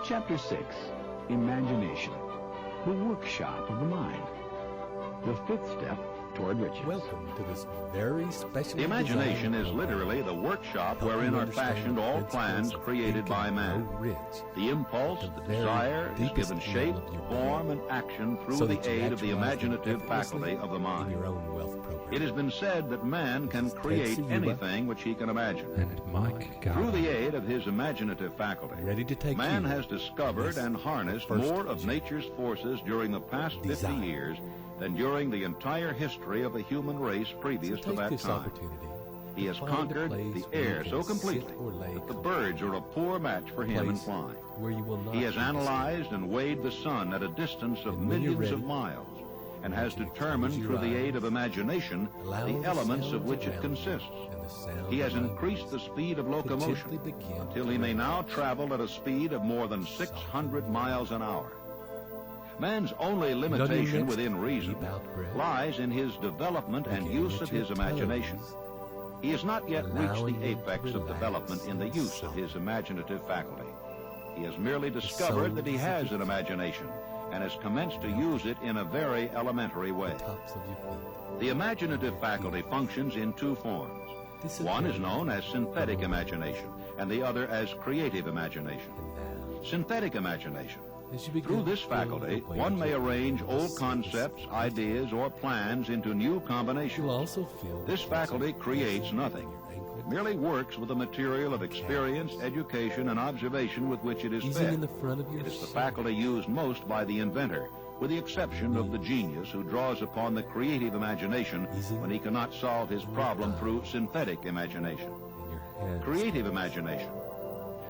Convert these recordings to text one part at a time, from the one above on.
Chapter 6, Imagination, the workshop of the mind. The fifth step toward riches. Welcome to this very special. The imagination is literally the workshop wherein are fashioned all plans created by man. The impulse, the desire, is given shape, form, and action through the aid of the imaginative faculty of the mind. It has been said that man can create anything which he can imagine. Through the aid of his imaginative faculty, man has discovered and harnessed more of nature's forces during the past 50 years than during the entire history of the human race previous to that time. He has conquered the air so completely that the birds are a poor match for him in flying. He has analyzed and weighed the sun at a distance of millions of miles, and has determined through the aid of imagination the elements of which it consists. He has increased the speed of locomotion until he may now travel at a speed of more than 600 miles an hour. Man's only limitation within reason lies in his development and use of his imagination. He has not yet reached the apex of development in the use of his imaginative faculty. He has merely discovered that he has an imagination and has commenced to use it in a very elementary way. The imaginative faculty functions in two forms. One is known as synthetic imagination, and the other as creative imagination. Synthetic imagination. Through this faculty, one may arrange old concepts, ideas, or plans into new combinations. This faculty creates nothing. It merely works with the material of experience, education, and observation with which it is fed. It is the faculty used most by the inventor, with the exception of the genius who draws upon the creative imagination when he cannot solve his problem through synthetic imagination. Creative imagination.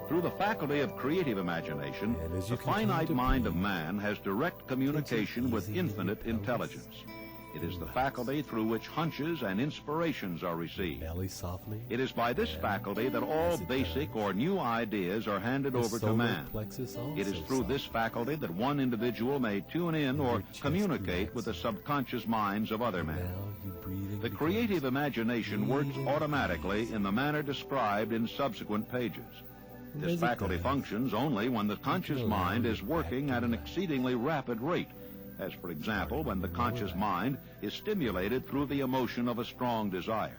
Through the faculty of creative imagination, the finite mind of man has direct communication with infinite intelligence. It is the faculty through which hunches and inspirations are received. It is by this faculty that all basic or new ideas are handed over to man. It is through this faculty that one individual may tune in or communicate with the subconscious minds of other men. The creative imagination works automatically in the manner described in subsequent pages. This faculty functions only when the conscious mind is working at an exceedingly rapid rate, as for example when the conscious mind is stimulated through the emotion of a strong desire.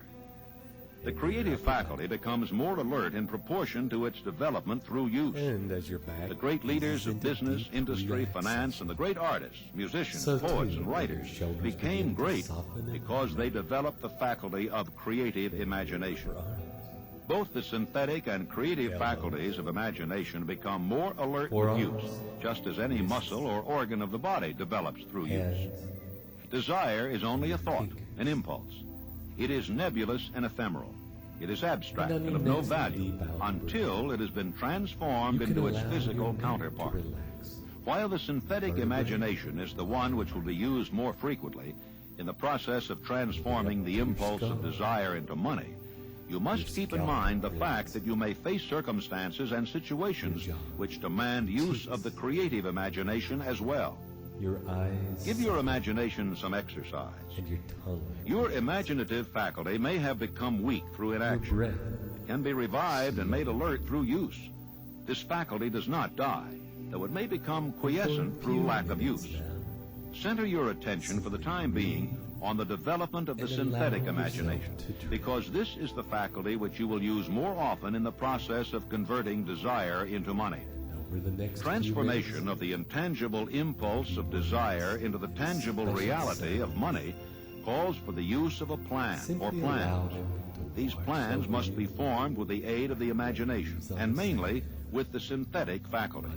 The creative faculty becomes more alert in proportion to its development through use. The great leaders of business, industry, finance, and the great artists, musicians, poets, and writers became great because they developed the faculty of creative imagination. Both the synthetic and creative faculties of imagination become more alert with use, just as any muscle or organ of the body develops through use. Desire is only a thought, an impulse. It is nebulous and ephemeral. It is abstract and of no value until it has been transformed into its physical counterpart. While the synthetic imagination is the one which will be used more frequently in the process of transforming the impulse of desire into money, you must keep in mind the fact that you may face circumstances and situations which demand use of the creative imagination as well. Give your imagination some exercise. Your imaginative faculty may have become weak through inaction. It can be revived and made alert through use. This faculty does not die, though it may become quiescent through lack of use. Center your attention for the time being on the development of the synthetic imagination, because this is the faculty which you will use more often in the process of converting desire into money. Transformation of the intangible impulse of desire into the tangible reality of money calls for the use of a plan or plans. These plans must be formed with the aid of the imagination, and mainly with the synthetic faculty.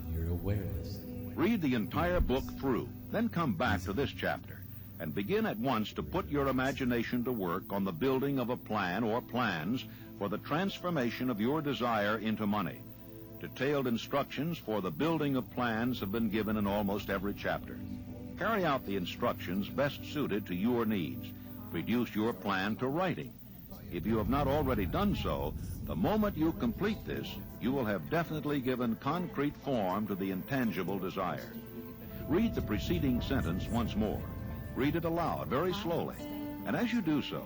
Read the entire book through, then come back to this chapter, and begin at once to put your imagination to work on the building of a plan or plans for the transformation of your desire into money. Detailed instructions for the building of plans have been given in almost every chapter. Carry out the instructions best suited to your needs. Reduce your plan to writing. If you have not already done so, the moment you complete this, you will have definitely given concrete form to the intangible desire. Read the preceding sentence once more. Read it aloud, very slowly. And as you do so,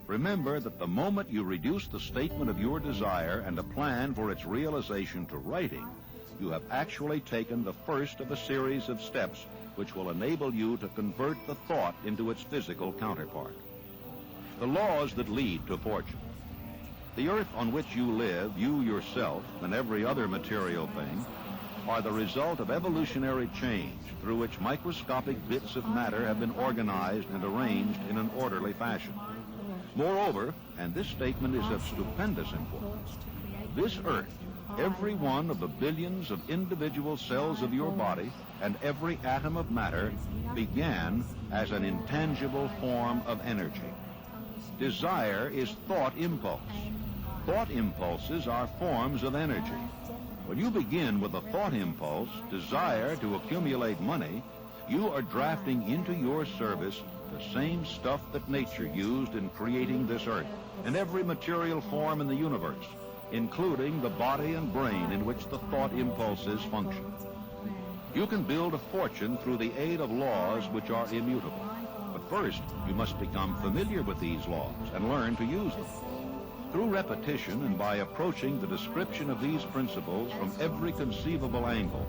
remember that the moment you reduce the statement of your desire and a plan for its realization to writing, you have actually taken the first of a series of steps which will enable you to convert the thought into its physical counterpart. The laws that lead to fortune. The earth on which you live, you yourself, and every other material thing, are the result of evolutionary change through which microscopic bits of matter have been organized and arranged in an orderly fashion. Moreover, and this statement is of stupendous importance, this earth, every one of the billions of individual cells of your body and every atom of matter began as an intangible form of energy. Desire is thought impulse. Thought impulses are forms of energy. When you begin with a thought impulse, desire to accumulate money, you are drafting into your service the same stuff that nature used in creating this earth and every material form in the universe, including the body and brain in which the thought impulses function. You can build a fortune through the aid of laws which are immutable. But first, you must become familiar with these laws and learn to use them. Through repetition and by approaching the description of these principles from every conceivable angle,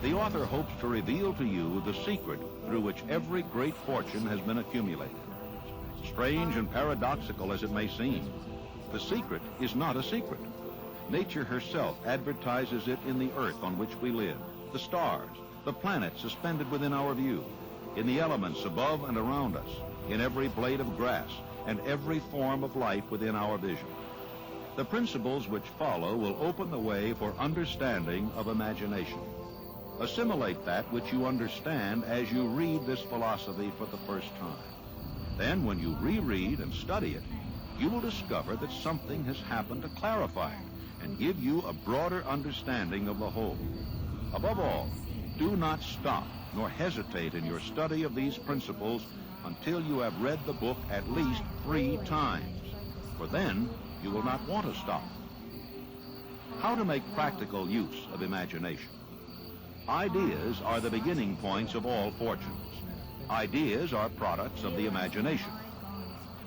the author hopes to reveal to you the secret through which every great fortune has been accumulated. Strange and paradoxical as it may seem, the secret is not a secret. Nature herself advertises it in the earth on which we live, the stars, the planets suspended within our view, in the elements above and around us, in every blade of grass, and every form of life within our vision. The principles which follow will open the way for understanding of imagination. Assimilate that which you understand as you read this philosophy for the first time. Then, when you reread and study it, you will discover that something has happened to clarify it and give you a broader understanding of the whole. Above all, do not stop nor hesitate in your study of these principles until you have read the book at least 3 times, for then you will not want to stop. How to make practical use of imagination. Ideas are the beginning points of all fortunes. Ideas are products of the imagination.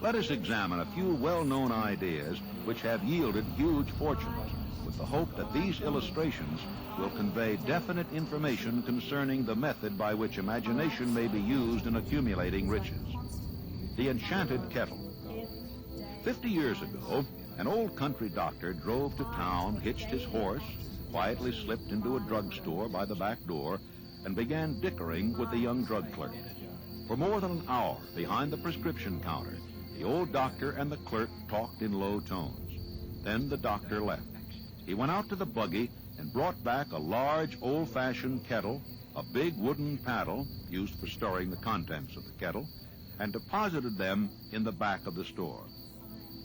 Let us examine a few well-known ideas which have yielded huge fortunes, with the hope that these illustrations will convey definite information concerning the method by which imagination may be used in accumulating riches. The enchanted kettle. 50 years ago, an old country doctor drove to town, hitched his horse, quietly slipped into a drugstore by the back door, and began dickering with the young drug clerk. For more than an hour, behind the prescription counter, the old doctor and the clerk talked in low tones. Then the doctor left. He went out to the buggy and brought back a large, old-fashioned kettle, a big wooden paddle used for storing the contents of the kettle, and deposited them in the back of the store.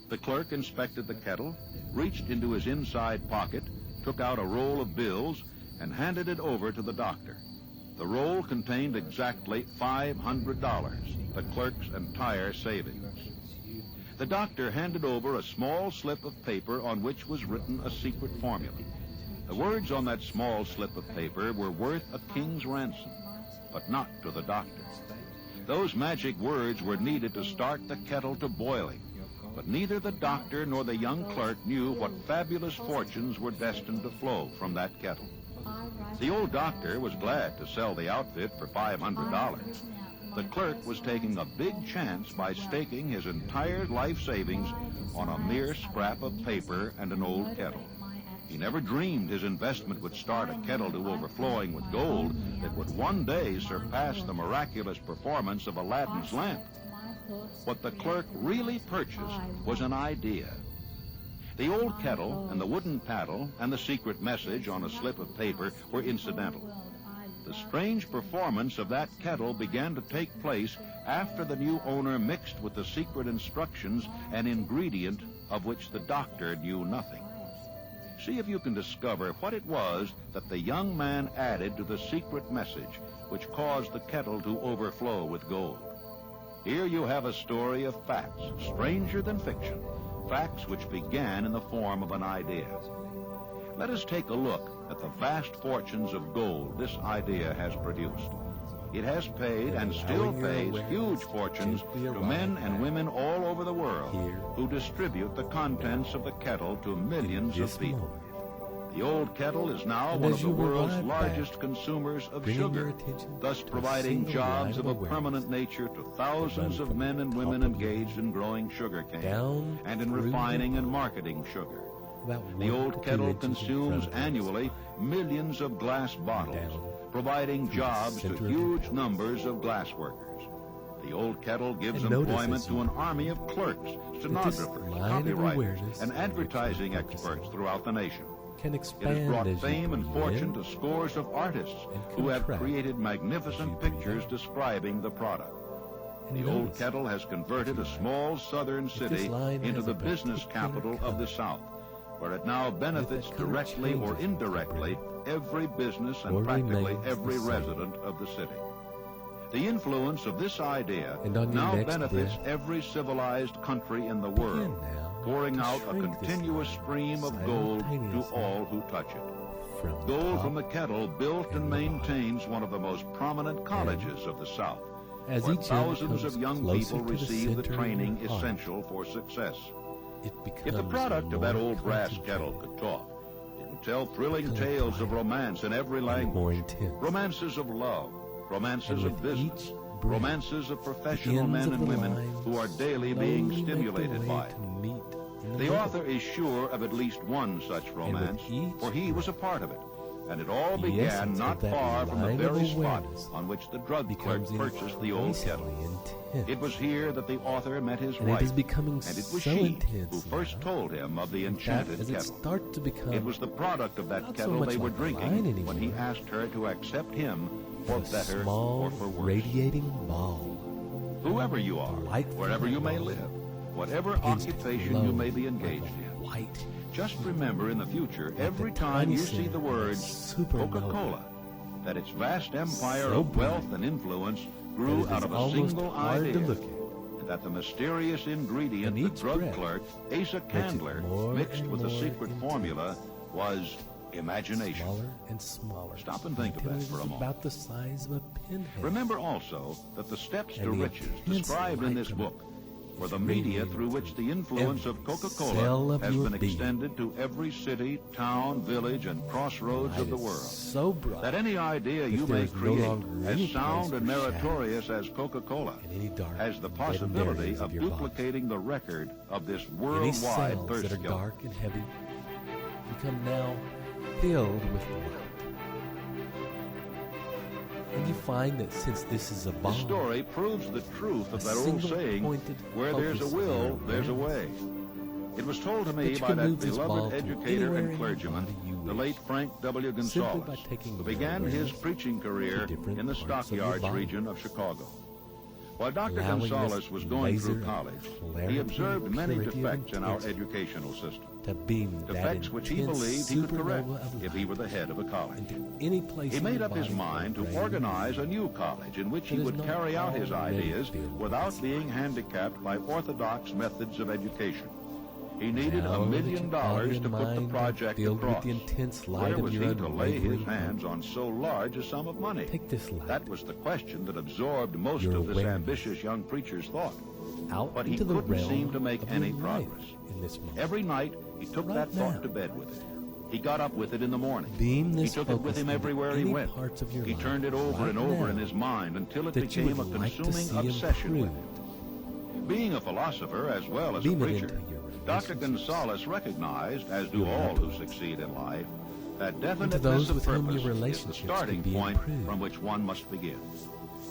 The clerk inspected the kettle, reached into his inside pocket, took out a roll of bills, and handed it over to the doctor. The roll contained exactly $500, the clerk's entire savings. The doctor handed over a small slip of paper on which was written a secret formula. The words on that small slip of paper were worth a king's ransom, but not to the doctor. Those magic words were needed to start the kettle to boiling, but neither the doctor nor the young clerk knew what fabulous fortunes were destined to flow from that kettle. The old doctor was glad to sell the outfit for $500. The clerk was taking a big chance by staking his entire life savings on a mere scrap of paper and an old kettle. He never dreamed his investment would start a kettle to overflowing with gold that would one day surpass the miraculous performance of Aladdin's lamp. What the clerk really purchased was an idea. The old kettle and the wooden paddle and the secret message on a slip of paper were incidental. The strange performance of that kettle began to take place after the new owner mixed with the secret instructions an ingredient of which the doctor knew nothing. See if you can discover what it was that the young man added to the secret message which caused the kettle to overflow with gold. Here you have a story of facts, stranger than fiction, facts which began in the form of an idea. Let us take a look at the vast fortunes of gold this idea has produced. It has paid and still pays huge fortunes to men and women all over the world who distribute the contents of the kettle to millions of people. The old kettle is now one of the world's largest consumers of sugar, thus providing jobs of a permanent nature to thousands of men and women engaged in growing sugarcane and in refining and marketing sugar. The old kettle consumes annually millions of glass bottles, providing jobs to huge numbers of glass workers. The old kettle gives employment to an army of clerks, stenographers, copywriters, and advertising experts throughout the nation. It has brought fame and fortune to scores of artists who have created magnificent pictures describing the product. The old kettle has converted a small southern city into the business capital of the South, where it now benefits directly or indirectly every business and practically every resident of the city. The influence of this idea now benefits every civilized country in the world, pouring out a continuous stream of gold to all who touch it. Gold from the kettle built and maintains one of the most prominent colleges of the South, where thousands of young people receive the training essential for success. If the product of that old brass kettle could talk, it would tell thrilling tales of romance in every language, romances of love, romances of business, romances of professional men and women who are daily being stimulated by it. The author is sure of at least one such romance, for he was a part of it, and it all began not far from the very spot on which the drug clerk purchased the old kettle. It was here that the author met his wife, and it was she who first told him of the enchanted kettle. It was the product of that kettle they were drinking when he asked her to accept him for better or for worse. Radiating ball. Whoever you are, wherever you may live, whatever occupation you may be engaged in, just remember in the future, every time you see the words Coca-Cola, that its vast empire of wealth and influence grew out of a single idea, and that the mysterious ingredient the drug clerk, Asa Candler, mixed with the secret formula was imagination. Smaller and smaller. Stop and think of that for a moment. About the size of a pinhead. Remember also that the steps to riches described in this book were the media through which the influence of Coca-Cola has been extended to every city, town, village, and crossroads of the world. So bright that any idea you may create, as sound and meritorious as Coca-Cola, has the possibility of duplicating the record of this worldwide thirst that are dark and heavy become now filled with light. And you find that since this is a bomb, the story proves the truth of that old saying, where there's a will, there's a way. It was told to me by that beloved educator and clergyman, the late Frank W. Gonzalez, who began his preaching career in the stockyards region of Chicago. While Dr. Gonzalez was going through college, he observed many defects in our educational system, defects which he believed he could correct if he were the head of a college. He made up his mind to organize a new college in which he would carry out his ideas without being handicapped by orthodox methods of education. He needed $1 million to put the project across. Where was he to lay his hands on so large a sum of money? That was the question that absorbed most of this ambitious young preacher's thought. But he couldn't seem to make any progress. Every night, he took that thought to bed with it. He got up with it in the morning. He took it with him everywhere he went. He turned it over and over in his mind until it became a consuming obsession with him. Being a philosopher as well as a preacher, Dr. Gonzalez recognized, as do all who succeed in life, that definiteness of purpose is the starting point from which one must begin.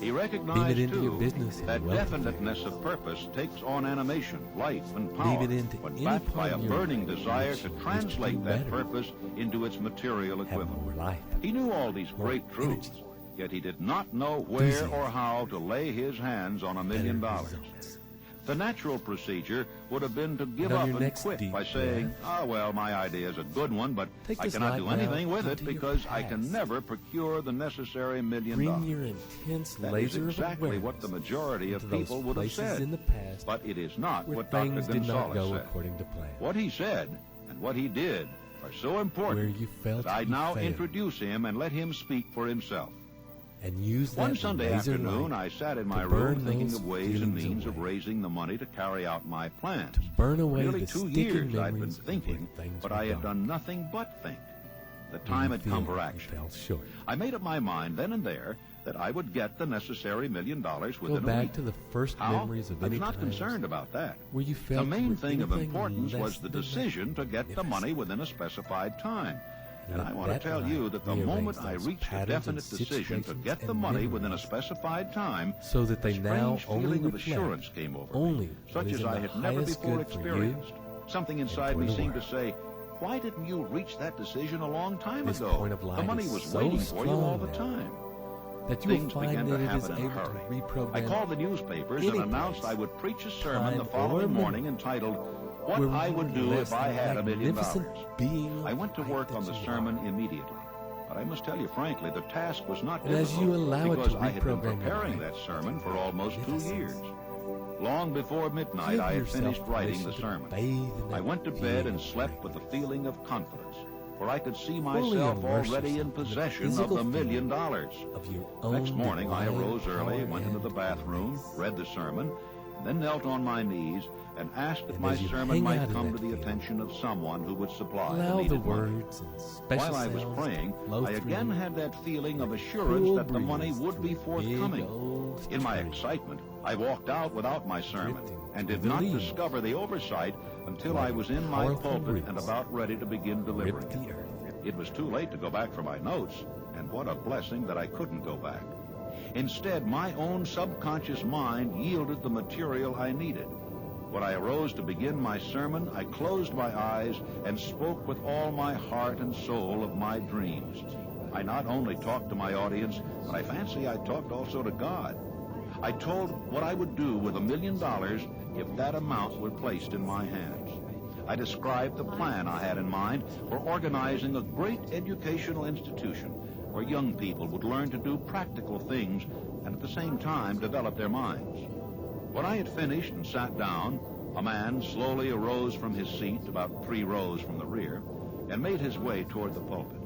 He recognized, too, that definiteness of purpose takes on animation, life, and power when backed by a burning desire to translate that purpose into its material equivalent. He knew all these great truths, yet he did not know where or how to lay his hands on $1 million. The natural procedure would have been to give up and quit by saying, well, my idea is a good one, but I cannot do anything with it because I can never procure the necessary $1 million. That is exactly what the majority of people would have said, but it is not what Dr. Gonzalez said. What he said and what he did are so important that I now introduce him and let him speak for himself. One Sunday afternoon, I sat in my room thinking of ways and means of raising the money to carry out my plans. Nearly 2 years I'd been thinking, but I had done nothing but think. the time had come for action. Fell short. I made up my mind then and there that I would get the necessary $1 million within a week. Go back to the first How? memories of I any was not times concerned about that. where you felt The main you were thing of anything importance less was the than decision to get the money within a specified time. And I want to tell you that the moment I reached a definite decision to get the money within a specified time, so that they a now strange only feeling of reflect assurance came over only me, what such is as in I the had never highest before good for you experienced. Something inside for me the seemed to world. say, why didn't you reach that decision a long time This ago? point of light The money is was so waiting for you all strong the now time. that you will Things find began to that it is happen in a able to hurry. reprogram I called the newspapers any and announced place, I would preach a sermon time, the or following morning minute entitled, What where I Would Do If I Had $1 million. magnificent being I went to of work light on the that you sermon are. immediately. But I must tell you frankly, the task was not And as difficult you allow it because to I had been reprogram your preparing mind, that sermon for almost 2 magnificent. years. Long before midnight, Give I had yourself finished writing the permission to sermon. bathe in I that went to bed being and of slept light. with a feeling of confidence, for I could see Fully myself immerse already in yourself in the possession of physical the $1 million. of your own Next morning, I divine arose early, power went into the and bathroom, grace. read the sermon, and then knelt on my knees and asked that And my as you sermon hang might out in come that to the field, attention of someone who would supply Allow the the needed money. words and special While I was sounds praying, to flow I through again you. had that feeling of assurance Cool that the money breeze would be through forthcoming. big old In my trees. excitement, I walked out without my sermon Drifting and through did the not leaves. discover the oversight until Like I was in my powerful pulpit and breeze. about ready to begin delivering Ripped it. the earth. It was too late to go back for my notes, and what a blessing that I couldn't go back. Instead, my own subconscious mind yielded the material I needed. When I arose to begin my sermon, I closed my eyes and spoke with all my heart and soul of my dreams. I not only talked to my audience, but I fancy I talked also to God. I told what I would do with $1 million if that amount were placed in my hands. I described the plan I had in mind for organizing a great educational institution where young people would learn to do practical things and at the same time develop their minds. When I had finished and sat down, a man slowly arose from his seat about 3 rows from the rear and made his way toward the pulpit.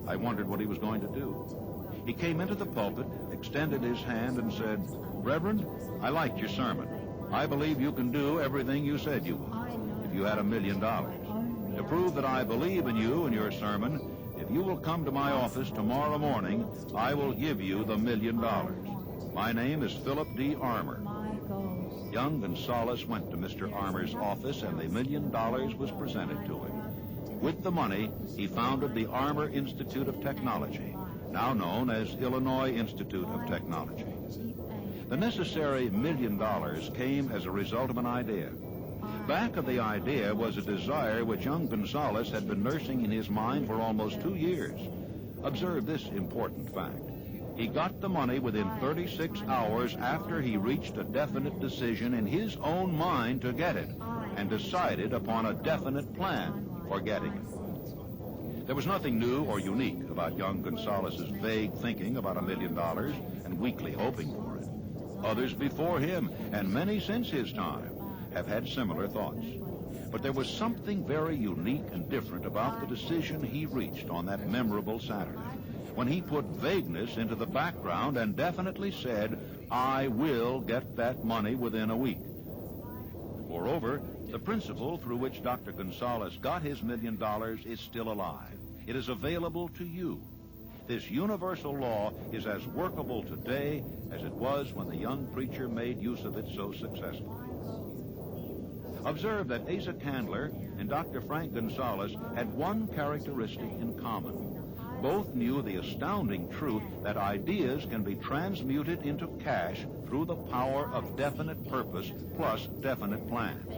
I wondered what he was going to do. He came into the pulpit, extended his hand, and said, Reverend, I liked your sermon. I believe you can do everything you said you would if you had $1 million. To prove that I believe in you and your sermon, if you will come to my office tomorrow morning, I will give you the $1 million. My name is Philip D. Armour. Young Gonzalez went to Mr. Armour's office, and the $1 million was presented to him. With the money, he founded the Armour Institute of Technology, now known as Illinois Institute of Technology. The necessary $1 million came as a result of an idea. Back of the idea was a desire which young Gonzalez had been nursing in his mind for almost 2 years. Observe this important fact. He got the money within 36 hours after he reached a definite decision in his own mind to get it, and decided upon a definite plan for getting it. There was nothing new or unique about young Gonzalez's vague thinking about $1 million and weakly hoping for it. Others before him, and many since his time, have had similar thoughts. But there was something very unique and different about the decision he reached on that memorable Saturday, when he put vagueness into the background and definitely said, I will get that money within a week. Moreover, the principle through which Dr. Gonzalez got his $1 million is still alive. It is available to you. This universal law is as workable today as it was when the young preacher made use of it so successfully. Observe that Asa Candler and Dr. Frank Gonzalez had one characteristic in common. Both knew the astounding truth that ideas can be transmuted into cash through the power of definite purpose plus definite plans.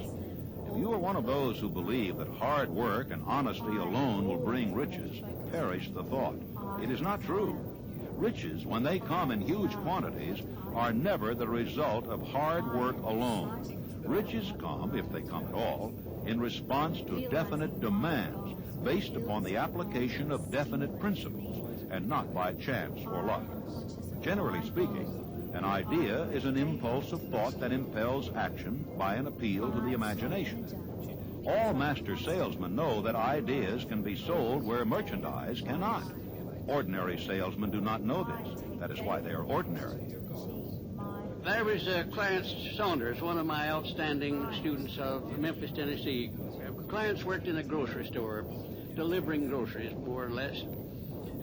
If you are one of those who believe that hard work and honesty alone will bring riches, perish the thought. It is not true. Riches, when they come in huge quantities, are never the result of hard work alone. Riches come, if they come at all, in response to definite demands based upon the application of definite principles and not by chance or luck. Generally speaking, an idea is an impulse of thought that impels action by an appeal to the imagination. All master salesmen know that ideas can be sold where merchandise cannot. Ordinary salesmen do not know this. That is why they are ordinary. There was Clarence Saunders, one of my outstanding students of Memphis, Tennessee. Clarence worked in a grocery store. delivering groceries, more or less.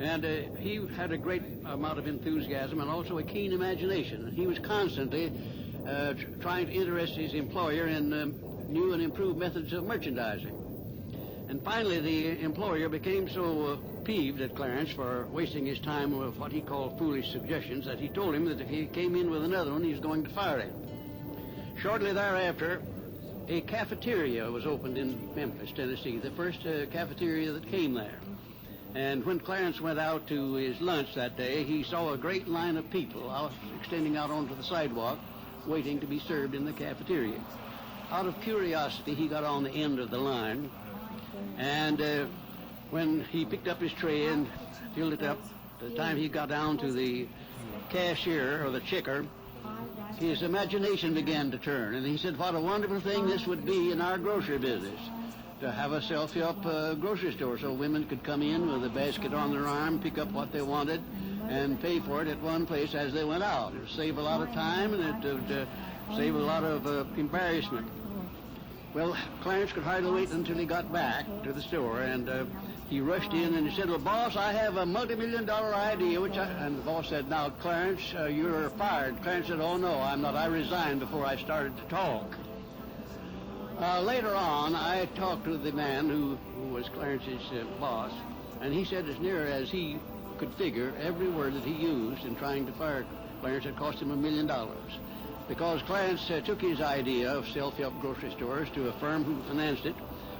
And he had a great amount of enthusiasm and also a keen imagination. He was constantly trying to interest his employer in new and improved methods of merchandising. And finally, the employer became so peeved at Clarence for wasting his time with what he called foolish suggestions that he told him that if he came in with another one, he was going to fire him. Shortly thereafter, a cafeteria was opened in Memphis, Tennessee, the first cafeteria that came there. And when Clarence went out to his lunch that day, he saw a great line of people extending out onto the sidewalk, waiting to be served in the cafeteria. Out of curiosity, he got on the end of the line, and when he picked up his tray and filled it up, the time he got down to the cashier or the checker, his imagination began to turn, and he said what a wonderful thing this would be in our grocery business, to have a self-help grocery store so women could come in with a basket on their arm, pick up what they wanted, and pay for it at one place as they went out. It would save a lot of time, and it would save a lot of embarrassment. Well, Clarence could hardly wait until he got back to the store, and he rushed in and he said, well, boss, I have a multi-million-dollar idea, and the boss said, now, Clarence, you're fired. Clarence said, oh, no, I'm not. I resigned before I started to talk. Later on, I talked to the man who was Clarence's boss, and he said as near as he could figure, every word that he used in trying to fire Clarence had cost him $1 million. Because Clarence took his idea of self-help grocery stores to a firm who financed it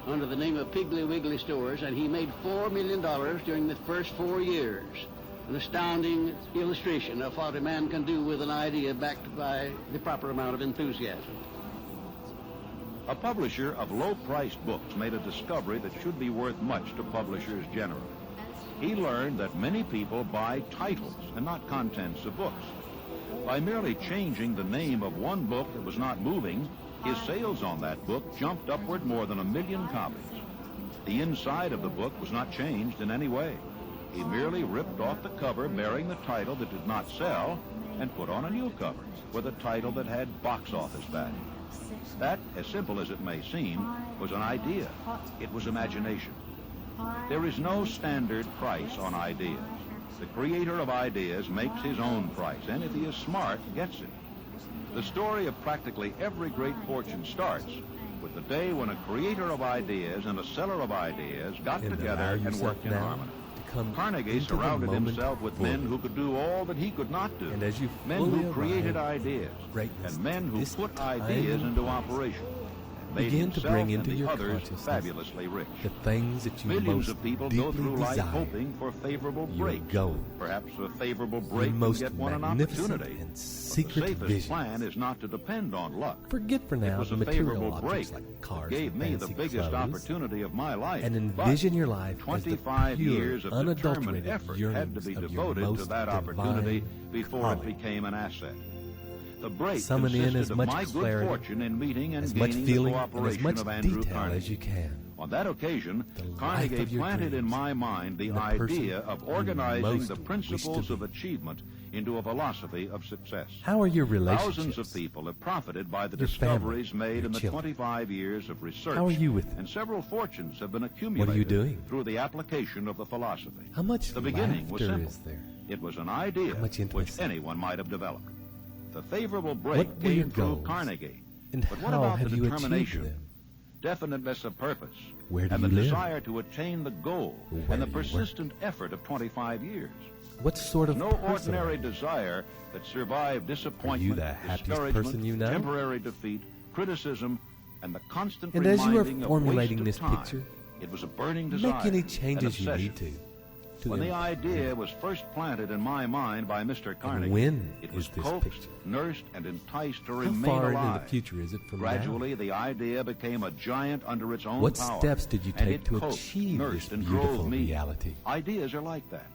under the name of Piggly Wiggly Stores, and he made $4 million during the first 4 years. An astounding illustration of what a man can do with an idea backed by the proper amount of enthusiasm. A publisher of low-priced books made a discovery that should be worth much to publishers generally. He learned that many people buy titles and not contents of books. By merely changing the name of one book that was not moving, his sales on that book jumped upward more than 1 million copies. The inside of the book was not changed in any way. He merely ripped off the cover bearing the title that did not sell and put on a new cover with a title that had box office value. That, as simple as it may seem, was an idea. It was imagination. There is no standard price on ideas. The creator of ideas makes his own price, and if he is smart, gets it. The story of practically every great fortune starts with the day when a creator of ideas and a seller of ideas got together and worked in harmony. Carnegie surrounded himself with men who could do all that he could not do, men who created ideas, and men who put ideas into operation, and made himself and the others fabulously rich. The things that you Millions of people go through life hoping for favorable breaks. Perhaps a favorable break will get one an opportunity. But the safest plan is not to depend on luck. Forget for now it was the a material favorable break objects like cars gave me the biggest clothes, opportunity of my life. and envision your life 25 as the pure, years of determined unadulterated effort had to be yearnings of devoted your to most that opportunity divine before calling. it became an asset. The break Summon in consisted as of much my clarity, good fortune in meeting and as much gaining feeling, the and as cooperation much of Andrew detail Carnegie. as you can. On that occasion, The life Carnegie of your planted in dreams, my mind the and the person idea of you organizing most the wish to principles of be. achievement into a philosophy of success. How are your relationships? Thousands of people have profited by the Your discoveries family, made your in the children. 25 years of research. How are you with them? And several fortunes have been accumulated What are you doing? through the application of the philosophy. How much The beginning was laughter simple. is there? It was an idea How much which intimacy? anyone might have developed. The favorable break What were your came through goals? Carnegie. And But what how about have the you achieved determination, them? definiteness of purpose, Where do and the you live? desire to attain the goal, Where and the do you work? persistent effort of 25 years? What sort of No person ordinary are you? desire that survived disappointment, the happiest discouragement, person you know? temporary defeat, criticism, and the constant And as you are reminding formulating of this waste of time. picture, It was a burning desire, Make any an changes you obsession. need to When the improve idea was first planted in my mind by Mr. Carnegie, when it is was this coaxed, picture? nursed, and enticed to How remain far alive. into the future is it from Gradually, the idea became a giant under its own now? What power. steps did you and take it to coaxed, achieve this nursed, and beautiful drove me. reality? Ideas are like that.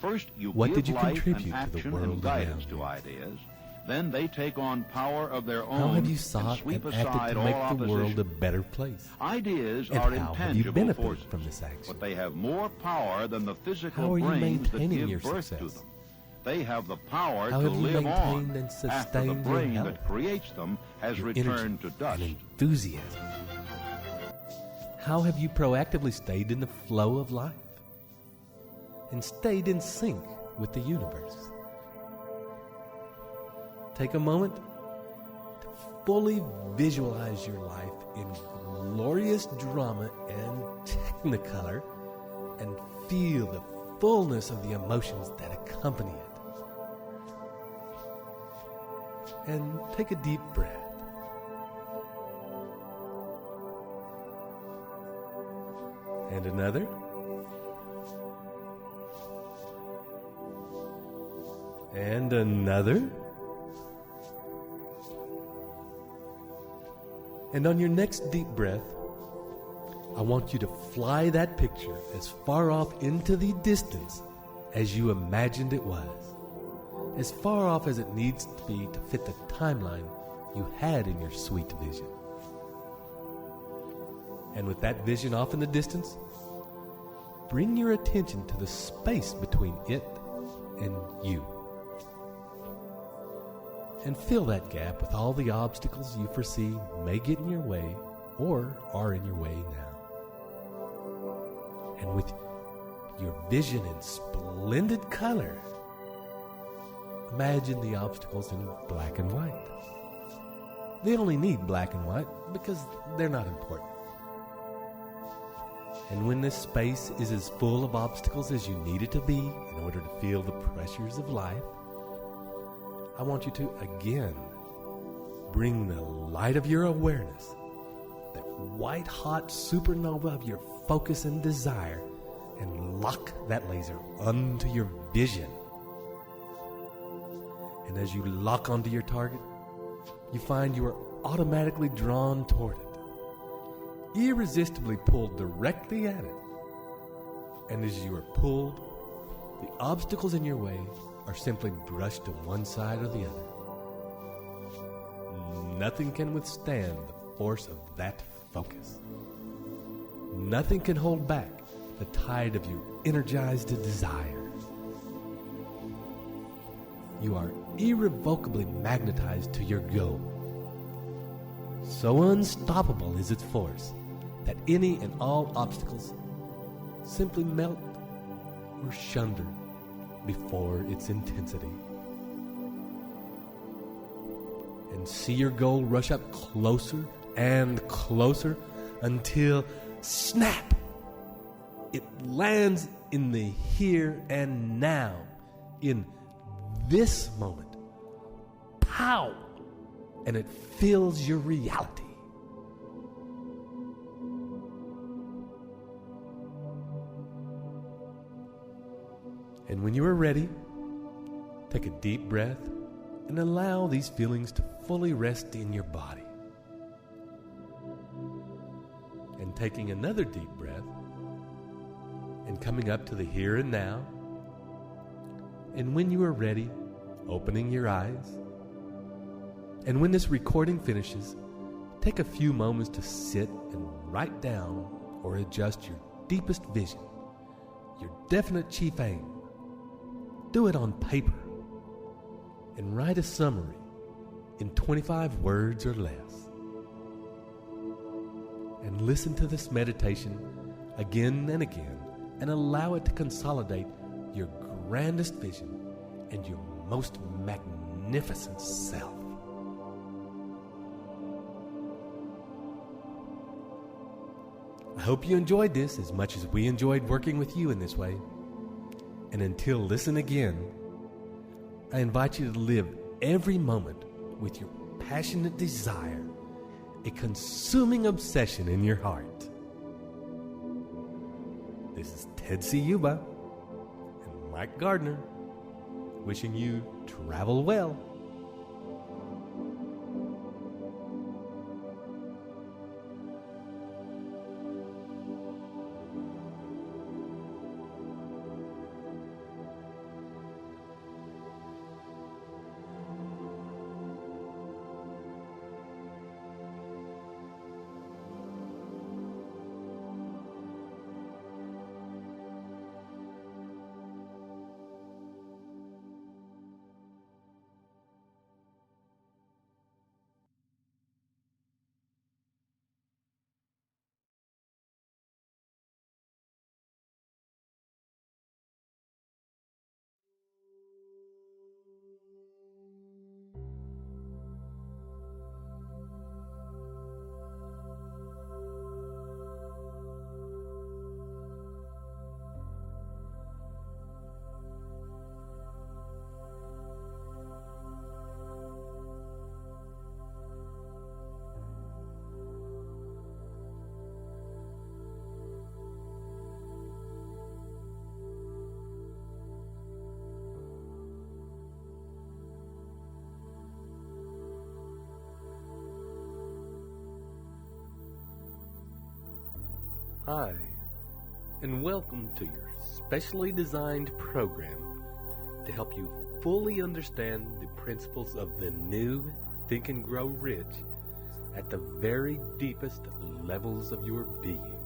First, you What give did you life contribute and to the action world and guidance around to you? ideas. Then they take on power of their own How have you and sought sweep and aside acted to all make the opposition. world a better place? Ideas And are how have you intangible benefited forces, from this action? but they have more power than the physical How are you brains that maintaining give your birth to success? them. They have the power How to have you live on maintained and after the sustained your brain health, that creates them has your returned energy, to dust. and enthusiasm? How have you proactively stayed in the flow of life and stayed in sync with the universe? Take a moment to fully visualize your life in glorious drama and technicolor and feel the fullness of the emotions that accompany it. And take a deep breath. And another. And another. And on your next deep breath, I want you to fly that picture as far off into the distance as you imagined it was. As far off as it needs to be to fit the timeline you had in your sweet vision. And with that vision off in the distance, bring your attention to the space between it and you. And fill that gap with all the obstacles you foresee may get in your way or are in your way now. And with your vision in splendid color, imagine the obstacles in black and white. They only need black and white because they're not important. And when this space is as full of obstacles as you need it to be in order to feel the pressures of life, I want you to again bring the light of your awareness, that white-hot supernova of your focus and desire, and lock that laser onto your vision. And as you lock onto your target, you find you are automatically drawn toward it, irresistibly pulled directly at it. And as you are pulled, the obstacles in your way are simply brushed to one side or the other. Nothing can withstand the force of that focus. Nothing can hold back the tide of your energized desire. You are irrevocably magnetized to your goal. So unstoppable is its force that any and all obstacles simply melt or shunder before its intensity. And see your goal rush up closer and closer until, snap, it lands in the here and now, in this moment. Pow! And it fills your reality. And when you are ready, take a deep breath and allow these feelings to fully rest in your body. And taking another deep breath and coming up to the here and now. And when you are ready, opening your eyes. And when this recording finishes, take a few moments to sit and write down or adjust your deepest vision, your definite chief aim. Do it on paper and write a summary in 25 words or less. And listen to this meditation again and again and allow it to consolidate your grandest vision and your most magnificent self. I hope you enjoyed this as much as we enjoyed working with you in this way. And until listen again, I invite you to live every moment with your passionate desire, a consuming obsession in your heart. This is Ted Ciuba and Mike Gardner wishing you travel well. Hi, and welcome to your specially designed program to help you fully understand the principles of the new Think and Grow Rich at the very deepest levels of your being.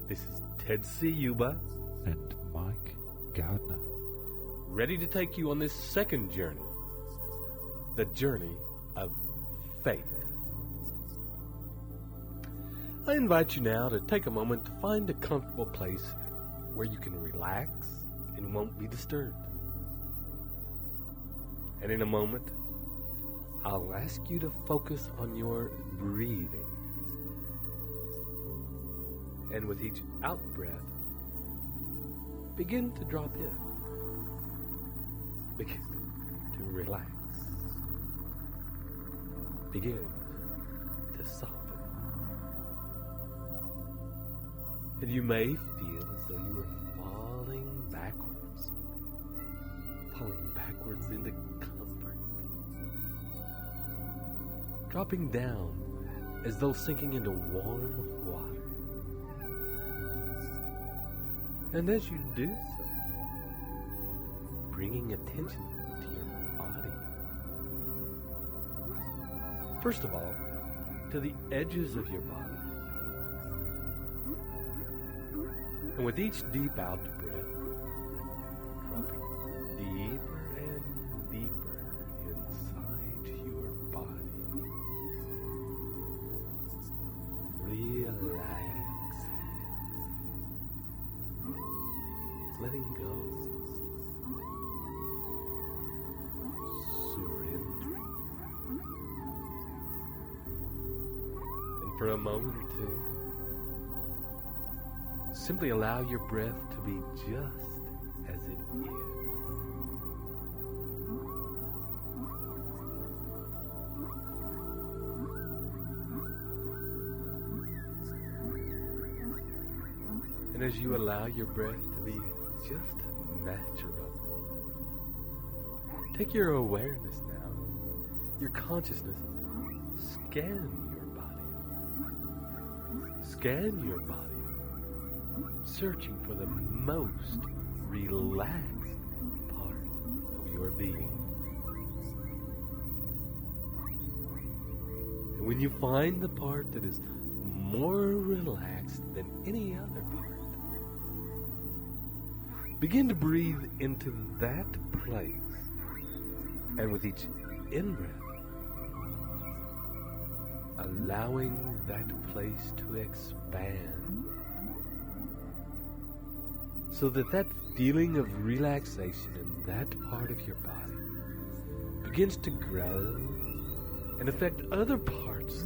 This is Ted Ciuba and Mike Gardner, ready to take you on this second journey, the journey of faith. I invite you now to take a moment to find a comfortable place where you can relax and won't be disturbed. And in a moment, I'll ask you to focus on your breathing. And with each out-breath, begin to drop in. Begin to relax. Begin to soften. And you may feel as though you are falling backwards into comfort. Dropping down as though sinking into warm water. And as you do so, bringing attention to your body. First of all, to the edges of your body. And with each deep out breath, dropping deeper and deeper inside your body. Relaxing. Letting go. Surrendering. And for a moment or two, simply allow your breath to be just as it is. And as you allow your breath to be just natural, take your awareness now, your consciousness, scan your body. Scan your body. Searching for the most relaxed part of your being. And when you find the part that is more relaxed than any other part, begin to breathe into that place. And with each in-breath, allowing that place to expand. So that feeling of relaxation in that part of your body begins to grow and affect other parts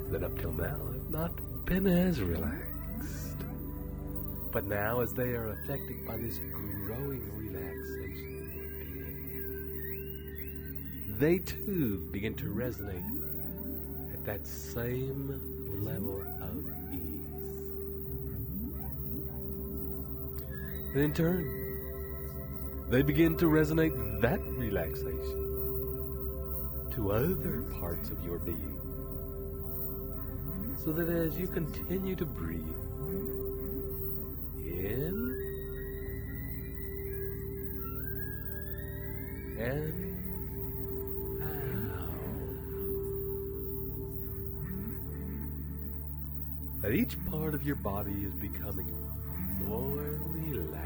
that up till now have not been as relaxed. But now, as they are affected by this growing relaxation in your being, they too begin to resonate at that same level of ease. And in turn, they begin to resonate that relaxation to other parts of your being. So that as you continue to breathe in and out, that each part of your body is becoming more relaxed,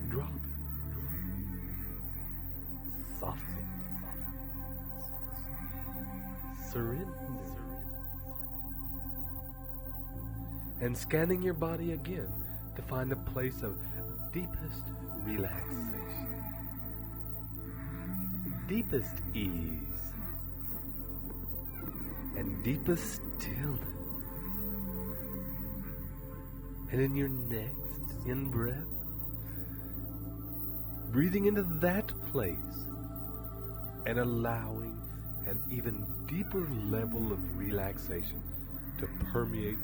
dropping, softening, surrendering, and scanning your body again to find a place of deepest relaxation, deepest ease, and deepest stillness. And in your next in-breath, breathing into that place and allowing an even deeper level of relaxation to permeate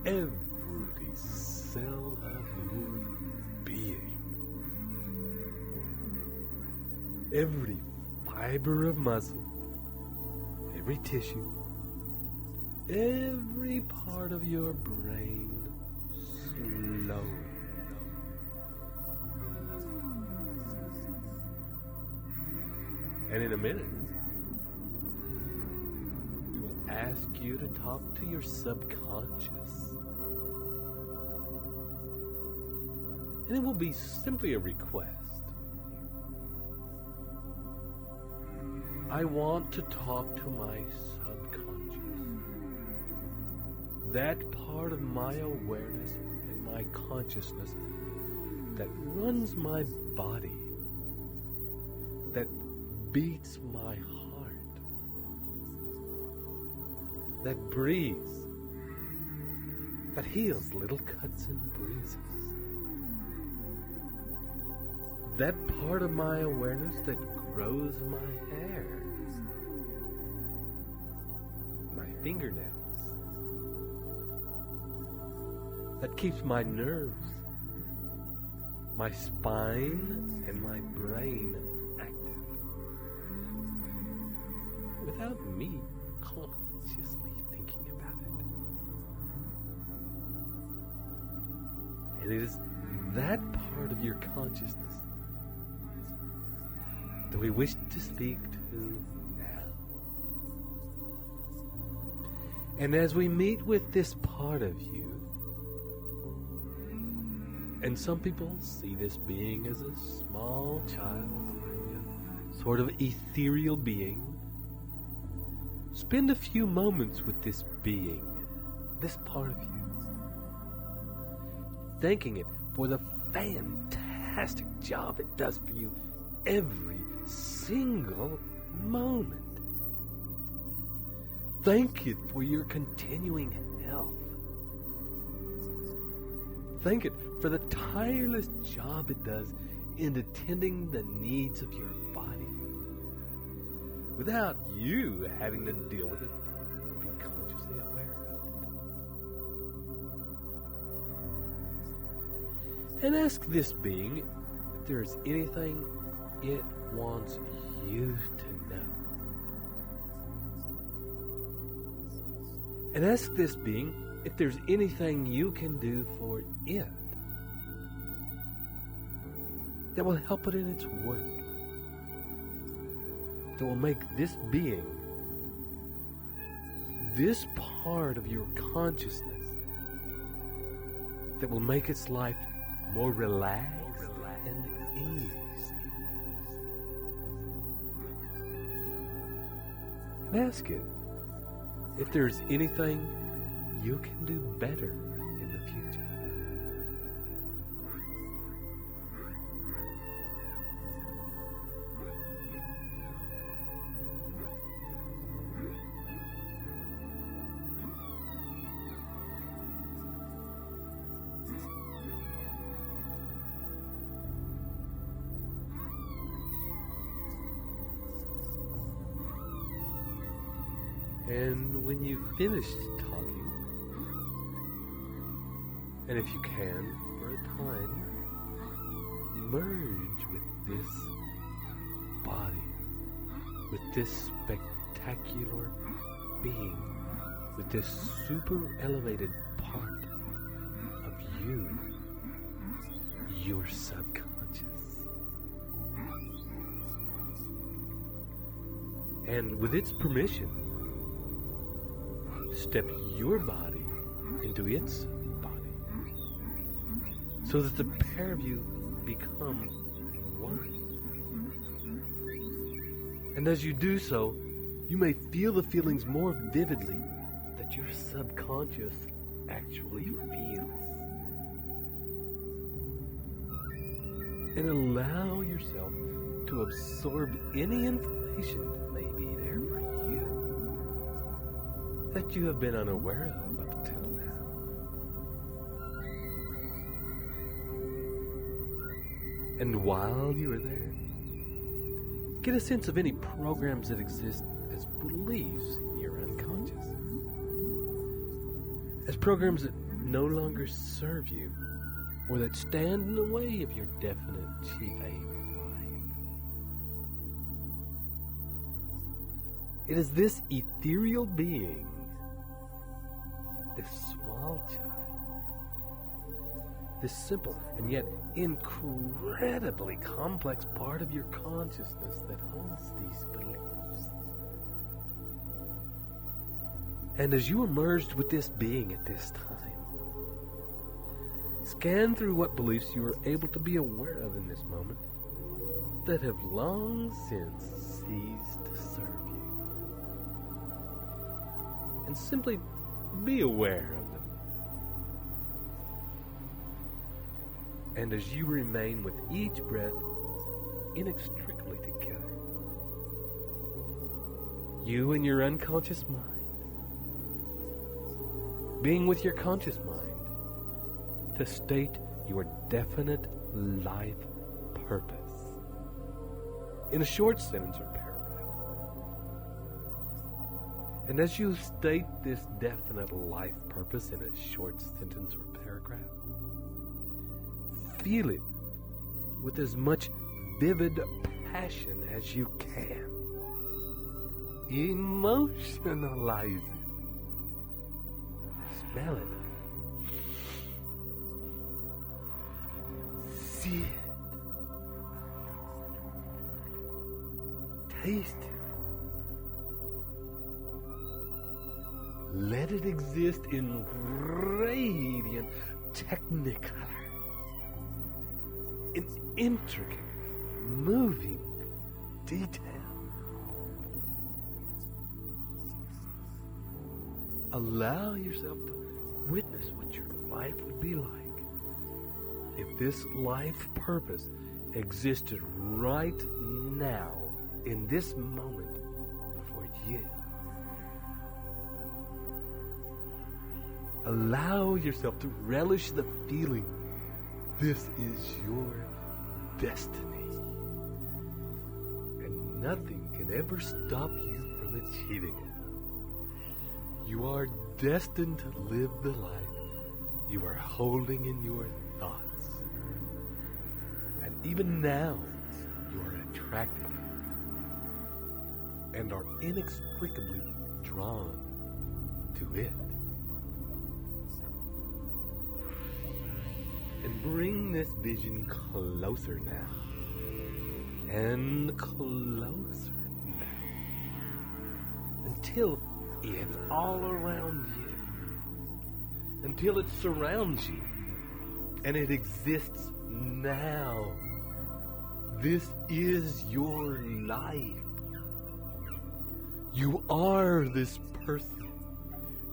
through every cell of your being. Every fiber of muscle, every tissue, every part of your brain slowly. And in a minute, we will ask you to talk to your subconscious. And it will be simply a request. I want to talk to my subconscious. That part of my awareness and my consciousness that runs my body, that beats my heart, that breathes, that heals little cuts and bruises. That part of my awareness that grows my hair, my fingernails, that keeps my nerves, my spine, and my brain active, without me consciously thinking about it. And it is that part of your consciousness that we wish to speak to now. And as we meet with this part of you, and some people see this being as a small child or a sort of ethereal being, spend a few moments with this being, this part of you, thanking it for the fantastic job it does for you every single moment. Thank it for your continuing health. Thank it for the tireless job it does in attending the needs of your body without you having to deal with it or be consciously aware of it. And ask this being if there is anything it wants you to know. And ask this being if there's anything you can do for it that will help it in its work, that will make this being, this part of your consciousness, that will make its life more relaxed and easy. And ask it if there's anything you can do better in the future. And when you've finished talking, and if you can, for a time, merge with this body, with this spectacular being, with this super elevated part of you, your subconscious. And with its permission, step your body into its body so that the pair of you become one. And as you do so, you may feel the feelings more vividly that your subconscious actually feels. And allow yourself to absorb any information that may be there for you that you have been unaware of up till now. And while you are there, get a sense of any programs that exist as beliefs in your unconscious, as programs that no longer serve you or that stand in the way of your definite chief aim in life. It is this ethereal being this small child, this simple and yet incredibly complex part of your consciousness that holds these beliefs. And as you are merged with this being at this time, scan through what beliefs you are able to be aware of in this moment that have long since ceased to serve you. And simply be aware of them. And as you remain with each breath inextricably together, you and your unconscious mind, being with your conscious mind to state your definite life purpose in a short sentence or paragraph. And as you state this definite life purpose in a short sentence or paragraph, feel it with as much vivid passion as you can. Emotionalize it. Smell it. See it. Taste it. Let it exist in radiant technicolor, in intricate, moving detail. Allow yourself to witness what your life would be like if this life purpose existed right now, in this moment, for you. Allow yourself to relish the feeling this is your destiny. And nothing can ever stop you from achieving it. You are destined to live the life you are holding in your thoughts. And even now, you are attracting it and are inextricably drawn to it. And bring this vision closer now. And closer now. Until it's all around you. Until it surrounds you. And it exists now. This is your life. You are this person.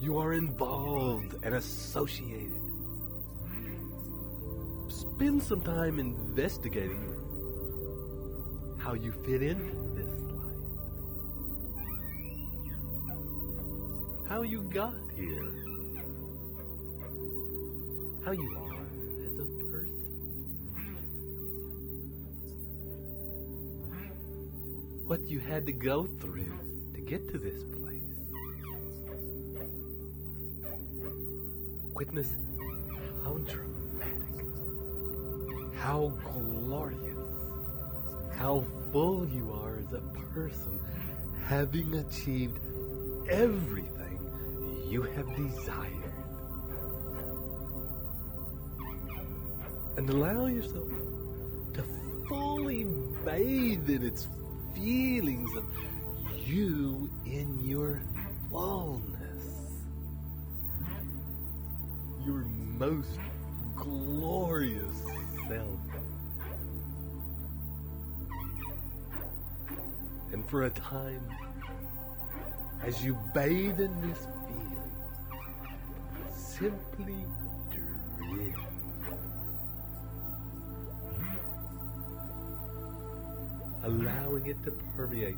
You are involved and associated. Spend some time investigating how you fit into this life. How you got here. How you are as a person. What you had to go through to get to this place. Witness how dramatic, how glorious, how full you are as a person, having achieved everything you have desired. And allow yourself to fully bathe in its feelings of you in your fullness. Your most glorious self. And for a time, as you bathe in this feeling, simply drift. Allowing it to permeate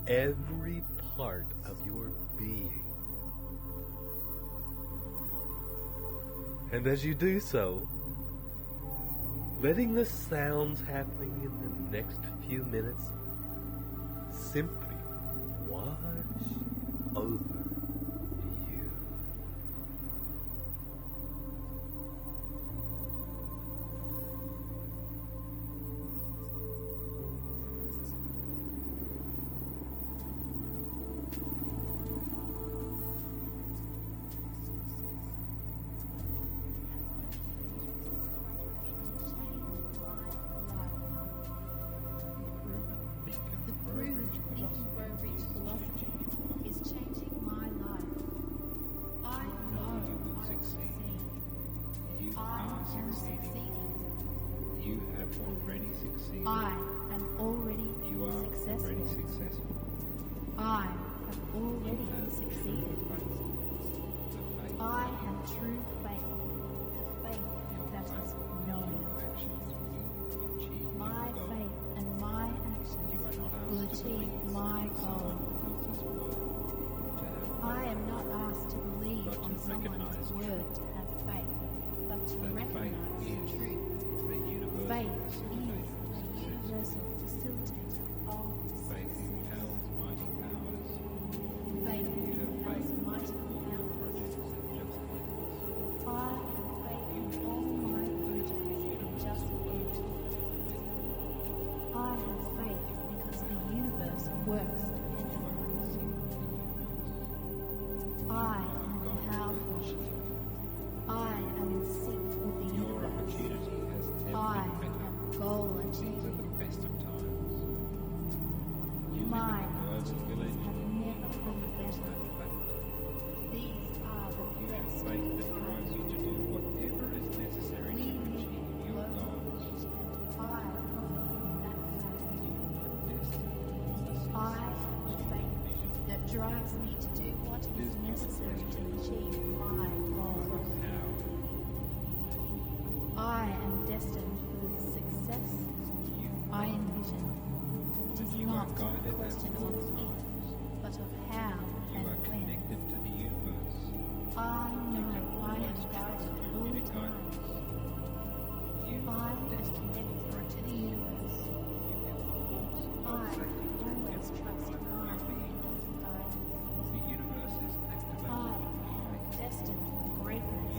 every part of your being. And as you do so, letting the sounds happening in the next few minutes simply wash over you. am succeeding. You have already succeeded. I am already You are successful. already successful. I have already succeeded. I have true faith, the faith that is knowing. My faith and my actions will achieve my goal. I am not asked to believe on someone's word to have faith, but to recognize truth. Faith is a universal facilitator of success. Faith empowers mighty powers. I have faith in all my projects just end. I have faith because the universe works dependently. I am powerful. I am in sync with the universe. I am goal achieving. My opportunities have never been better. These are the best of times. We live globally, and I profit from that fact. I have faith that drives me to do what is necessary to achieve my goals. I am destined for the success I envision. It is not a question of if, but of how and when. I know I am guided all the time. I am connected to the universe. I always trust my guidance. I am destined for greatness.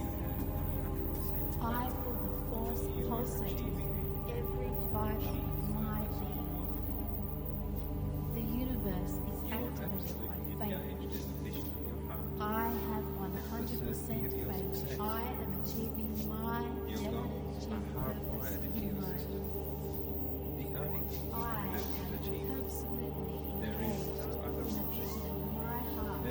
I feel the force pulsating through every fiber of my being. The universe is activated by faith. I have 100% faith. I am achieving my definite purpose in life. I am absolutely engaged in the vision of my heart.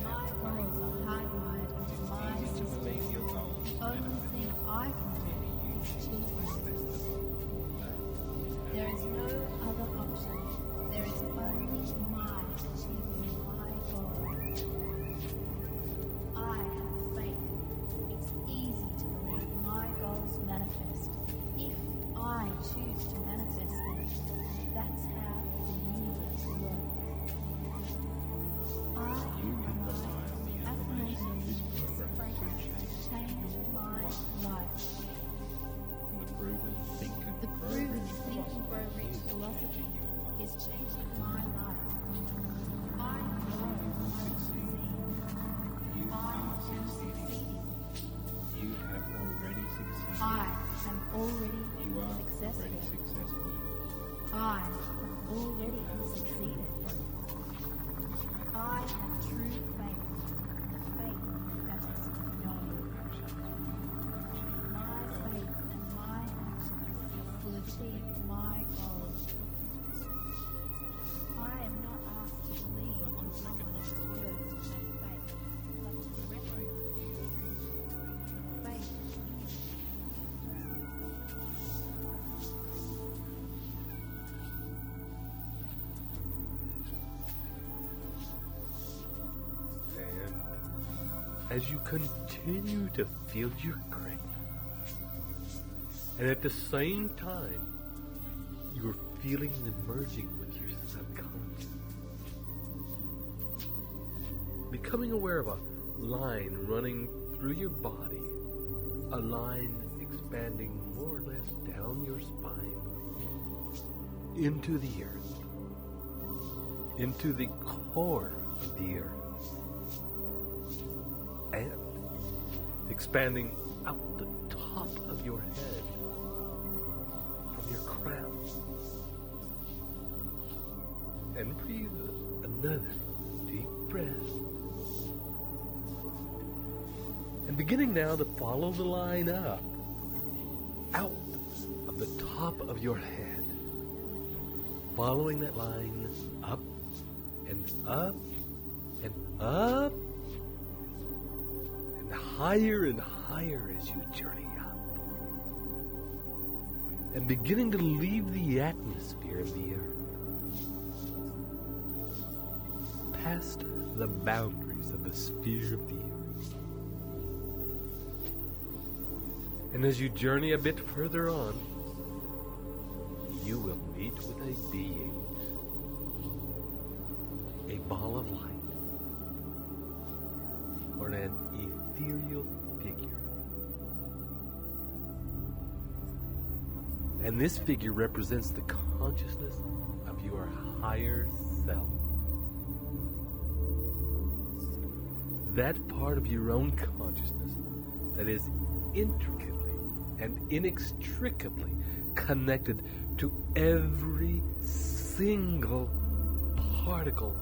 My goals are hardwired into my system. The only thing I can do is achieve them. There is no other option. There is only my achieving my goal. I have faith. It's easy to believe my goals manifest. If I choose to manifest them, that's how the universe works. I utilize the affirmations of this fragrance to change my life. The proven think and grow rich philosophy is changing my life. I know I succeed. I am succeeding. You have already succeeded. I am already successful. I have already succeeded. I have true faith, the faith that is knowing. My faith and my actions will achieve my goals. I am not asked to believe on someone's words to have faith, but to recognize faith. And as you continue to feel your greatness, and at the same time, you're feeling the merging with your subconscious, becoming aware of a line running through your body, a line expanding more or less down your spine, into the earth, into the core of the earth, and expanding out the top of your head from your crown. And breathe another deep breath. And beginning now to follow the line up, out of the top of your head. Following that line up and up and up higher and higher as you journey up, and beginning to leave the atmosphere of the earth, past the boundaries of the sphere of the earth. And as you journey a bit further on, you will meet with a being, a ball of light, or an ethereal figure. And this figure represents the consciousness of your higher self. That part of your own consciousness that is intricately and inextricably connected to every single particle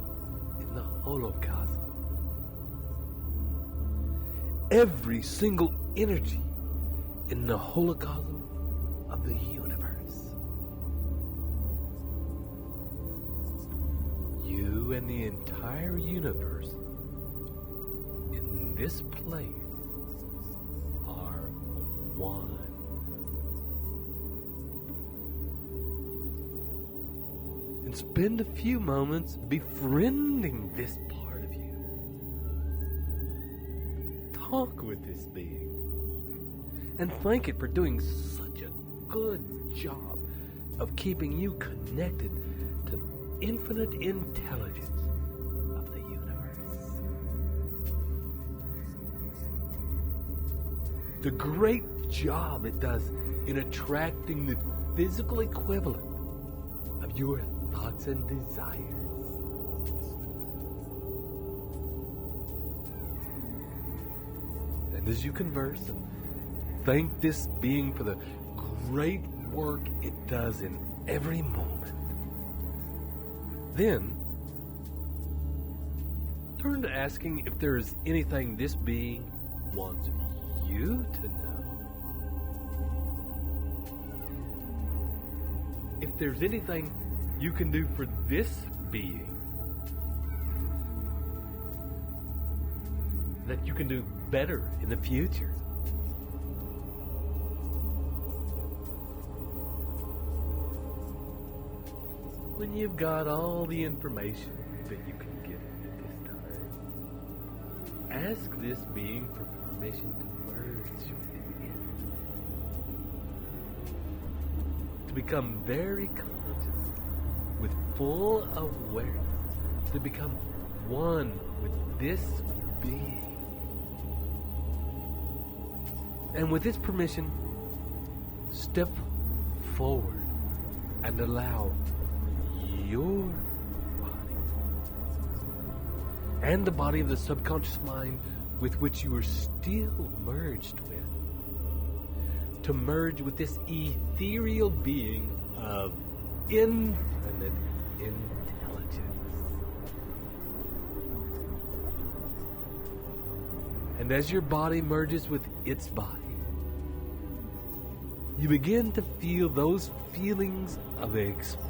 in the holocosm. Every single energy in the holocosm of the universe. You and the entire universe in this place are one. And spend a few moments befriending this part of you. Talk with this being and thank it for doing such a good job of keeping you connected to the infinite intelligence of the universe. The great job it does in attracting the physical equivalent of your thoughts and desires. And as you converse and thank this being for the great work it does in every moment, then turn to asking if there is anything this being wants you to know. If there's anything you can do for this being that you can do better in the future. When you've got all the information that you can get at this time, ask this being for permission to merge with it. To become very conscious with full awareness, to become one with this being. And with this permission, step forward and allow your body and the body of the subconscious mind with which you are still merged with, to merge with this ethereal being of infinite intelligence. And as your body merges with its body, you begin to feel those feelings of expansion.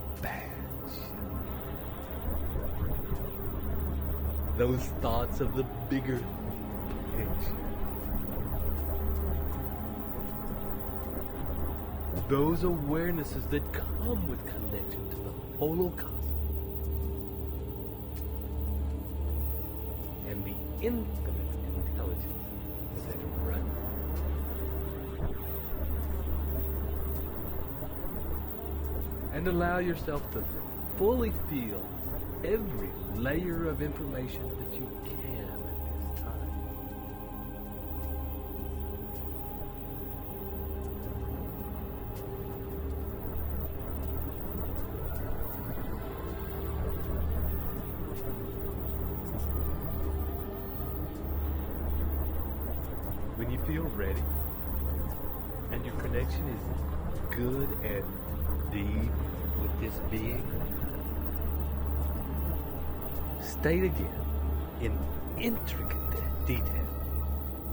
Those thoughts of the bigger picture. Those awarenesses that come with connection to the holocosm and the infinite intelligence that runs. And allow yourself to fully feel every layer of information that you can at this time. When you feel ready and your connection is good and deep with this being, state again in intricate detail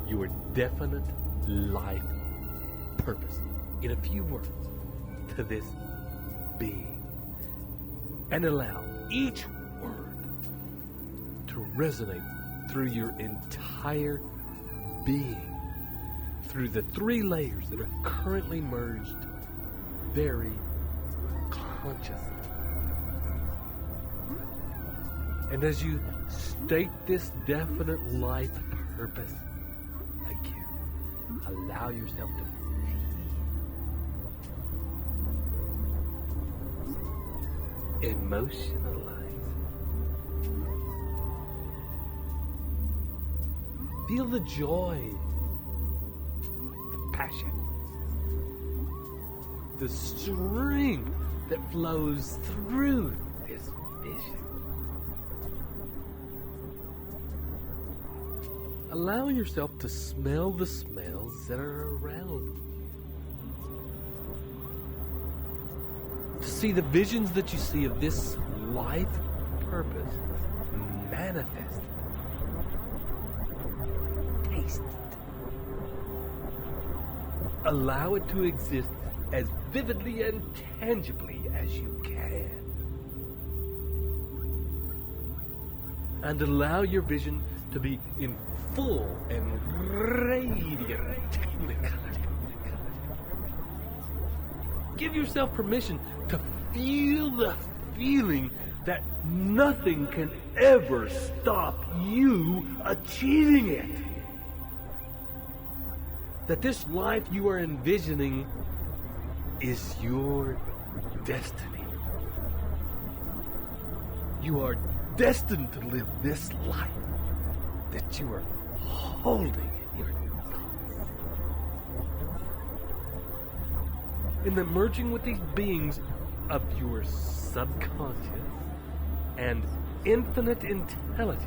your definite life purpose in a few words to this being, and allow each word to resonate through your entire being through the 3 layers that are currently merged very consciously. And as you state this definite life purpose again, allow yourself to emotionalize. Feel the joy, the passion, the strength that flows through this vision. Allow yourself to smell the smells that are around you. To see the visions that you see of this life purpose manifested. Taste it. Allow it to exist as vividly and tangibly as you can. And allow your vision to be in full and radiant technicolor. Give yourself permission to feel the feeling that nothing can ever stop you achieving it. That this life you are envisioning is your destiny. You are destined to live this life that you are holding in your thoughts. In the merging with these beings of your subconscious and infinite intelligence,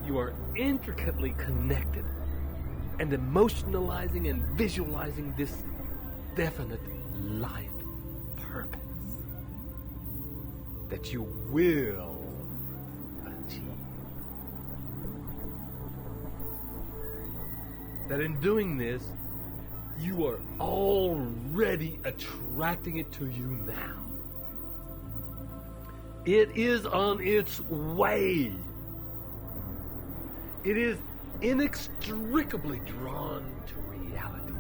you are intricately connected and emotionalizing and visualizing this definite life purpose that you will achieve. That in doing this, you are already attracting it to you now. It is on its way. It is inextricably drawn to reality.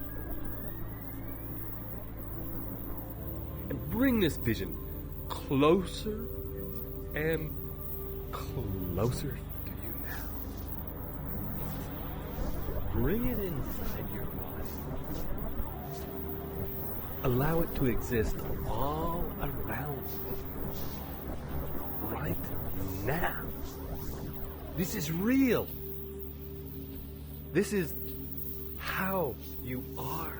And bring this vision closer and closer to you now. Bring it inside your body. Allow it to exist all around you. Right now. This is real. This is how you are.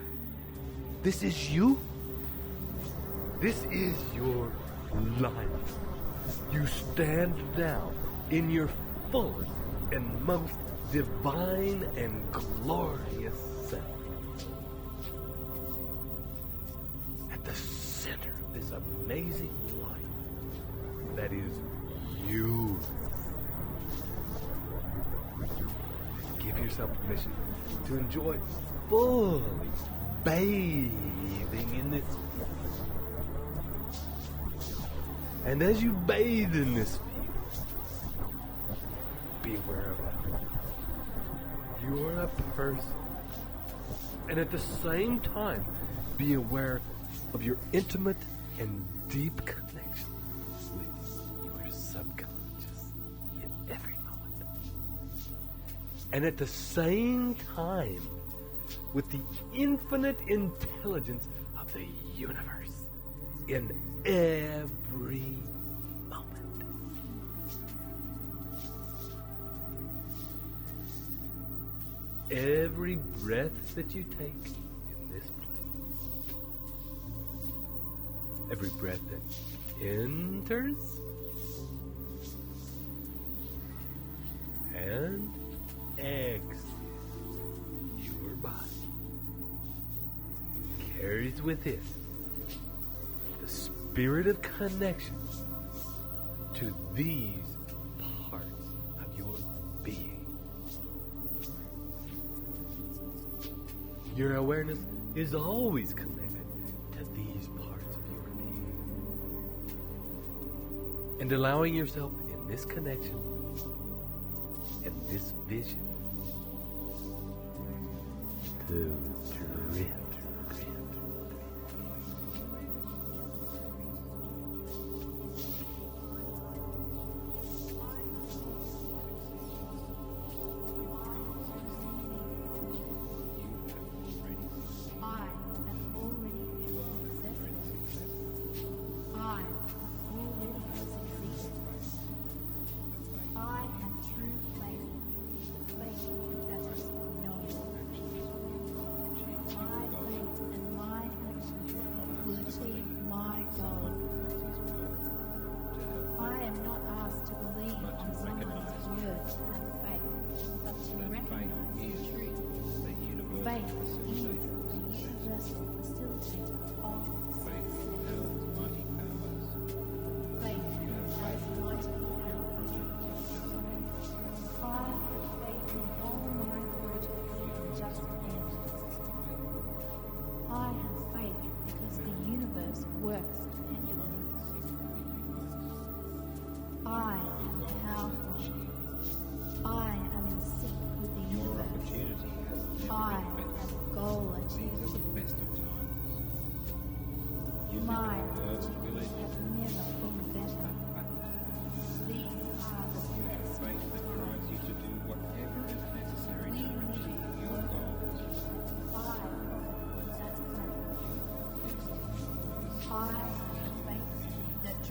This is you. This is your life. You stand now in your fullest and most divine and glorious self. At the center of this amazing life that is you. Give yourself permission to enjoy fully bathing in this. And as you bathe in this field, be aware of it. You are a person. And at the same time, be aware of your intimate and deep connection with your subconscious in every moment. And at the same time, with the infinite intelligence of the universe in every moment. Every breath that you take in this place, every breath that enters and exits your body carries with it the spirit of connection to these parts of your being. Your awareness is always connected to these parts of your being. And allowing yourself in this connection and this vision to drift.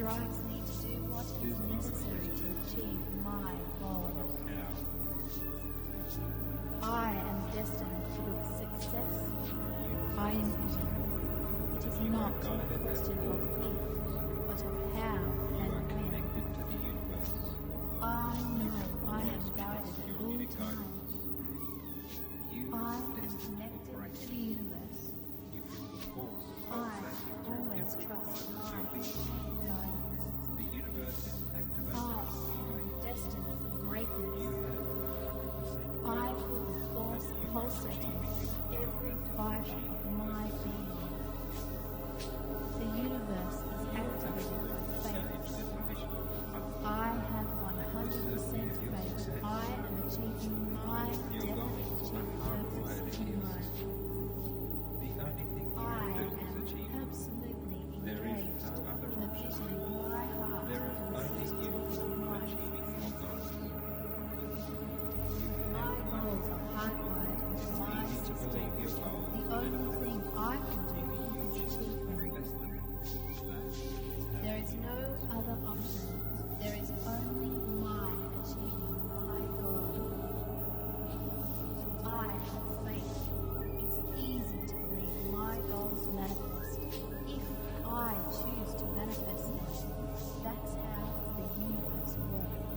Drives me to do what is necessary to achieve my goals. I am destined to success. I envision. It is not a question of if, but of how and when. I know I am guided at all times. I am connected to the universe. I always trust my destined for greatness. I feel the force pulsating every fiber of my being. The universe is activated by faith. I have 100% faith I am achieving my definite purpose in life. I am absolutely engaged in a vision in my heart. My goals are hardwired into my system. The only thing I can do is achieve them. There is no other option. There is only my achieving my goal. I have faith. It's easy to believe my goals manifest if I choose to manifest them. That's how the universe works.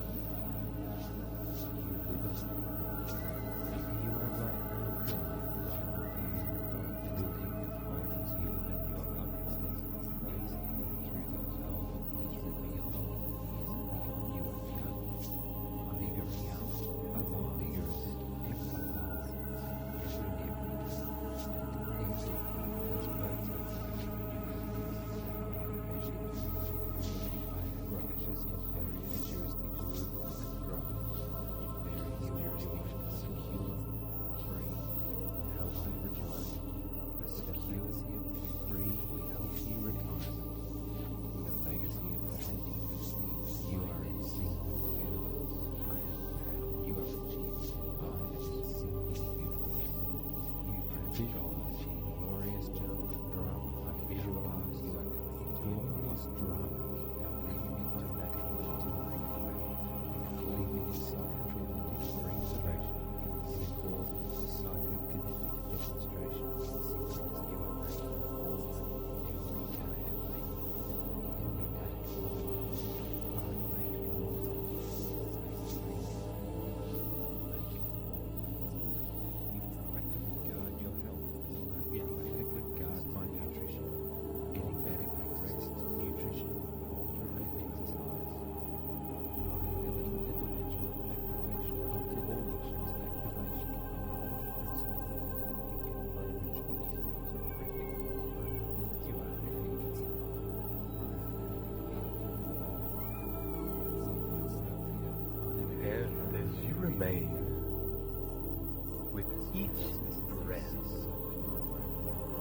with each breath,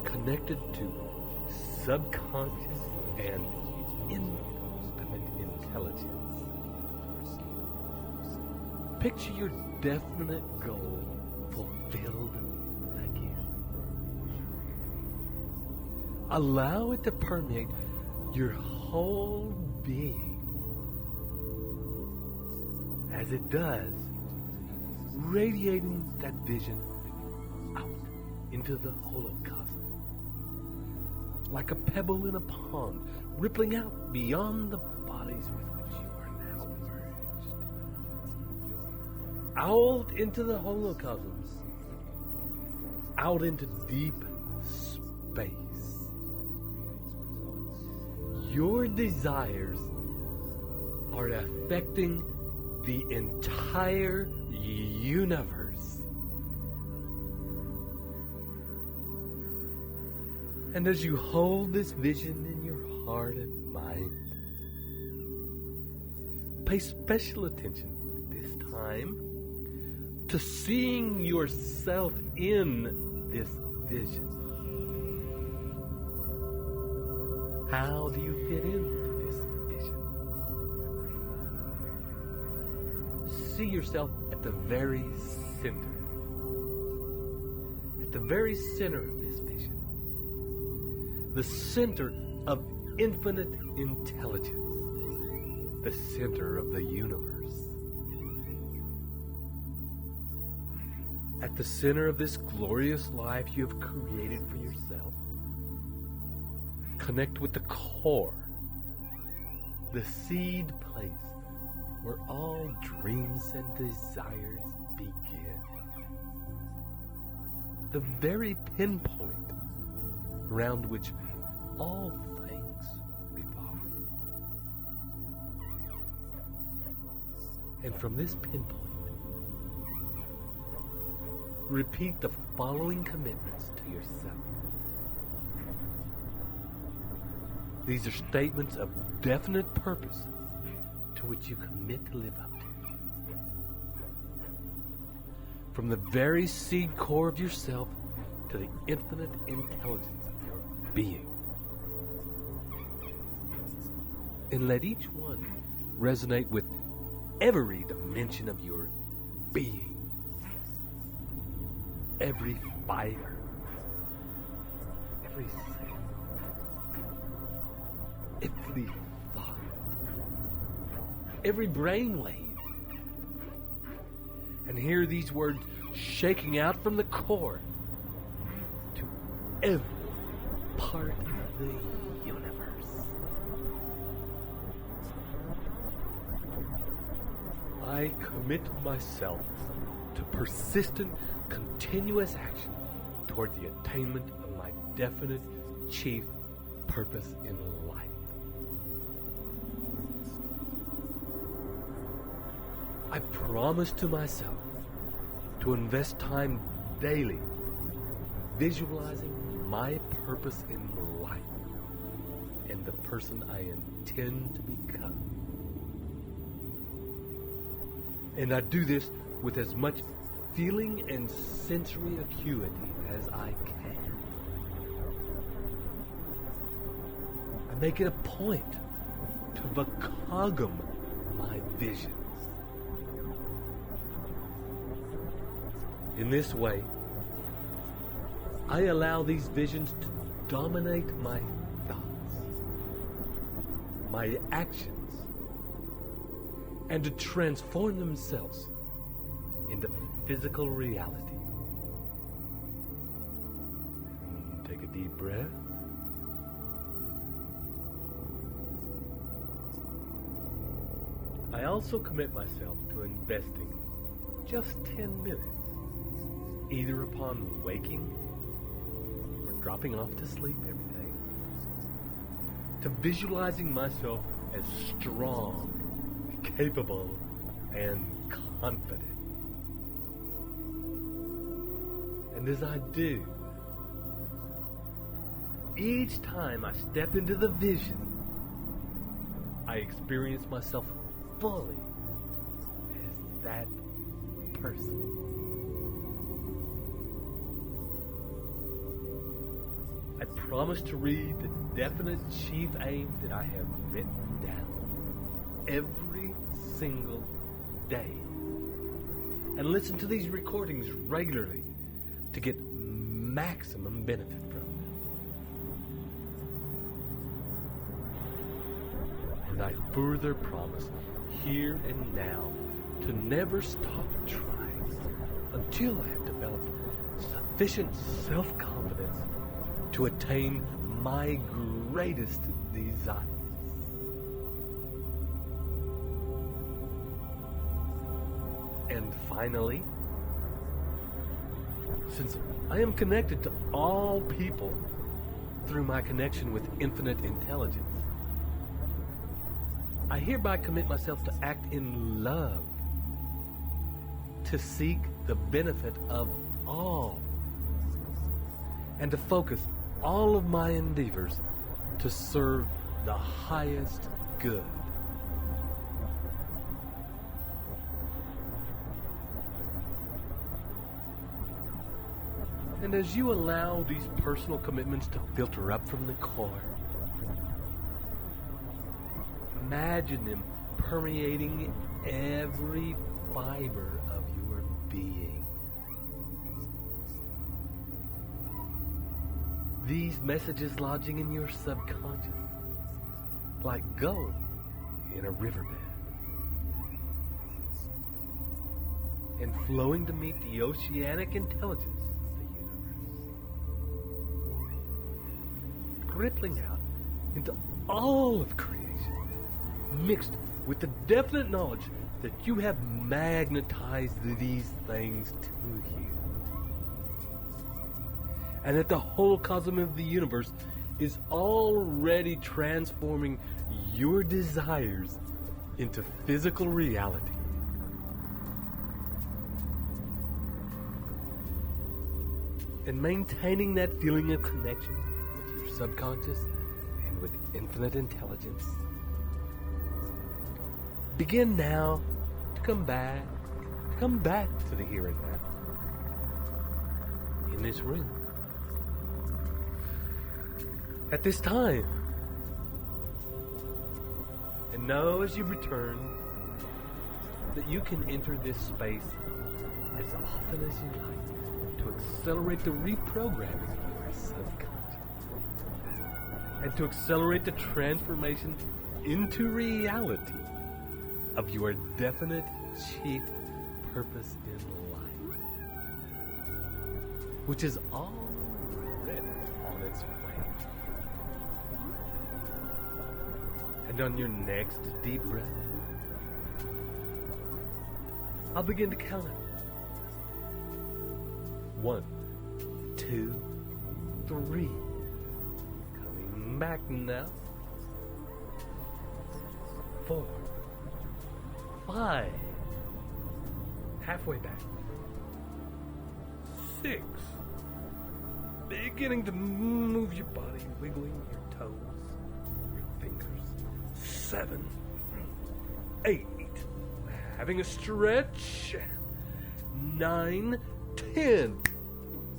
connected to subconscious and infinite intelligence. Picture your definite goal fulfilled again. Allow it to permeate your whole being. As it does, radiating that vision out into the holocosm, like a pebble in a pond, rippling out beyond the bodies with which you are now merged. Out into the holocosm, out into deep space. Your desires are affecting the entire universe. And as you hold this vision in your heart and mind, pay special attention this time to seeing yourself in this vision. How do you fit into this vision? See yourself at the very center. At the very center of this vision. The center of infinite intelligence. The center of the universe. At the center of this glorious life you have created for yourself, connect with the core, the seed place where all dreams and desires begin. The very pinpoint around which all things revolve. And from this pinpoint, repeat the following commitments to yourself. These are statements of definite purpose to which you commit to live up to. From the very seed core of yourself to the infinite intelligence of your being. And let each one resonate with every dimension of your being. Every fiber, every cell, every thought, every brainwave. And hear these words shaking out from the core to every part of the universe. I commit myself to persistent, continuous action toward the attainment of my definite chief purpose in life. I promise to myself to invest time daily visualizing my purpose in life and the person I intend to become. And I do this with as much feeling and sensory acuity as I can. I make it a point to vakagam my visions. In this way, I allow these visions to dominate my thoughts, my actions, and to transform themselves into physical reality. Take a deep breath. I also commit myself to investing just 10 minutes, either upon waking or dropping off to sleep every day, to visualizing myself as strong, capable, and confident. And as I do, each time I step into the vision, I experience myself fully as that person. I promise to read the definite chief aim that I have written down every single day, and listen to these recordings regularly to get maximum benefit from them. And I further promise here and now to never stop trying until I have developed sufficient self-confidence to attain my greatest desires. And finally, since I am connected to all people through my connection with infinite intelligence, I hereby commit myself to act in love, to seek the benefit of all, and to focus all of my endeavors to serve the highest good. And as you allow these personal commitments to filter up from the core, imagine them permeating every fiber of your being. These messages lodging in your subconscious, like gold in a riverbed, and flowing to meet the oceanic intelligence of the universe, rippling out into all of creation, mixed with the definite knowledge that you have magnetized these things to you, and that the whole cosmos of the universe is already transforming your desires into physical reality. And maintaining that feeling of connection with your subconscious and with infinite intelligence. Begin now to come back to the here and now. In this room. At this time. And know as you return that you can enter this space as often as you like to accelerate the reprogramming of your subconscious and to accelerate the transformation into reality of your definite chief purpose in life, which is already on its way. And on your next deep breath, I'll begin to count it. 1, 2, 3. Coming back now. 4, 5. Halfway back. 6. Beginning to move your body, wiggling your toes, your fingers. 7, 8. Having a stretch. 9, 10.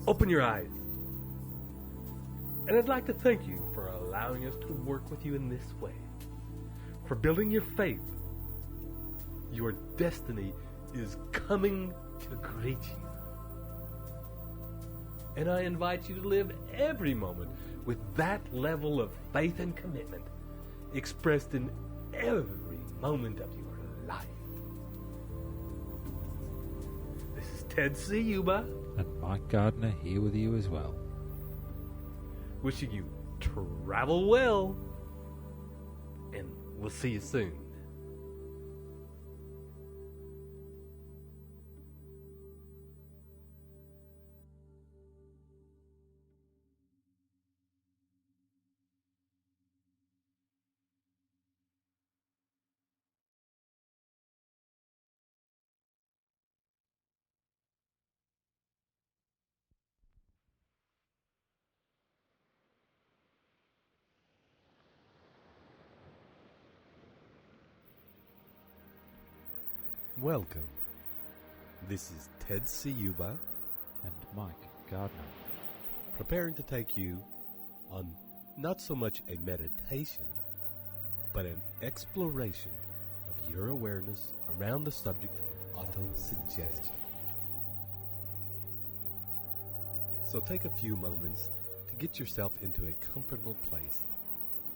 Open your eyes. And I'd like to thank you for allowing us to work with you in this way. For building your faith. Your destiny is coming to greet you. And I invite you to live every moment with that level of faith and commitment expressed in every moment of your life. This is Ted Ciuba. And Mike Gardner here with you as well. Wishing you travel well. And we'll see you soon. Welcome. This is Ted Ciuba and Mike Gardner, preparing to take you on not so much a meditation, but an exploration of your awareness around the subject of auto-suggestion. So take a few moments to get yourself into a comfortable place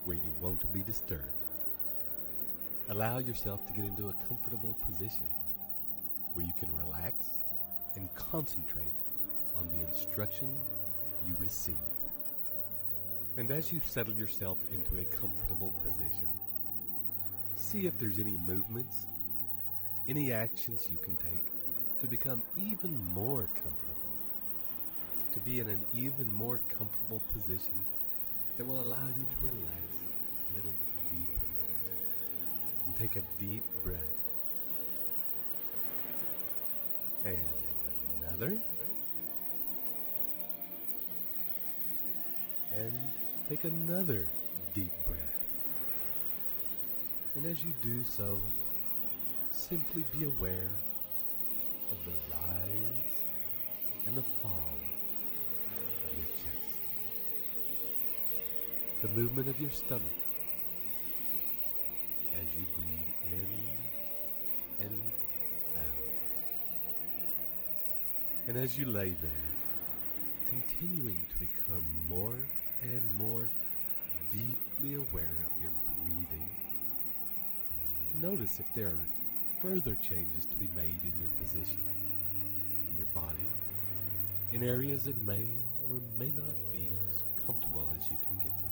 where you won't be disturbed. Allow yourself to get into a comfortable position where you can relax and concentrate on the instruction you receive. And as you settle yourself into a comfortable position, see if there's any movements, any actions you can take to become even more comfortable, to be in an even more comfortable position that will allow you to relax a little deeper. And take a deep breath. And another. And take another deep breath. And as you do so, simply be aware of the rise and the fall of your chest. The movement of your stomach as you breathe in and out. And as you lay there, continuing to become more and more deeply aware of your breathing, notice if there are further changes to be made in your position, in your body, in areas that may or may not be as comfortable as you can get them.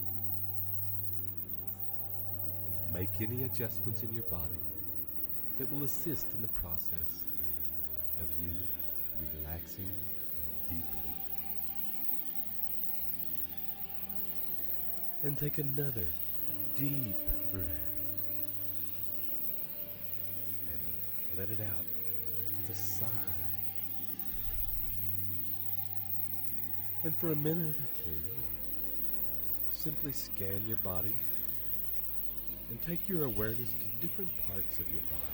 And make any adjustments in your body that will assist in the process of you relaxing deeply. And take another deep breath. And let it out with a sigh. And for a minute or two, simply scan your body and take your awareness to different parts of your body.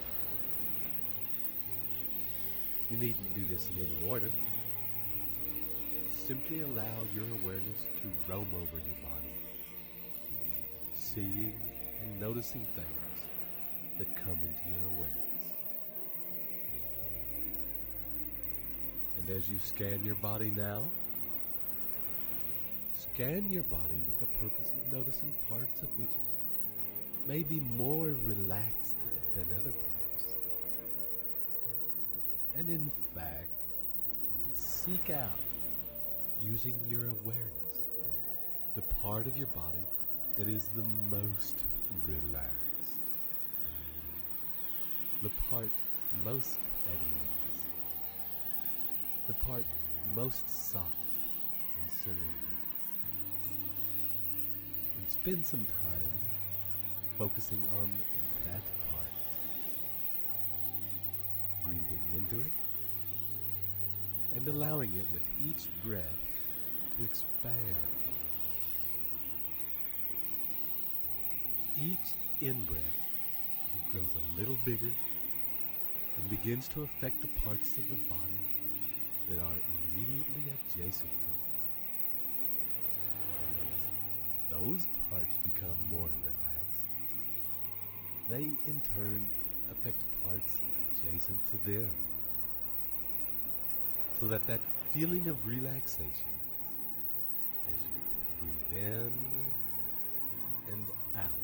You needn't do this in any order. Simply allow your awareness to roam over your body, seeing and noticing things that come into your awareness. And as you scan your body now, scan your body with the purpose of noticing parts of which may be more relaxed than other parts. And in fact, seek out, using your awareness, the part of your body that is the most relaxed, the part most at ease, the part most soft and surrendered. And spend some time focusing on that part, breathing into it and allowing it with each breath to expand. Each in-breath, it grows a little bigger and begins to affect the parts of the body that are immediately adjacent to it. As those parts become more relaxed, they in turn affect parts adjacent to them, so that feeling of relaxation as you breathe in and out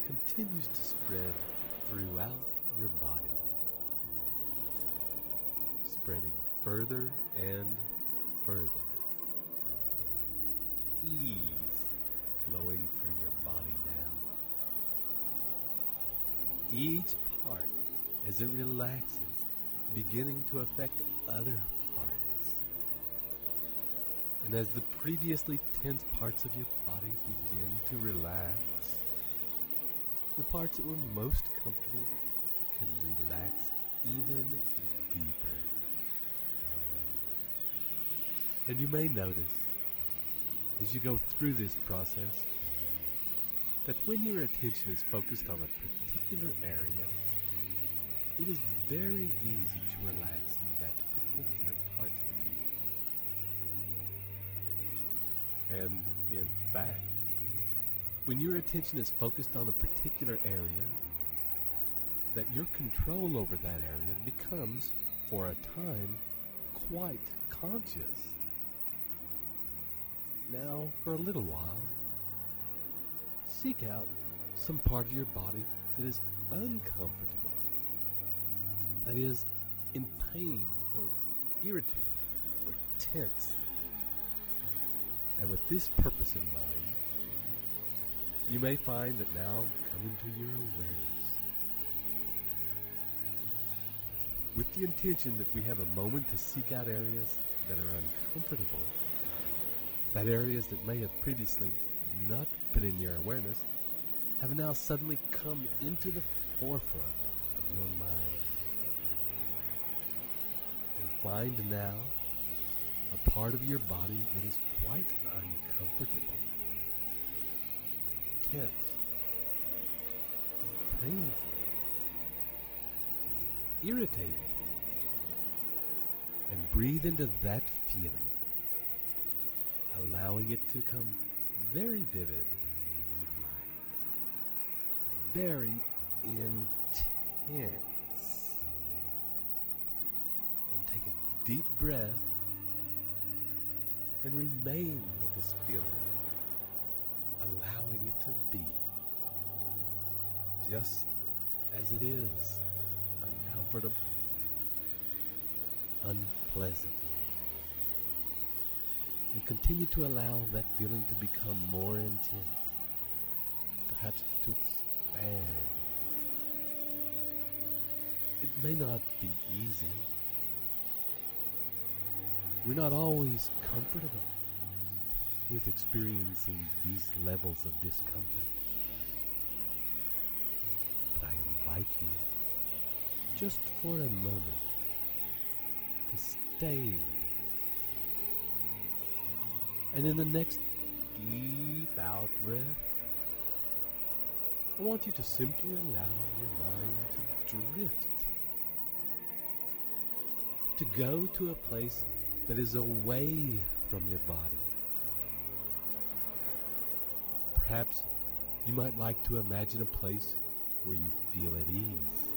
continues to spread throughout your body, spreading further and further. Ease flowing through your body now. Each part, as it relaxes, beginning to affect other parts. And as the previously tense parts of your body begin to relax, the parts that were most comfortable can relax even deeper. And you may notice, as you go through this process, that when your attention is focused on a particular area, it is very easy to relax in that particular part of you. And in fact, when your attention is focused on a particular area, that your control over that area becomes, for a time, quite conscious. Now, for a little while, seek out some part of your body that is uncomfortable, that is in pain or irritated or tense. And with this purpose in mind, you may find that now come into your awareness with the intention that we have a moment to seek out areas that are uncomfortable, that areas that may have previously not been in your awareness have now suddenly come into the forefront of your mind. And find now a part of your body that is quite uncomfortable, tense, painful, irritated, and breathe into that feeling, allowing it to come very vivid in your mind, very intense. And take a deep breath and remain with this feeling, allowing it to be just as it is, uncomfortable, unpleasant. And continue to allow that feeling to become more intense, perhaps to expand. It may not be easy. We're not always comfortable with experiencing these levels of discomfort. But I invite you, just for a moment, to stay with it. And in the next deep out breath, I want you to simply allow your mind to drift, to go to a place that is away from your body. Perhaps you might like to imagine a place where you feel at ease,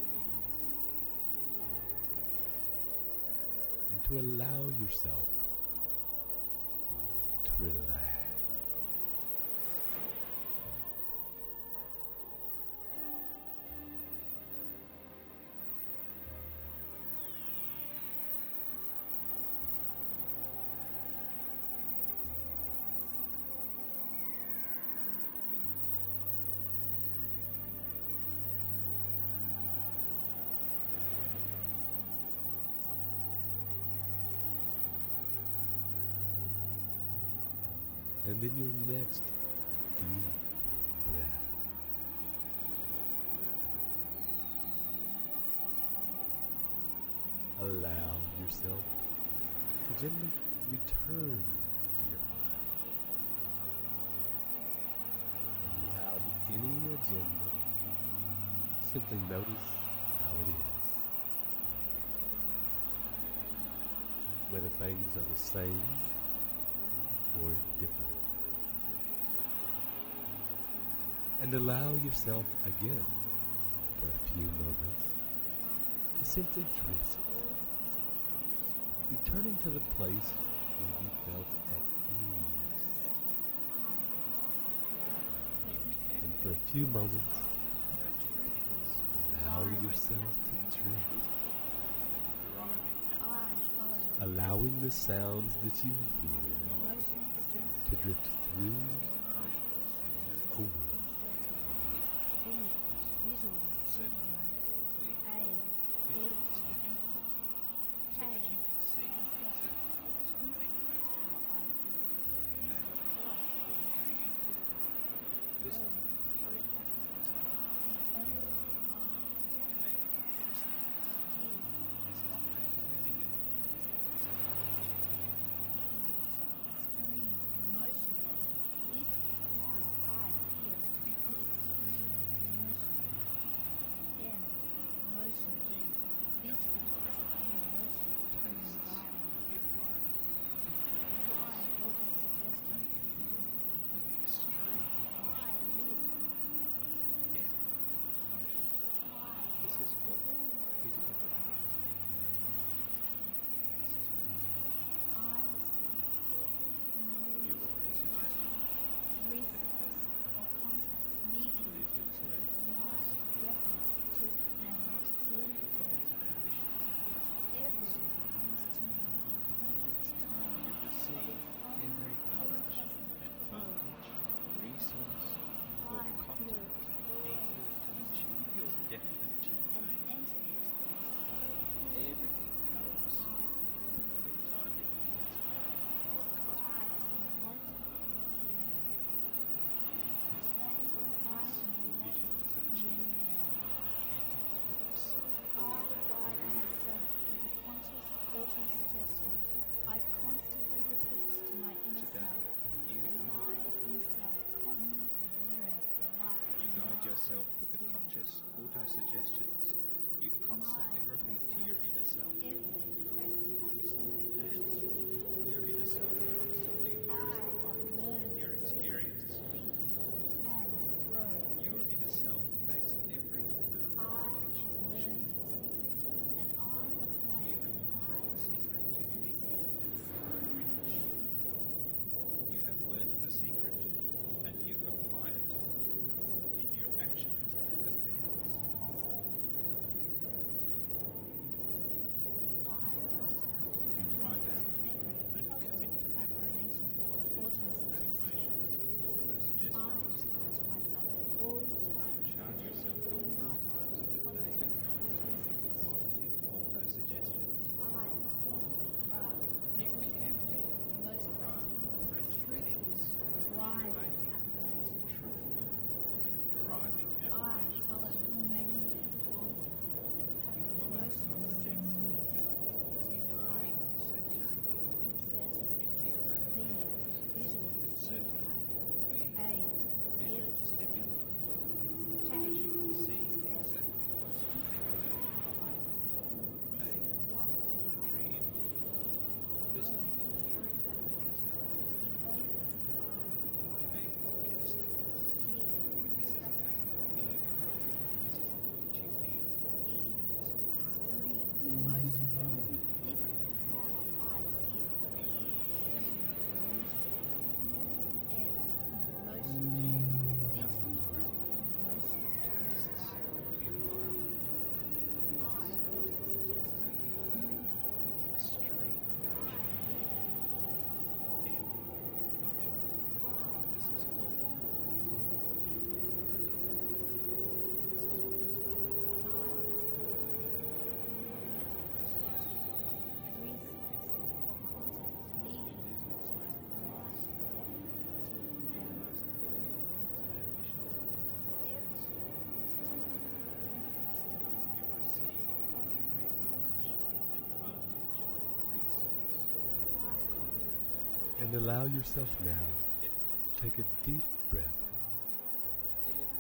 and to allow yourself to relax. And in your next deep breath, allow yourself to gently return to your body. And without any agenda, simply notice how it is. Whether things are the same or different. And allow yourself again, for a few moments, to simply drift, returning to the place where you felt at ease. And for a few moments, allow yourself to drift, allowing the sounds that you hear to drift through and over. This is what is information. This is what is I receive every your knowledge, suggestion. resource, or contact needed to achieve my definite truth and Ask all your goals and ambitions. everything comes to me in perfect time. You receive every knowledge, advantage, resource, or contact needed to achieve your definite chief and aim. enter it so Everything comes in perfect timing as part of our cosmic visions of change. Enter into them so fully they are real. conscious auto-suggestions I constantly repeat to my inner Today, self, you and my inner self constantly mirrors the light. You guide yourself with the conscious auto-suggestions you constantly repeat to your inner self. Every correct action And your inner self constantly mirrors the light in your experience. and grow. Your inner self makes every correct I action learned shoot. the secret, and I apply You it. have learned the secret to think and grow rich. You have learned the secret and you apply it in your actions and affairs. You write out and commit to memory Auto-suggestions. auto-suggestions. I charge myself all times Charge yourself at all times of the day and night with positive auto-suggestions. You carefully craft present tense, motivating, truthful, and driving I affirmations. follow Vacant's You follow emotional the sensory bringing emotional sensory inserting into your affirmations. visual Inserting stimuli, the A, visual stimuli so that you can see exactly what you think about. this is what Auditory input, listening and hearing what is happening. K, kinesthetics. This is how you feel. This is what you feel in this environment. extreme emotion. This is how I feel. Extreme emotion. M, emotion. G, This is nothing what great. emotion Tastes of the environment. My That's how auto-suggestion. you feel with extreme emotion. M, emotion. This is what is in emotion. This is what is And allow yourself now to take a deep breath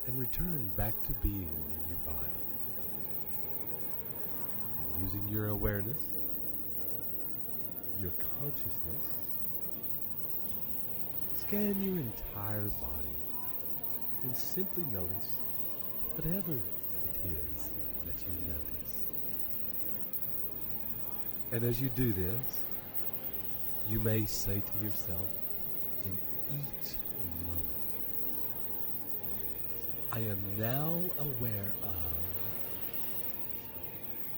and return back to being in your body. And using your awareness, your consciousness, scan your entire body and simply notice whatever it is that you notice. And as you do this, you may say to yourself in each moment, I am now aware of,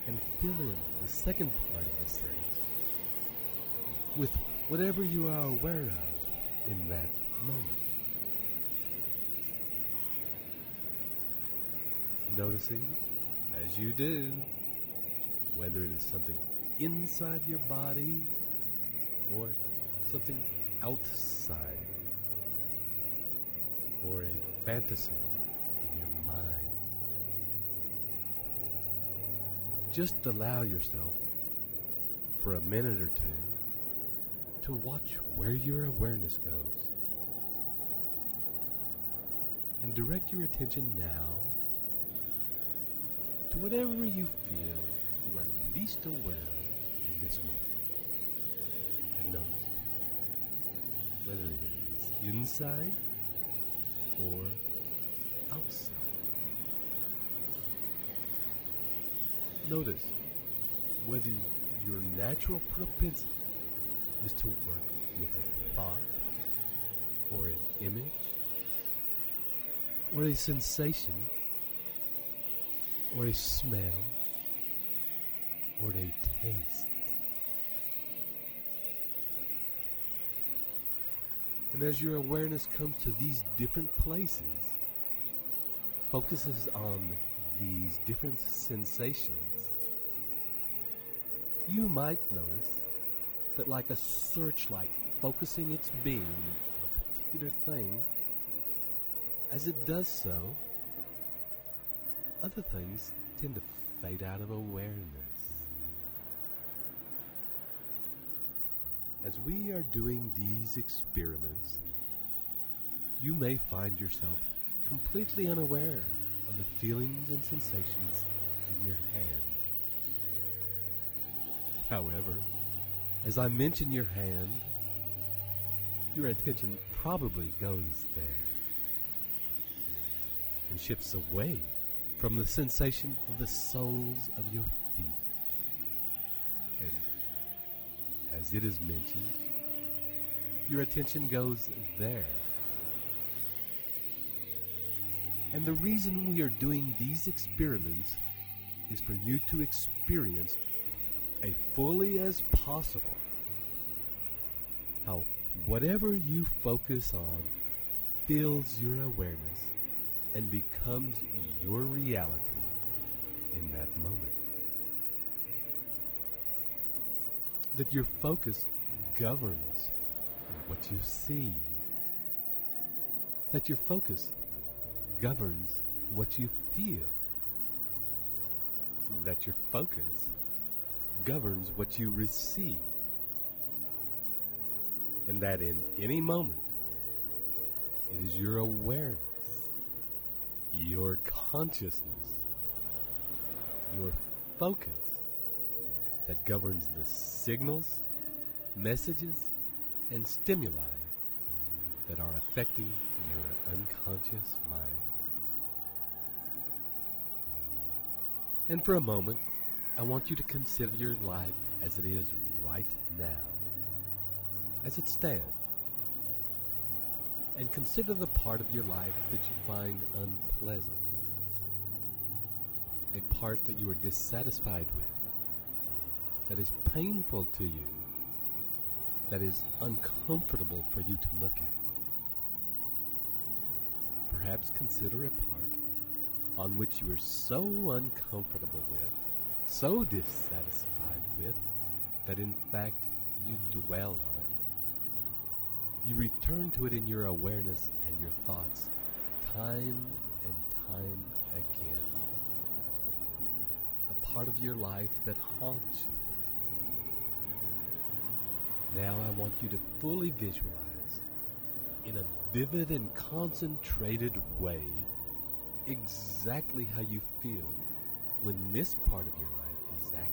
and fill in the second part of the sentence with whatever you are aware of in that moment. Noticing, as you do, whether it is something inside your body or something outside, or a fantasy in your mind. Just allow yourself for a minute or two to watch where your awareness goes, and direct your attention now to whatever you feel you are least aware of in this moment. And notice whether it is inside or outside. Notice whether your natural propensity is to work with a thought or an image or a sensation or a smell or a taste. And as your awareness comes to these different places, focuses on these different sensations, you might notice that like a searchlight focusing its beam on a particular thing, as it does so, other things tend to fade out of awareness. As we are doing these experiments, you may find yourself completely unaware of the feelings and sensations in your hand. However, as I mention your hand, your attention probably goes there and shifts away from the sensation of the soles of your feet. And as it is mentioned, your attention goes there. And the reason we are doing these experiments is for you to experience as fully as possible how whatever you focus on fills your awareness and becomes your reality in that moment. That your focus governs what you see. That your focus governs what you feel. That your focus governs what you receive. And that in any moment, it is your awareness, your consciousness, your focus that governs the signals, messages, and stimuli that are affecting your unconscious mind. And for a moment, I want you to consider your life as it is right now, as it stands, and consider the part of your life that you find unpleasant, a part that you are dissatisfied with, that is painful to you, that is uncomfortable for you to look at. Perhaps consider a part on which you are so uncomfortable with, so dissatisfied with, that in fact you dwell on it. You return to it in your awareness and your thoughts time and time again. A part of your life that haunts you. Now I want you to fully visualize in a vivid and concentrated way exactly how you feel when this part of your life is active.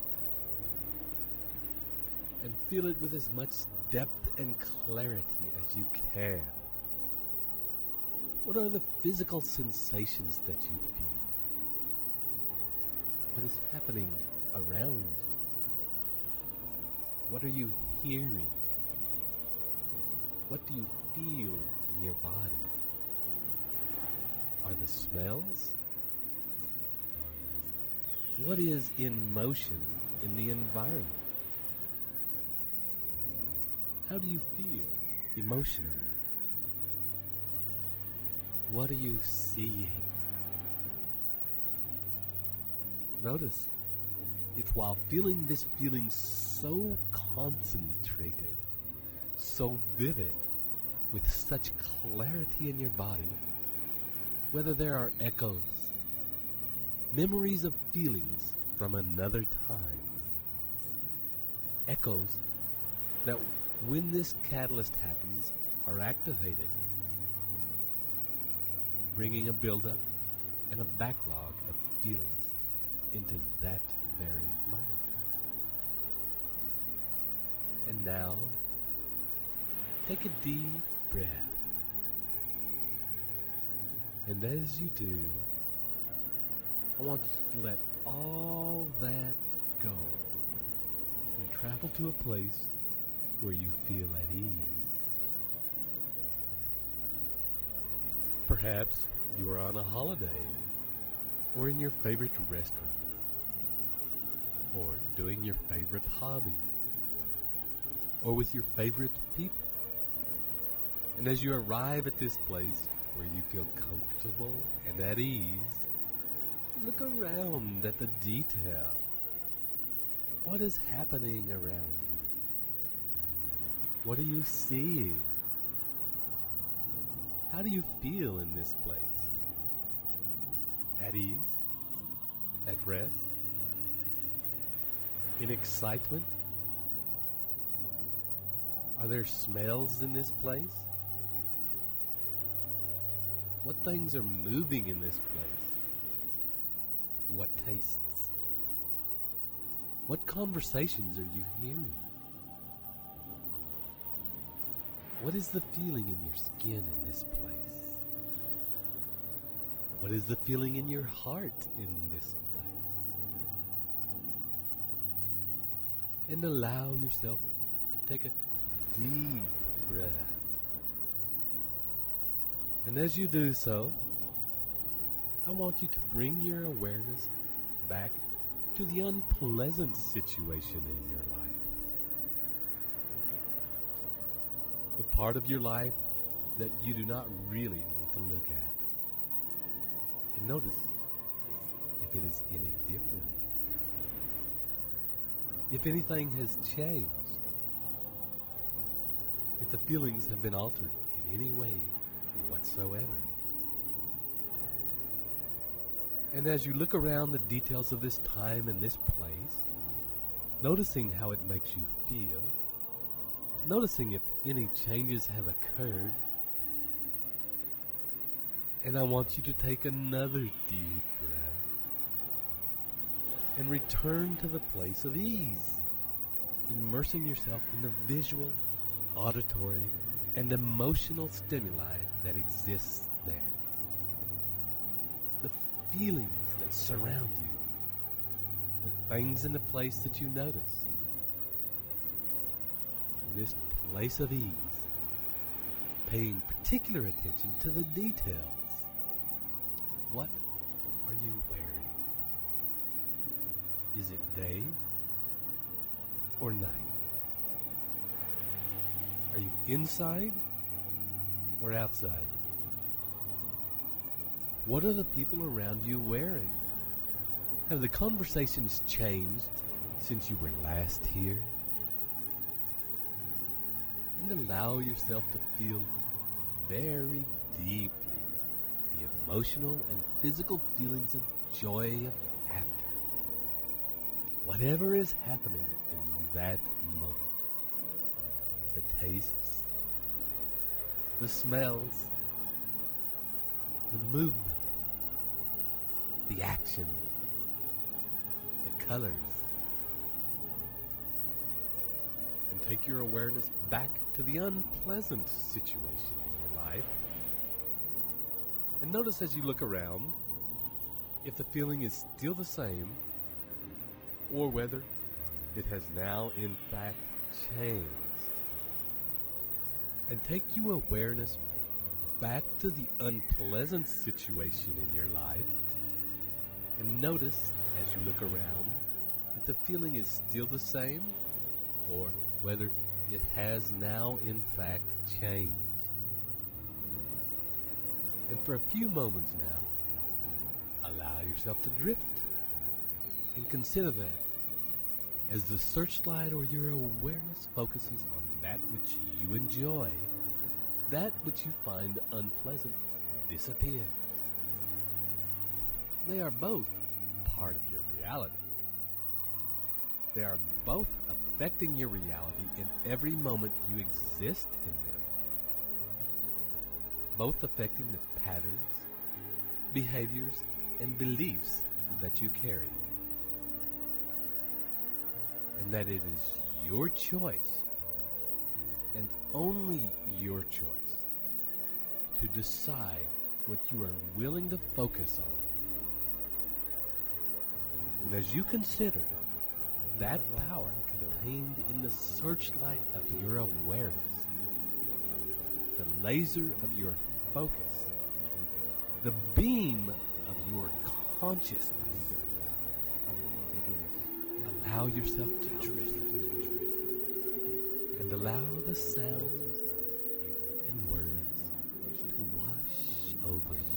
And feel it with as much depth and clarity as you can. What are the physical sensations that you feel? What is happening around you? What are you hearing? What do you feel in your body? Are the smells? What is in motion in the environment? How do you feel emotionally? What are you seeing? Notice if while feeling this feeling so concentrated, so vivid, with such clarity in your body, whether there are echoes, memories of feelings from another time, echoes that when this catalyst happens are activated, bringing a buildup and a backlog of feelings into that very moment. And now, take a deep breath. And as you do, I want you to let all that go and travel to a place where you feel at ease. Perhaps you are on a holiday, or in your favorite restaurant, or doing your favorite hobby, or with your favorite people. And as you arrive at this place where you feel comfortable and at ease, look around at the detail. What is happening around you? What are you seeing? How do you feel in this place? At ease? At rest? In excitement? Are there smells in this place? What things are moving in this place? What tastes? What conversations are you hearing? What is the feeling in your skin in this place? What is the feeling in your heart in this place? And allow yourself to take a deep breath. And as you do so, I want you to bring your awareness back to the unpleasant situation in your life. The part of your life that you do not really want to look at. And notice if it is any different. If anything has changed. If the feelings have been altered in any way whatsoever. And as you look around the details of this time and this place, noticing how it makes you feel, noticing if any changes have occurred, and I want you to take another deep breath and return to the place of ease, immersing yourself in the visual, auditory, and emotional stimuli that exists there. The feelings that surround you, the things in the place that you notice. In this place of ease, paying particular attention to the details. What are you wearing? Is it day or night? Are you inside or outside? What are the people around you wearing? Have the conversations changed since you were last here? And allow yourself to feel very deeply the emotional and physical feelings of joy, of laughter. Whatever is happening in that moment. The tastes, the smells, the movement, the action, the colors. And take your awareness back to the unpleasant situation in your life. And notice as you look around if the feeling is still the same or whether it has now in fact changed. And take your awareness back to the unpleasant situation in your life and notice as you look around if the feeling is still the same or whether it has now in fact changed. And for a few moments now, allow yourself to drift and consider that as the searchlight or your awareness focuses on that which you enjoy, that which you find unpleasant disappears. They are both part of your reality. They are both affecting your reality in every moment you exist in them. Both affecting the patterns, behaviors, and beliefs that you carry. And that it is your choice, and only your choice, to decide what you are willing to focus on. And as you consider that power contained in the searchlight of your awareness, the laser of your focus, the beam of your consciousness, allow yourself to drift and allow the sounds and words to wash over you.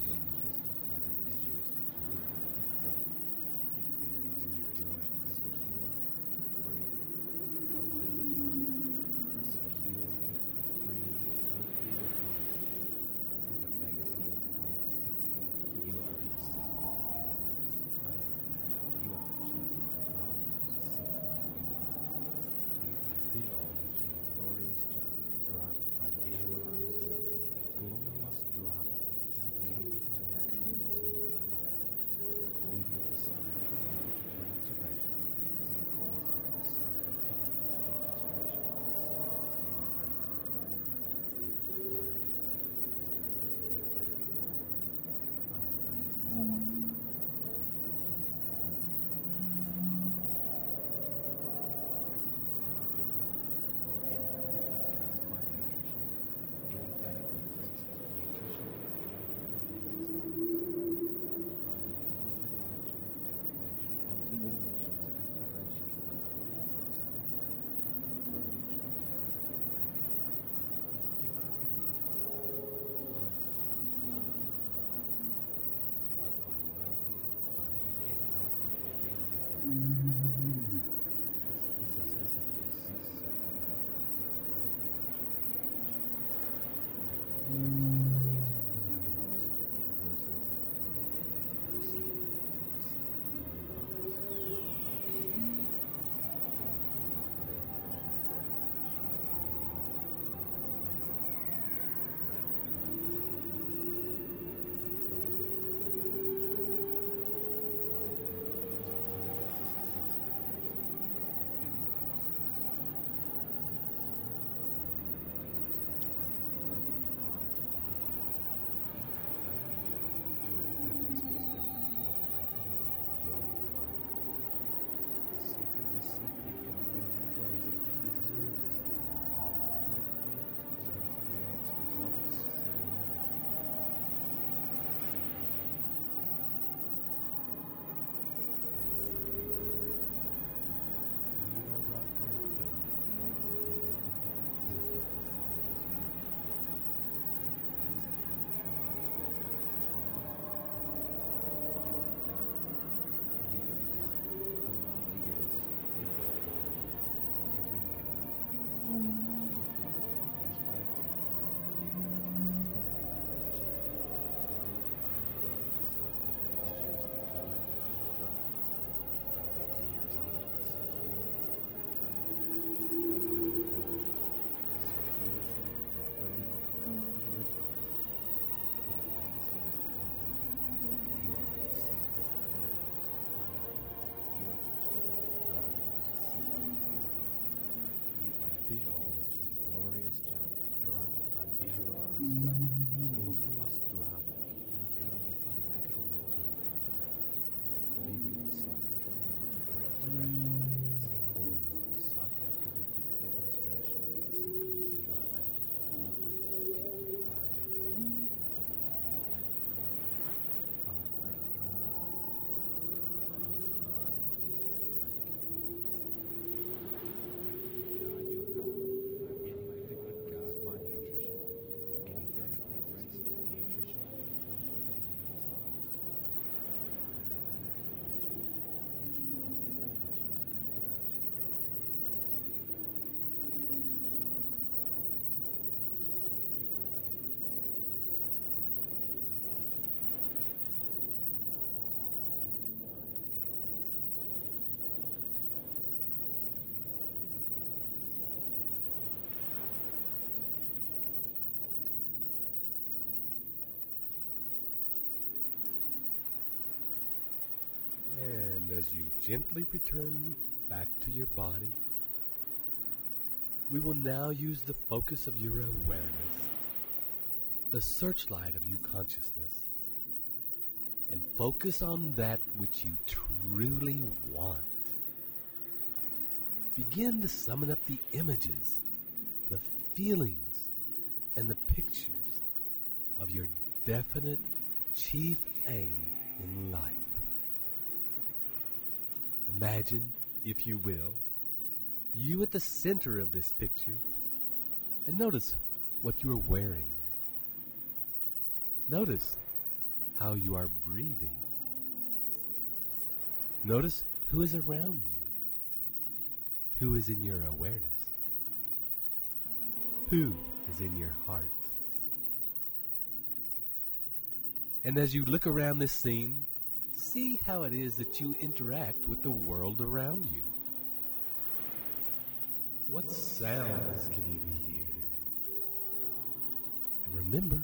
As you gently return back to your body, we will now use the focus of your awareness, the searchlight of your consciousness, and focus on that which you truly want. Begin to summon up the images, the feelings, and the pictures of your definite chief aim in life. Imagine, if you will, you at the center of this picture, and notice what you are wearing. Notice how you are breathing. Notice who is around you, who is in your awareness, who is in your heart. And as you look around this scene, see how it is that you interact with the world around you. What sounds can you hear? And remember,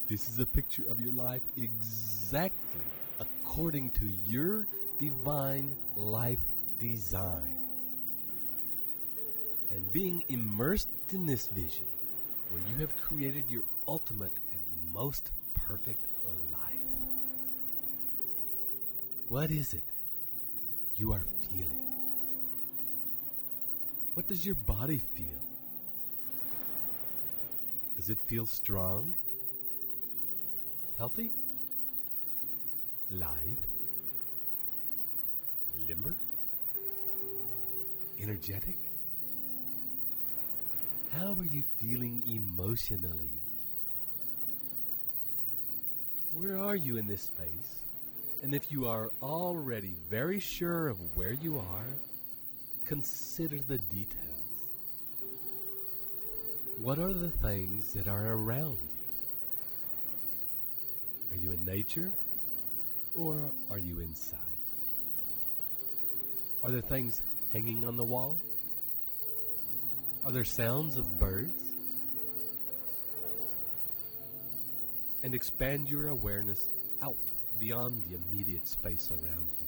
this is a picture of your life exactly according to your divine life design. And being immersed in this vision, where you have created your ultimate and most perfect life. What is it that you are feeling? What does your body feel? Does it feel strong? Healthy? Lithe? Limber? Energetic? How are you feeling emotionally? Where are you in this space? And if you are already very sure of where you are, consider the details. What are the things that are around you? Are you in nature or are you inside? Are there things hanging on the wall? Are there sounds of birds? And expand your awareness out beyond the immediate space around you.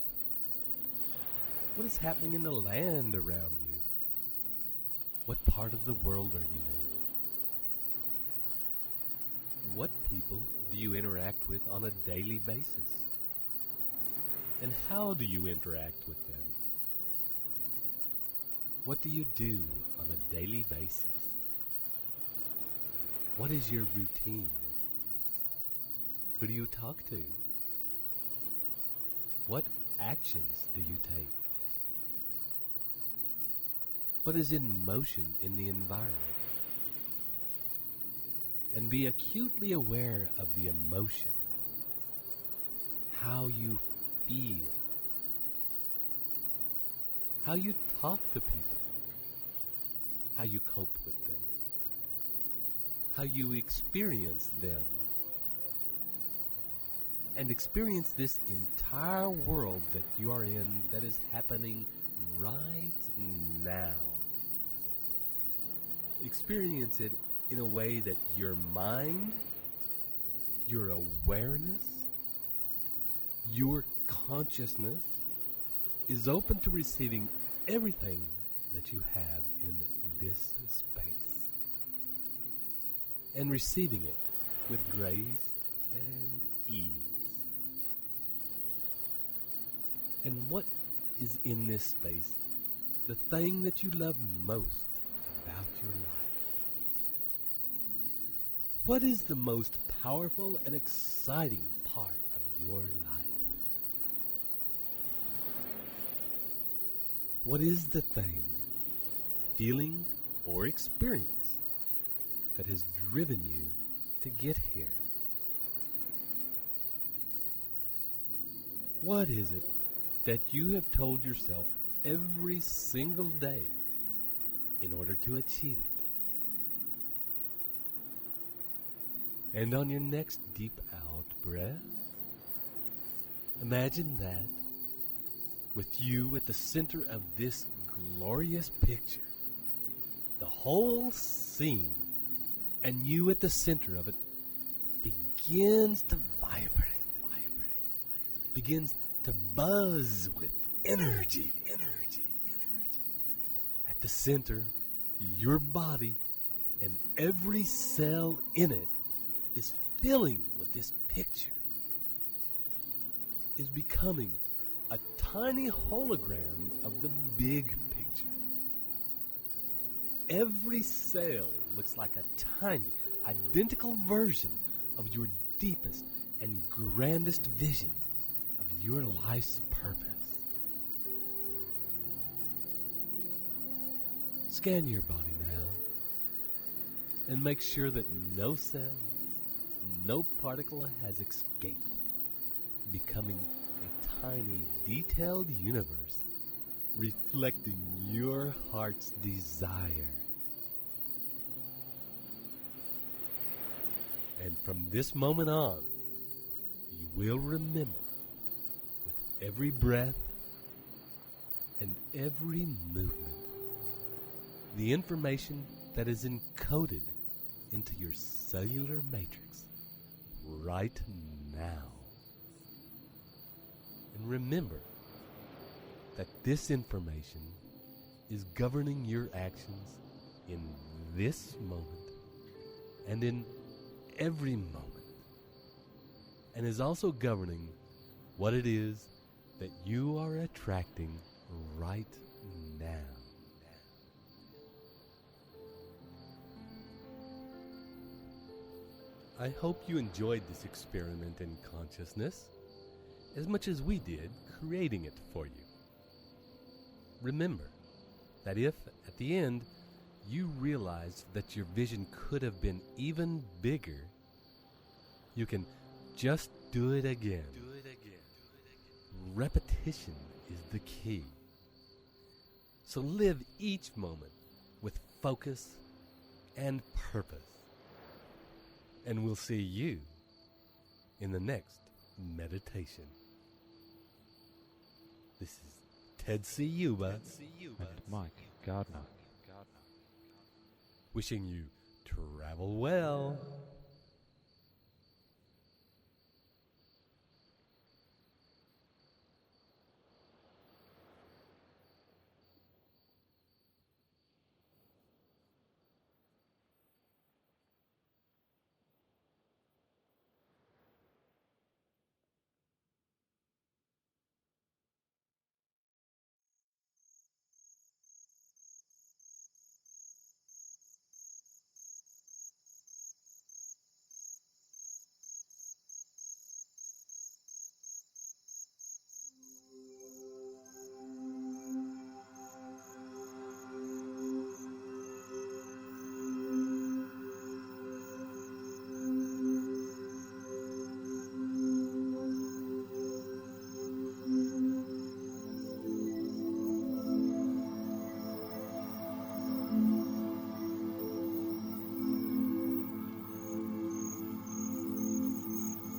What is happening in the land around you? What part of the world are you in? What people do you interact with on a daily basis? And how do you interact with them? What do you do on a daily basis? What is your routine? Who do you talk to? What actions do you take? What is in motion in the environment? And be acutely aware of the emotion, how you feel, how you talk to people, how you cope with them, how you experience them, and experience this entire world that you are in that is happening right now. Experience it in a way that your mind, your awareness, your consciousness is open to receiving everything that you have in this space, and receiving it with grace and ease. And what is in this space the thing that you love most about your life? What is the most powerful and exciting part of your life? What is the thing, feeling, or experience that has driven you to get here? What is it that you have told yourself every single day in order to achieve it? And on your next deep out breath, imagine that with you at the center of this glorious picture, the whole scene, and you at the center of it begins to vibrate, begins to buzz with energy. At the center, your body and every cell in it is filling with this picture. is becoming a tiny hologram of the big picture. Every cell looks like a tiny, identical version of your deepest and grandest vision of your life's purpose. Scan your body now and make sure that no cell, no particle has escaped, becoming a tiny, detailed universe reflecting your heart's desire. And from this moment on, you will remember with every breath and every movement the information that is encoded into your cellular matrix right now. And remember that this information is governing your actions in this moment and in every moment, and is also governing what it is that you are attracting right now. I hope you enjoyed this experiment in consciousness as much as we did creating it for you. Remember that if, at the end, you realized that your vision could have been even bigger, you can just do it again. Repetition is the key. So live each moment with focus and purpose. And we'll see you in the next meditation. This is Ted Ciuba and Mike Gardner. Wishing you travel well.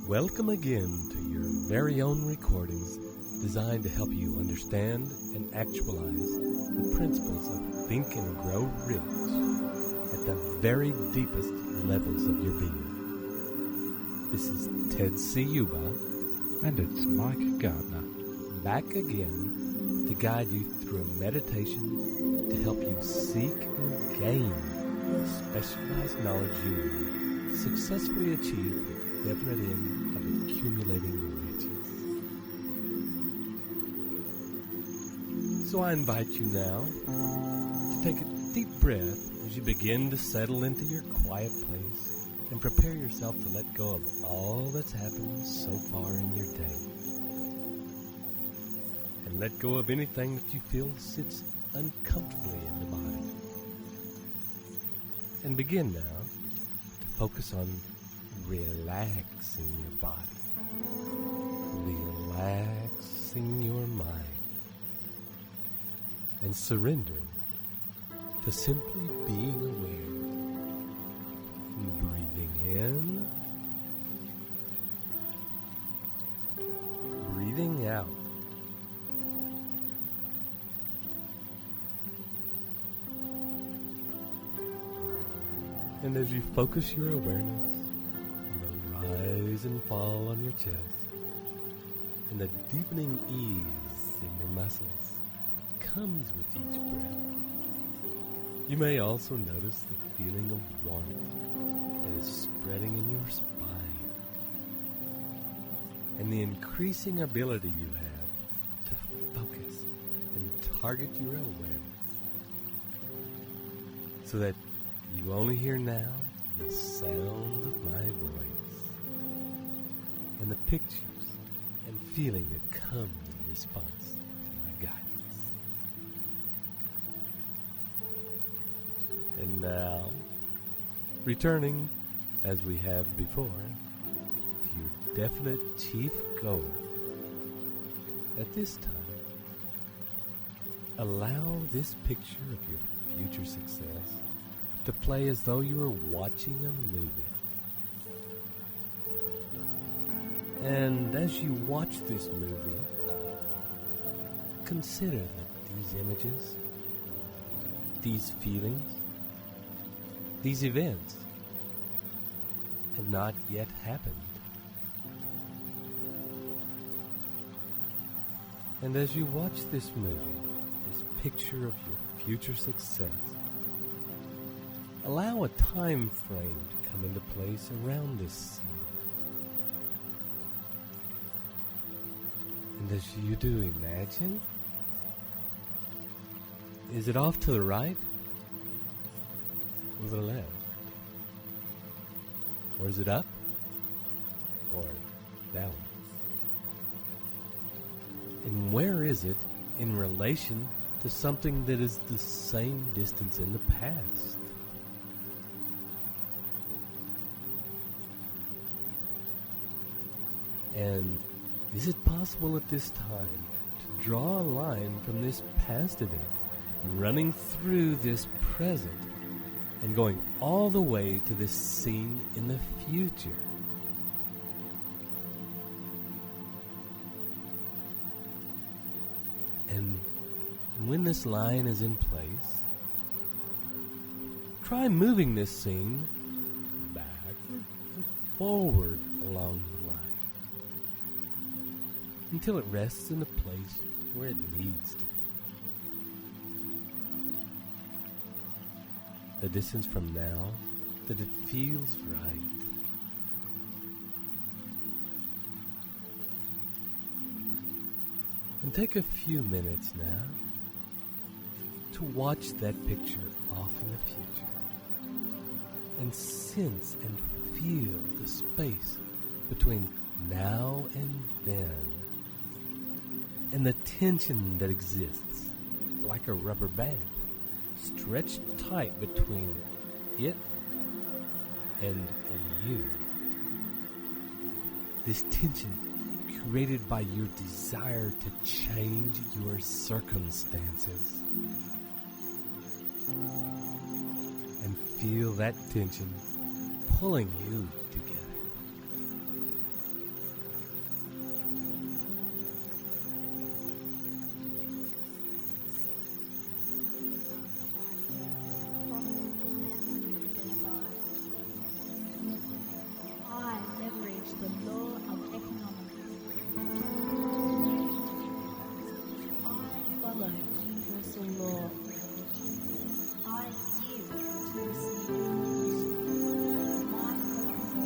Welcome again to your very own recordings designed to help you understand and actualize the principles of Think and Grow Rich at the very deepest levels of your being. This is Ted Ciuba. And it's Mike Gardner. Back again to guide you through a meditation to help you seek and gain the specialized knowledge you need to successfully achieve the definite end of accumulating riches. So I invite you now to take a deep breath as you begin to settle into your quiet place and prepare yourself to let go of all that's happened so far in your day. And let go of anything that you feel sits uncomfortably in the body. And begin now to focus on relaxing your body, relaxing your mind, and surrendering to simply being aware, breathing in, breathing out. And as you focus your awareness on the rise and fall on your chest, and the deepening ease in your muscles comes with each breath, you may also notice the feeling of warmth that is spreading in your spine. and the increasing ability you have to focus and target your awareness so that you only hear now the sound of my voice and the pictures and feeling that come in response to my guidance. And now, returning as we have before to your definite chief goal, at this time, allow this picture of your future success to play as though you were watching a movie. And as you watch this movie, consider that these images, these feelings, these events have not yet happened. And as you watch this movie, this picture of your future success, allow a time frame to come into place around this scene. And as you do, imagine, is it off to the right or the left? Or is it up or down? And where is it in relation to something that is the same distance in the past? And is it possible at this time to draw a line from this past event, running through this present, and going all the way to this scene in the future? And when this line is in place, try moving this scene backward or forward along the line until it rests in a place where it needs to be. The distance from now that it feels right. And take a few minutes now to watch that picture off in the future and sense and feel the space between now and then and the tension that exists like a rubber band stretched tight between it and you. This tension created by your desire to change your circumstances. And feel that tension pulling you together. I leverage the law of economics. I follow universal law. I give to receive. My focus is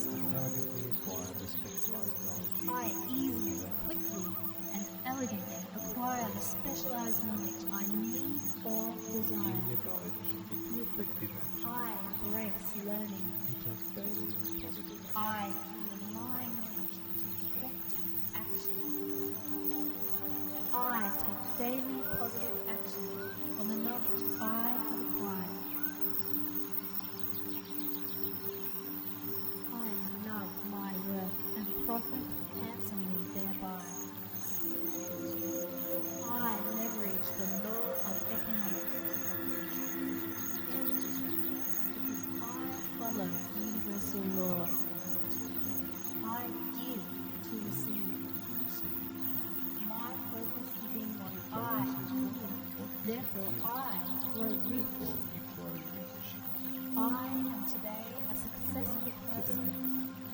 master. I easily, quickly, and elegantly acquire the specialized knowledge I need or desire. I embrace learning. I use my knowledge to effective action. I take daily positive action on the knowledge I have acquired. I love my work and profit handsomely thereby. I leverage the law of economics. Because I follow universal law. I give to receive. My focus is in what I do. Therefore, I grow rich. I am today a successful person,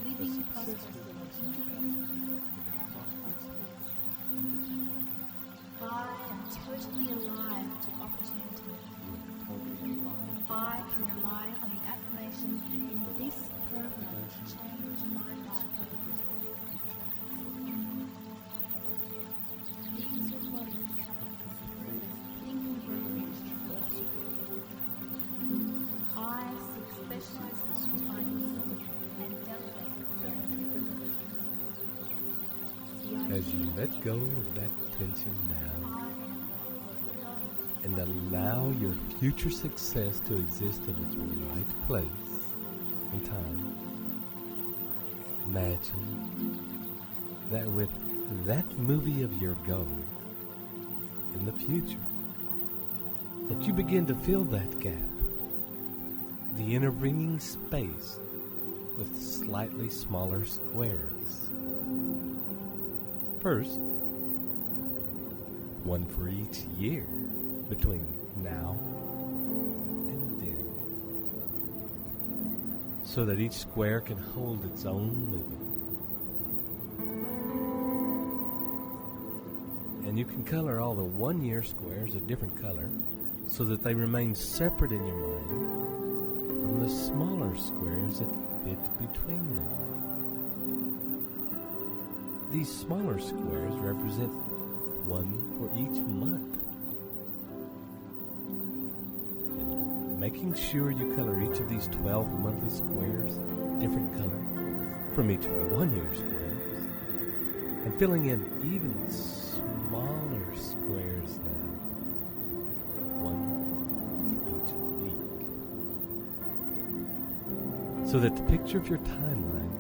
living prosperously, independently, and prosperously. I am totally alive to opportunity. I can rely on the affirmation in this program to change my life. These recordings come from thinking programs. I seek specialized knowledge I need and delegate it. As you let go of that tension now and allow your future success to exist in its right place and time, imagine that with that movie of your goal in the future, that you begin to fill that gap, the intervening space, with slightly smaller squares. First, one for each year between now and then, so that each square can hold its own movement. And you can color all the 1 year squares a different color so that they remain separate in your mind from the smaller squares that fit between them. These smaller squares represent one for each month. And making sure you color each of these 12 monthly squares a different color from each of the 1 year squares, and filling in even smaller squares now, one for each week, so that the picture of your timeline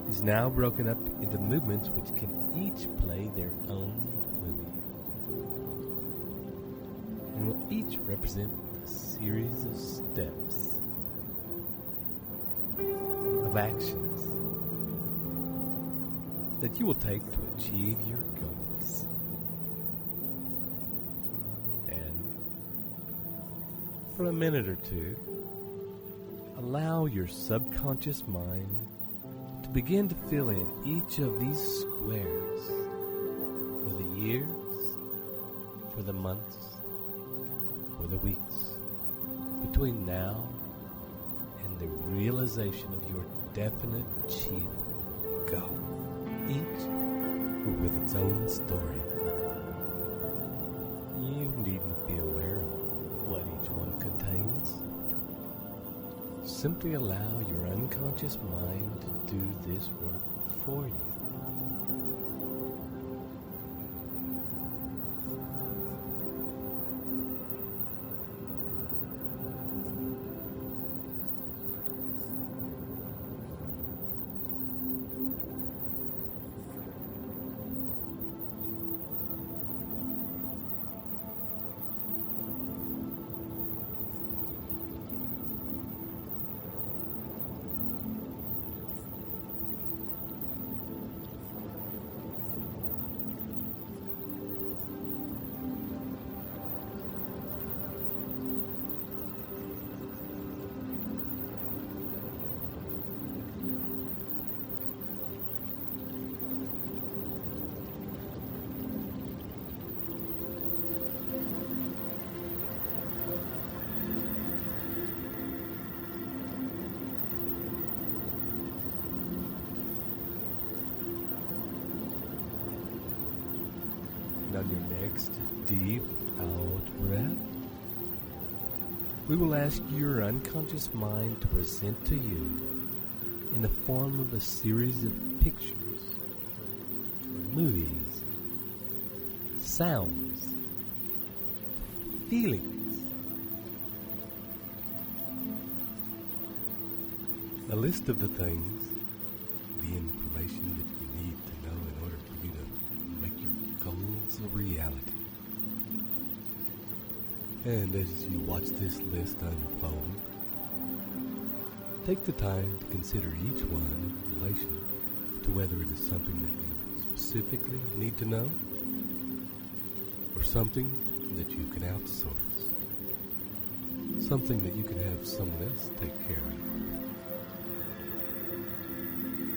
is now broken up into movements which can each play their own movie, and will each represent a series of steps, of actions that you will take to achieve your goals. And for a minute or two, allow your subconscious mind to begin to fill in each of these squares for the years, for the months, for the weeks, between now and the realization of your definite chief goal, each with its own story. You needn't be aware of what each one contains. Simply allow your unconscious mind to do this work for you. on your next deep out breath, we will ask your unconscious mind to present to you in the form of a series of pictures, movies, sounds, feelings, a list of the things, the information that you need to know in order for you to make your goals a reality. And as you watch this list unfold, take the time to consider each one in relation to whether it is something that you specifically need to know or something that you can outsource, something that you can have someone else take care of.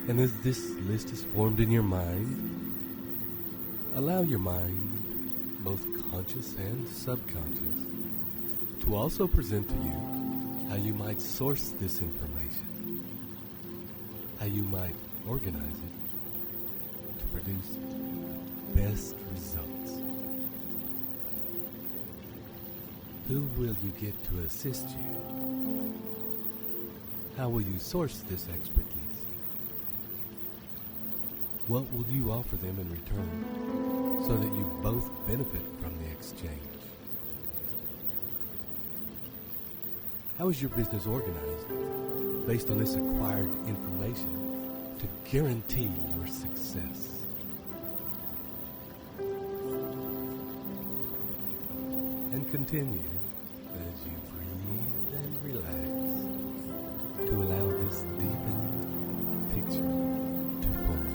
And as this list is formed in your mind, allow your mind, both conscious and subconscious, to also present to you how you might source this information, how you might organize it to produce the best results. Who will you get to assist you? How will you source this expertise? What will you offer them in return so that you both benefit from the exchange? How is your business organized based on this acquired information to guarantee your success? And continue as you breathe and relax to allow this deepened picture to form.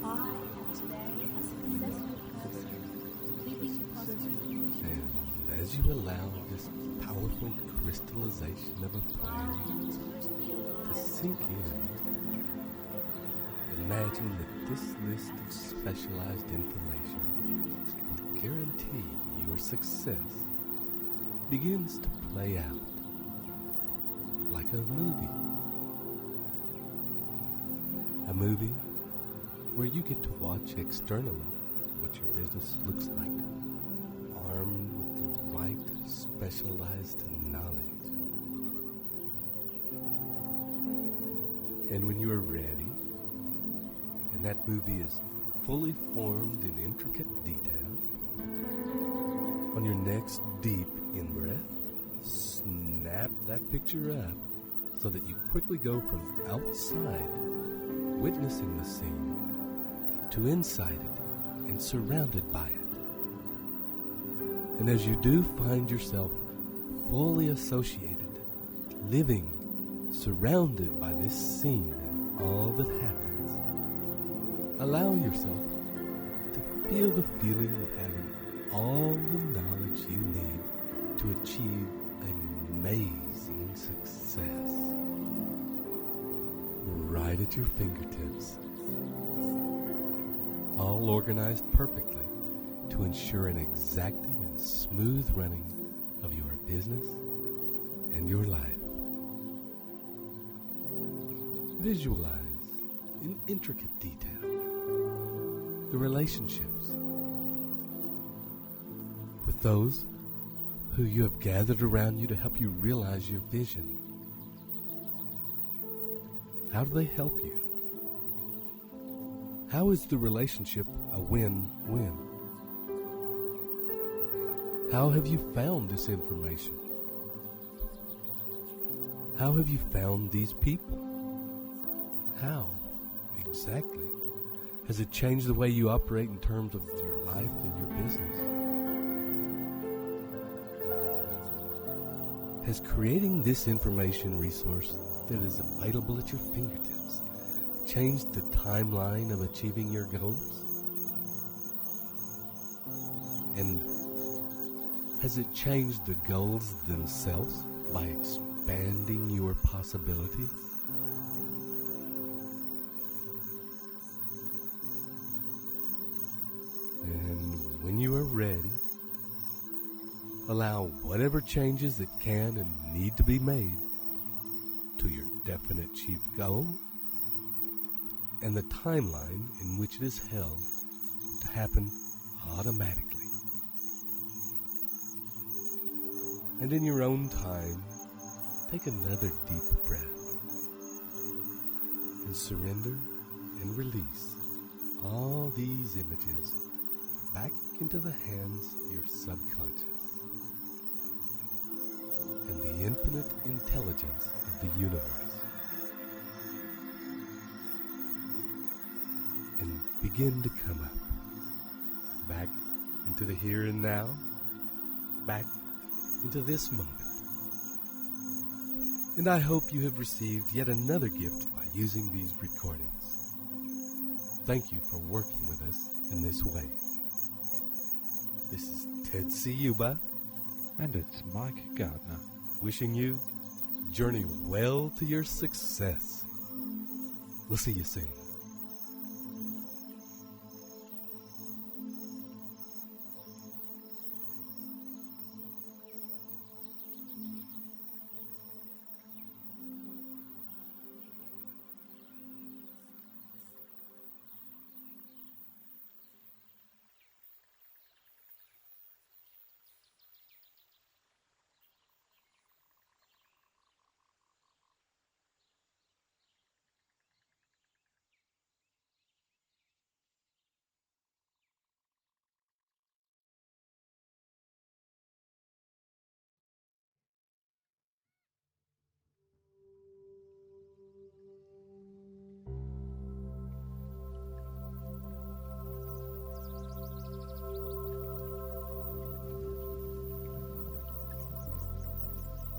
I am today a successful person, living positive as you allow this powerful crystallization of a plan to sink in, imagine that this list of specialized information will guarantee your success begins to play out like a movie. A movie where you get to watch externally what your business looks like, armed with the right specialized knowledge. And when you are ready, and that movie is fully formed in intricate detail, on your next deep in-breath, snap that picture up so that you quickly go from outside, witnessing the scene, to inside it and surrounded by it. And as you do find yourself fully associated, living, surrounded by this scene and all that happens, allow yourself to feel the feeling of having all the knowledge you need to achieve amazing success right at your fingertips, all organized perfectly to ensure an exacting and smooth running of your business and your life. Visualize in intricate detail the relationships with those who you have gathered around you to help you realize your vision. How do they help you? How is the relationship a win-win? How have you found this information? How have you found these people? How, exactly, has it changed the way you operate in terms of your life and your business? Has creating this information resource that is available at your fingertips changed the timeline of achieving your goals? And has it changed the goals themselves by expanding your possibilities? And when you are ready, allow whatever changes that can and need to be made to your definite chief goal and the timeline in which it is held to happen automatically. And in your own time, take another deep breath and surrender and release all these images back into the hands of your subconscious and the infinite intelligence of the universe, and begin to come up, back into the here and now, back into this moment. And I hope you have received yet another gift by using these recordings. Thank you for working with us in this way. This is Ted Ciuba, And it's Mike Gardner. wishing you journey well to your success. We'll see you soon.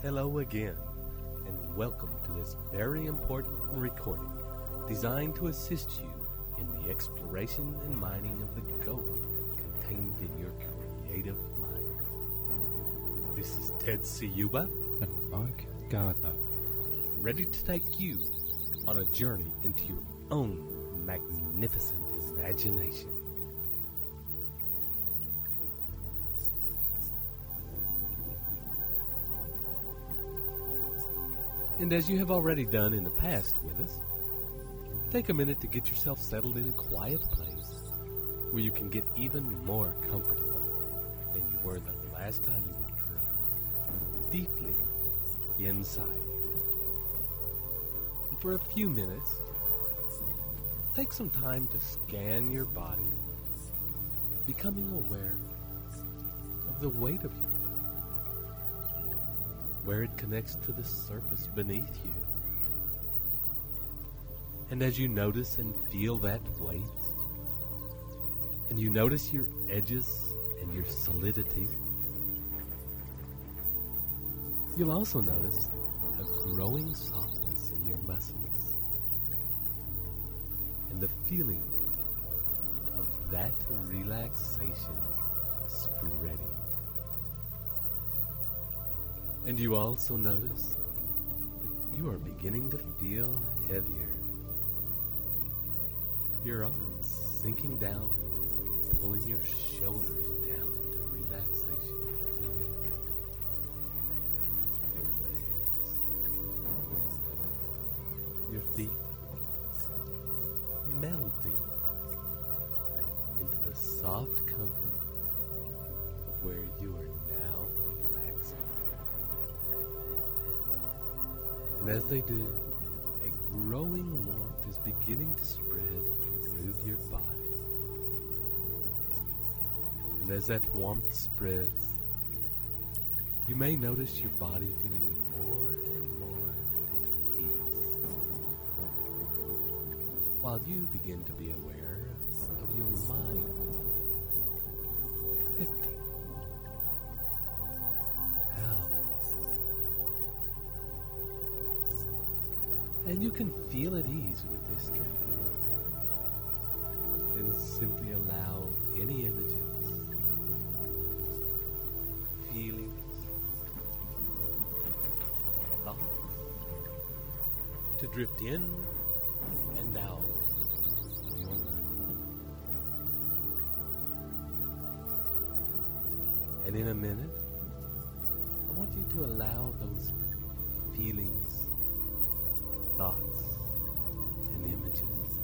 Hello again, and welcome to this very important recording designed to assist you in the exploration and mining of the gold contained in your creative mind. This is Ted Ciuba and Mike Gardner, ready to take you on a journey into your own magnificent imagination. And as you have already done in the past with us, take a minute to get yourself settled in a quiet place where you can get even more comfortable than you were the last time you were drunk, deeply inside. And for a few minutes, take some time to scan your body, becoming aware of the weight of your body, where it connects to the surface beneath you. And as you notice and feel that weight, and you notice your edges and your solidity, you'll also notice a growing softness in your muscles and the feeling of that relaxation spreading. And you also notice that you are beginning to feel heavier. Your arms sinking down, pulling your shoulders down into relaxation. Your legs, your feet melting into the soft comfort of where you are now relaxing. And as they do, a growing warmth is beginning to spread through your body. And as that warmth spreads, you may notice your body feeling more and more at peace, while you begin to be aware of your mind drifting out. And you can feel at ease with this drifting. And simply allow any images, feelings, thoughts to drift in and out of your mind. And in a minute, I want you to allow those feelings, thoughts, and images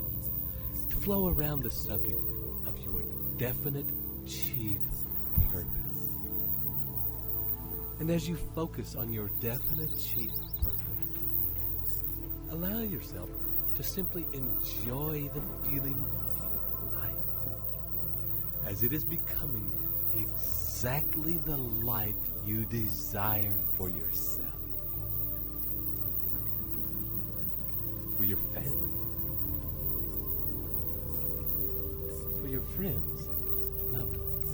to flow around the subject of your definite chief purpose. And as you focus on your definite chief purpose, allow yourself to simply enjoy the feeling of your life as it is becoming exactly the life you desire for yourself, for your family, for your friends and loved ones.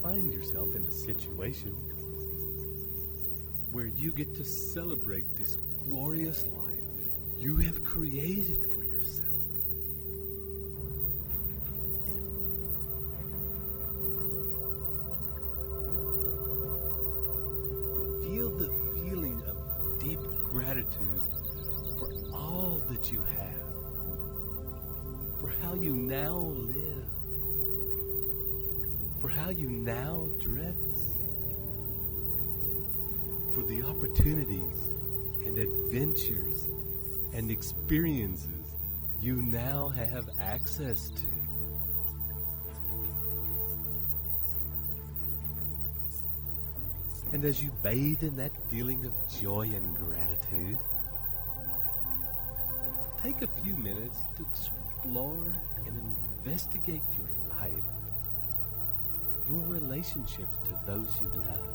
Find yourself in a situation where you get to celebrate this glorious life you have created for yourself. Feel the feeling of deep gratitude for all that you have, for how you now live, for how you now dress, for the opportunities and adventures and experiences you now have access to. And as you bathe in that feeling of joy and gratitude, take a few minutes to explore and investigate your life, your relationships to those you love.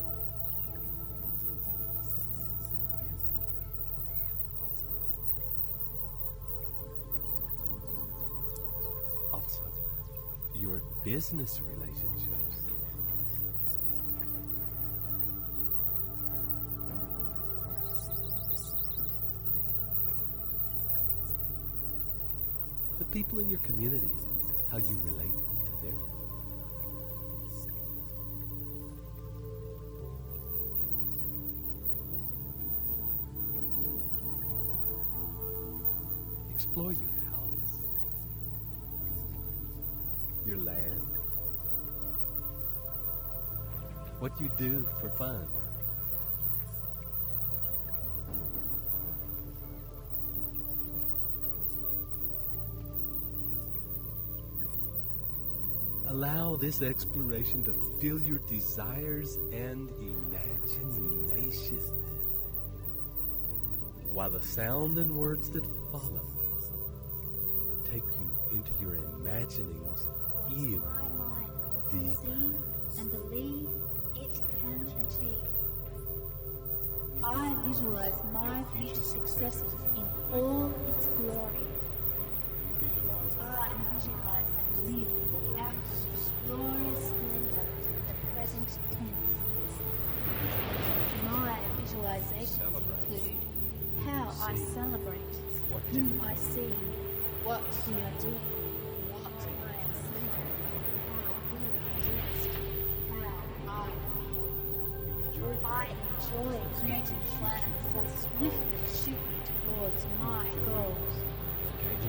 Also, your business relationships. The people in your community how you relate to them. Explore your house, your land, what you do for fun. Allow this exploration to fill your desires and imagination, while the sound and words that follow take you into your imaginings even My mind can deeper. conceive and believe it can achieve. I visualize my future successes in all its glory. I visualize and live out its glorious splendor in the present tense. My visualizations include how I celebrate, who I see, what we are doing, what I am saying, how we are dressed, how I feel. I enjoy creating plans that swiftly shoot me towards my goals.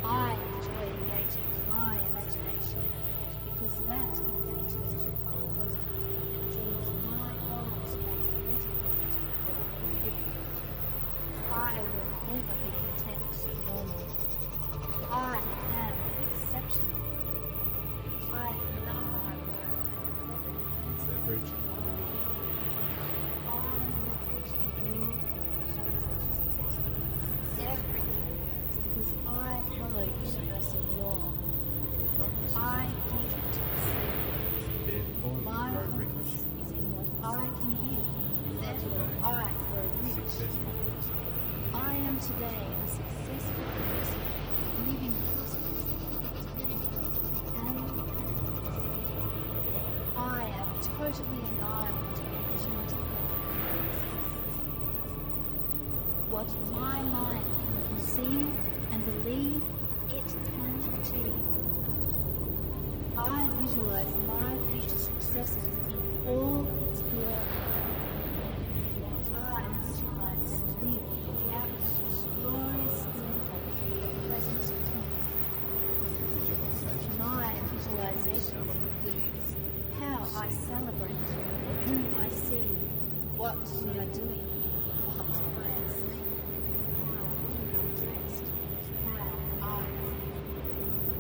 I enjoy engaging my imagination because that engagement with my present draws my goals magnetically toward me. I will never be content to be normal. I am exceptional. I love my work and Leverage. everything works because I follow universal law. I give to receive. My purpose is in what I can give. Therefore, I grow rich. I am today a successful person, living prosperously and I am totally aligned to opportunity. What my mind can conceive and believe it can achieve. I visualize my future successes in all its glory. I visualize and live out its glorious splendor in the present tense. My visualizations include how I celebrate, who I see, what we are doing, what I am saying, how we are dressed, how I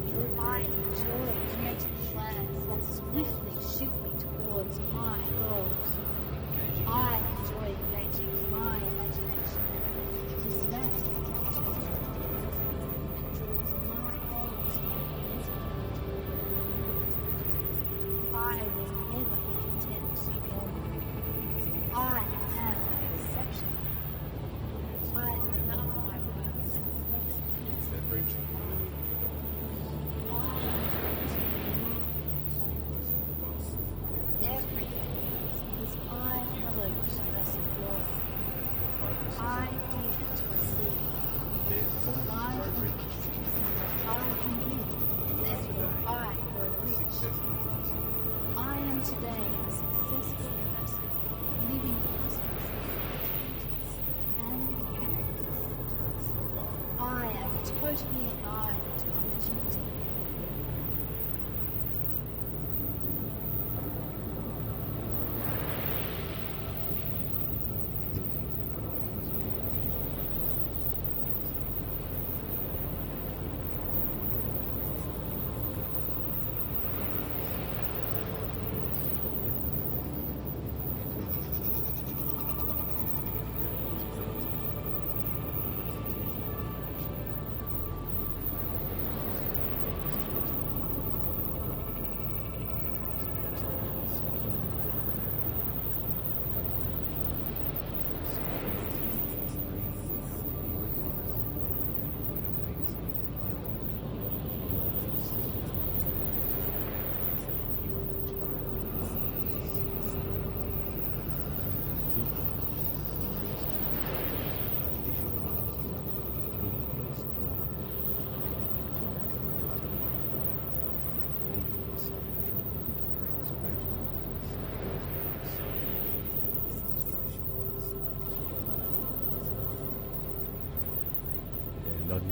feel. I enjoy creating plans that swiftly shoot me towards my goals. I enjoy engaging my imagination because that engages me and draws my goals magnetically. I will never be content to be normal. I am exceptional. I love my work and Leverage. everything because I follow universal law. I give to receive. My purpose is in what I can give. Therefore, I grow rich. I am today a successful person, living prosperously and happiness. I am totally alive to opportunity.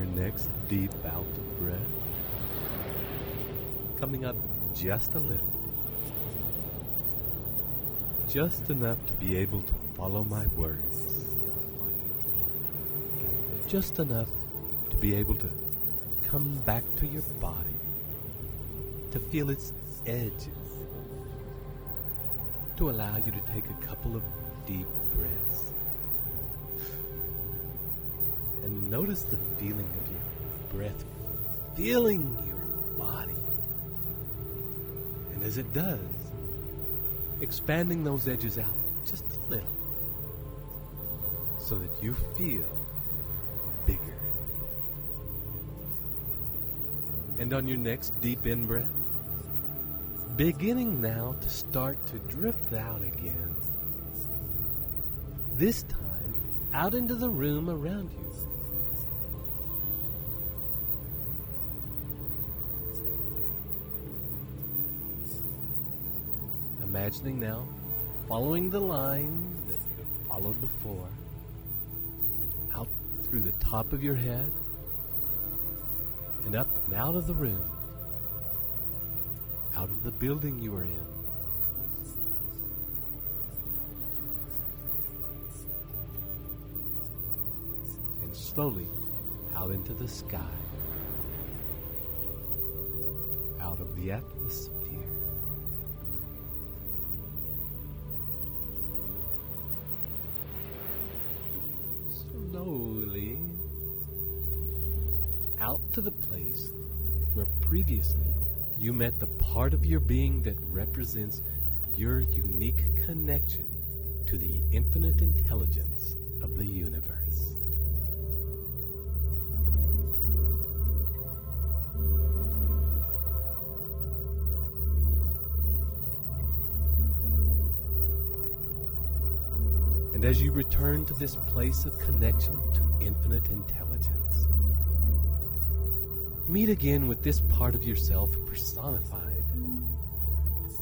your next deep out breath, coming up just a little. Just enough to be able to follow my words. Just enough to be able to come back to your body, to feel its edges, to allow you to take a couple of deep breaths. And notice the feeling of your breath filling your body. And as it does, expanding those edges out just a little so that you feel bigger. And on your next deep in-breath, beginning now to start to drift out again. This time, out into the room around you. Imagining now, following the line that you have followed before, out through the top of your head, and up and out of the room, out of the building you are in. And slowly out into the sky, out of the atmosphere. Slowly out to the place where previously you met the part of your being that represents your unique connection to the infinite intelligence of the universe. And as you return to this place of connection to infinite intelligence, meet again with this part of yourself personified,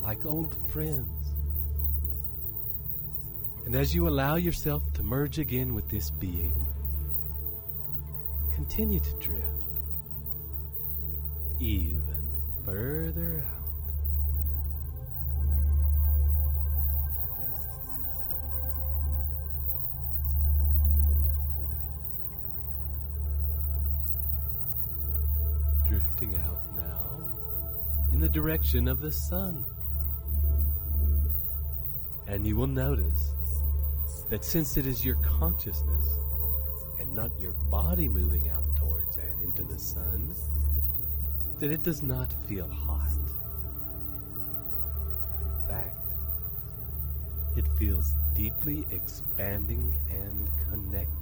like old friends. And as you allow yourself to merge again with this being, continue to drift even further out. Drifting out now in the direction of the sun. And you will notice that since it is your consciousness and not your body moving out towards and into the sun, that it does not feel hot. In fact, it feels deeply expanding and connecting.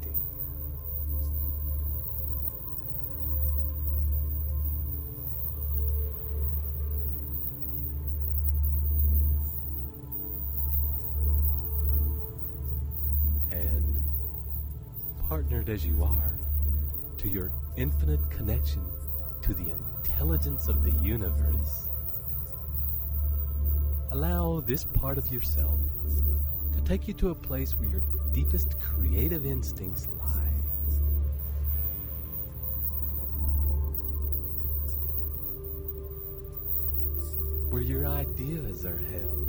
Partnered as you are to your infinite connection to the intelligence of the universe, allow this part of yourself to take you to a place where your deepest creative instincts lie. Where your ideas are held.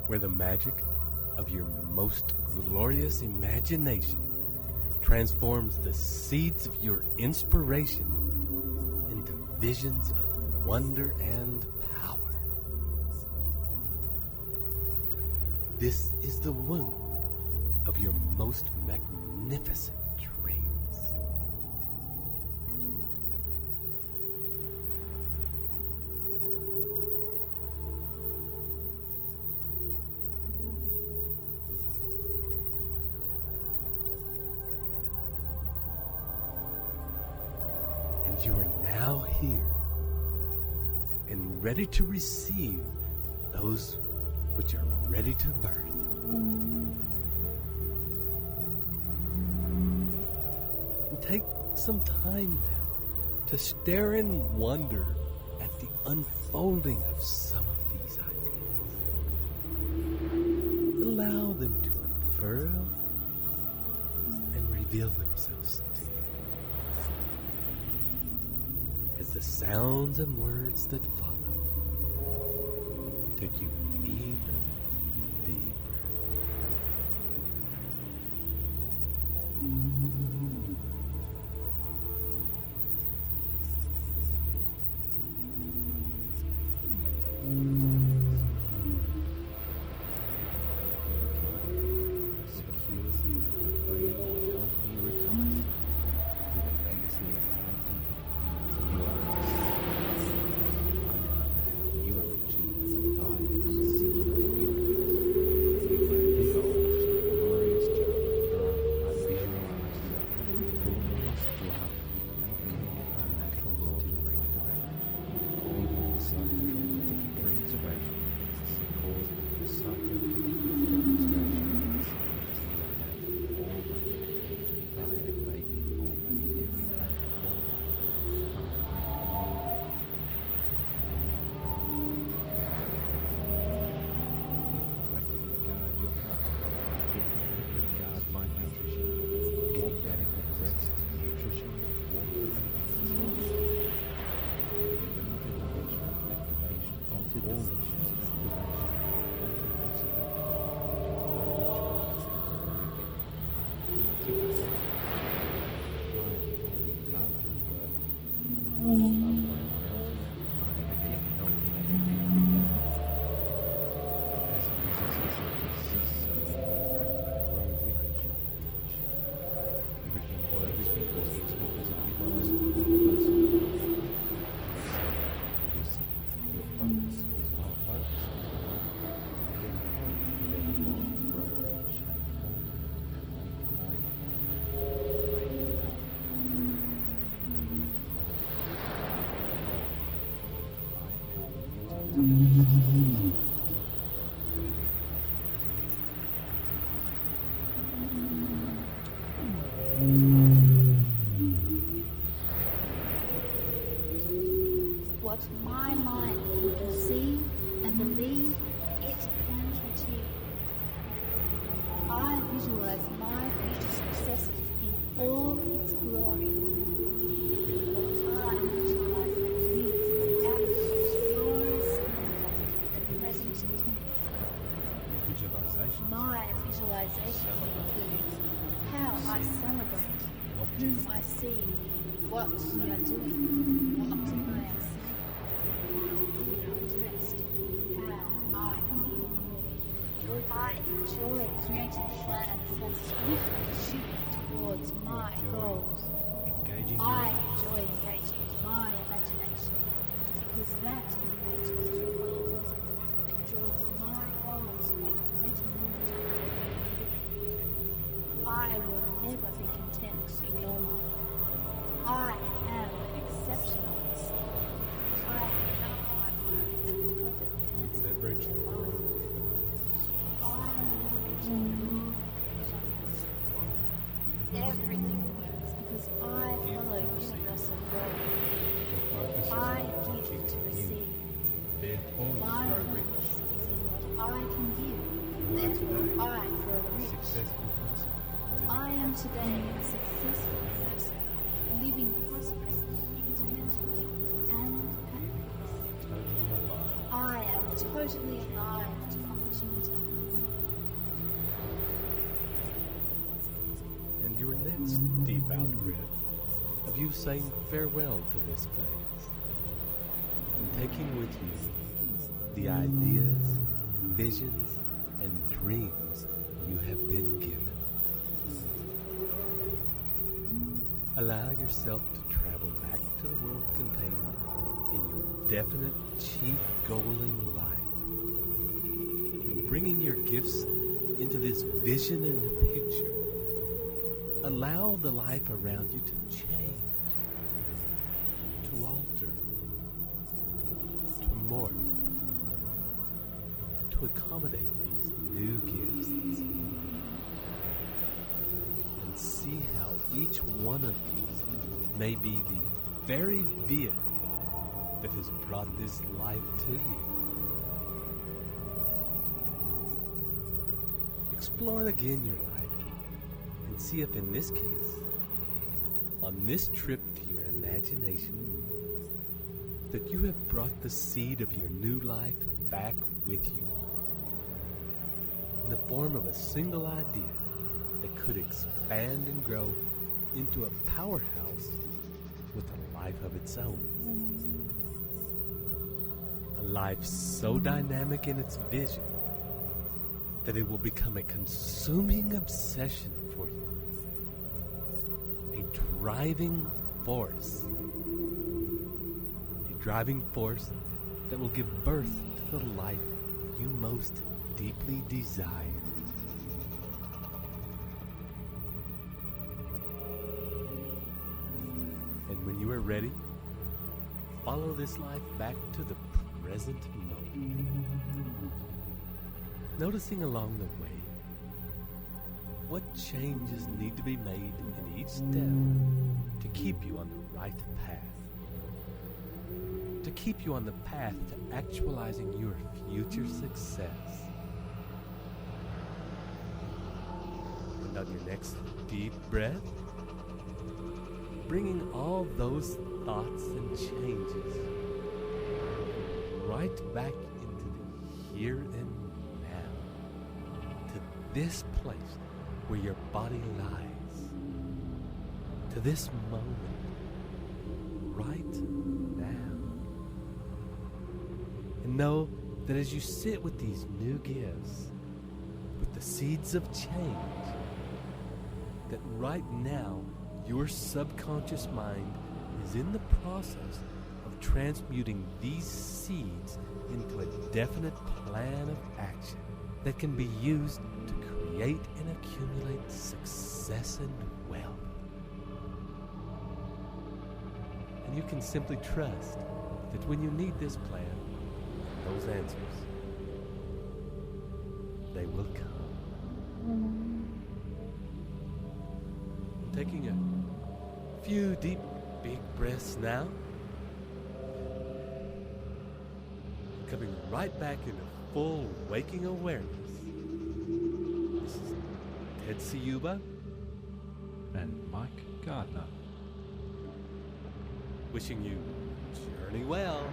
Where the magic of your most glorious imagination transforms the seeds of your inspiration into visions of wonder and power. This is the womb of your most magnificent dreams. You are now here and ready to receive those which are ready to birth. And take some time now to stare in wonder at the unfolding of some of these ideas. them to unfurl and reveal themselves to you. As the sounds and words that follow take you even deeper. What my mind can conceive and believe, it can achieve. I visualize my future success in all its glory. I visualize and live out of glorious splendor the present tense. My visualizations include how I celebrate, whom I see, what we are doing, what I am saying, how we are dressed, how I feel. I enjoy creating plans that swiftly shoot towards my goals. I enjoy engaging my imagination because that engages my bosom and draws my goals to make better moment. I will never be content to be normal. I am exceptional. I love my work and the perfect answer to life. I everything works because I follow universal law. I give to receive. My purpose is in what I can give. Therefore, I grow rich. I am today a successful person, living prosperous, independently, and happiness. I am totally alive to opportunity. And your next deep out breath of you saying farewell to this place, and taking with you the ideas, visions, and dreams you have been given. Allow yourself to travel back to the world contained in your definite chief goal in life, and bringing your gifts into this vision and picture. Allow the life around you to change, to alter, to morph, to accommodate these new gifts, and see how each one of these may be the very vehicle that has brought this life to you. explore again your life and see if in this case, on this trip to your imagination, that you have brought the seed of your new life back with you in the form of a single idea that could expand and grow into a powerhouse with a life of its own. A life so dynamic in its vision that it will become a consuming obsession for you. A driving force. A driving force that will give birth to the life you most deeply desire. And when you are ready, follow this life back to the present moment. Noticing along the way what changes need to be made in each step to keep you on the right path. To keep you on the path to actualizing your future success. And on your next deep breath, bringing all those thoughts and changes right back into the here and now, to this place where your body lies, to this moment, right now. And know that as you sit with these new gifts, with the seeds of change, that right now your subconscious mind is in the process of transmuting these seeds into a definite plan of action that can be used to create and accumulate success and wealth. And you can simply trust that when you need this plan, those answers, they will come. Taking a few deep, big breaths now. Coming right back into full waking awareness. This is Ted Ciuba and Mike Gardner. Wishing you journey well.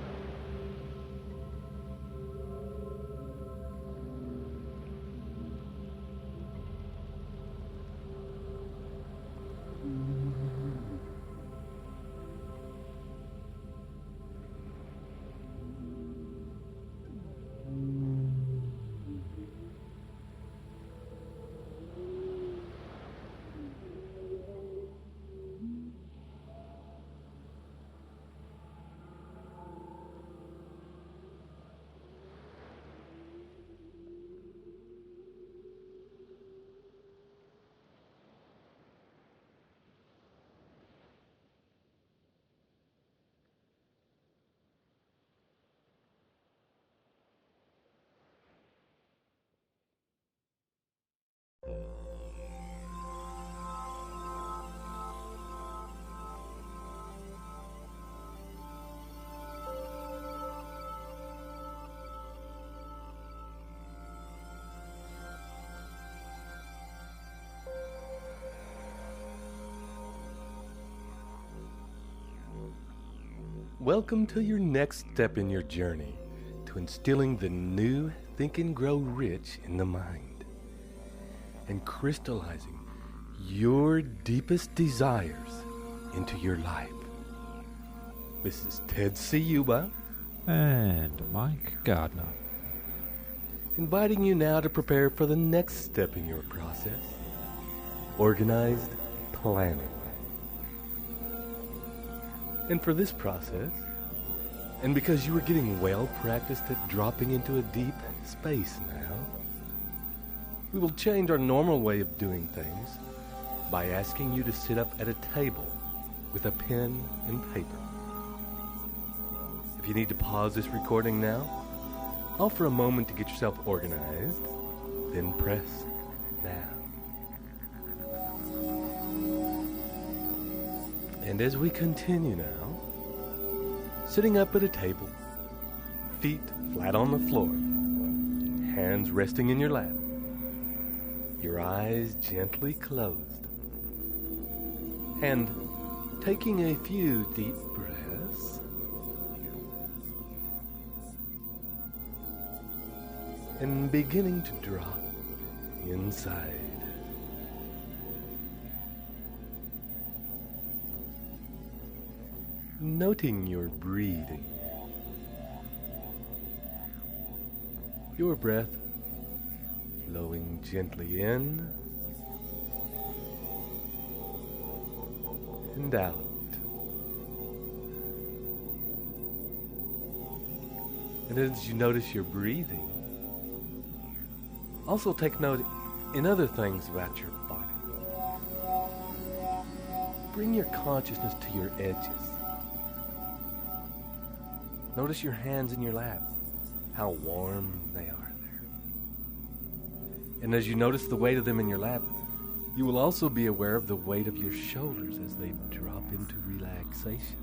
Welcome to your next step in your journey to instilling the new Think and Grow Rich in the mind and crystallizing your deepest desires into your life. This is Ted Ciuba and Mike Gardner, inviting you now to prepare for the next step in your process, organized planning. And for this process, and because you are getting well practiced at dropping into a deep space now, we will change our normal way of doing things by asking you to sit up at a table with a pen and paper. If you need to pause this recording now, offer a moment to get yourself organized, then press now. And as we continue now, sitting up at a table, feet flat on the floor, hands resting in your lap, your eyes gently closed, and taking a few deep breaths, and beginning to drop inside. Noting your breathing, your breath flowing gently in and out. And as you notice your breathing, also take note in other things about your body. Bring your consciousness to your edges. Notice your hands in your lap, how warm they are there. And as you notice the weight of them in your lap, you will also be aware of the weight of your shoulders as they drop into relaxation.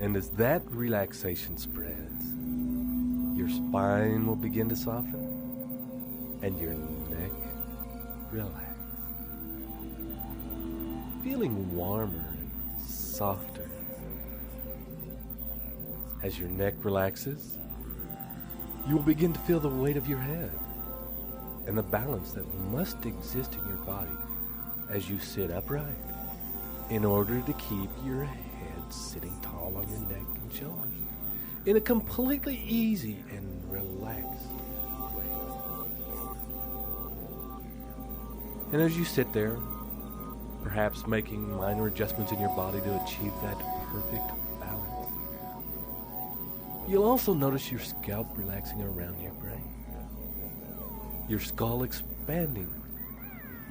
And as that relaxation spreads, your spine will begin to soften and your neck relax. Feeling warmer and softer. As your neck relaxes, you will begin to feel the weight of your head and the balance that must exist in your body as you sit upright in order to keep your head sitting tall on your neck and shoulders in a completely easy and relaxed way. And as you sit there, perhaps making minor adjustments in your body to achieve that perfect balance, you'll also notice your scalp relaxing around your brain, your skull expanding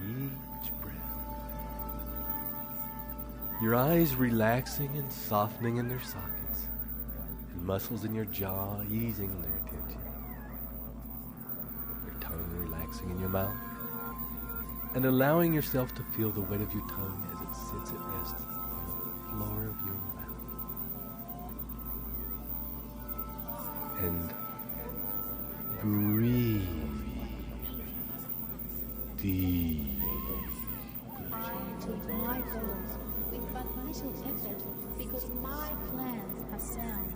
each breath, your eyes relaxing and softening in their sockets, and muscles in your jaw easing their tension, your tongue relaxing in your mouth, and allowing yourself to feel the weight of your tongue as it sits at rest on the floor of your mouth. And breathe deep. I achieve my goals with but little effort because my plans are sound.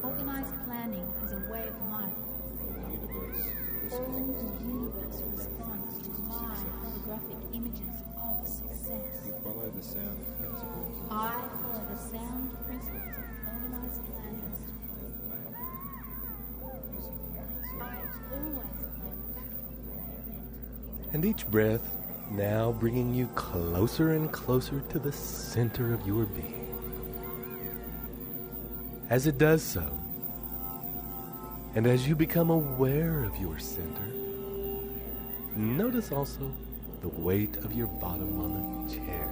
Organized planning is a way of life. All the universe responds to my holographic images of success. Follow the sound principles. I follow the sound principles of organized planning. I always plan. And each breath now bringing you closer and closer to the center of your being. As it does so, and as you become aware of your center, notice also the weight of your bottom on the chair.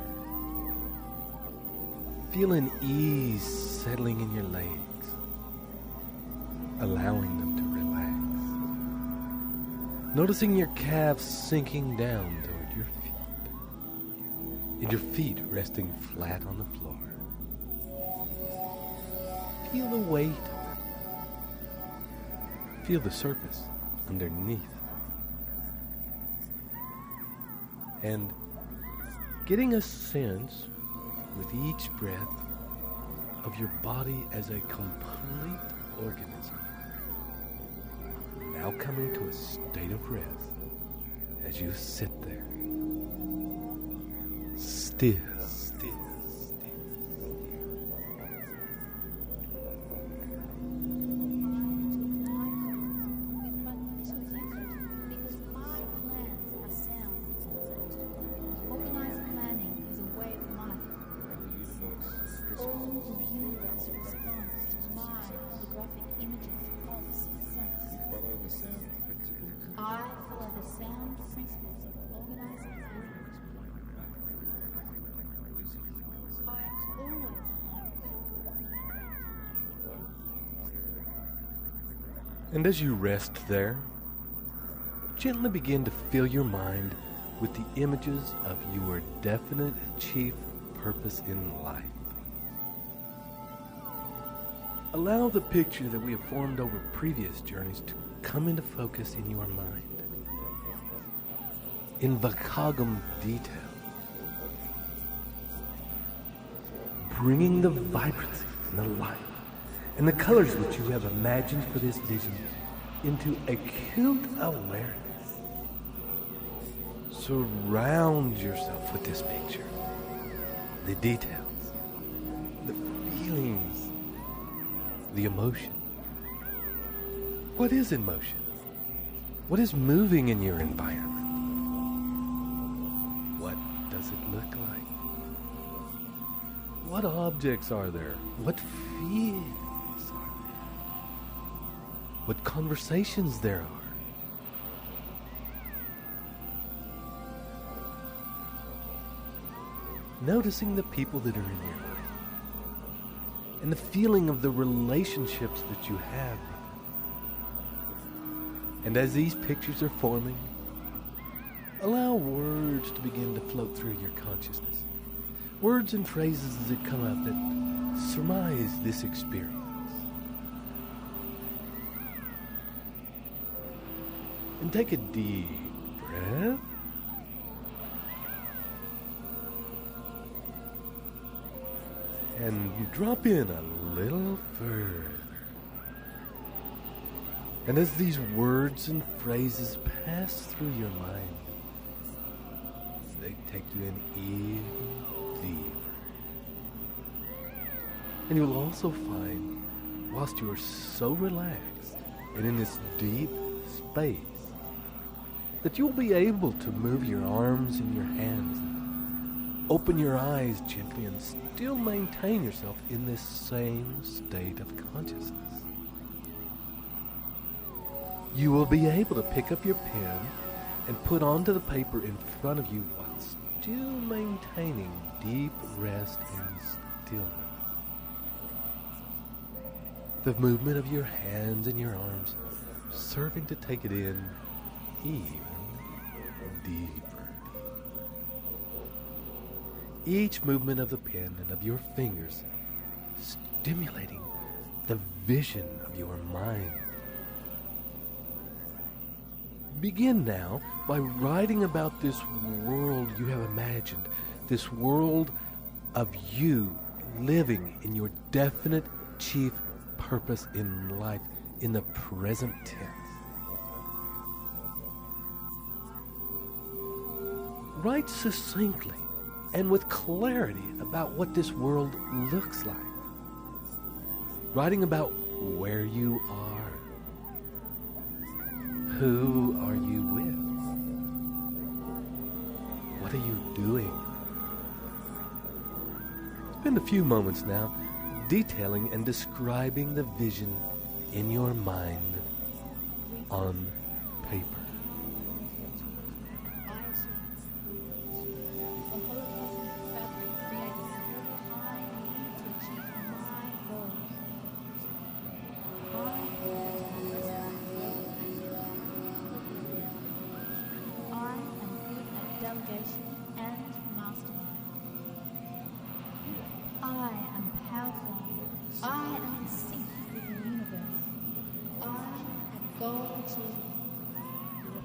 Feel an ease settling in your legs, allowing them to relax. Noticing your calves sinking down toward your feet, and your feet resting flat on the floor. Feel the weight. Feel the surface underneath. And getting a sense with each breath of your body as a complete organism. Now coming to a state of rest as you sit there. Still. I follow the sound principles of organized planning. I always plan. And as you rest there, gently begin to fill your mind with the images of your definite chief purpose in life. Allow the picture that we have formed over previous journeys to come into focus in your mind. In vacagum detail, bringing the vibrancy and the light and the colors which you have imagined for this vision into acute awareness. Surround yourself with this picture, the details, the feelings, the emotion. What is in motion? What is moving in your environment? What does it look like? What objects are there? What feelings are there? What conversations there are? Noticing the people that are in your life and the feeling of the relationships that you have. And as these pictures are forming, allow words to begin to float through your consciousness. Words and phrases that come up that surmise this experience. And take a deep breath. And drop in a little further. And as these words and phrases pass through your mind, they take you in even deeper. And you'll also find, whilst you are so relaxed and in this deep space, that you'll be able to move your arms and your hands, and open your eyes gently, and still maintain yourself in this same state of consciousness. You will be able to pick up your pen and put onto the paper in front of you while still maintaining deep rest and stillness. The movement of your hands and your arms serving to take it in even deeper. Each movement of the pen and of your fingers stimulating the vision of your mind. Begin now by writing about this world you have imagined, this world of you living in your definite chief purpose in life in the present tense. Write succinctly and with clarity about what this world looks like. Writing about where you are. Who are you with? What are you doing? Spend a few moments now detailing and describing the vision in your mind on paper.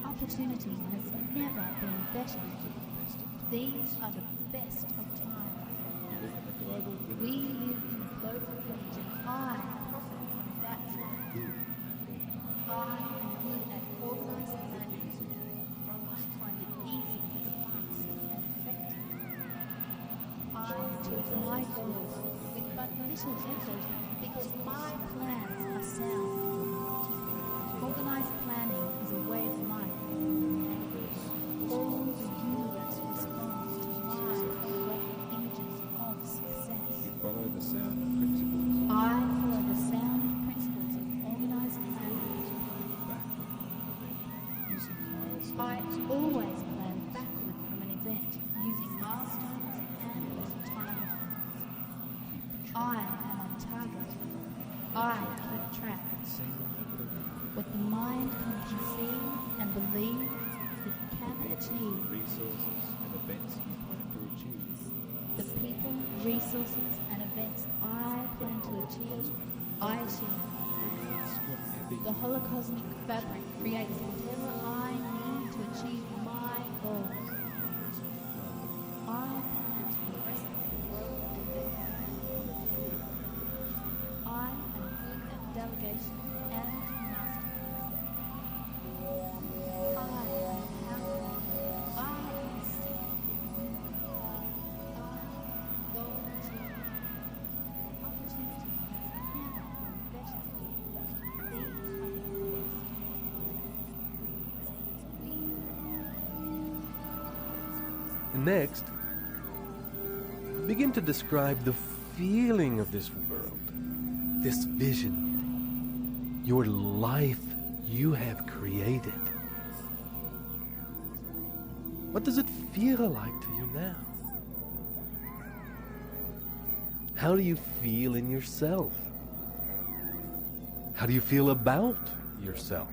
Opportunity has never been better. These are the best of times. We live in a global village, and I profit from that fact. I am good at organized planning. I find it easy, fast, and effective. I achieve my goals with but little effort because my plans are sound. Organized planning is a way of life. All the universe responds to my rough images of success. You follow the sound principles. I follow the sound principles of organized planning. I always plan backward from an event using milestones and timelines. I am on target. I keep track. What the mind can conceive and believe it can achieve. Resources and events you plan to achieve. The people, resources, and events I plan to achieve, I achieve. Whatever The holocosmic fabric creates whatever I need to achieve my goals. I plan to progress and grow and develop. I am good at delegation and mastery. I am powerful. I am sick. I go achieve. Opportunity has never been better. These are the best. And next, begin to describe the feeling of this world, this vision, your life you have created. What does it feel like to you now? How do you feel in yourself? How do you feel about yourself?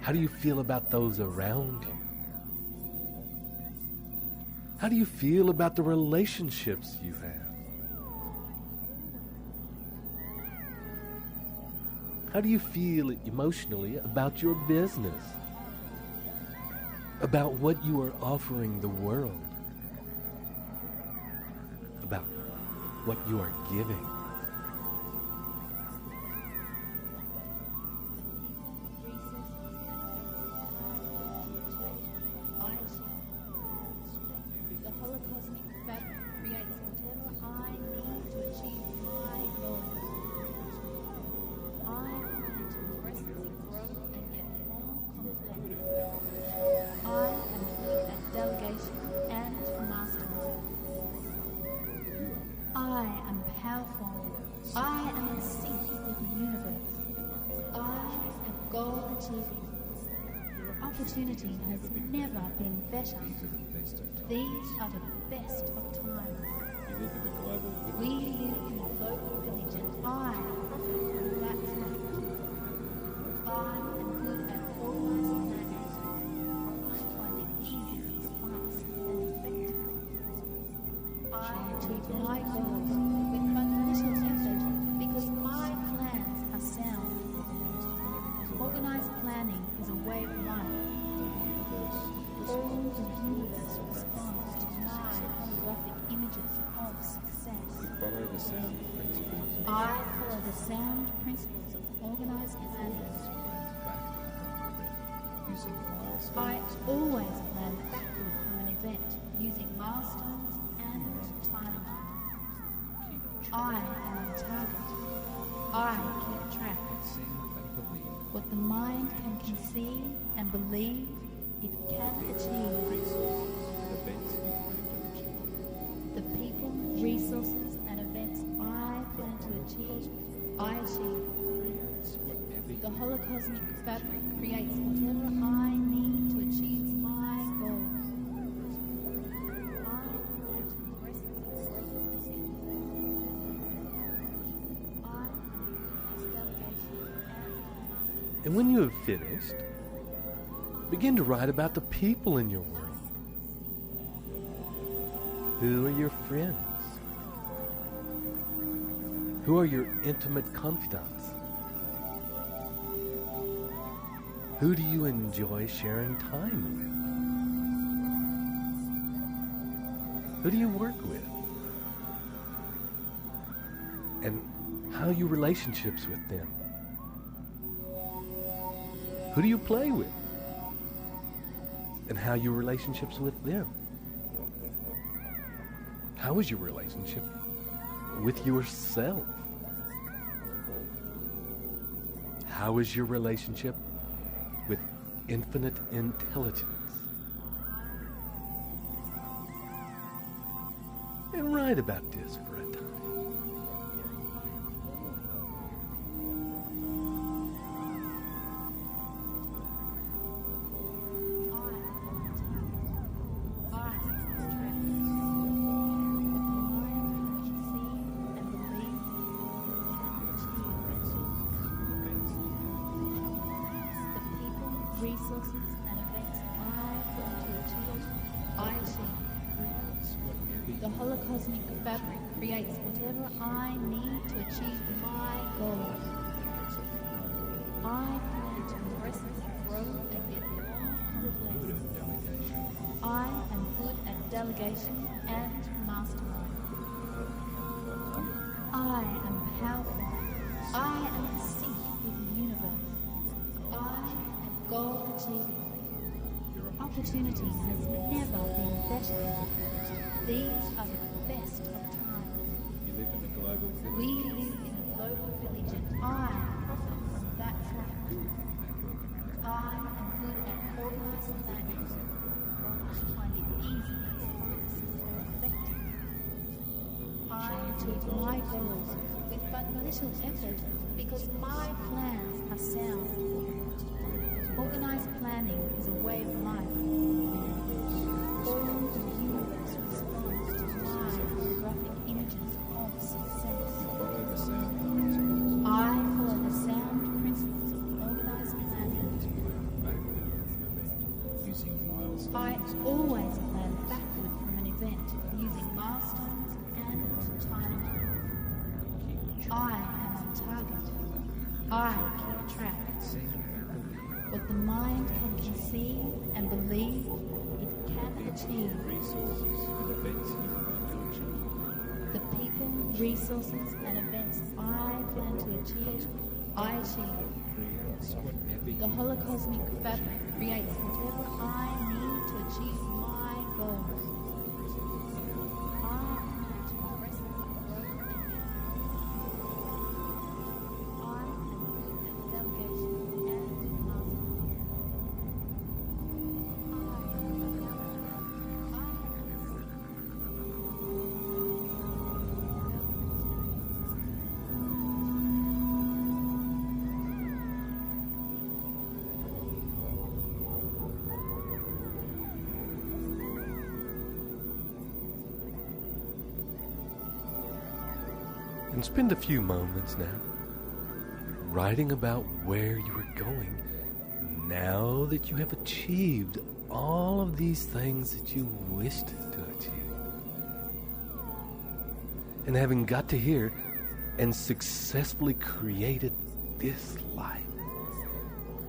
How do you feel about those around you? How do you feel about the relationships you have? How do you feel emotionally about your business? About what you are offering the world? About what you are giving? The holocosmic fabric creates whatever I need to achieve my goals. I plan to progressively grow and get more complex. I am good at delegation and mastery. I am powerful. I am in sync with the universe. I am goal achieving. Opportunity has never been better. These are the best of times. We live in a global village and I profit from that fact. I am good at organizing matters. I find it easy, fast and effective. I achieve my goals with but little effort because my plans are sound. Organized planning is a way of life. All the universe responds to my holographic images of success. I follow the sound principles of organized planning. I always plan backward from an event using milestones and timing. I am on target. I keep track. What the mind can conceive and believe, it can achieve. The people, resources, and events I plan to achieve, I achieve. The holocosmic fabric creates whatever I need to achieve my goals. I plan to progressively grow and get I am delegation and mastery. And when you have finished, begin to write about the people in your world. Who are your friends? Who are your intimate confidants? Who do you enjoy sharing time with? Who do you work with? And how are your relationships with them? Who do you play with? And how are your relationships with them? How is your relationship with yourself? How is your relationship with infinite intelligence? And write about this for a time. Resources and events I plan to achieve, I achieve. The holocosmic fabric creates whatever I need to achieve my goals. I plan to progressively grow and get more complex. I am good at delegation and mastermind. I am powerful. I am in sync with the universe. I am goal achieving. Opportunity has never been better. These are the best of times. We live in a global village and I profit from that fact. I am good at organized planning. I find it easy, fast, and effective. I achieve my goals with but little effort because my plans are sound. Organized planning is a way of life. All the universe responds to my graphic images of success. I follow the sound principles of organized planning. I always plan backward from an event using milestones and time. I am on target. I keep track. What the mind can conceive and believe, it can achieve. The people, resources, and events I plan to achieve, I achieve. The holocosmic fabric creates whatever I need to achieve my goals. I plan to progressively grow and get I am good at delegation and mastery. And spend a few moments now writing about where you are going now that you have achieved all of these things that you wished to achieve. And having got to here and successfully created this life,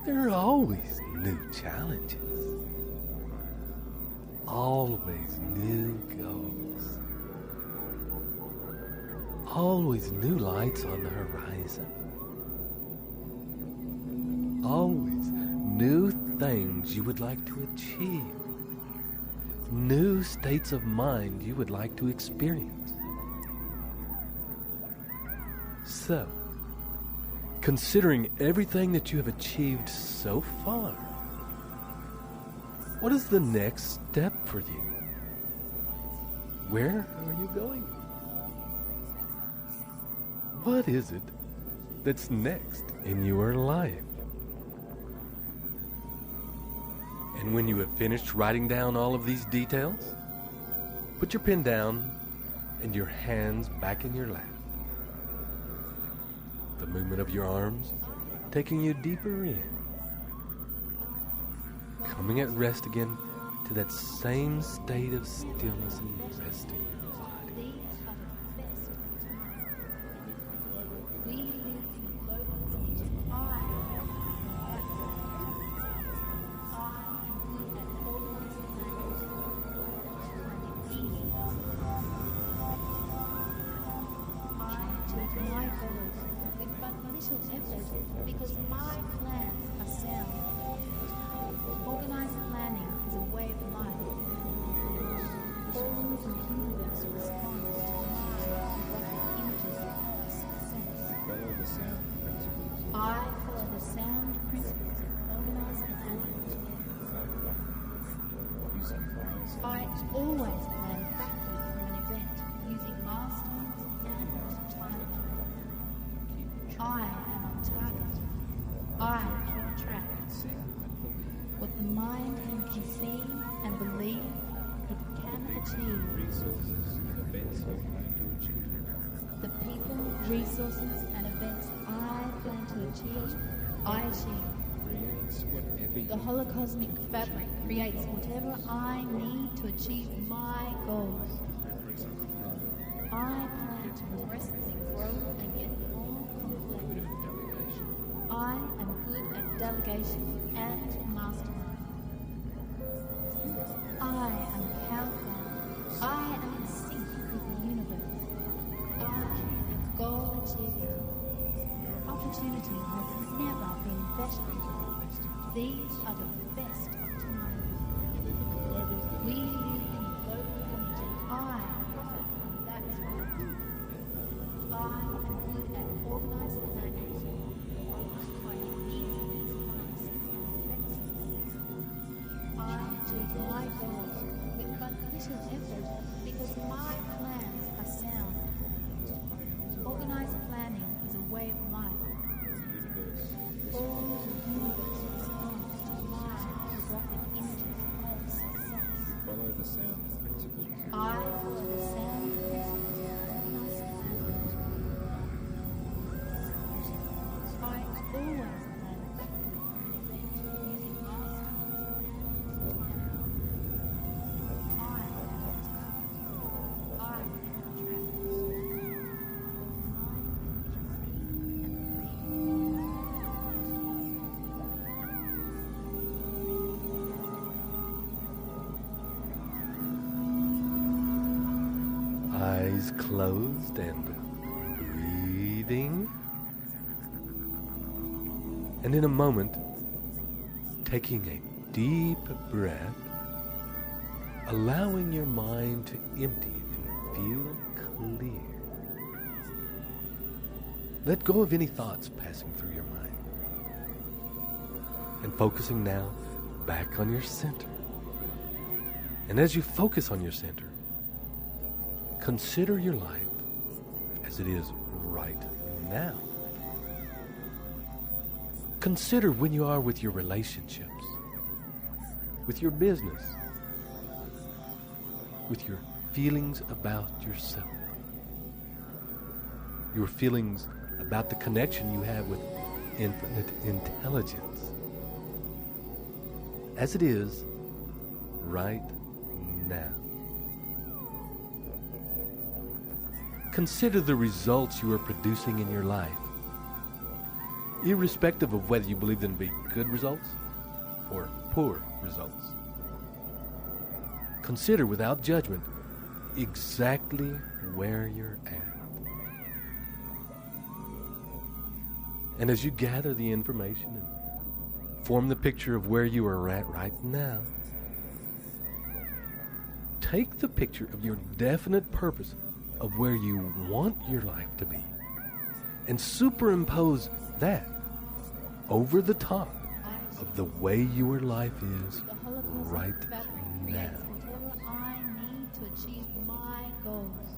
there are always new challenges, always new goals. Always new lights on the horizon. Always new things you would like to achieve. New states of mind you would like to experience. So, considering everything that you have achieved so far, what is the next step for you? Where are you going? What is it that's next in your life? And when you have finished writing down all of these details, put your pen down and your hands back in your lap. The movement of your arms taking you deeper in. Coming at rest again to that same state of stillness and resting. Because my plans are sound. Organized planning is a way of life. All the universe responds to my graphic images of success. I follow the sound principles of organized planning. I always plan backward from an event using milestones and time. I am on target. I keep track. What the mind can conceive and believe, it can achieve. The people, resources, and events I plan to achieve, I achieve. The holocosmic fabric creates whatever I need to achieve my goals. I plan to progressively grow and get more complex. I am good at delegation and mastermind. I am powerful. I am in sync with the universe. I am goal achiever. Opportunity has never been better. These are the best of times. We live in global community. That's right. I am good at organized planning. I achieve my goals with but little effort because my plans are sound. Organized planning is a way of life. All the universe responds to my holographic images of success. Follow the sound principles. I follow the sound principles of organized planning. I always plan using my style. I Eyes closed and breathing. And in a moment, taking a deep breath, allowing your mind to empty and feel clear. Let go of any thoughts passing through your mind. And focusing now back on your center. And as you focus on your center, consider your life as it is right now. Consider when you are with your relationships, with your business, with your feelings about yourself, your feelings about the connection you have with infinite intelligence, as it is right now. Consider the results you are producing in your life, irrespective of whether you believe them to be good results or poor results. Consider without judgment exactly where you're at. And as you gather the information and form the picture of where you are at right now, take the picture of your definite purpose of where you want your life to be and superimpose that over the top of the way your life is right now. Whatever I need to achieve my goals.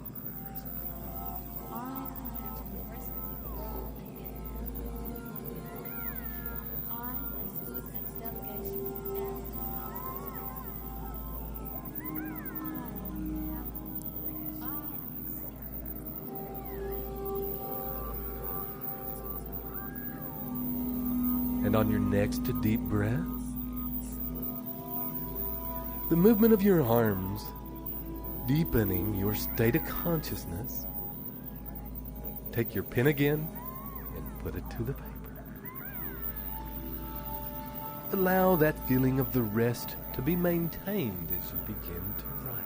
I plan to progressively grow and get more. I am good at delegation and And on your next deep breath, the movement of your arms deepening your state of consciousness. Take your pen again and put it to the paper. Allow that feeling of the rest to be maintained as you begin to write.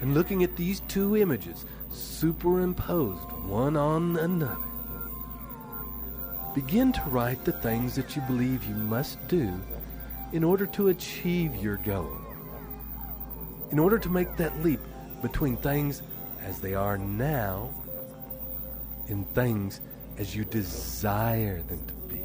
And looking at these two images superimposed one on another, begin to write the things that you believe you must do in order to achieve your goal. In order to make that leap between things as they are now and things as you desire them to be.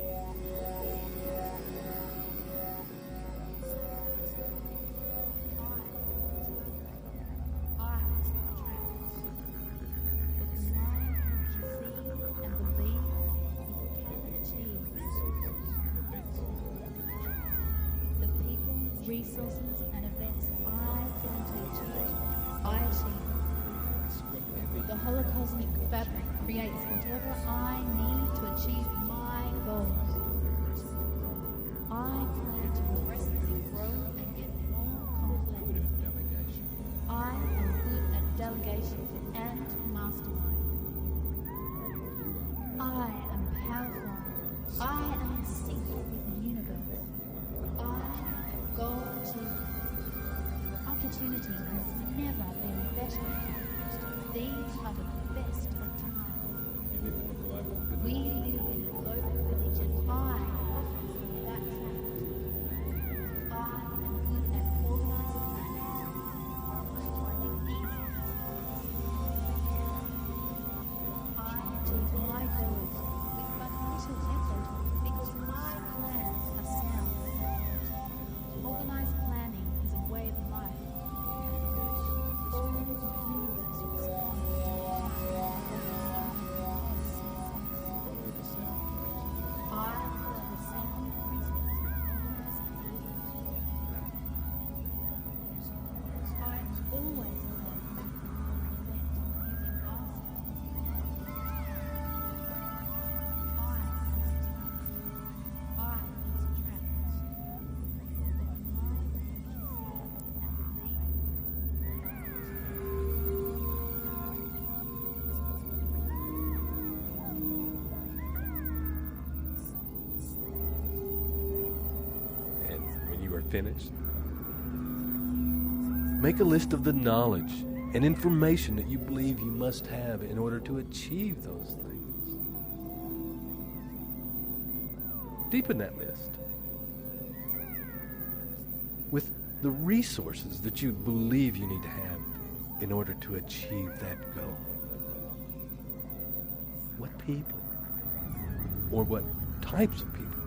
resources and events I plan to achieve, I achieve. The holocosmic fabric creates whatever I need to achieve my goals. I plan to progressively grow and get more confident. I am good at delegation and mastermind. I am powerful. opportunity has never been better. These are the best of times. We live in a global village and I offer that fact. I am good at organizing planning. Finding easy. I achieve my goals with but little effort because my plans are sound. Organized planning is a way of life. All the universe responds to I follow the sound principles of organized planning. I always plan using vast finished, make a list of the knowledge and information that you believe you must have in order to achieve those things. Deepen that list with the resources that you believe you need to have in order to achieve that goal. What people or what types of people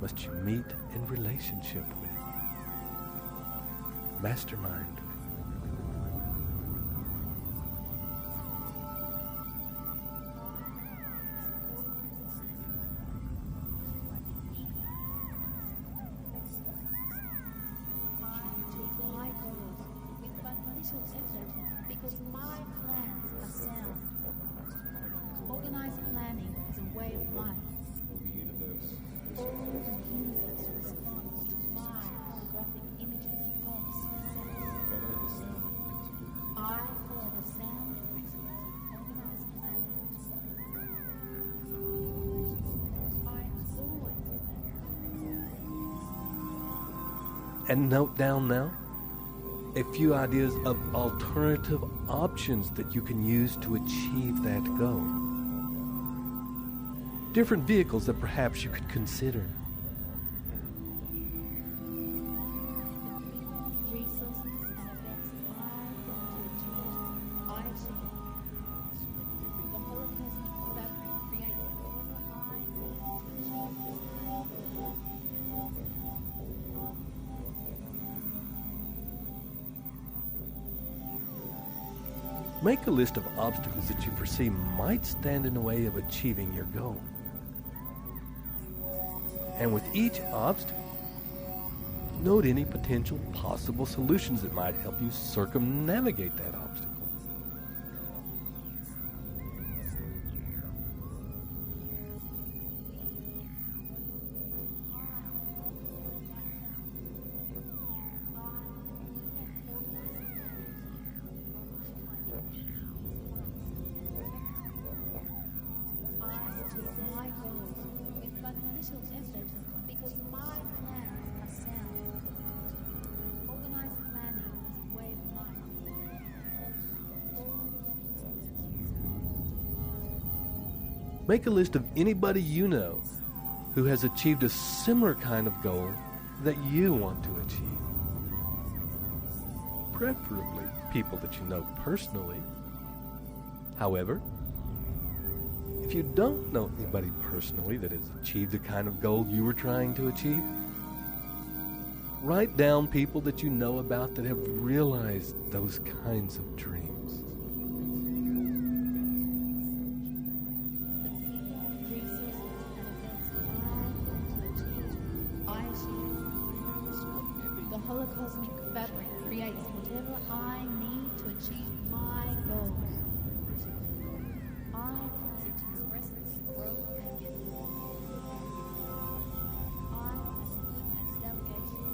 must you meet in relationship with? Mastermind. Because my plans are sound. Organized planning is a way of life. All the universe responds to my holographic images of success. I follow the sound principles of organized planning. I always plan. And note down now a few ideas of alternative options that you can use to achieve that goal. Different vehicles that perhaps you could consider. Make a list of obstacles that you foresee might stand in the way of achieving your goal. And with each obstacle, note any potential possible solutions that might help you circumnavigate that obstacle. Because my plans are sound. Organized planning is a way of life. Make a list of anybody you know who has achieved a similar kind of goal that you want to achieve. Preferably people that you know personally. However, if you don't know anybody personally that has achieved the kind of goal you were trying to achieve, write down people that you know about that have realized those kinds of dreams. The holocosmic fabric creates whatever I need to achieve my goals. I plan to progressively grow and get more. I am good at delegation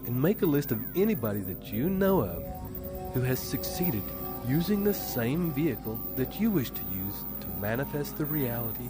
And make a list of anybody that you know of who has succeeded using the same vehicle that you wish to use to manifest the reality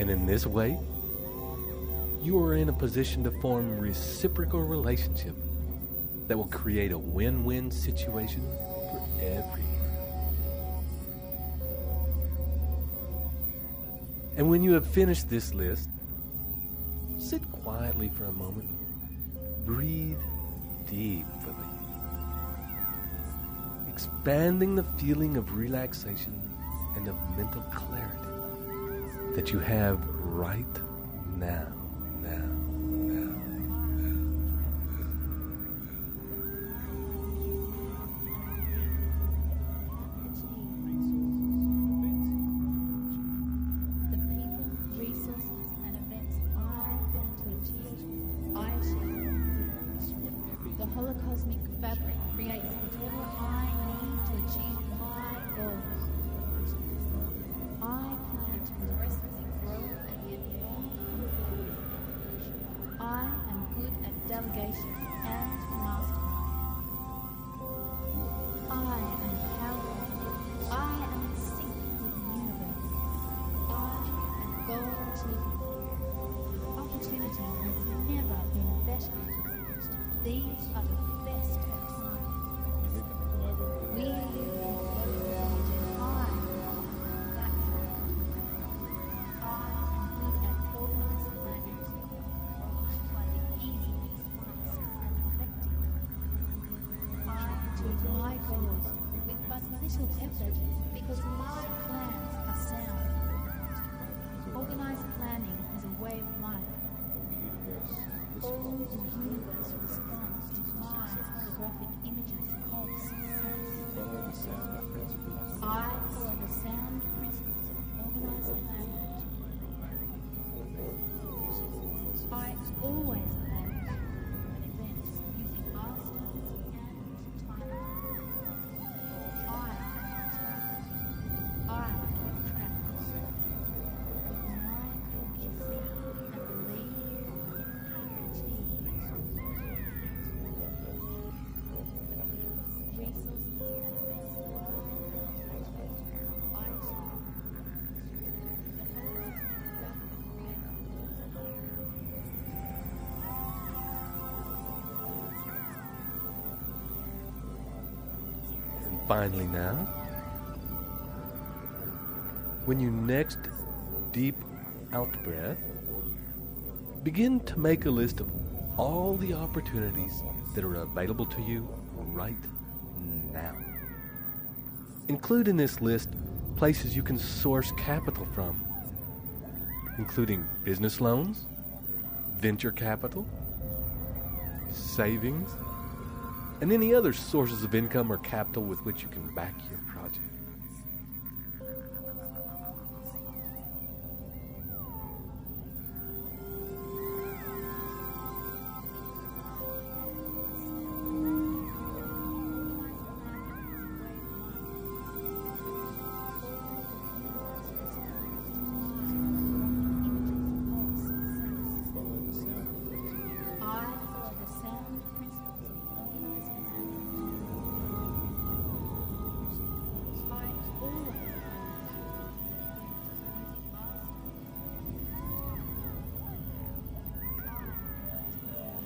And in this way, you are in a position to form reciprocal relationship that will create a win-win situation for everyone. And when you have finished this list, sit quietly for a moment. Breathe deeply, expanding the feeling of relaxation and of mental clarity that you have right now. Delegation and mastermind. I am powerful. I am in sync with the universe. I am goal achievement. Opportunity has never been better. These are the best of times. We live in global time. That's right. I am good at organized planning. My goals with but little effort because my plans are sound. Organized planning is a way of life. All the universe responds to my holographic images of success. I follow the sound principles of organized planning. I always plan events using milestones and time. I keep track. With my cohesive and believe I achieve. Resources and events I achieve. And finally now, when you next deep out breath, begin to make a list of all the opportunities that are available to you right now. Include in this list places you can source capital from, including business loans, venture capital, savings, and any other sources of income or capital with which you can back your project.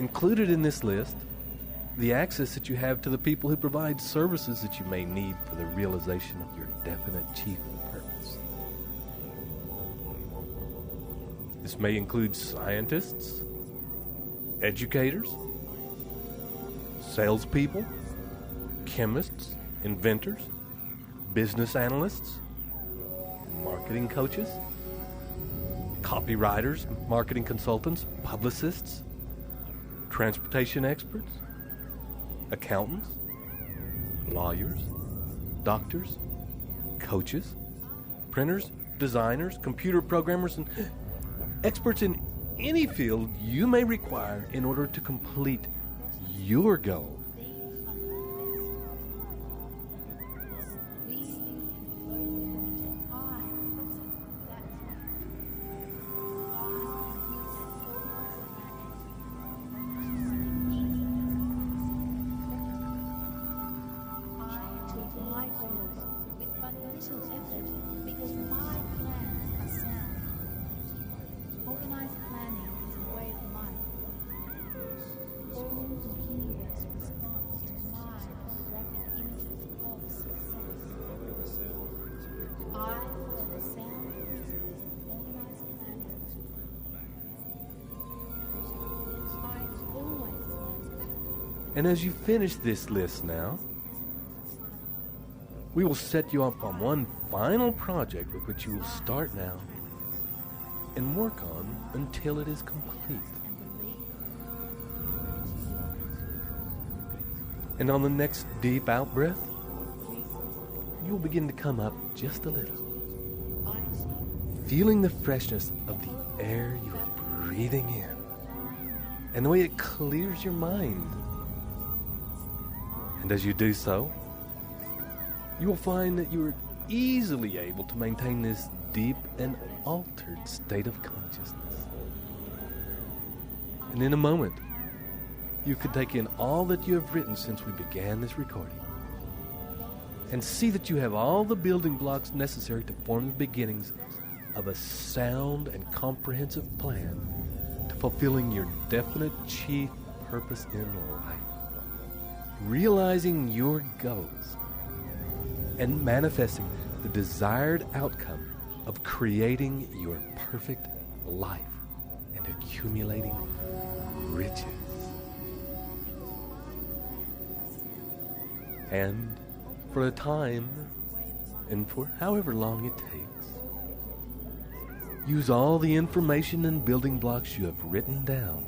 Included in this list, the access that you have to the people who provide services that you may need for the realization of your definite chief purpose. This may include scientists, educators, salespeople, chemists, inventors, business analysts, marketing coaches, copywriters, marketing consultants, publicists, transportation experts, accountants, lawyers, doctors, coaches, printers, designers, computer programmers, and experts in any field you may require in order to complete your goal. And as you finish this list now, we will set you up on one final project with which you will start now and work on until it is complete. And on the next deep out breath, you will begin to come up just a little, feeling the freshness of the air you are breathing in and the way it clears your mind. And as you do so, you will find that you are easily able to maintain this deep and altered state of consciousness. And in a moment, you can take in all that you have written since we began this recording and see that you have all the building blocks necessary to form the beginnings of a sound and comprehensive plan to fulfilling your definite chief purpose in life, realizing your goals and manifesting the desired outcome of creating your perfect life and accumulating riches. And for a time, and for however long it takes, use all the information and building blocks you have written down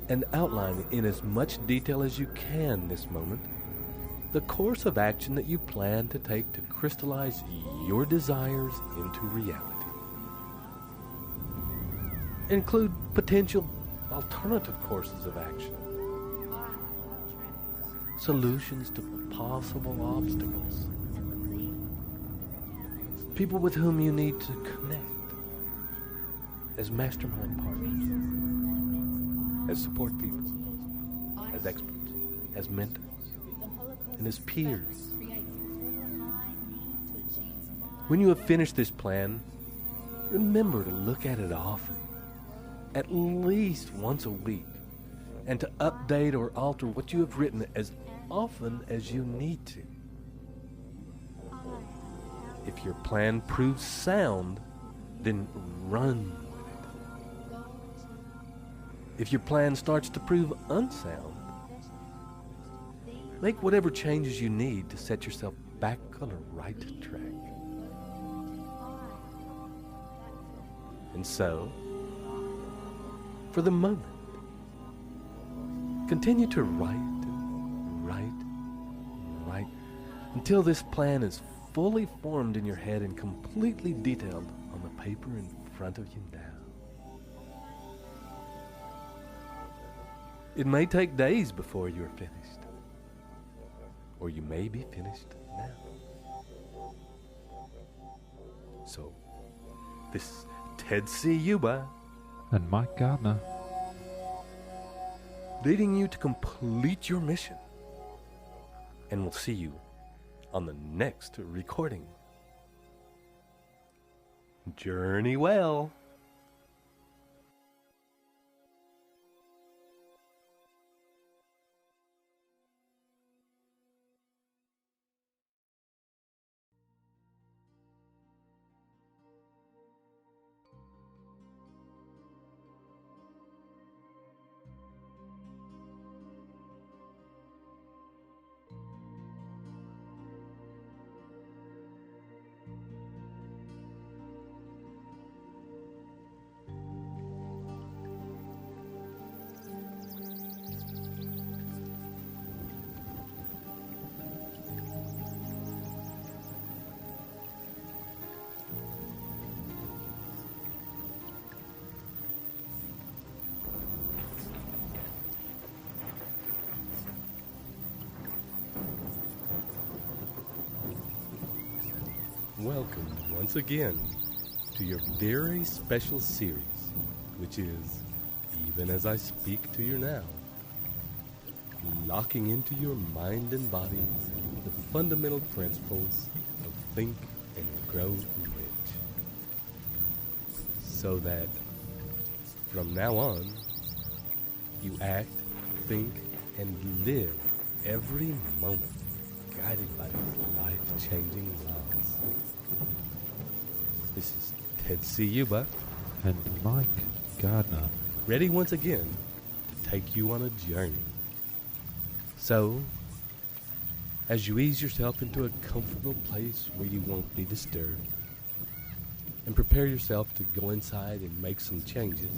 and outline in as much detail as you can this moment the course of action that you plan to take to crystallize your desires into reality. Include potential alternative courses of action, solutions to possible obstacles, people with whom you need to connect as mastermind partners, as support people, as experts, as mentors, and as peers. When you have finished this plan, remember to look at it often, at least once a week, and to update or alter what you have written as often as you need to. If your plan proves sound, then run with it. If your plan starts to prove unsound, make whatever changes you need to set yourself back on the right track. And so, for the moment, continue to write until this plan is fully formed in your head and completely detailed on the paper in front of you now. It may take days before you are finished, or you may be finished now. So, this is Ted Ciuba and Mike Gardner, leading you to complete your mission. And we'll see you on the next recording. Journey well. Welcome once again to your very special series, which is Even As I Speak to You Now, locking into your mind and body the fundamental principles of Think and Grow Rich, so that from now on you act, think, and live every moment guided by these life-changing laws. This is Ted Ciuba and Mike Gardner, ready once again to take you on a journey So, as you ease yourself into a comfortable place where you won't be disturbed, and prepare yourself to go inside and make some changes,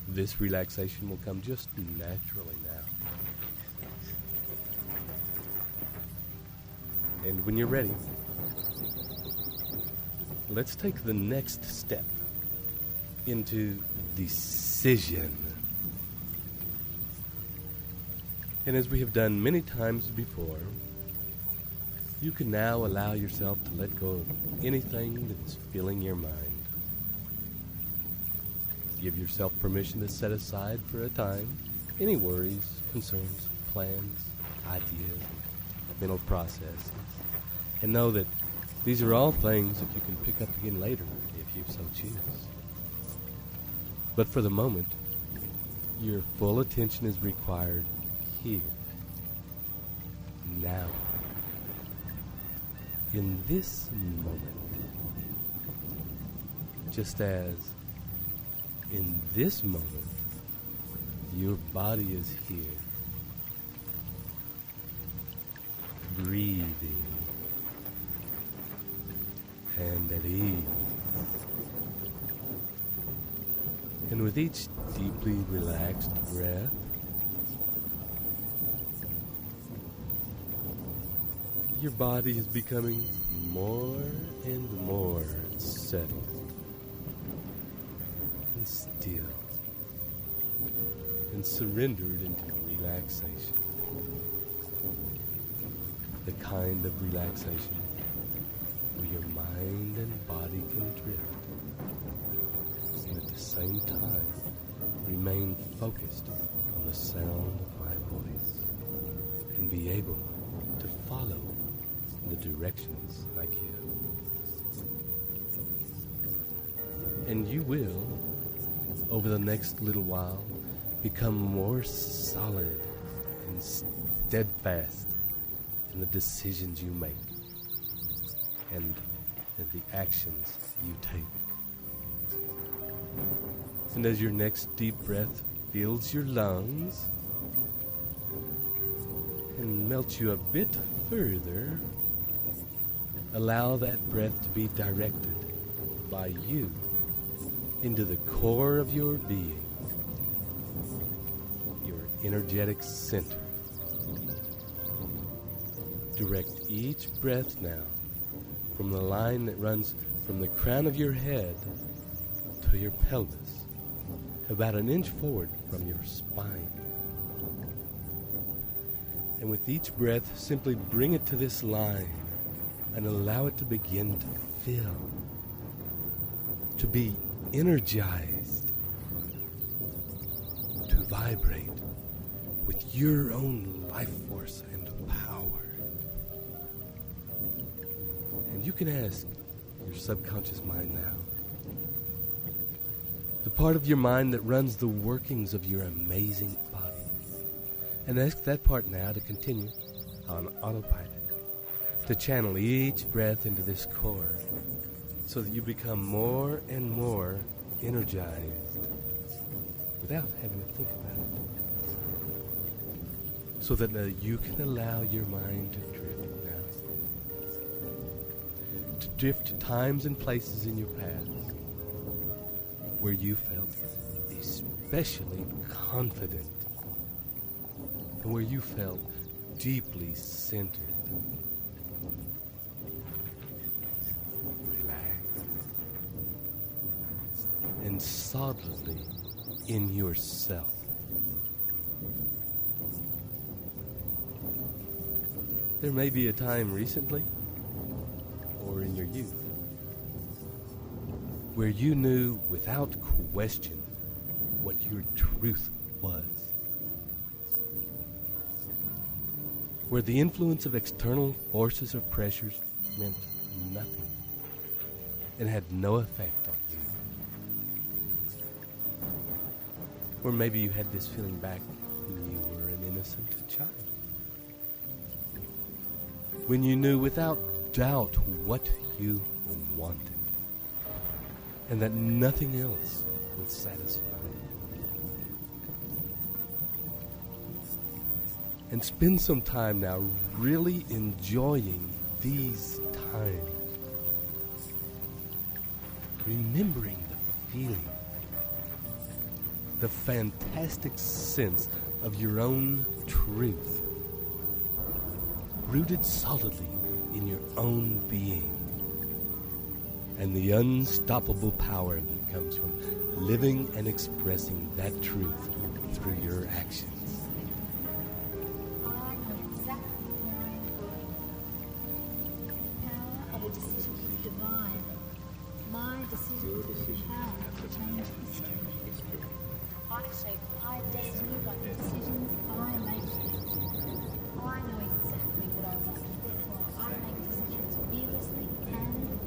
this relaxation will come just naturally now. And when you're ready, let's take the next step into decision. And as we have done many times before, you can now allow yourself to let go of anything that's filling your mind. Give yourself permission to set aside for a time any worries, concerns, plans, ideas, mental processes, and know that these are all things that you can pick up again later if you so choose. But for the moment, your full attention is required here, now, in this moment. Just as in this moment, your body is here, breathing and at ease. And with each deeply relaxed breath, your body is becoming more and more settled and still and surrendered into relaxation. The kind of relaxation where your mind and body can drift and at the same time remain focused on the sound of my voice and be able to follow the directions I give. And you will, over the next little while, become more solid and steadfast in the decisions you make and in the actions you take. And as your next deep breath fills your lungs and melts you a bit further, allow that breath to be directed by you into the core of your being, your energetic center. Direct each breath now from the line that runs from the crown of your head to your pelvis, about an inch forward from your spine. And with each breath, simply bring it to this line and allow it to begin to fill, to be energized, to vibrate with your own life force and power. And you can ask your subconscious mind now, the part of your mind that runs the workings of your amazing body, and ask that part now to continue on autopilot, to channel each breath into this core so that you become more and more energized without having to think about it. So that you can allow your mind to drift now. To drift to times and places in your past where you felt especially confident and where you felt deeply centered. And solidly in yourself. There may be a time recently or in your youth where you knew without question what your truth was, where the influence of external forces or pressures meant nothing and had no effect on you. Or maybe you had this feeling back when you were an innocent child, when you knew without doubt what you wanted, and that nothing else would satisfy you. And spend some time now really enjoying these times. Remembering the feeling, the fantastic sense of your own truth, rooted solidly in your own being, and the unstoppable power that comes from living and expressing that truth through your actions. I know exactly where I am going. The power of a decision is divine. My decision is the power to change history. I shape my destiny by the decisions I make. I know exactly what I want, therefore I make decisions fearlessly and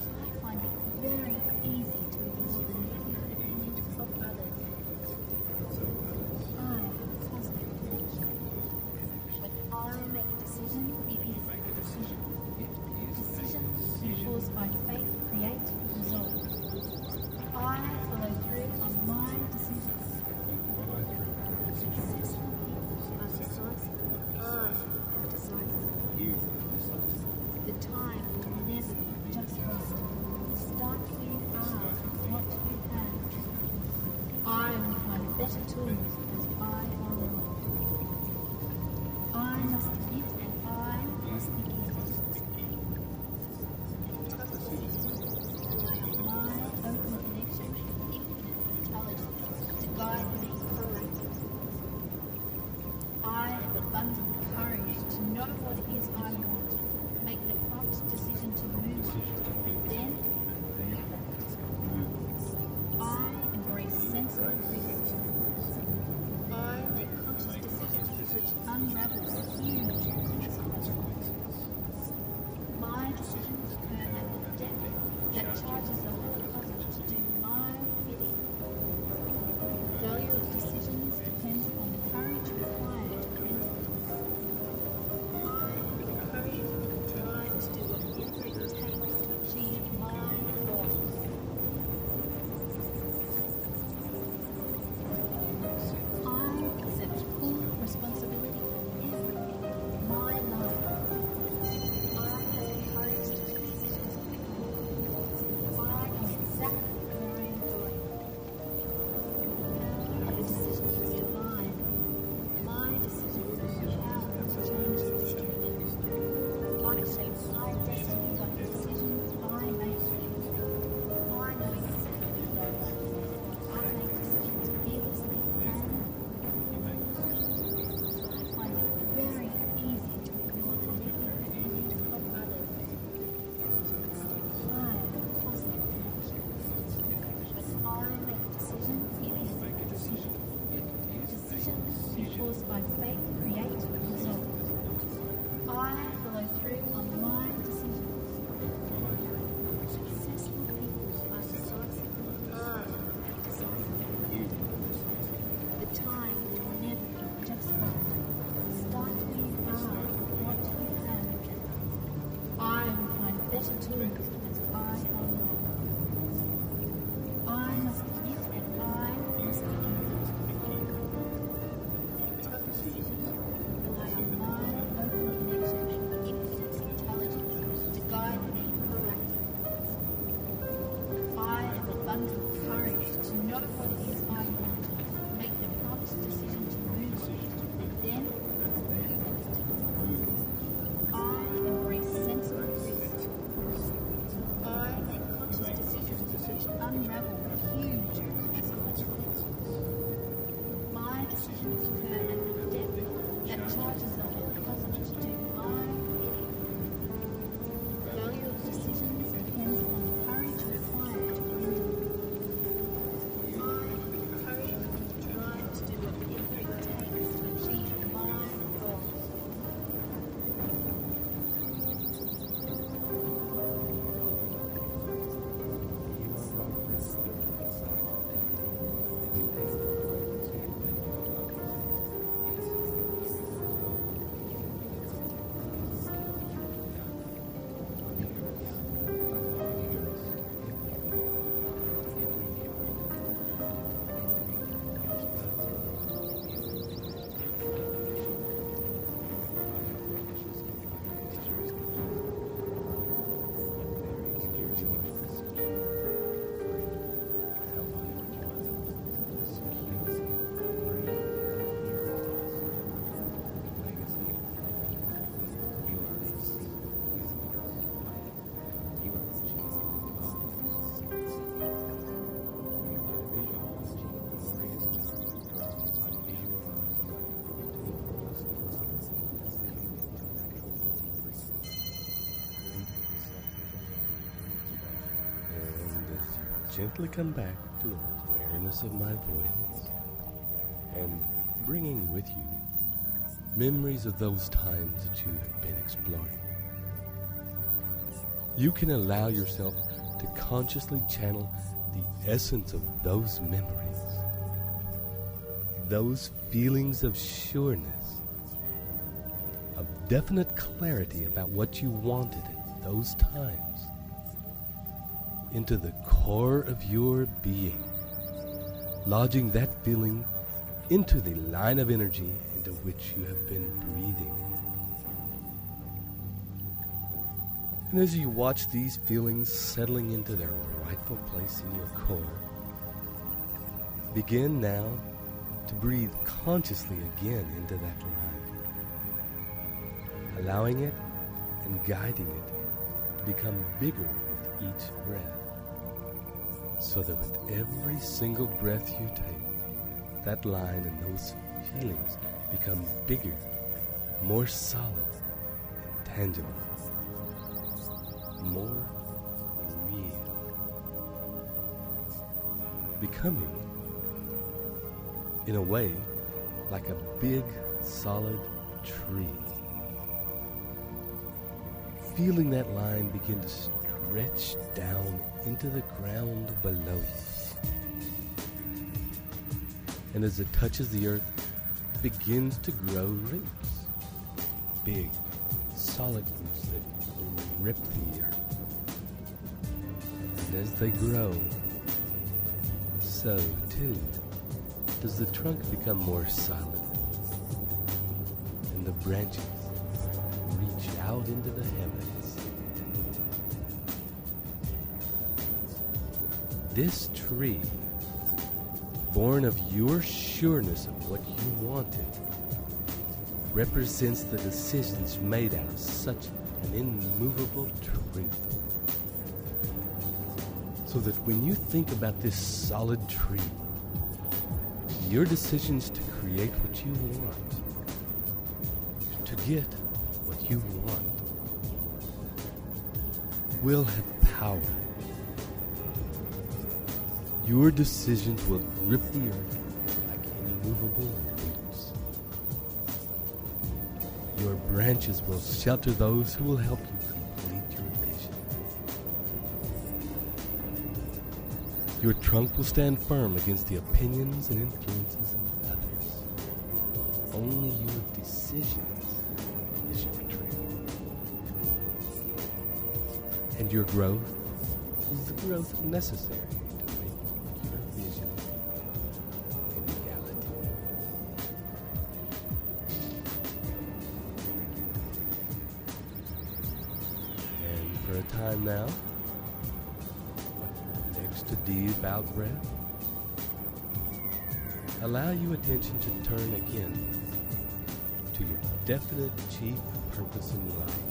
I find it very easy to ignore the negative opinions of others. I have a positive connection. When I make a decision, it is a decision. Decisions enforced by faith create results. I follow through on my decisions. Successful people are decisive. I am decisive. The time will never be just right. Start where you are, what you have. I will find better tools as I go along. I must admit and I must begin. Rely on my open connection with infinite intelligence to guide me correctly. I have abundant courage to know what it is I want, make the prompt decision to move, and then I embrace sensible risk. I make conscious decisions which unravel huge consequences. My decisions occur at the depth that charges the whole cosmos to do my bidding. The value of decisions depends on the courage required to make them. I have the courage and drive to do whatever it takes to achieve my goals. I accept full responsibility for everything in my life. I have the courage to make decisions quickly. I know exactly where I am going. The power of a decision is divine. My decisions are the power to change history. I shape my destiny by the decisions I make. I know exactly what I want. I make decisions fearlessly and I find it very easy to ignore the negative opinions of others. I have a positive connection. When I make a decision, it is a decision. Decisions enforced by faith create results. I follow through on my decisions. Successful people are decisive. I am decisive. The time will never be just right. Start where you are, what you have. I will find better tools as I go along. I must admit and I must begin. Rely on my open connection with infinite intelligence to guide me correctly. I have abundant courage to know what it is I want, make the prompt decision to move, and then I embrace sensible risk. I make conscious decisions which unravel huge consequences. My decisions occur at the depth that charges the whole cosmos to do my bidding. The value of decisions depends on the courage required to bring them. I have the courage and the drive to do whatever it takes to achieve my goals. gently come back to awareness of my voice and bringing with you memories of those times that you have been exploring. You can allow yourself to consciously channel the essence of those memories, those feelings of sureness, of definite clarity about what you wanted at those times, into the core of your being, lodging that feeling into the line of energy into which you have been breathing. And as you watch these feelings settling into their rightful place in your core, begin now to breathe consciously again into that line, allowing it and guiding it to become bigger with each breath, so that with every single breath you take, that line and those feelings become bigger, more solid and tangible, more real, becoming, in a way, like a big, solid tree. Feeling that line begin to stretch down into the ground below you. And as it touches the earth, it begins to grow roots. Big, solid roots that rip the earth. And as they grow, so too does the trunk become more solid. And the branches reach out into the heavens. This tree, born of your sureness of what you wanted, represents the decisions made out of such an immovable truth. So that when you think about this solid tree, your decisions to create what you want, to get what you want, will have power. Your decisions will grip the earth like immovable roots. Your branches will shelter those who will help you complete your vision. Your trunk will stand firm against the opinions and influences of others. Only your decisions is your tree. And your growth is the growth necessary to make your vision a reality. And for a time now, next to deep out breath, allow your attention to turn again to your definite chief purpose in life.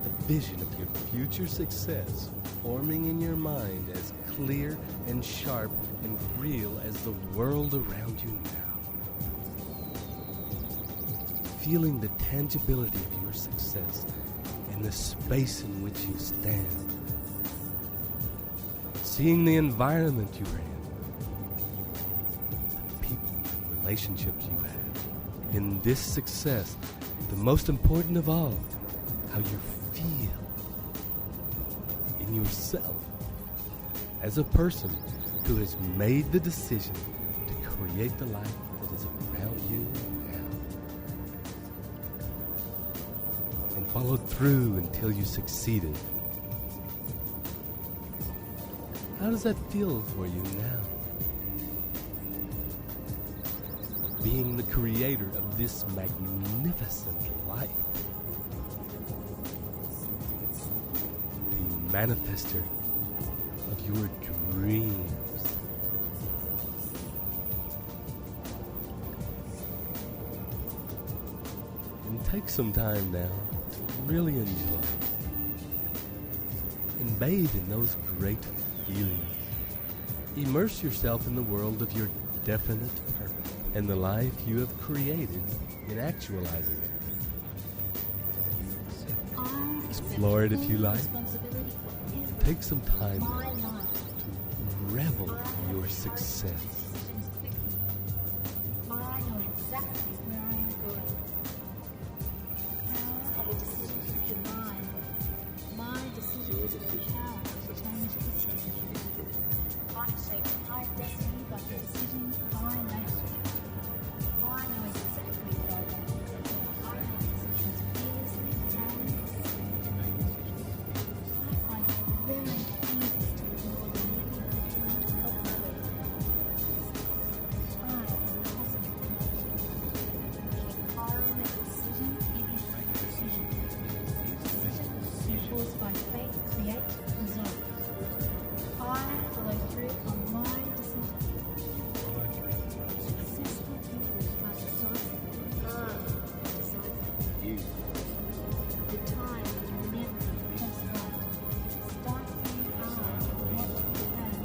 The vision of your future success forming in your mind as clear and sharp and real as the world around you now. Feeling the tangibility of your success in the space in which you stand. Seeing the environment you are in, the people and relationships you have. In this success, the most important of all, how you feel in yourself as a person who has made the decision to create the life that is around you now. And followed through until you succeeded. How does that feel for you now? Being the creator of this magnificent life. The manifester of your dreams. And take some time now to really enjoy and bathe in those great feelings. Immerse yourself in the world of your definite purpose and the life you have created in actualizing it. Explore it if you like. take some time My life. to revel in your success. I know exactly where I am going. The power of a decision is divine. My decision is the power to change history. I shape my destiny by the decisions I make. I know exactly what I want. I make decisions fearlessly and I find it very easy to ignore the negative opinions of others. I am positive. If I make a decision, it is a decision. Decisions enforced by faith create results. I follow through on my decision. Successful people are decisive. The time will never pass by. Start where you are, not where you have.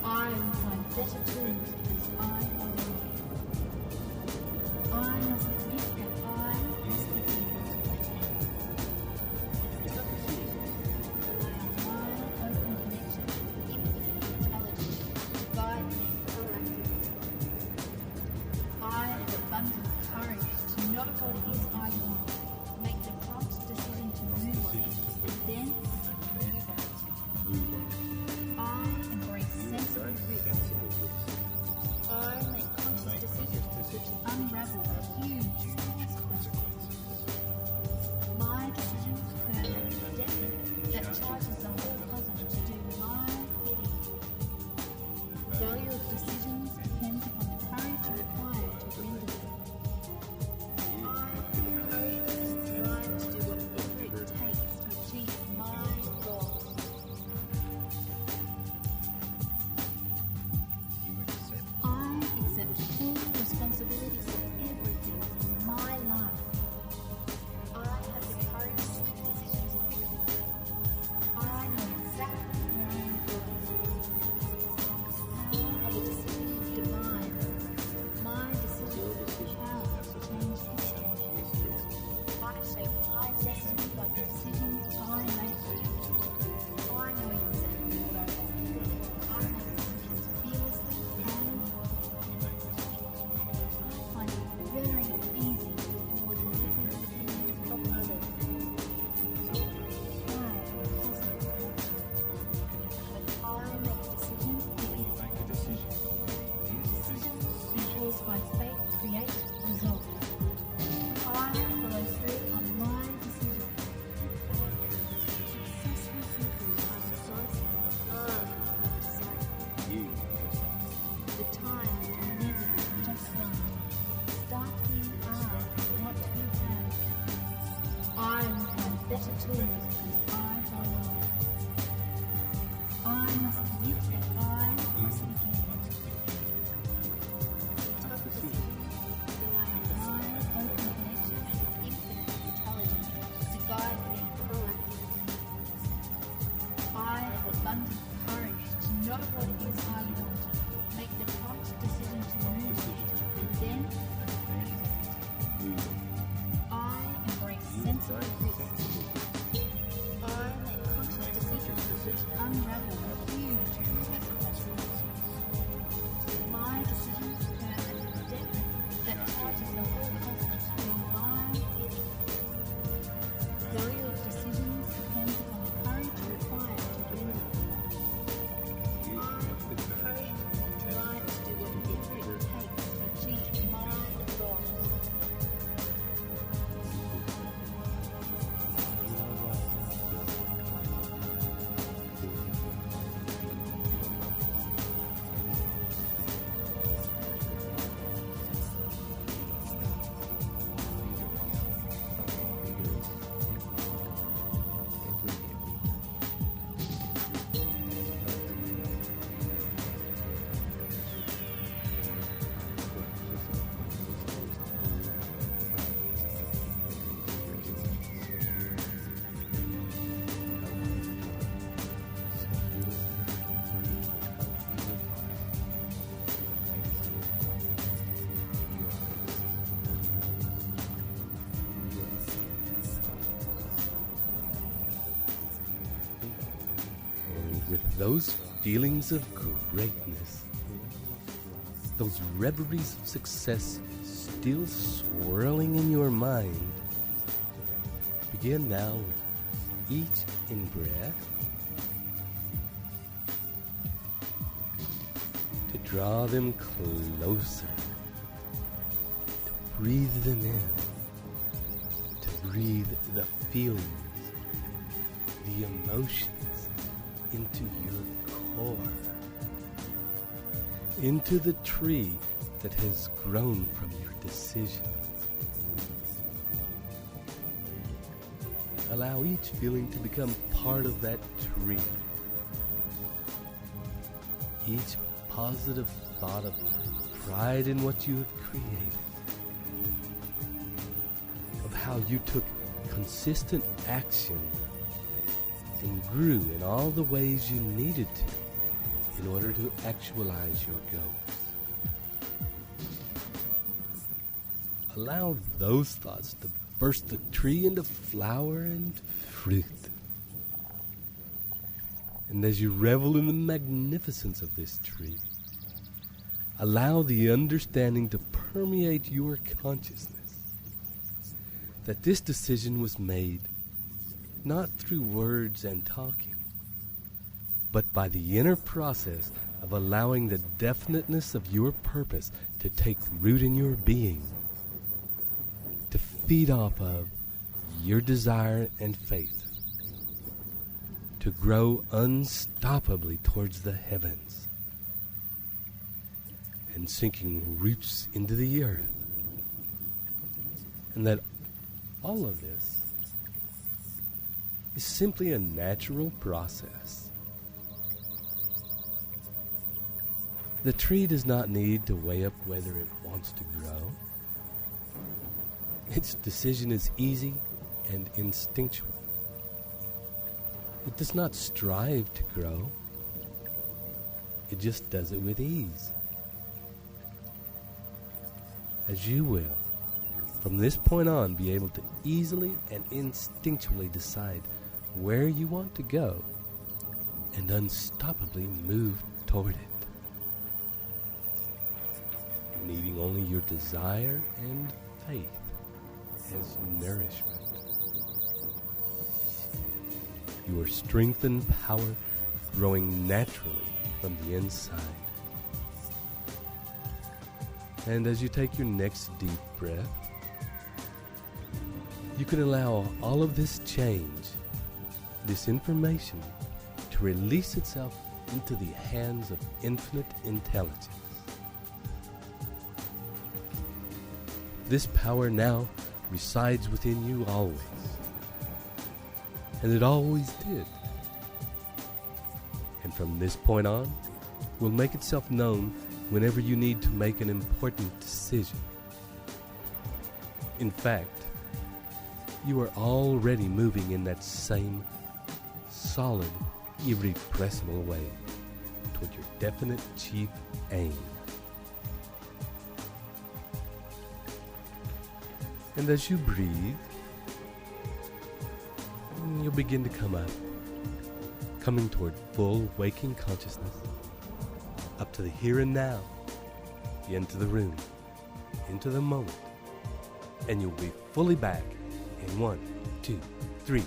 I will find better tools as I go along. I must admit that I must be human. I am my open connection, infinite intelligence, guide me proactively. I have abundant courage to not what it is I want, make the prompt decision to move on, then move on. I embrace sensible risk. I make conscious decisions which unravel huge consequences. My decisions earn a debt that charges the whole cosmos to do my bidding. The value of decisions depends upon the courage required to render them. I have the courage and drive to do whatever it takes to achieve my goals. I accept full responsibility for everything in my life. I have the courage to make decisions quickly. I know exactly where I am going. The power of a decision is divine. My decision is the power to change history. I shape my destiny by the decisions I make. I know exactly what I want. I make decisions fearlessly and I find it very easy to ignore the negative opinions of others. I am positive. When I make decisions, it is a decision. Decisions enforced by faith create results. I follow through on my decisions. Successful people are decisive. The time will never be just right. Start where you are, not where you have. I will find better tools as I go along. I must admit that I must begin. Tough decisions rely on my open connection and infinite intelligence to guide me proactively. I have abundant courage to know what it is I want, make the prompt decision those feelings of greatness, those reveries of success still swirling in your mind, begin now with each in-breath to draw them closer, to breathe them in, to breathe the feelings, the emotions into your core, into the tree that has grown from your decision. Allow each feeling to become part of that tree. Each positive thought of pride in what you have created, of how you took consistent action and grew in all the ways you needed to in order to actualize your goals. Allow those thoughts to burst the tree into flower and fruit. And as you revel in the magnificence of this tree, allow the understanding to permeate your consciousness that this decision was made not through words and talking, but by the inner process of allowing the definiteness of your purpose to take root in your being, to feed off of your desire and faith, to grow unstoppably towards the heavens and sinking roots into the earth. And that all of this is simply a natural process. The tree does not need to weigh up whether it wants to grow. Its decision is easy and instinctual. It does not strive to grow. It just does it with ease. As you will, from this point on, be able to easily and instinctually decide where you want to go and unstoppably move toward it, needing only your desire and faith as nourishment. Your strength and power growing naturally from the inside. And as you take your next deep breath, you can allow all of this change, this information, to release itself into the hands of infinite intelligence. This power now resides within you always, and it always did. And from this point on, will make itself known whenever you need to make an important decision. In fact, you are already moving in that same solid, irrepressible way toward your definite chief aim. And as you breathe, you'll begin to come up, coming toward full waking consciousness, up to the here and now, into the room, into the moment, and you'll be fully back in 1, 2, 3.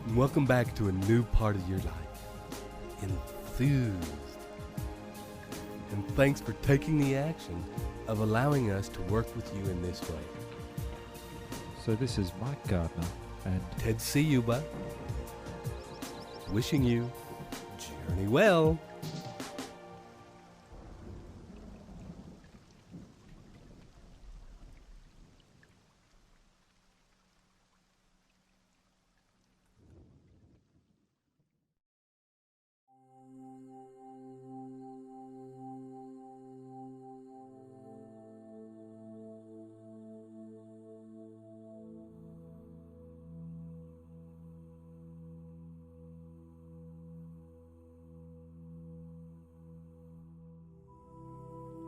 And welcome back to a new part of your life, enthused. And thanks for taking the action of allowing us to work with you in this way. So this is Mike Gardner and Ted Ciuba, wishing you journey well.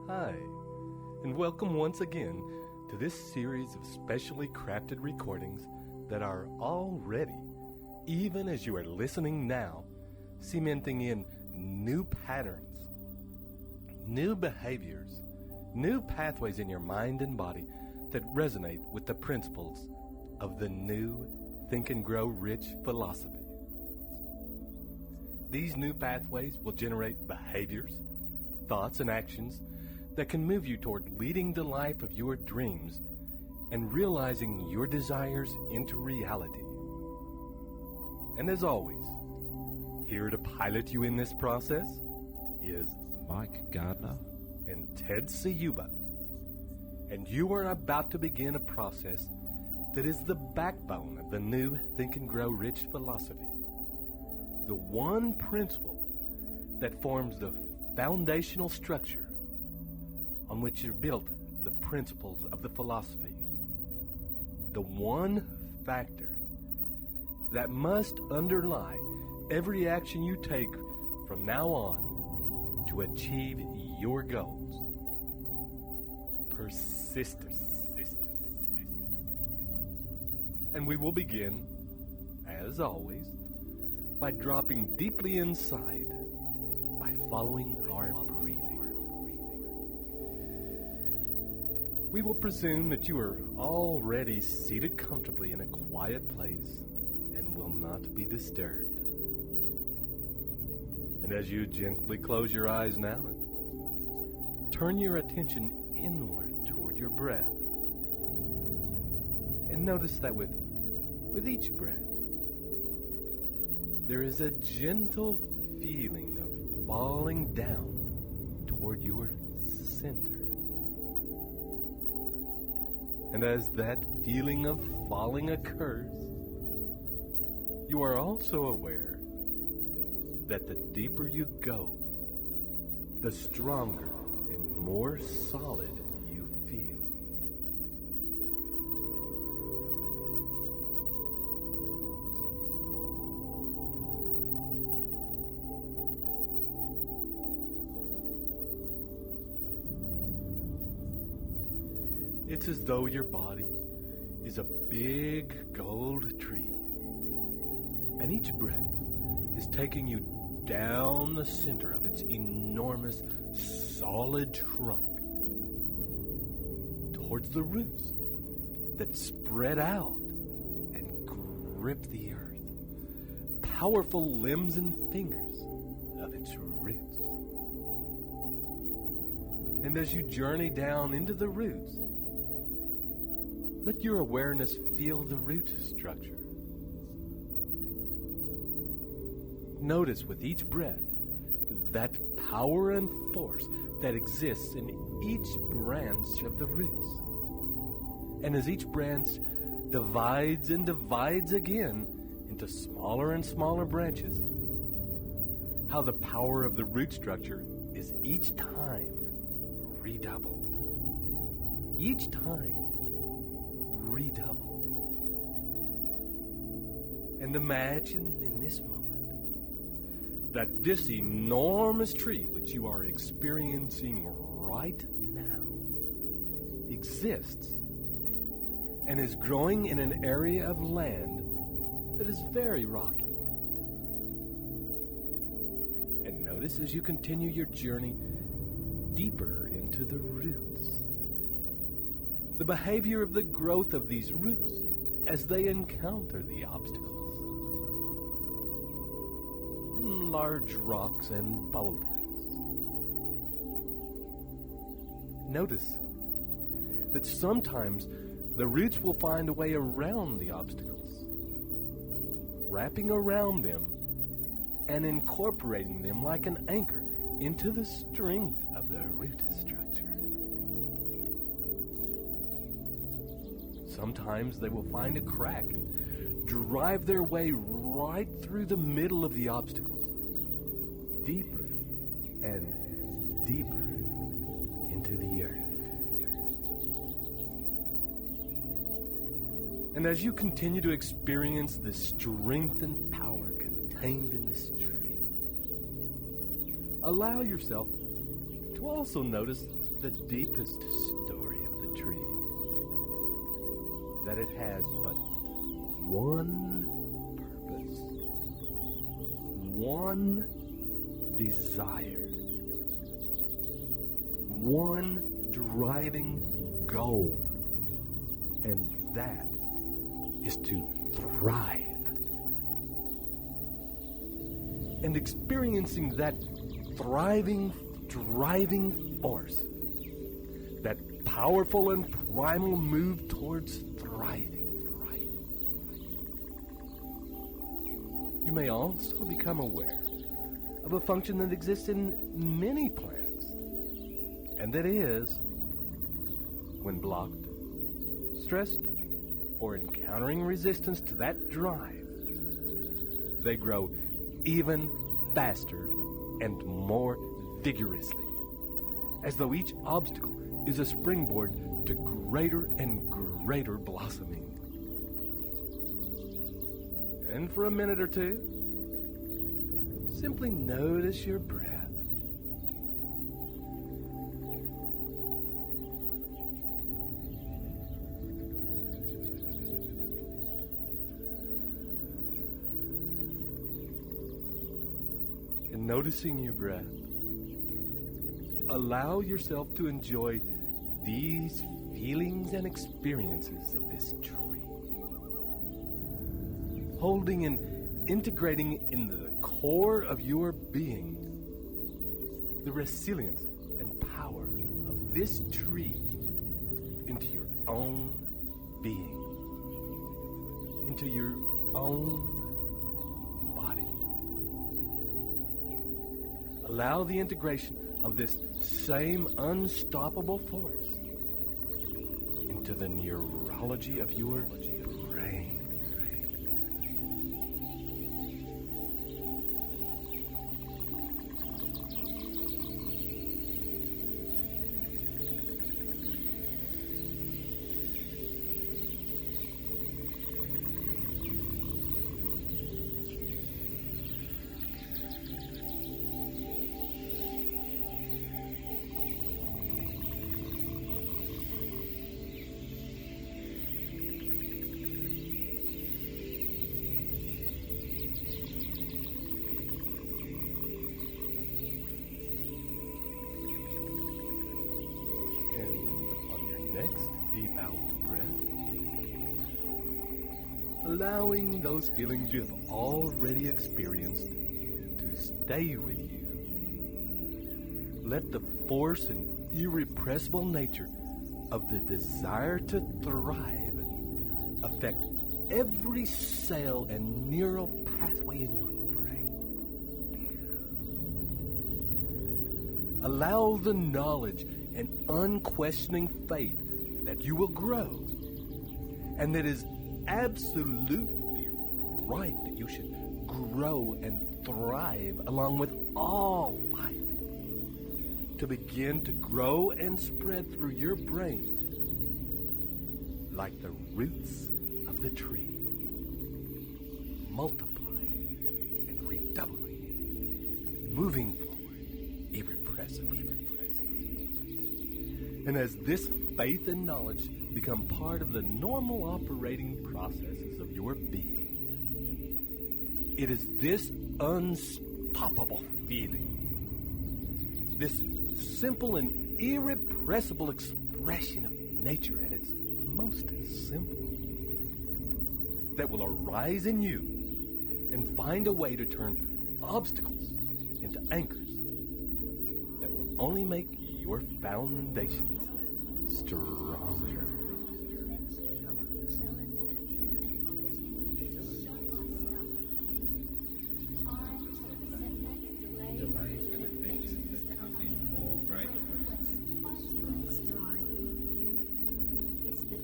Hi, and welcome once again to this series of specially crafted recordings that are already, even as you are listening now, cementing in new patterns, new behaviors, new pathways in your mind and body that resonate with the principles of the new Think and Grow Rich philosophy. These new pathways will generate behaviors, thoughts, and actions that can move you toward leading the life of your dreams and realizing your desires into reality. And as always, here to pilot you in this process is Mike Gardner and Ted Ciuba. And you are about to begin a process that is the backbone of the new Think and Grow Rich philosophy. The one principle that forms the foundational structure on which are built the principles of the philosophy. The one factor that must underlie every action you take from now on to achieve your goals. Persistence. And we will begin, as always, by dropping deeply inside by following our breathing. We will presume that you are already seated comfortably in a quiet place and will not be disturbed. And as you gently close your eyes now and turn your attention inward toward your breath, and notice that with each breath, there is a gentle feeling of falling down toward your center. And as that feeling of falling occurs, you are also aware that the deeper you go, the stronger and more solid you feel. It's as though your body is a big gold tree, and each breath is taking you down the center of its enormous, solid trunk towards the roots that spread out and grip the earth, powerful limbs and fingers of its roots. And as you journey down into the roots, let your awareness feel the root structure. Notice with each breath that power and force that exists in each branch of the roots. And as each branch divides and divides again into smaller and smaller branches, how the power of the root structure is each time redoubled. Each time redoubled. And imagine in this moment that this enormous tree which you are experiencing right now exists and is growing in an area of land that is very rocky. And notice as you continue your journey deeper into the roots, the behavior of the growth of these roots as they encounter the obstacles. Large rocks and boulders. Notice that sometimes the roots will find a way around the obstacles, wrapping around them and incorporating them like an anchor into the strength of the root structure. Sometimes they will find a crack and drive their way right through the middle of the obstacles, deeper and deeper into the earth. And as you continue to experience the strength and power contained in this tree, allow yourself to also notice the deepest story of the tree. That it has but one purpose, one desire, one driving goal, and that is to thrive. And experiencing that thriving, driving force, that powerful and primal move towards thriving. You may also become aware of a function that exists in many plants, and that is, when blocked, stressed, or encountering resistance to that drive, they grow even faster and more vigorously, as though each obstacle is a springboard to greater and greater blossoming. And for a minute or two, simply notice your breath. And noticing your breath, allow yourself to enjoy these feelings and experiences of this tree. Holding and integrating into the core of your being the resilience and power of this tree into your own being, into your own body. Allow the integration of this same unstoppable force into the neurology of your brain. Next, deep out breath. Allowing those feelings you have already experienced to stay with you. Let the force and irrepressible nature of the desire to thrive affect every cell and neural pathway in your brain. Allow the knowledge and unquestioning faith that you will grow, and that is absolutely right that you should grow and thrive along with all life, to begin to grow and spread through your brain like the roots of the tree, multiplying and redoubling, moving forward irrepressibly. And as this faith and knowledge become part of the normal operating processes of your being, it is this unstoppable feeling, this simple and irrepressible expression of nature at its most simple, that will arise in you and find a way to turn obstacles into anchors that will only make your foundations stronger. Delays and adventures that come in all great quests. It's the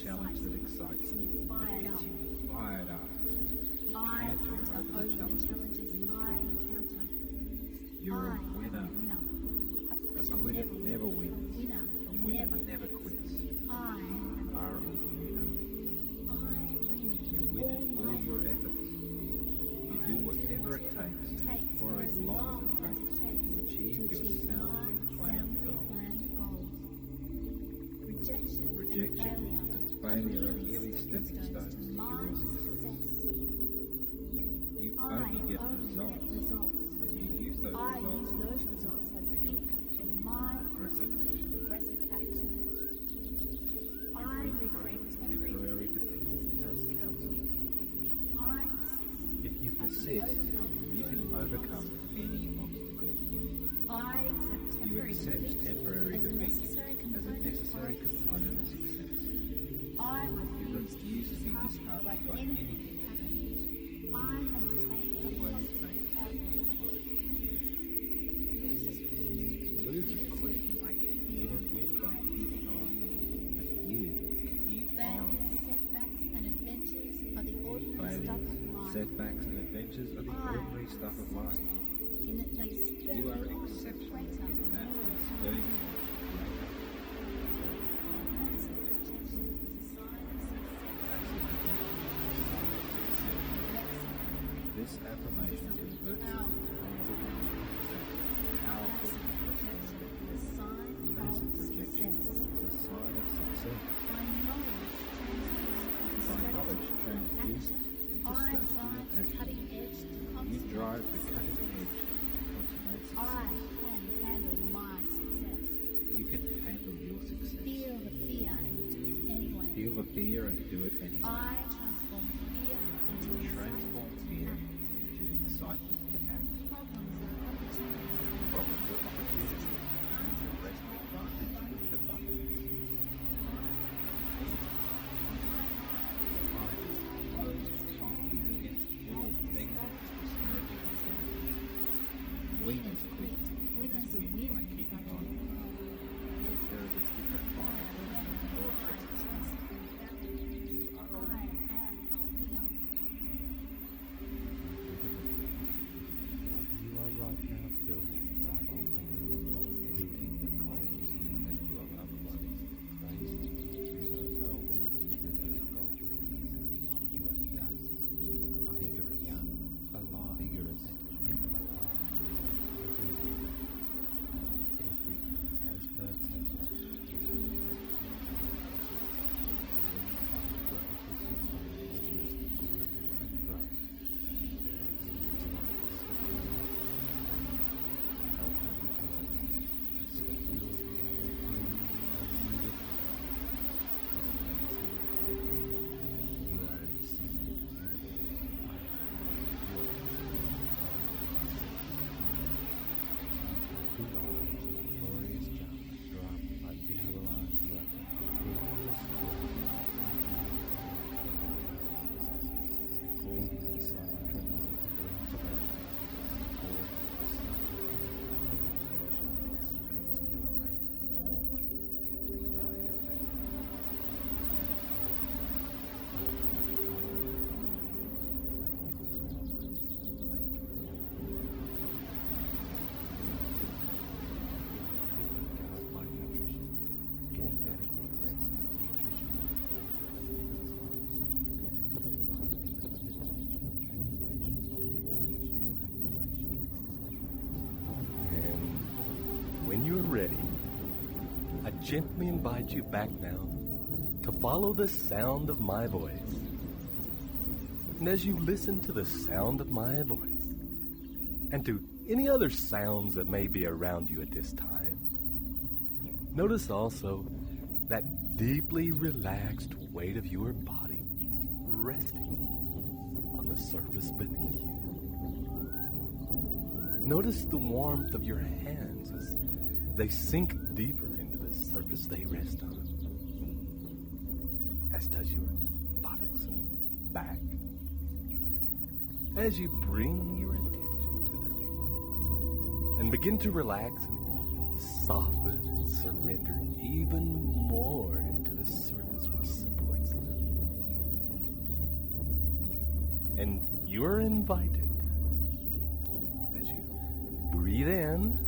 challenge that excites me, gets me fired up. I hunter over the challenges I encounter. You're a winner. A quitter never wins. A winner never quits. I are a winner. You win in all your efforts. You do whatever it takes, for as long as it takes, to achieve your soundly planned goals. Rejection and failure are merely stepping stones to your success. You only get results, and you use those results as input for my progressive action. I reframe temporary defeat as counsel. If you persist, you can overcome any obstacle. You accept temporary defeat as a necessary component of success. You refuse to be disheartened by anything. I maintain a positive outlook. Losers win by keeping on. But you keep on. Failures, setbacks, and adventures are the ordinary stuff of life. Setbacks and adventures are the ordinary stuff of life. In that they spur You are me on to exceptional greater in that and spur you on to greater. Massive rejection is a sign of success. This affirmation converts it to powerful Rejection is a sign massive of rejection success. is a sign of success. By knowledge transduced into By knowledge strategy and transduced action, into strategy and action. I drive the cutting edge to You consummate drive the cutting success. edge to consummate I success. can handle my success. You can handle your success. Feel the fear and do it anyway. Feel the fear and do it anyway. I transform fear into Transform fear into excitement to act. problems and opportunities. Problems are opportunities. And to rest advantage with abundance. Life is closed to you against all negative prosperity and success. Winners quit. Winners win by keeping on. There is a different fire in your chest. You are a winner. You are right now building right on believing that Christ is you and you are loved by Christ. You don't know what this true goal is and beyond. You are young, vigorous, alive, vigorous, and alive. Every as per template, you When you are ready, I gently invite you back now to follow the sound of my voice. And as you listen to the sound of my voice, and to any other sounds that may be around you at this time, notice also that deeply relaxed weight of your body resting on the surface beneath you. Notice the warmth of your hands as they sink deeper into the surface they rest on, as does your buttocks and back. As you bring your attention to them and begin to relax and soften and surrender even more into the surface which supports them. And you are invited, as you breathe in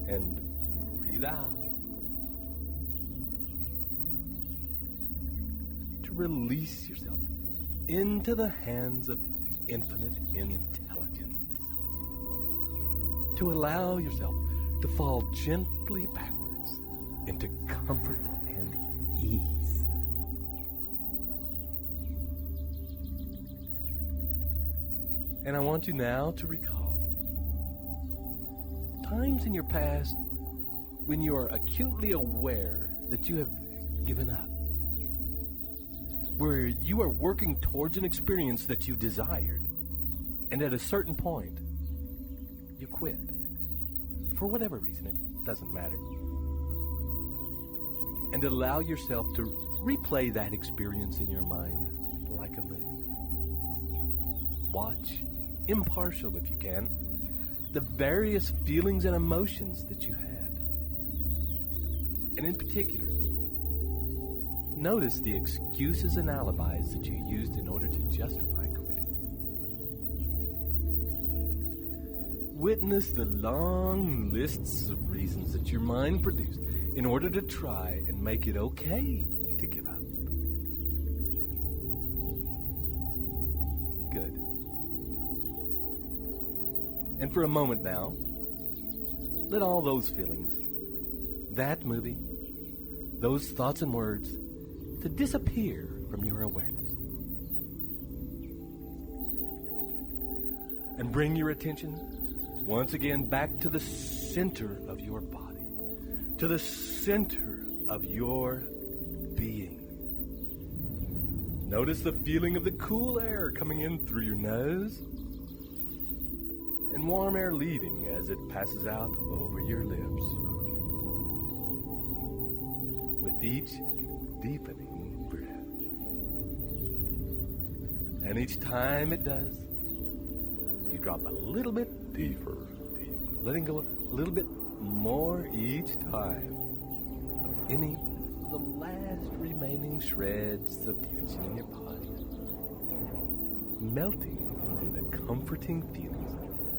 and breathe out, to release yourself into the hands of infinite intelligence, to allow yourself to fall gently backwards into comfort and ease. And I want you now to recall times in your past when you are acutely aware that you have given up, where you are working towards an experience that you desired, and at a certain point, you quit. For whatever reason, it doesn't matter. And allow yourself to replay that experience in your mind like a movie. Watch, impartial if you can, the various feelings and emotions that you had. And in particular, notice the excuses and alibis that you used in order to justify quitting. Witness the long lists of reasons that your mind produced in order to try and make it okay to give up. Good. And for a moment now, let all those feelings, that movie, those thoughts and words, to disappear from your awareness. And bring your attention once again back to the center of your body, to the center of your being. Notice the feeling of the cool air coming in through your nose and warm air leaving as it passes out over your lips. With each deepening breath. And each time it does, you drop a little bit deeper, letting go a little bit more each time of any of the last remaining shreds of tension in your body, melting into the comforting feelings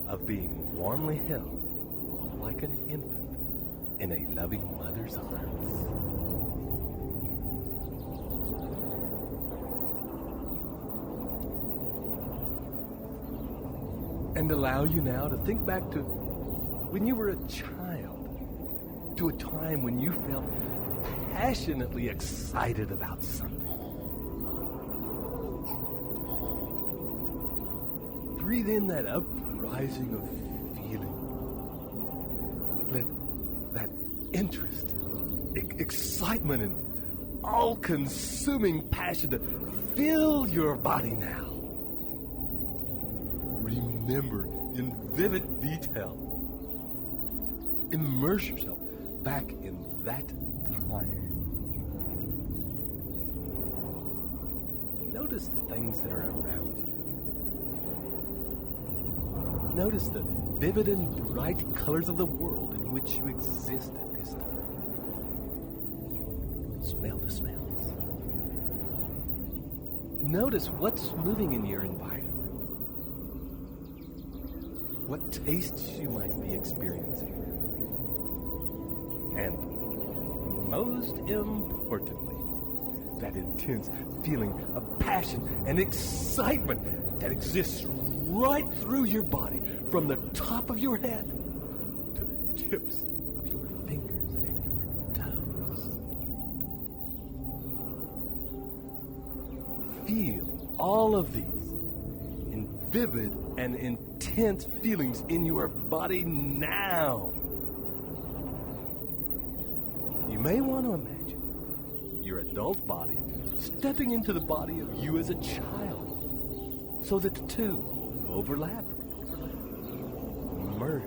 of being warmly held like an infant in a loving mother's arms. And allow you now to think back to when you were a child, to a time when you felt passionately excited about something. Breathe in that uprising of feeling. Let that interest, excitement, and all-consuming passion to fill your body now. Remember in vivid detail. Immerse yourself back in that time. Notice the things that are around you. Notice the vivid and bright colors of the world in which you exist at this time. Smell the smells. Notice what's moving in your environment. What tastes you might be experiencing. And most importantly, that intense feeling of passion and excitement that exists right through your body, from the top of your head to the tips of your fingers and your toes. Feel all of these in vivid and intense feelings in your body now. You may want to imagine your adult body stepping into the body of you as a child, so that the two overlap, merge,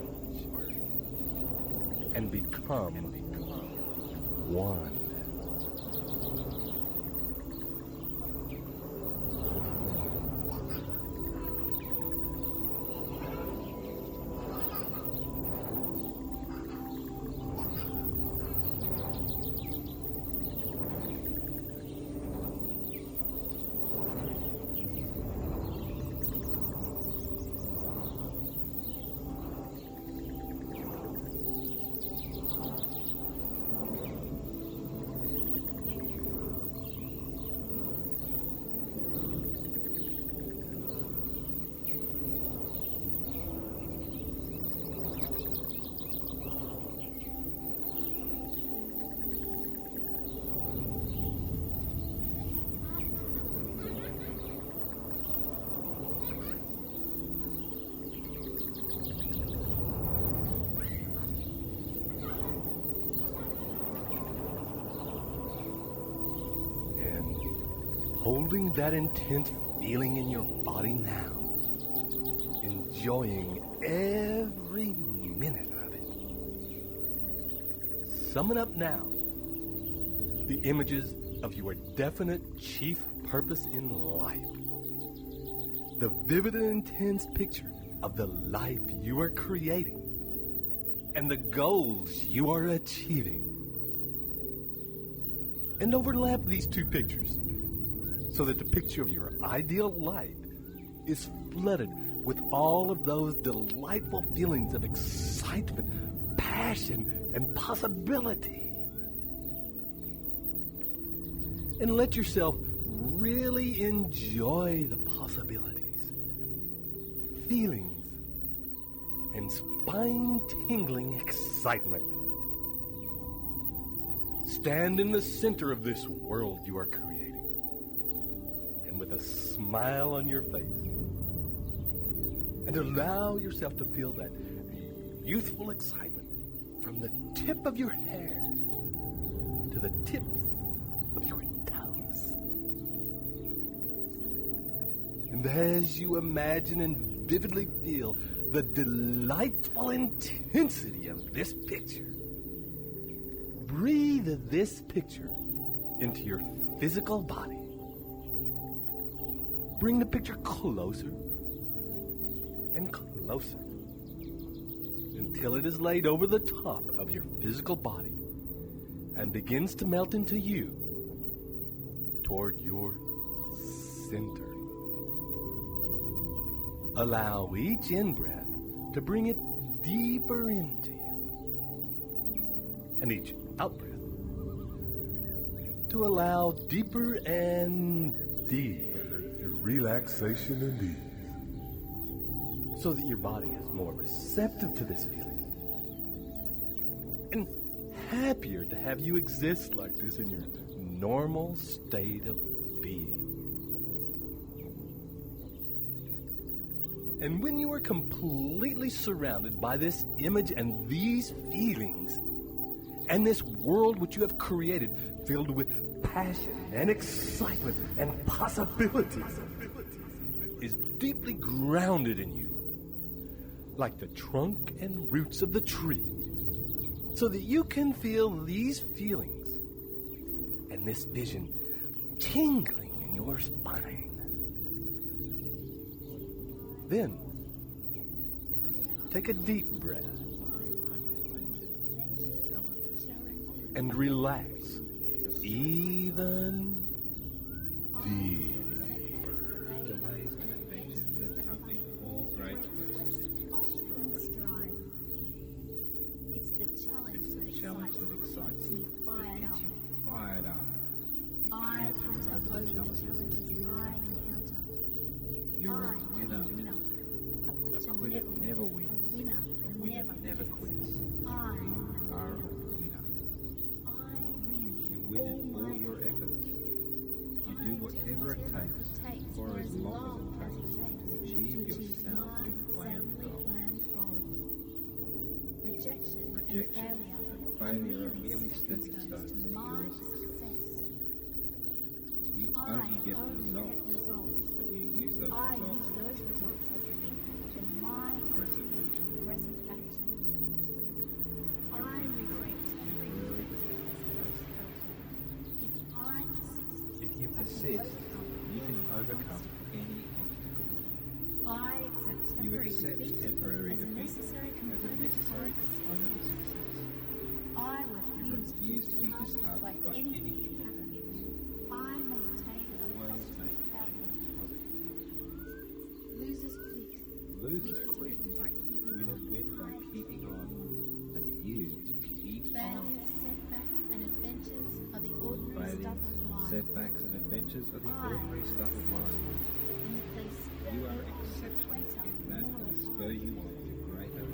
and become one. holding that intense feeling in your body now, enjoying every minute of it. Summon up now the images of your definite chief purpose in life. The vivid and intense picture of the life you are creating and the goals you are achieving. And overlap these two pictures so that the picture of your ideal life is flooded with all of those delightful feelings of excitement, passion, and possibility. And let yourself really enjoy the possibilities, feelings, and spine-tingling excitement. Stand in the center of this world you are creating, and with a smile on your face, and allow yourself to feel that youthful excitement from the tip of your hair to the tips of your toes. And as you imagine and vividly feel the delightful intensity of this picture, breathe this picture into your physical body. Bring the picture closer and closer until it is laid over the top of your physical body and begins to melt into you toward your center. Allow each in-breath to bring it deeper into you, and each out-breath to allow deeper and deeper relaxation and ease, so that your body is more receptive to this feeling and happier to have you exist like this in your normal state of being. And when you are completely surrounded by this image and these feelings, and this world which you have created filled with passion and excitement and possibilities is deeply grounded in you, like the trunk and roots of the tree, so that you can feel these feelings and this vision tingling in your spine. Then, take a deep breath and relax even deeper. Delays and adventures that accompany all great quests. It's the challenge that excites me you, fired gets up. you fired up. I hunter over the challenges I encounter. You're a I'm winner. A Quitter never wins. A winner never quits. I You are a winner. I win. You win in all your efforts. You do whatever it takes for as long as it takes to achieve your soundly planned goals. Rejection and failure are merely stepping stones to your success. You only get results when you use those results as the input to my aggressive action. I reflect every If you persist, you can overcome any obstacle. I accept You temporary accept defeat temporary as a defeat necessary as a component necessary of component of success. I You refuse to refuse to be disheartened disheartened by anything anything happening. I maintain a Always positive maintain outlook. a positive. Losers quit. Losers Winners quit. win by keeping Winners on. win by keeping on. And you keep on. Failures, setbacks, and adventures are the ordinary Failures, stuff of life. setbacks, and adventures are the ordinary stuff of life. And that they spur You are you on to exceptional greater, in that more and spur refined. you on to greater.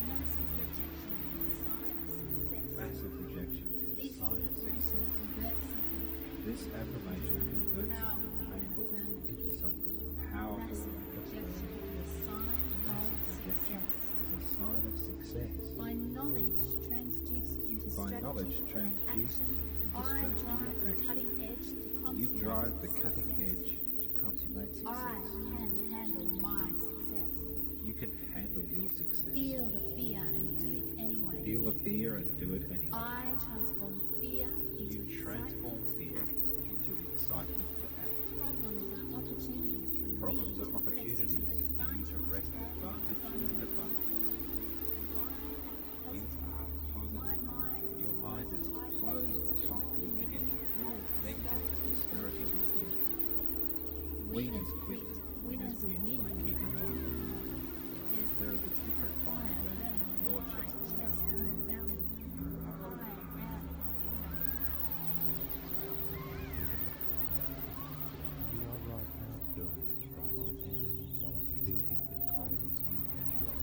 Massive rejection is a sign of success. Massive rejection is a This sign of affirmation success. converts something This affirmation converts powerful something painful and into something powerful massive and rejection affirming. is a sign Massive of rejection success. is a sign of success. By knowledge transduced into By strategy knowledge and transduced action, into I strategy drive and the action. cutting edge to You drive the cutting edge to consummate success. I can handle my success. You can handle your success. Feel the fear and do it anyway. Feel the fear and do it anyway. I transform fear into You transform fear into excitement to act. Problems are opportunities for me Problems are opportunities for you to wrest advantage in the fun. You are positive. Your mind is closed tightly against all negative discouraging influences. Winners quit. Winners win by keeping on. There is a different fire burning in your chest now. You are right now doing it right on doing the craving song and your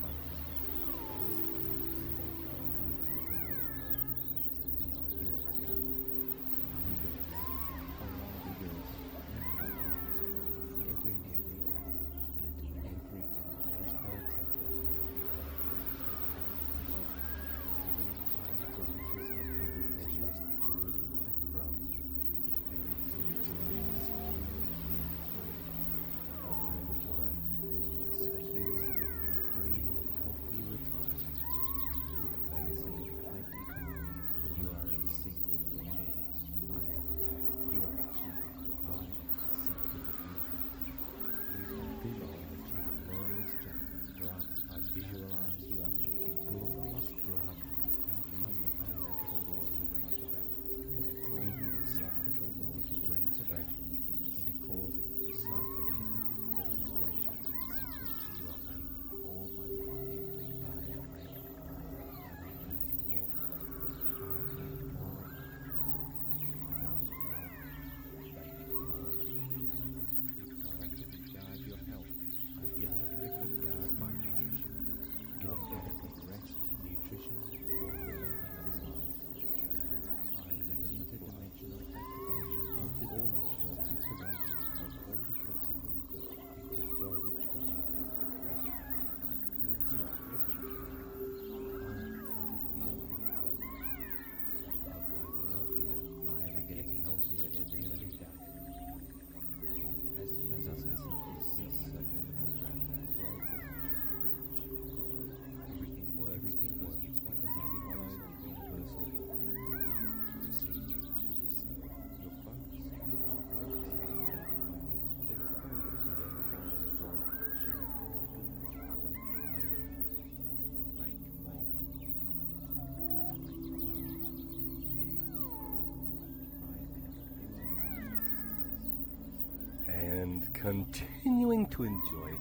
and continuing to enjoy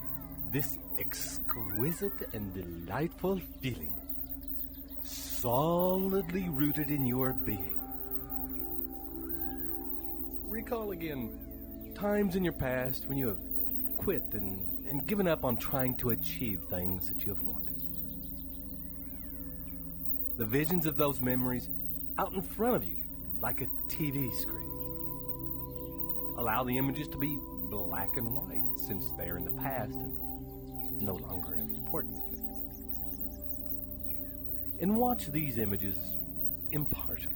this exquisite and delightful feeling, solidly rooted in your being. Recall again times in your past when you have quit and given up on trying to achieve things that you have wanted. The visions of those memories out in front of you like a TV screen. Allow the images to be black and white since they are in the past and no longer important. And watch these images impartially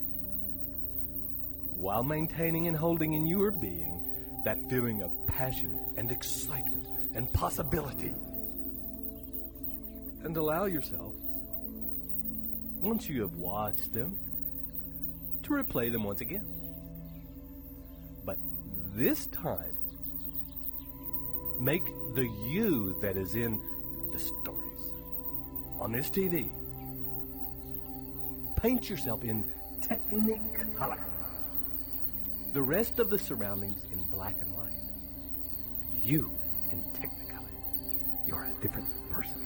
while maintaining and holding in your being that feeling of passion and excitement and possibility. And allow yourself, once you have watched them, to replay them once again. But this time, make the you that is in the stories on this TV. Paint yourself in Technicolor. The rest of the surroundings in black and white. You in Technicolor. You're a different person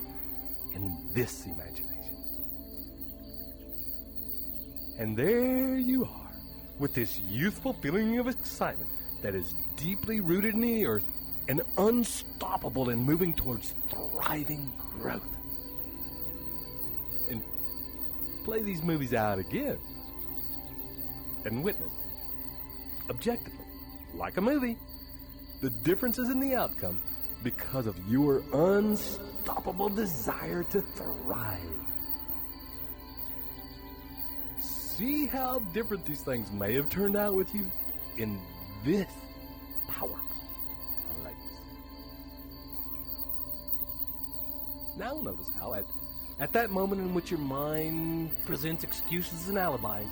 in this imagination. And there you are, with this youthful feeling of excitement that is deeply rooted in the earth and unstoppable in moving towards thriving growth. And play these movies out again and witness, objectively, like a movie, the differences in the outcome because of your unstoppable desire to thrive. See how different these things may have turned out with you in this powerful place. Now notice how at that moment in which your mind presents excuses and alibis,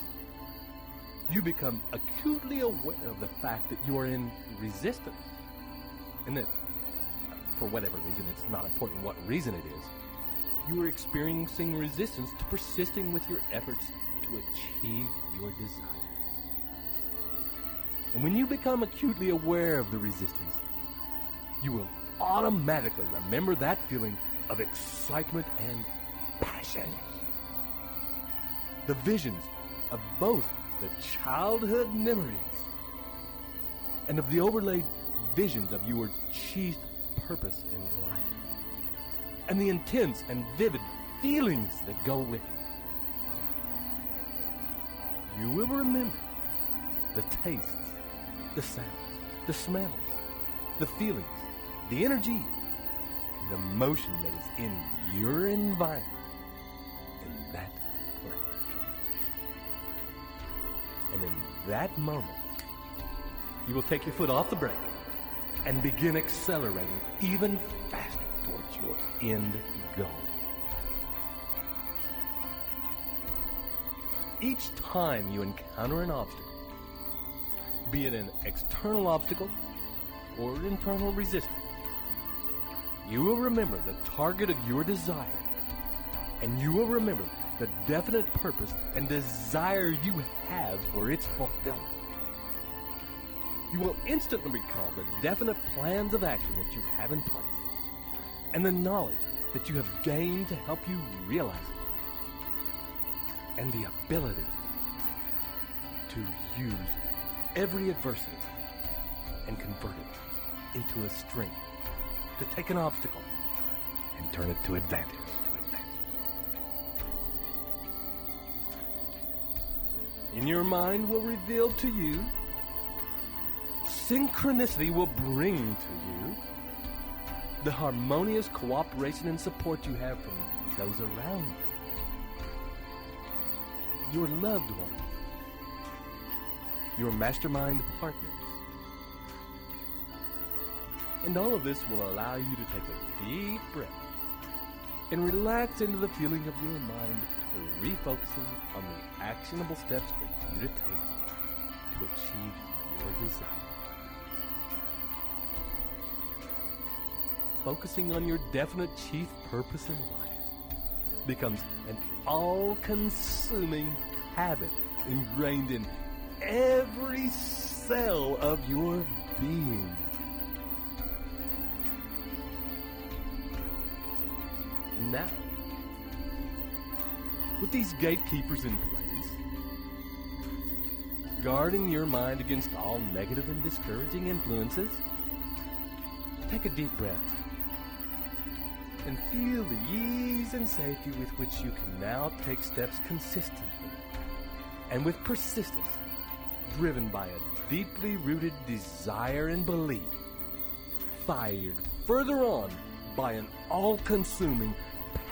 you become acutely aware of the fact that you are in resistance. And that, for whatever reason, it's not important what reason it is, you are experiencing resistance to persisting with your efforts to achieve your desire. And when you become acutely aware of the resistance, you will automatically remember that feeling of excitement and passion. The visions of both the childhood memories and of the overlaid visions of your chief purpose in life, and the intense and vivid feelings that go with it. You will remember the tastes, the sounds, the smells, the feelings, the energy, and the motion that is in your environment in that place. And in that moment, you will take your foot off the brake and begin accelerating even faster towards your end goal. Each time you encounter an obstacle, be it an external obstacle or internal resistance, you will remember the target of your desire, and you will remember the definite purpose and desire you have for its fulfillment. You will instantly recall the definite plans of action that you have in place, and the knowledge that you have gained to help you realize it, and the ability to use every adversity and convert it into a strength, to take an obstacle and turn it to advantage. In your mind will reveal to you, synchronicity will bring to you the harmonious cooperation and support you have from those around you, your loved ones, your mastermind partners. And all of this will allow you to take a deep breath and relax into the feeling of your mind, refocusing on the actionable steps for you to take to achieve your desire. Focusing on your definite chief purpose in life becomes an all-consuming habit ingrained in every cell of your being. And now, with these gatekeepers in place, guarding your mind against all negative and discouraging influences, take a deep breath and feel the ease and safety with which you can now take steps consistently and with persistence, driven by a deeply rooted desire and belief, fired further on by an all-consuming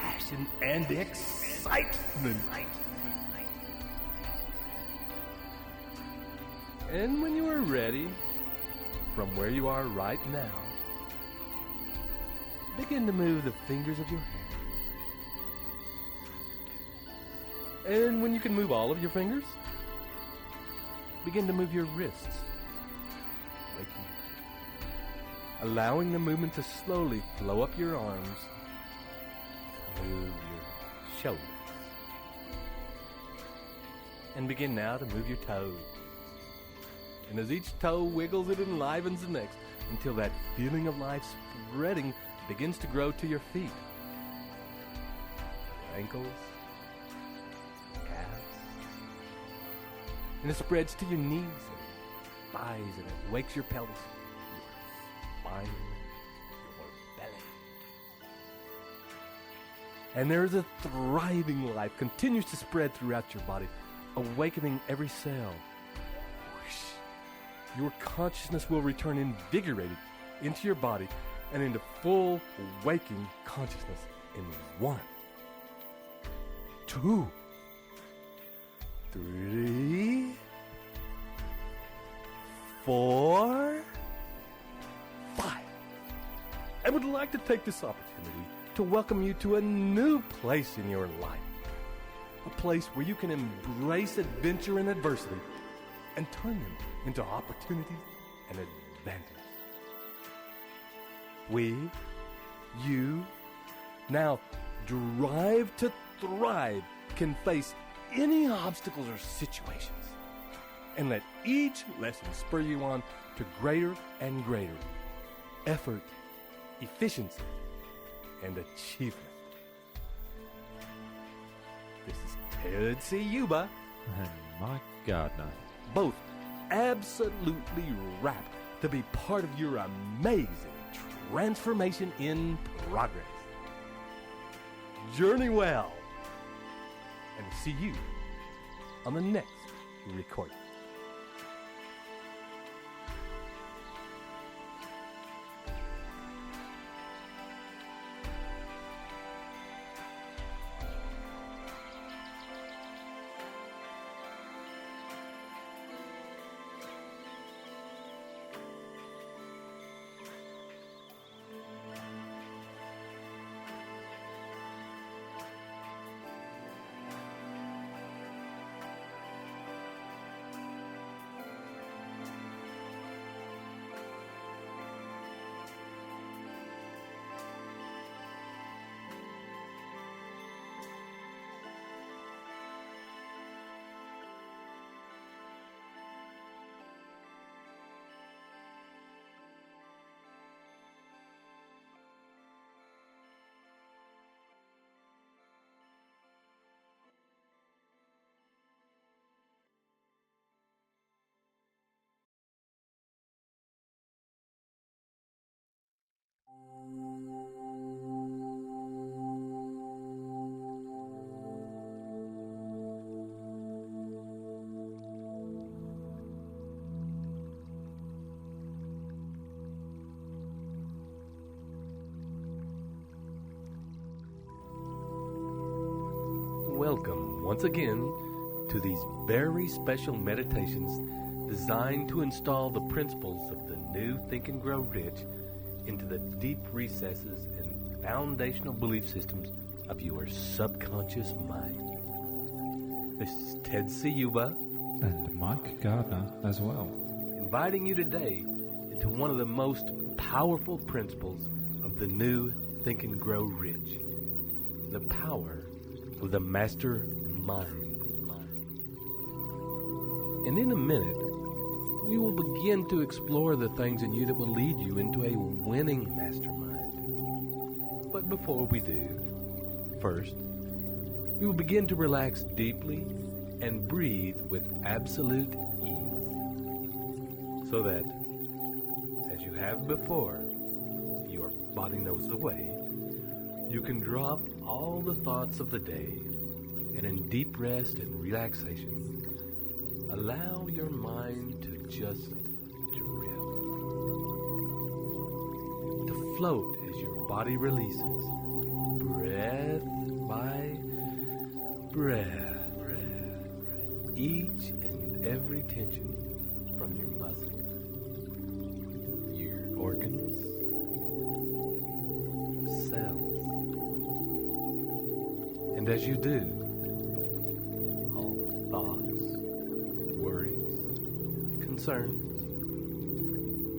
passion and excitement. And when you are ready, from where you are right now, begin to move the fingers of your hand. And when you can move all of your fingers, begin to move your wrists, waking, allowing the movement to slowly flow up your arms, move your shoulders, and begin now to move your toes. And as each toe wiggles, it enlivens the next until that feeling of life spreading begins to grow to your feet, your ankles, calves, and it spreads to your knees and thighs, and it wakes your pelvis, your spine, your belly. And there is a thriving life continues to spread throughout your body, awakening every cell. Your consciousness will return invigorated into your body and into full waking consciousness in 1, 2, 3, 4, 5. I would like to take this opportunity to welcome you to a new place in your life. A place where you can embrace adventure and adversity and turn them into opportunities and advantages. We, you, now drive to thrive can face any obstacles or situations and let each lesson spur you on to greater and greater effort, efficiency, and achievement. This is Ted Ciuba And Mike Gardner. both absolutely rapt to be part of your amazing transformation in progress. Journey well, and see you on the next recording. Welcome once again to these very special meditations designed to install the principles of the new Think and Grow Rich into the deep recesses and foundational belief systems of your subconscious mind. This is Ted Ciuba And Mike Gardner as well. inviting you today into one of the most powerful principles of the new Think and Grow Rich, the power of the master mind. And in a minute, we will begin to explore the things in you that will lead you into a winning mastermind. But before we do, first, we will begin to relax deeply and breathe with absolute ease, so that, as you have before, your body knows the way, you can drop all the thoughts of the day, and in deep rest and relaxation, allow your mind to just drift, to float as your body releases, breath by breath, each and every tension from your muscles, your organs, cells. And as you do, all thoughts, worries, concerns,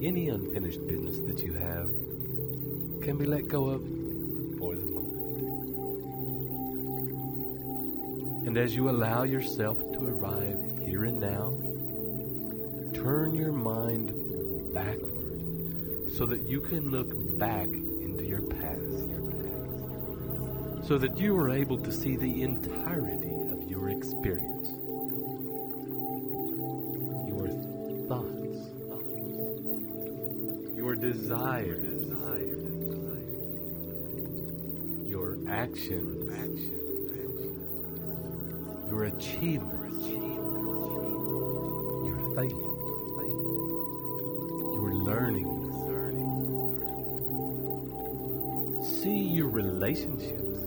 any unfinished business that you have can be let go of for the moment. And as you allow yourself to arrive here and now, turn your mind backward so that you can look back into your past, so that you are able to see the entirety of your experience, your thoughts, your desires, your actions, your achievements, your failures, your learnings. See your relationships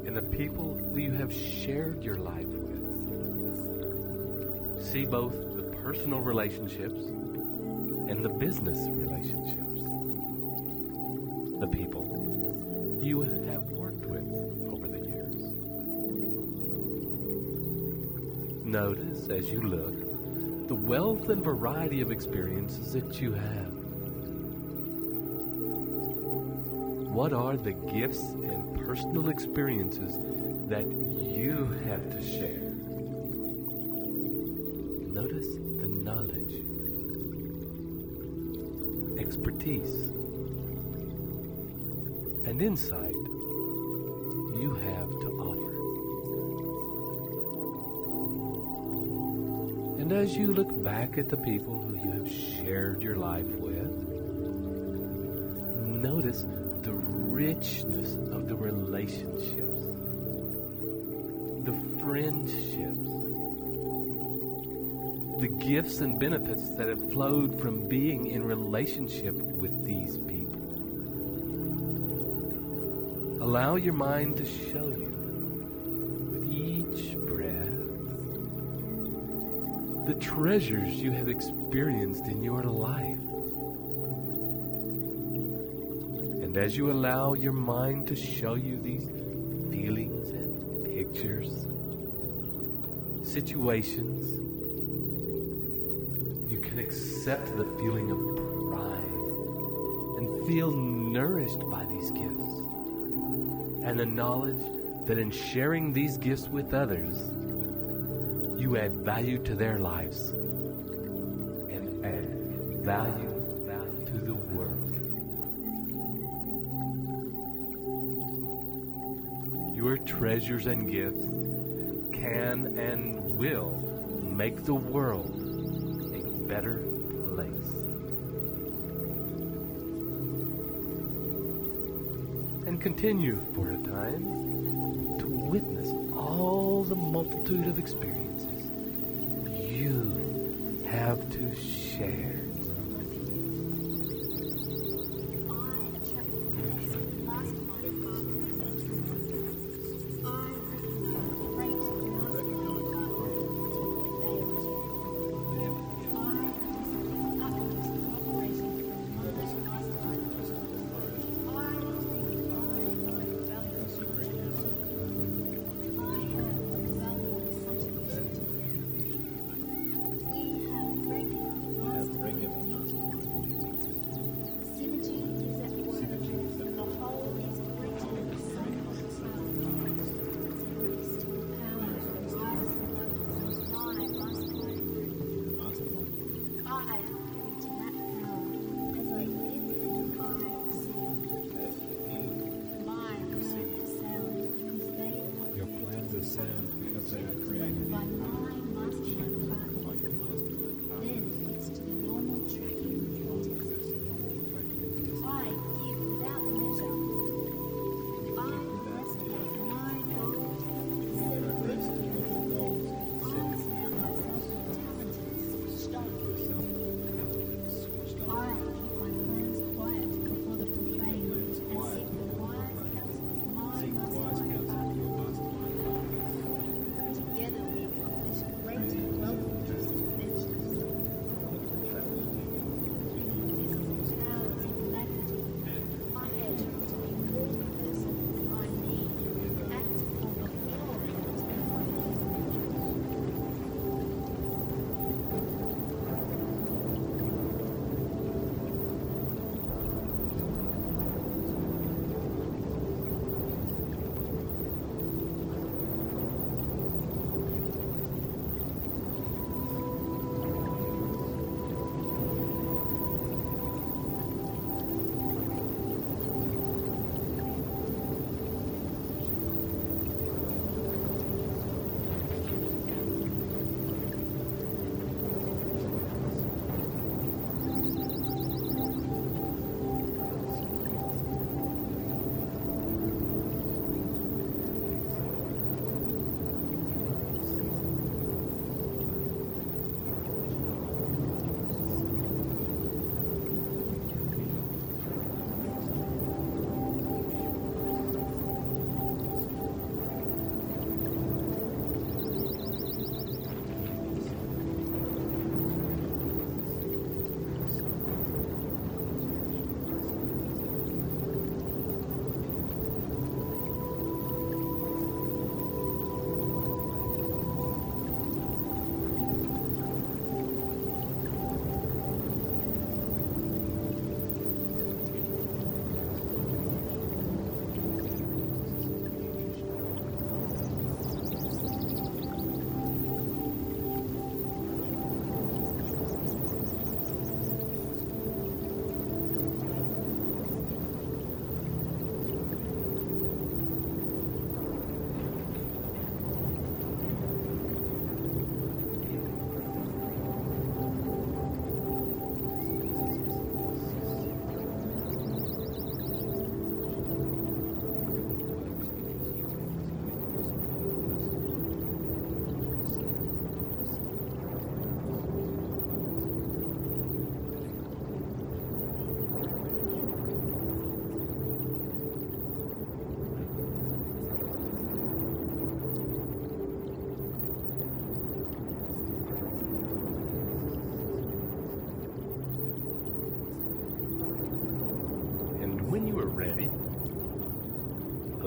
and the people who you have shared your life with. See both the personal relationships and the business relationships, the people you have worked with over the years. Notice as you look the wealth and variety of experiences that you have. What are the gifts and personal experiences that you have to share? Notice the knowledge, expertise, and insight you have to offer. And as you look back at the people who you have shared your life with, notice the richness of the relationships, the friendships, the gifts and benefits that have flowed from being in relationship with these people. Allow your mind to show you, with each breath, the treasures you have experienced in your life. And as you allow your mind to show you these feelings and pictures, situations, you can accept the feeling of pride and feel nourished by these gifts, and the knowledge that in sharing these gifts with others, you add value to their lives and add value to the world. Your treasures and gifts can and will make the world a better place. And continue for a time to witness all the multitude of experiences you have to share.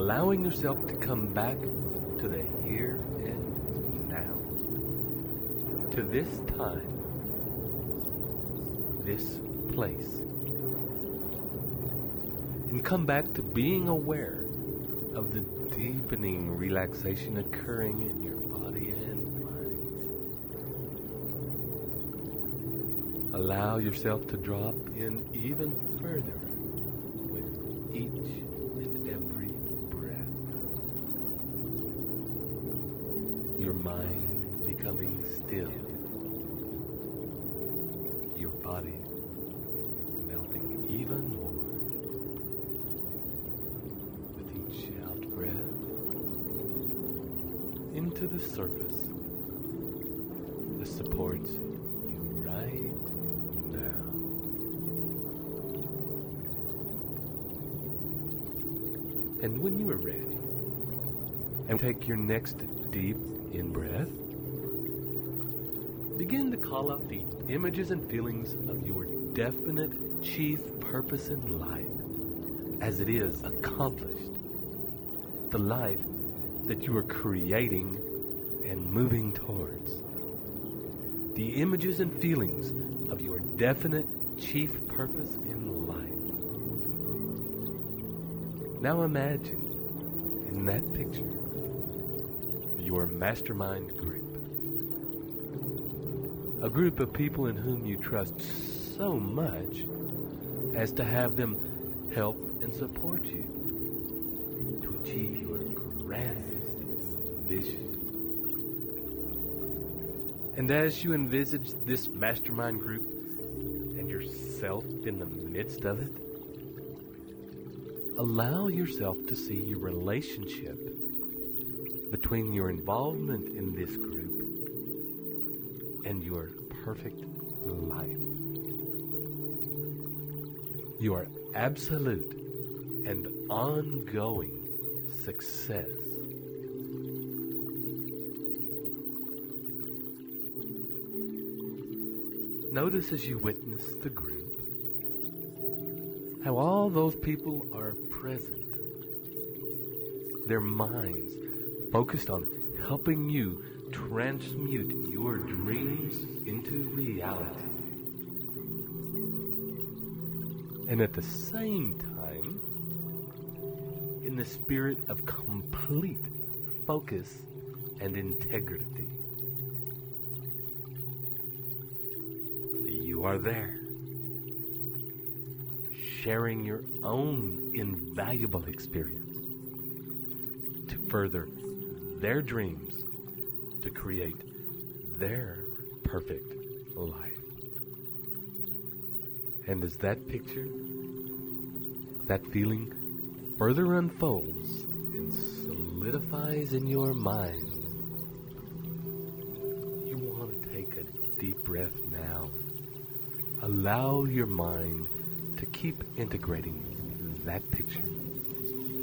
allowing yourself to come back to the here and now, to this time, this place, and come back to being aware of the deepening relaxation occurring in your body and mind. Allow yourself to drop in even further with each and every breath. Your mind becoming still. Your body melting even more. Breath into the surface that supports you right now. And when you are ready, and take your next deep in-breath, begin to call up the images and feelings of your definite chief purpose in life as it is accomplished. The life that you are creating and moving towards. The images and feelings of your definite chief purpose in life. Now imagine in that picture your mastermind group. A group of people in whom you trust so much as to have them help and support you to achieve your grandest vision. And as you envisage this mastermind group and yourself in the midst of it, allow yourself to see your relationship between your involvement in this group and your perfect life. Your absolute and ongoing success. Notice as you witness the group, how all those people are present. Their minds focused on helping you transmute your dreams into reality. And at the same time, in the spirit of complete focus and integrity. You are there, sharing your own invaluable experience to further their dreams, to create their perfect life. And as that picture, that feeling further unfolds and solidifies in your mind, you want to take a deep breath now. Allow your mind to keep integrating that picture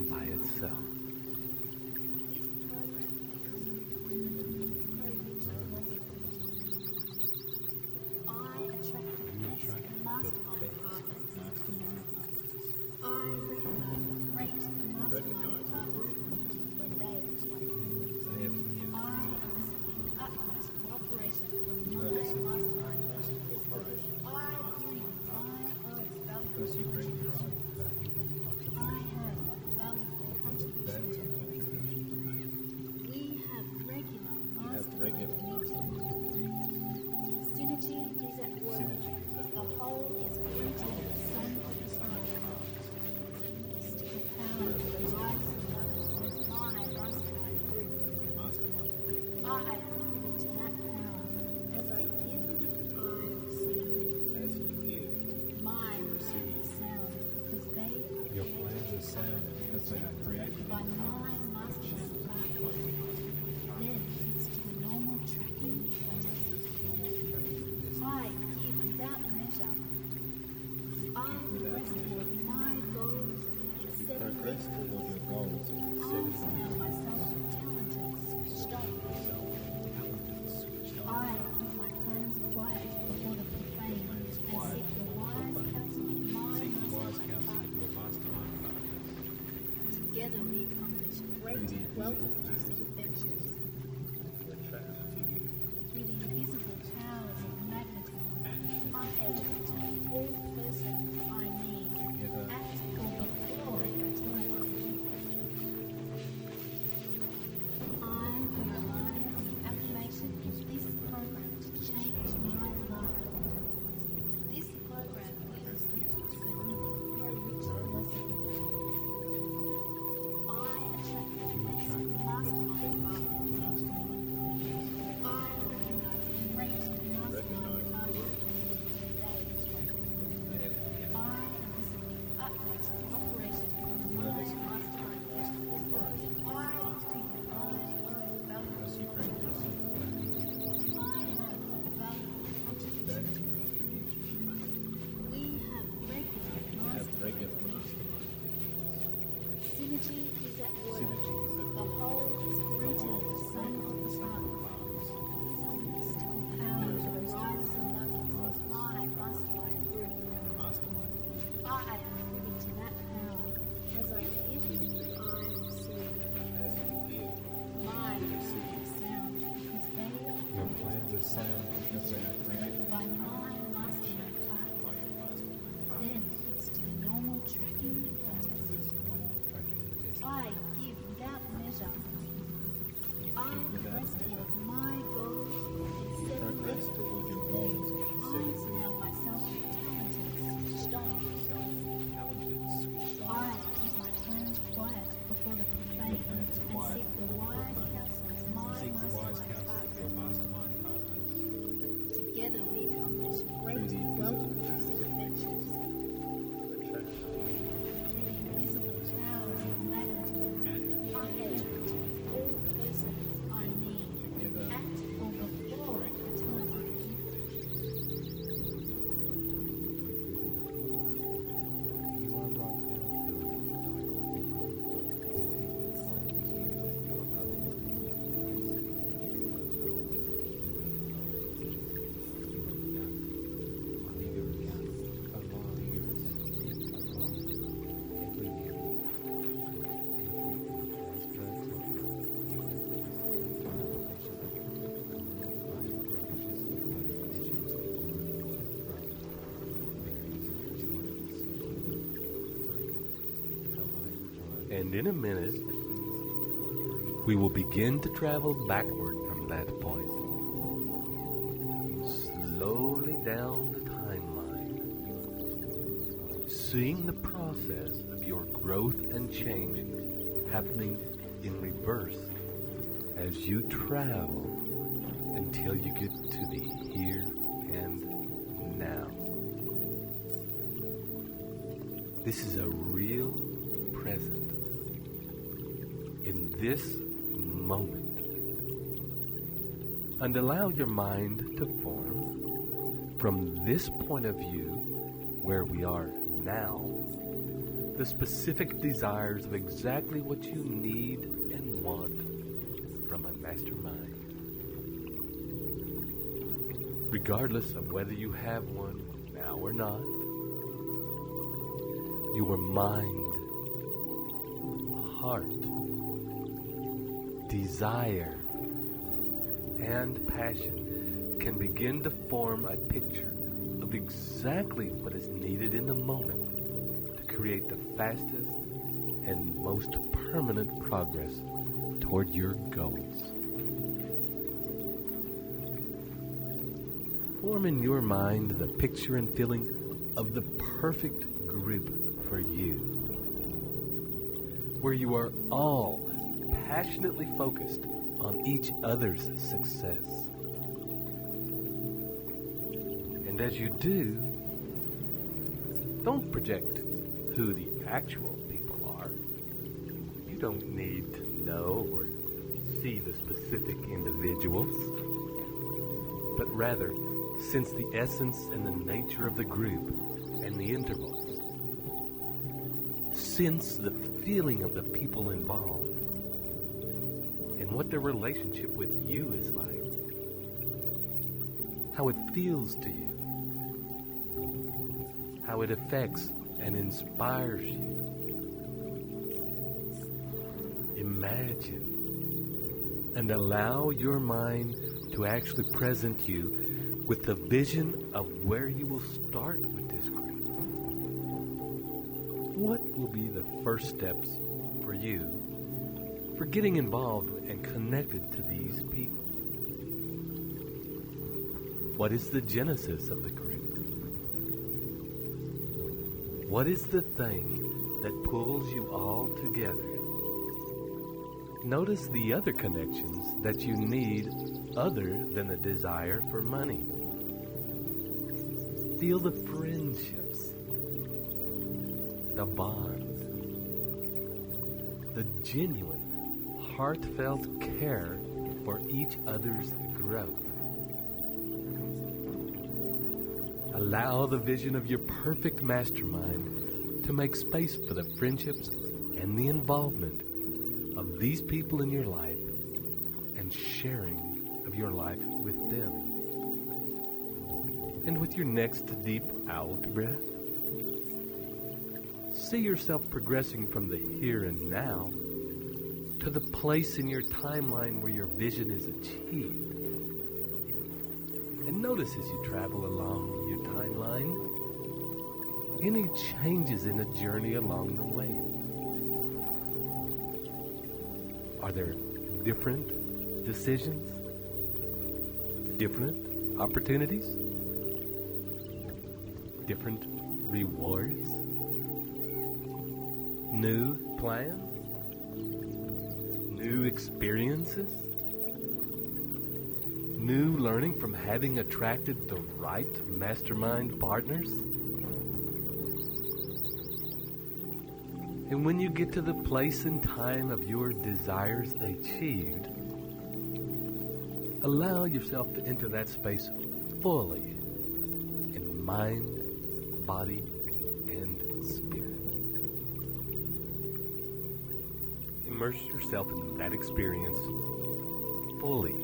by itself. wealth-producing adventures. Through the invisible towers of magnetism, I educate all persons I meet at or before it returns. I realize the affirmation of this program to change my life. This program uses computer mimic for a rich philosophy. I attract the best mastermind partners into me. I recognize great mastermind partners in they instruct me. I elicit the utmost cooperation from my mastermind partners. I decree that I am valuable. I have a valuable contribution to make. We have regular masterminds. Synergy is at work. The whole is greater than the sum of the parts. Some mystical powers arise among us. My mastermind group. I am privy to that power. As I give, I receive. My plans sound because they are created by my mastermind partner. Then it's to the normal tracking and testing. I give without measure. I press toward my goals and set limits. I surround myself with talented, switched on. I keep my plans quiet before the profane and seek the wise counsel of my mastermind partners. Together we accomplish great wealth-producing adventures. Through the invisible towers of magnetism, I educate all persons I meet at or before it returns. You are right now doing And in a minute, we will begin to travel backward from that point. Slowly down the timeline, seeing the process of your growth and change happening in reverse as you travel until you get to the here and now. This is a real present. In this moment, and allow your mind to form from this point of view where we are now the specific desires of exactly what you need and want from a mastermind, regardless of whether you have one now or not. Your mind, heart, desire, and passion can begin to form a picture of exactly what is needed in the moment to create the fastest and most permanent progress toward your goals. Form in your mind the picture and feeling of the perfect group for you, where you are all passionately focused on each other's success. And as you do, don't project who the actual people are. You don't need to know or see the specific individuals, but rather sense the essence and the nature of the group and the intervals. Sense the feeling of the people involved and what their relationship with you is like, how it feels to you, how it affects and inspires you. Imagine imagine and allow your mind to actually present you with the vision of where you will start with this group. What will be the first steps for you for getting involved and connected to these people? What is the genesis of the group? What is the thing that pulls you all together? Notice the other connections that you need other than the desire for money. Feel the friendships, the bond, the genuine, heartfelt care for each other's growth. Allow the vision of your perfect mastermind to make space for the friendships and the involvement of these people in your life and sharing of your life with them. And with your next deep out breath, see yourself progressing from the here and now to the place in your timeline where your vision is achieved. And notice as you travel along your timeline, any changes in the journey along the way. Are there different decisions? Different opportunities? Different rewards? New plans? New experiences? New learning from having attracted the right mastermind partners? And when you get to the place and time of your desires achieved, allow yourself to enter that space fully in mind, body, and spirit. Immerse yourself in that experience fully,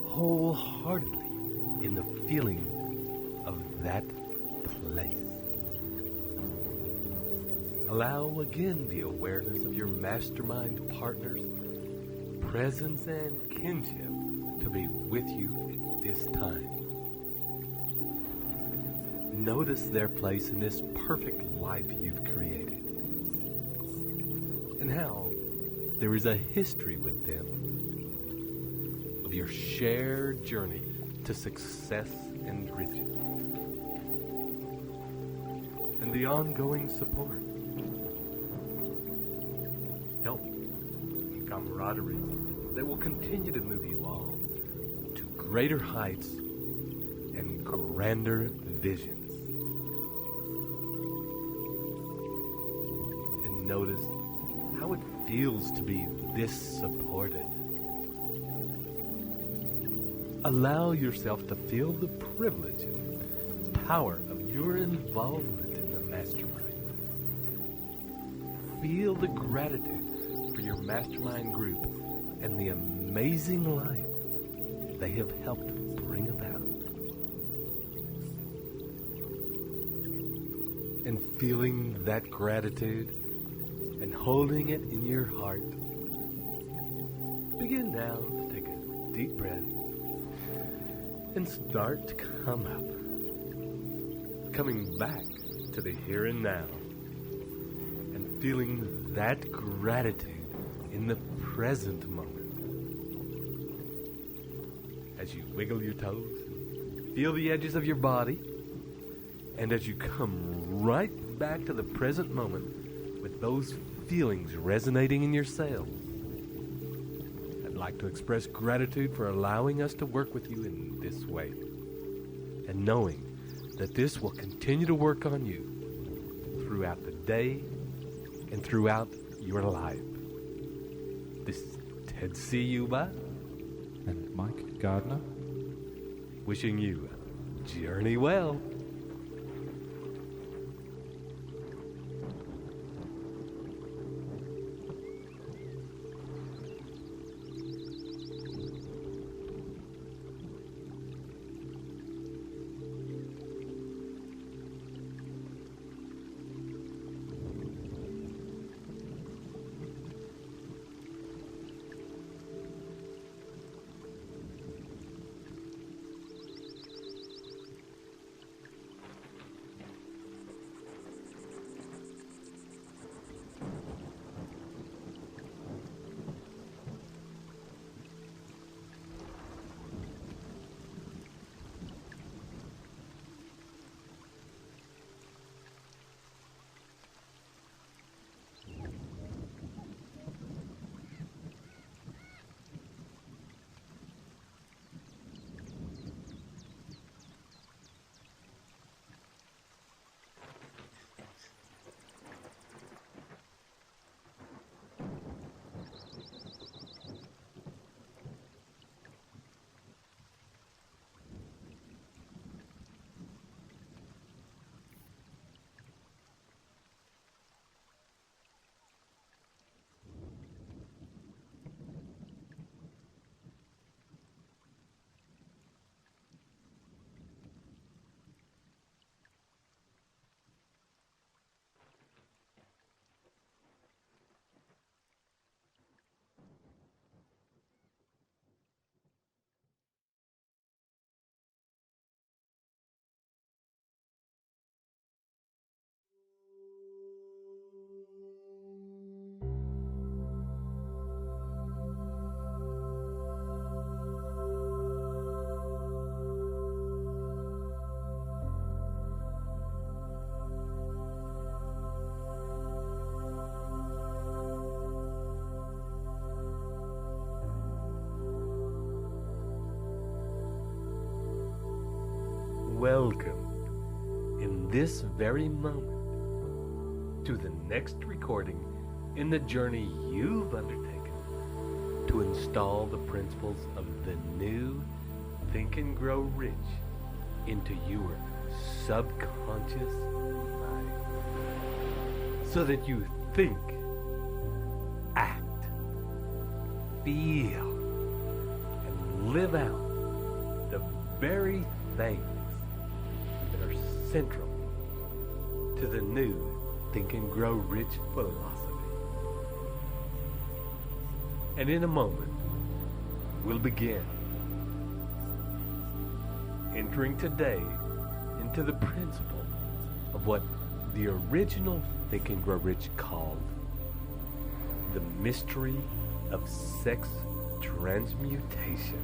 wholeheartedly in the feeling of that place. Allow again the awareness of your mastermind partner's presence and kinship to be with you at this time. Notice their place in this perfect life you've created, and how there is a history with them of your shared journey to success and riches, and the ongoing support, help, and camaraderie that will continue to move you all to greater heights and grander visions. And notice how it feels to be this supported. Allow yourself to feel the privilege and power of your involvement in the mastermind. Feel the gratitude for your mastermind group and the amazing life they have helped bring about. And feeling that gratitude and holding it in your heart, begin now to take a deep breath and start to come up, coming back to the here and now, and feeling that gratitude in the present moment. As you wiggle your toes, feel the edges of your body, and as you come right back to the present moment with those feelings resonating in your cells, I'd like to express gratitude for allowing us to work with you in this way, and knowing that this will continue to work on you throughout the day and throughout your life. This is Ted Ciuba and Mike Gardner, wishing you journey well. welcomed in this very moment to the next recording in the journey you've undertaken to install the principles of the new Think and Grow Rich into your subconscious mind, so that you think, act, feel, and live out the very things that are central to the new Think and Grow Rich philosophy. And in a moment, we'll begin entering today into the principle of what the original Think and Grow Rich called the mystery of sex transmutation,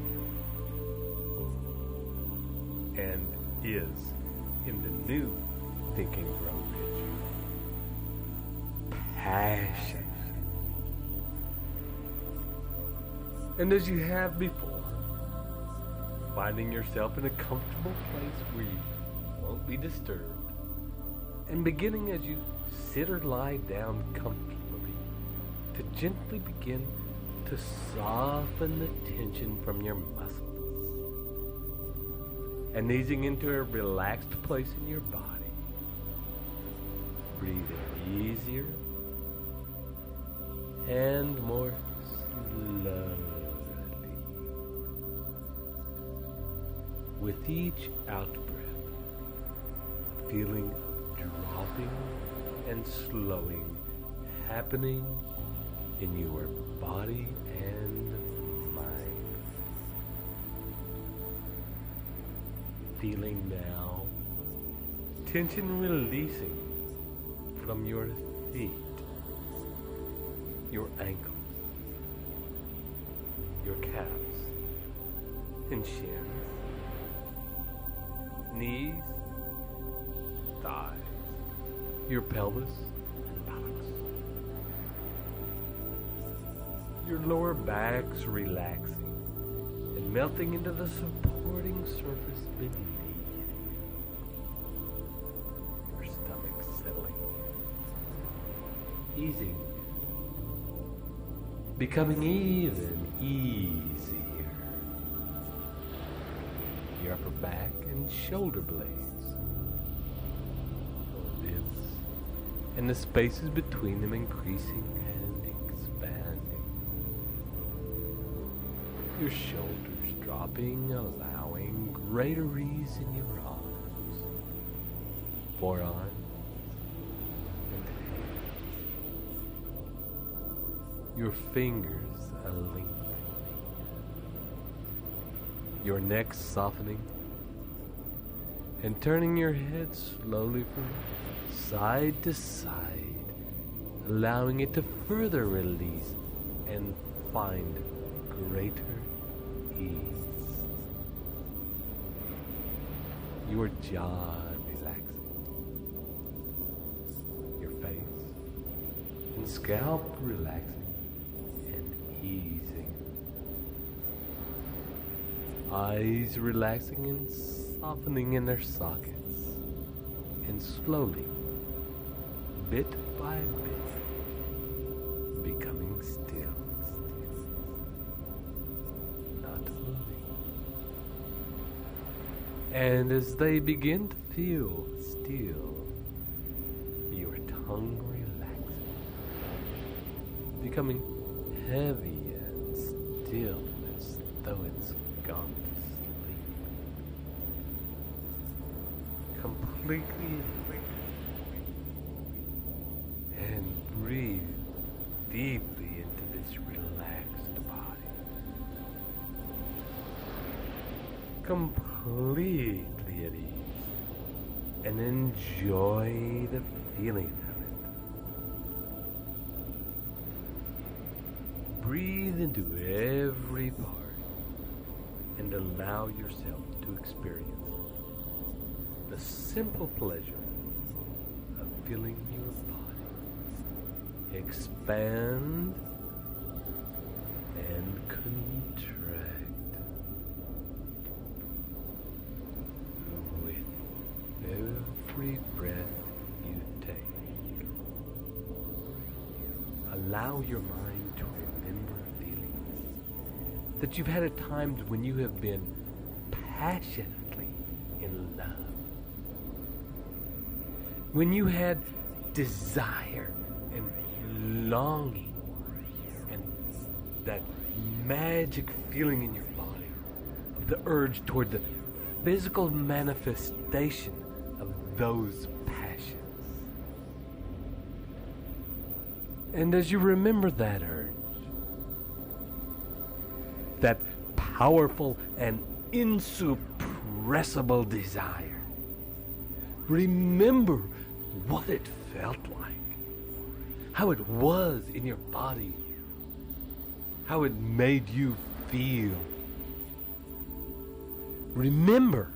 and is in the new Think and Grow Rich passion. And as you have before, finding yourself in a comfortable place where you won't be disturbed, and beginning as you sit or lie down comfortably to gently begin to soften the tension from your muscles, and easing into a relaxed place in your body, breathing easier and more slowly. With each out-breath, feeling of dropping and slowing happening in your body and mind. Feeling now tension releasing from your feet, your ankles, your calves and shins, knees, thighs, your pelvis and buttocks. Your lower back's relaxing and melting into the supporting surface beneath. Your stomach settling, easing, becoming even easier. Your upper back and shoulder blades, the ribs, and the spaces between them increasing and expanding. Your shoulders dropping, allowing greater ease in your arms, forearms, and hands. Your fingers are lengthening. Your neck softening, and turning your head slowly from side to side, allowing it to further release and find greater ease. Your jaw relaxing, your face and scalp relaxing and easing. Eyes relaxing and softening in their sockets, and slowly, bit by bit, becoming still, not moving. And as they begin to feel still, your tongue relaxing, becoming heavy and still as though it's gone to sleep. Completely and breathe deeply into this relaxed body. Completely at ease, and enjoy the feeling of it. Breathe into every part and allow yourself to experience the simple pleasure of feeling your body expand and contract with allow your mind to remember feelings that you've had at times when you have been passionately in love. When you had desire and longing and that magic feeling in your body of the urge toward the physical manifestation of those passions. And as you remember that urge, that powerful and insuppressible desire, remember what it felt like, how it was in your body, how it made you feel. Remember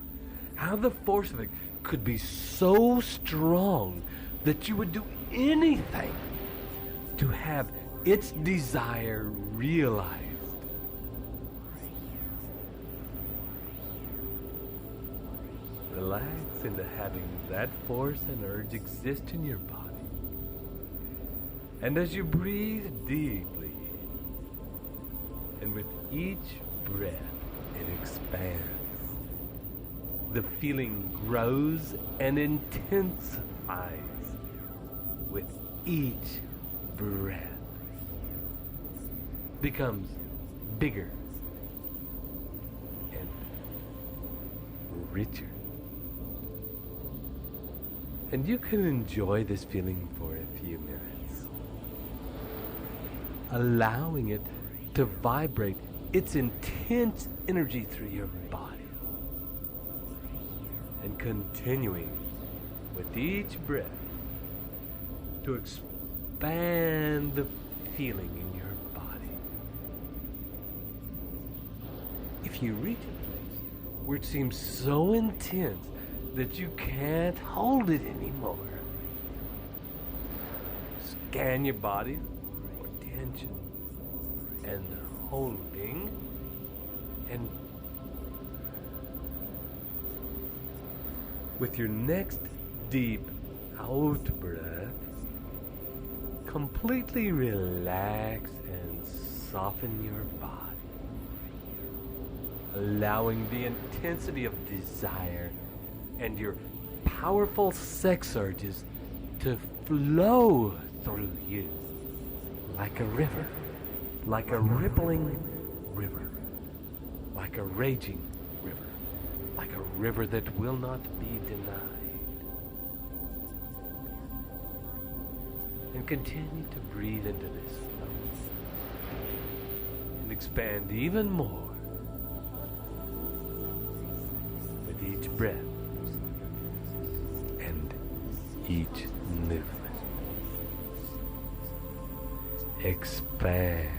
how the force of it could be so strong that you would do anything to have its desire realized. Relax into having that force and urge exist in your body. And as you breathe deeply, and with each breath it expands, the feeling grows and intensifies with each breath. Becomes bigger and richer. And you can enjoy this feeling for a few minutes, allowing it to vibrate its intense energy through your body, and continuing with each breath to expand the feeling in your body. If you reach a place where it seems so intense that you can't hold it anymore, scan your body for tension and holding, and with your next deep out breath, completely relax and soften your body, allowing the intensity of desire and your powerful sex urges to flow through you like a river, like a rippling river, like a raging river, like a river that will not be denied. And continue to breathe into this flow and expand even more with each breath and each movement. Expand.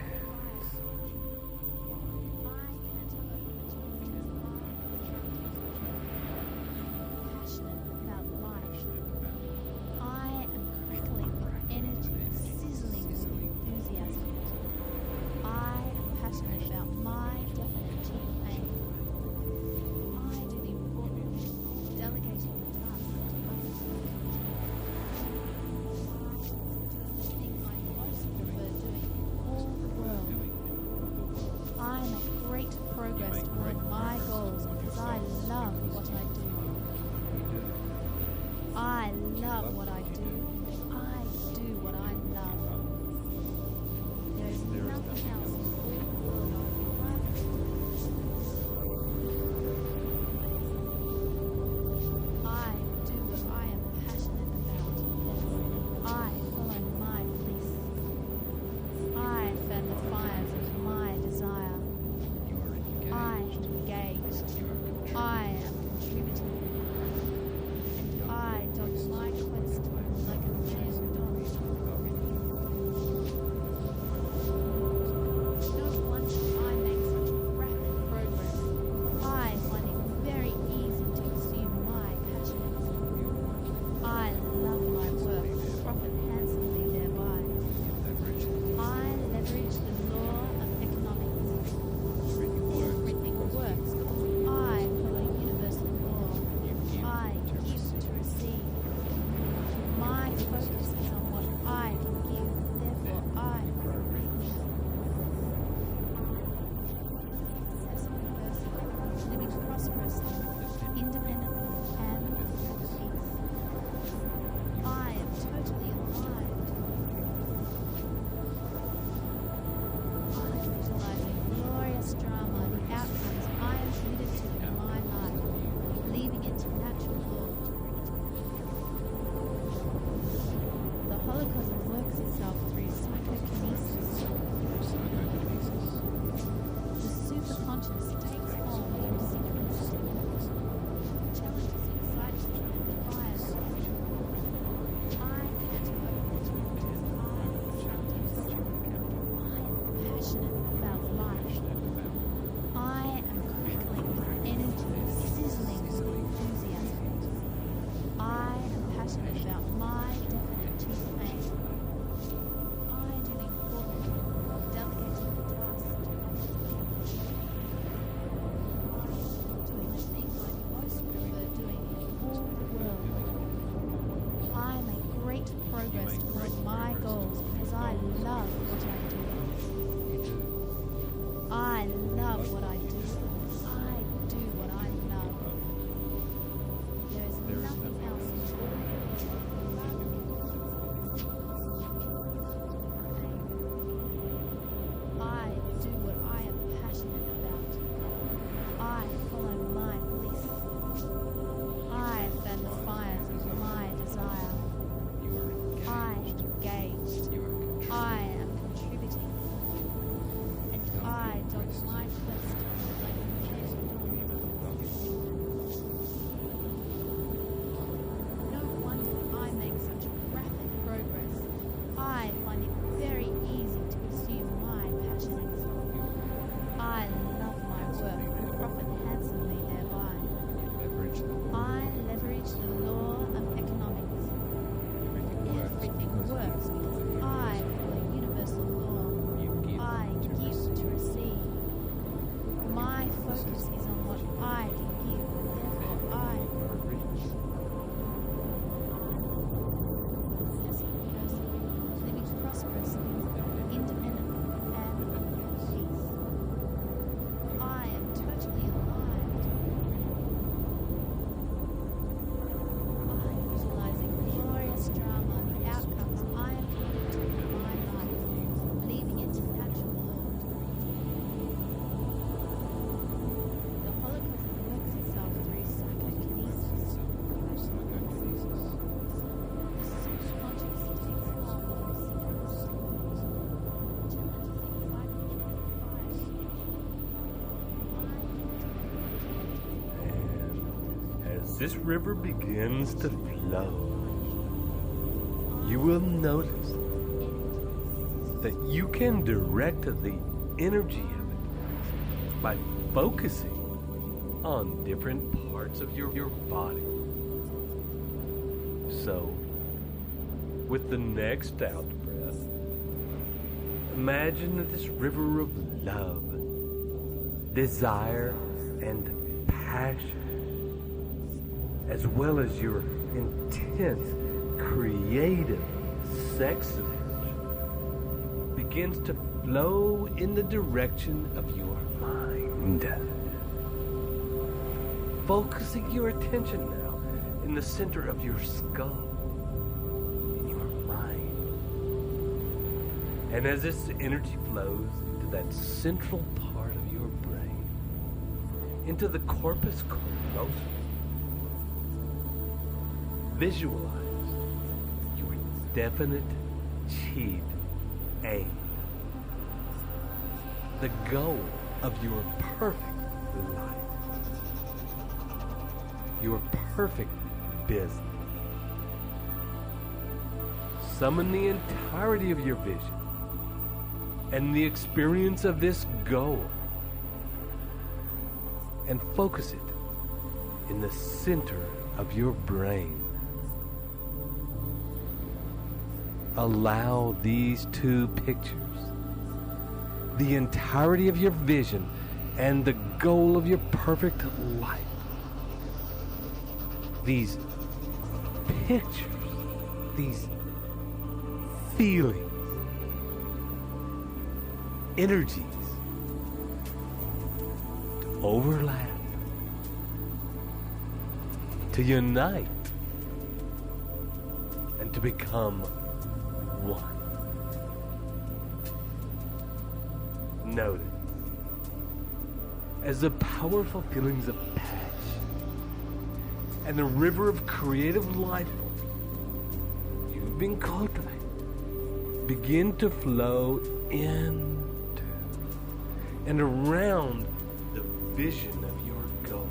this river begins to flow, you will notice that you can direct the energy of it by focusing on different parts of your body. So, with the next out breath, imagine that this river of love, desire, and passion, as well as your intense, creative sex energy, begins to flow in the direction of your mind. Focusing your attention now in the center of your skull, in your mind. And as this energy flows into that central part of your brain, into the corpus callosum, visualize your definite chief aim, the goal of your perfect life, your perfect business. Summon the entirety of your vision and the experience of this goal and focus it in the center of your brain. Allow these two pictures, the entirety of your vision and the goal of your perfect life, these pictures, these feelings, energies to overlap, to unite, and to become one. Notice as the powerful feelings of passion and the river of creative life force you've been cultivating begin to flow into and around the vision of your goal.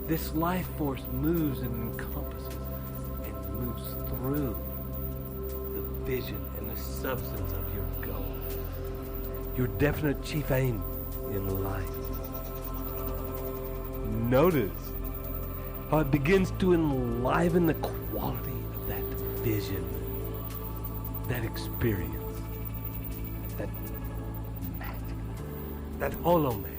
This life force moves and encompasses and moves through the vision and the substance of your goal, your definite chief aim in life. Notice how it begins to enliven the quality of that vision, that experience, that magic, that hollow magic,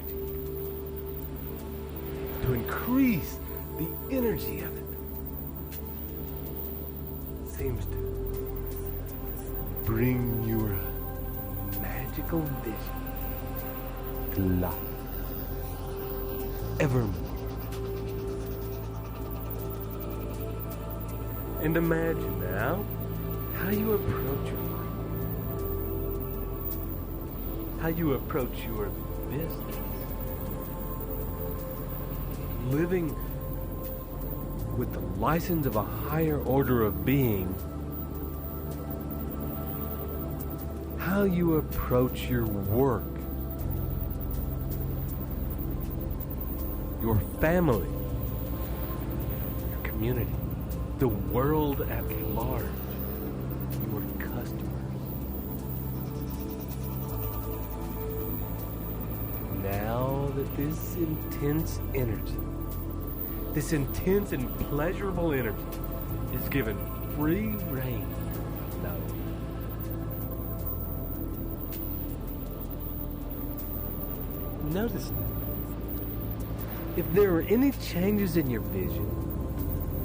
to increase the energy of it. Seems to bring your magical vision to life evermore. And imagine now how you approach your life, how you approach your business, living with the license of a higher order of being, how you approach your work, your family, your community, the world at large, your customers. Now that this intense energy, this intense and pleasurable energy is given free rein to flow. Notice that if there are any changes in your vision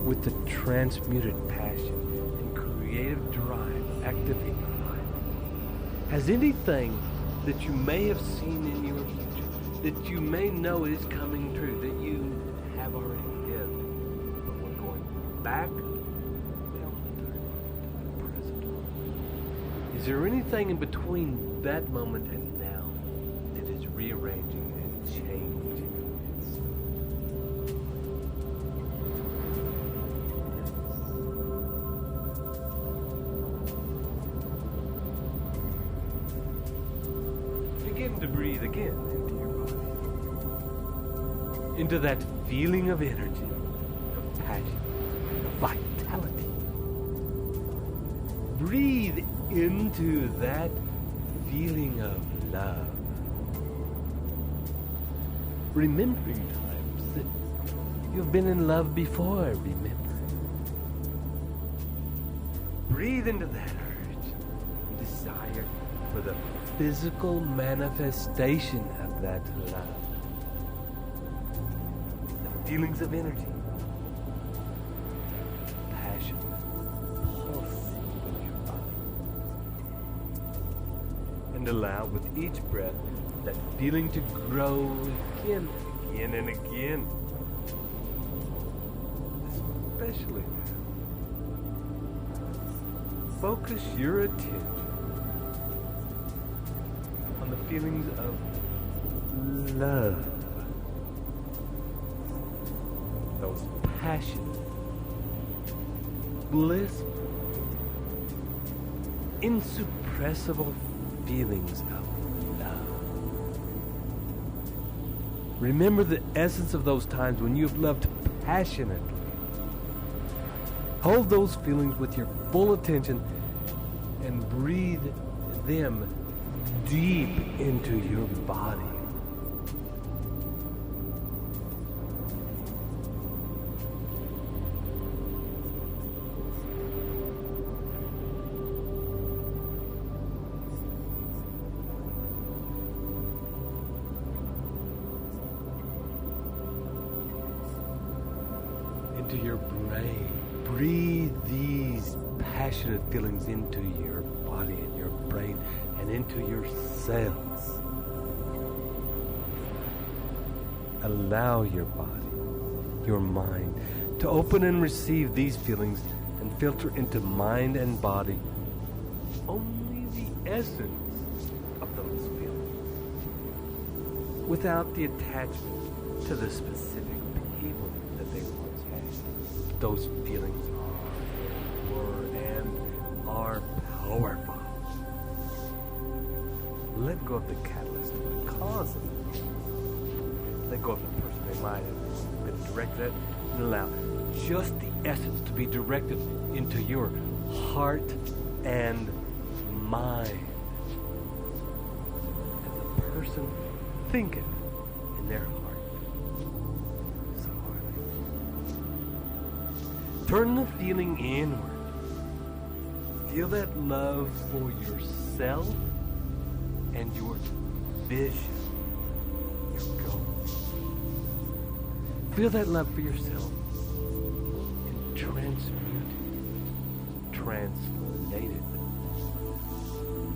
with the transmuted passion and creative drive active in your life, has anything that you may have seen in your future, that you may know is coming true, that you have already lived, but we're going back down the present moment. Is there anything in between that moment and now that is rearranging and changing? Begin to breathe again into your body, into that feeling of energy, of passion, of vitality. Breathe into that feeling of love. Remembering times that you've been in love before, remember. Breathe into that urge and desire for the physical manifestation of that love. The feelings of energy, passion, pulsing in your body. And allow with each breath that feeling to grow again and again. Especially now. Focus your attention on the feelings of love. Those passionate, blissful, insuppressible feelings of love. Remember the essence of those times when you have loved passionately. Hold those feelings with your full attention and breathe them deep into your body. Into your brain. Breathe these passionate feelings into your body and your brain and into your cells. Allow your body, your mind, to open and receive these feelings and filter into mind and body only the essence of those feelings, without the attachment to the specific people that they once had. Those feelings were and are powerful. Let go of the catalyst, the cause of it. Let go of the person they might have been directed at, and allow just the essence to be directed into your heart and mind. And the person think it in their heart. So hardly. Turn the feeling inward. Feel that love for yourself and your vision, your goals. Feel that love for yourself and transmute it, translate it,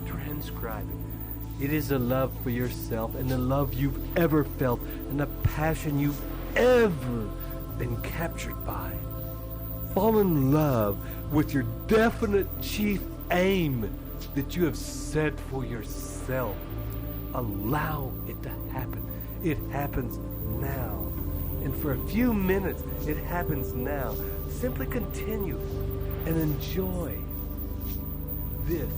transcribe it. It is a love for yourself and the love you've ever felt and the passion you've ever been captured by. Fall in love with your definite chief aim that you have set for yourself. Allow it to happen. It happens now. And for a few minutes, it happens now. Simply continue and enjoy this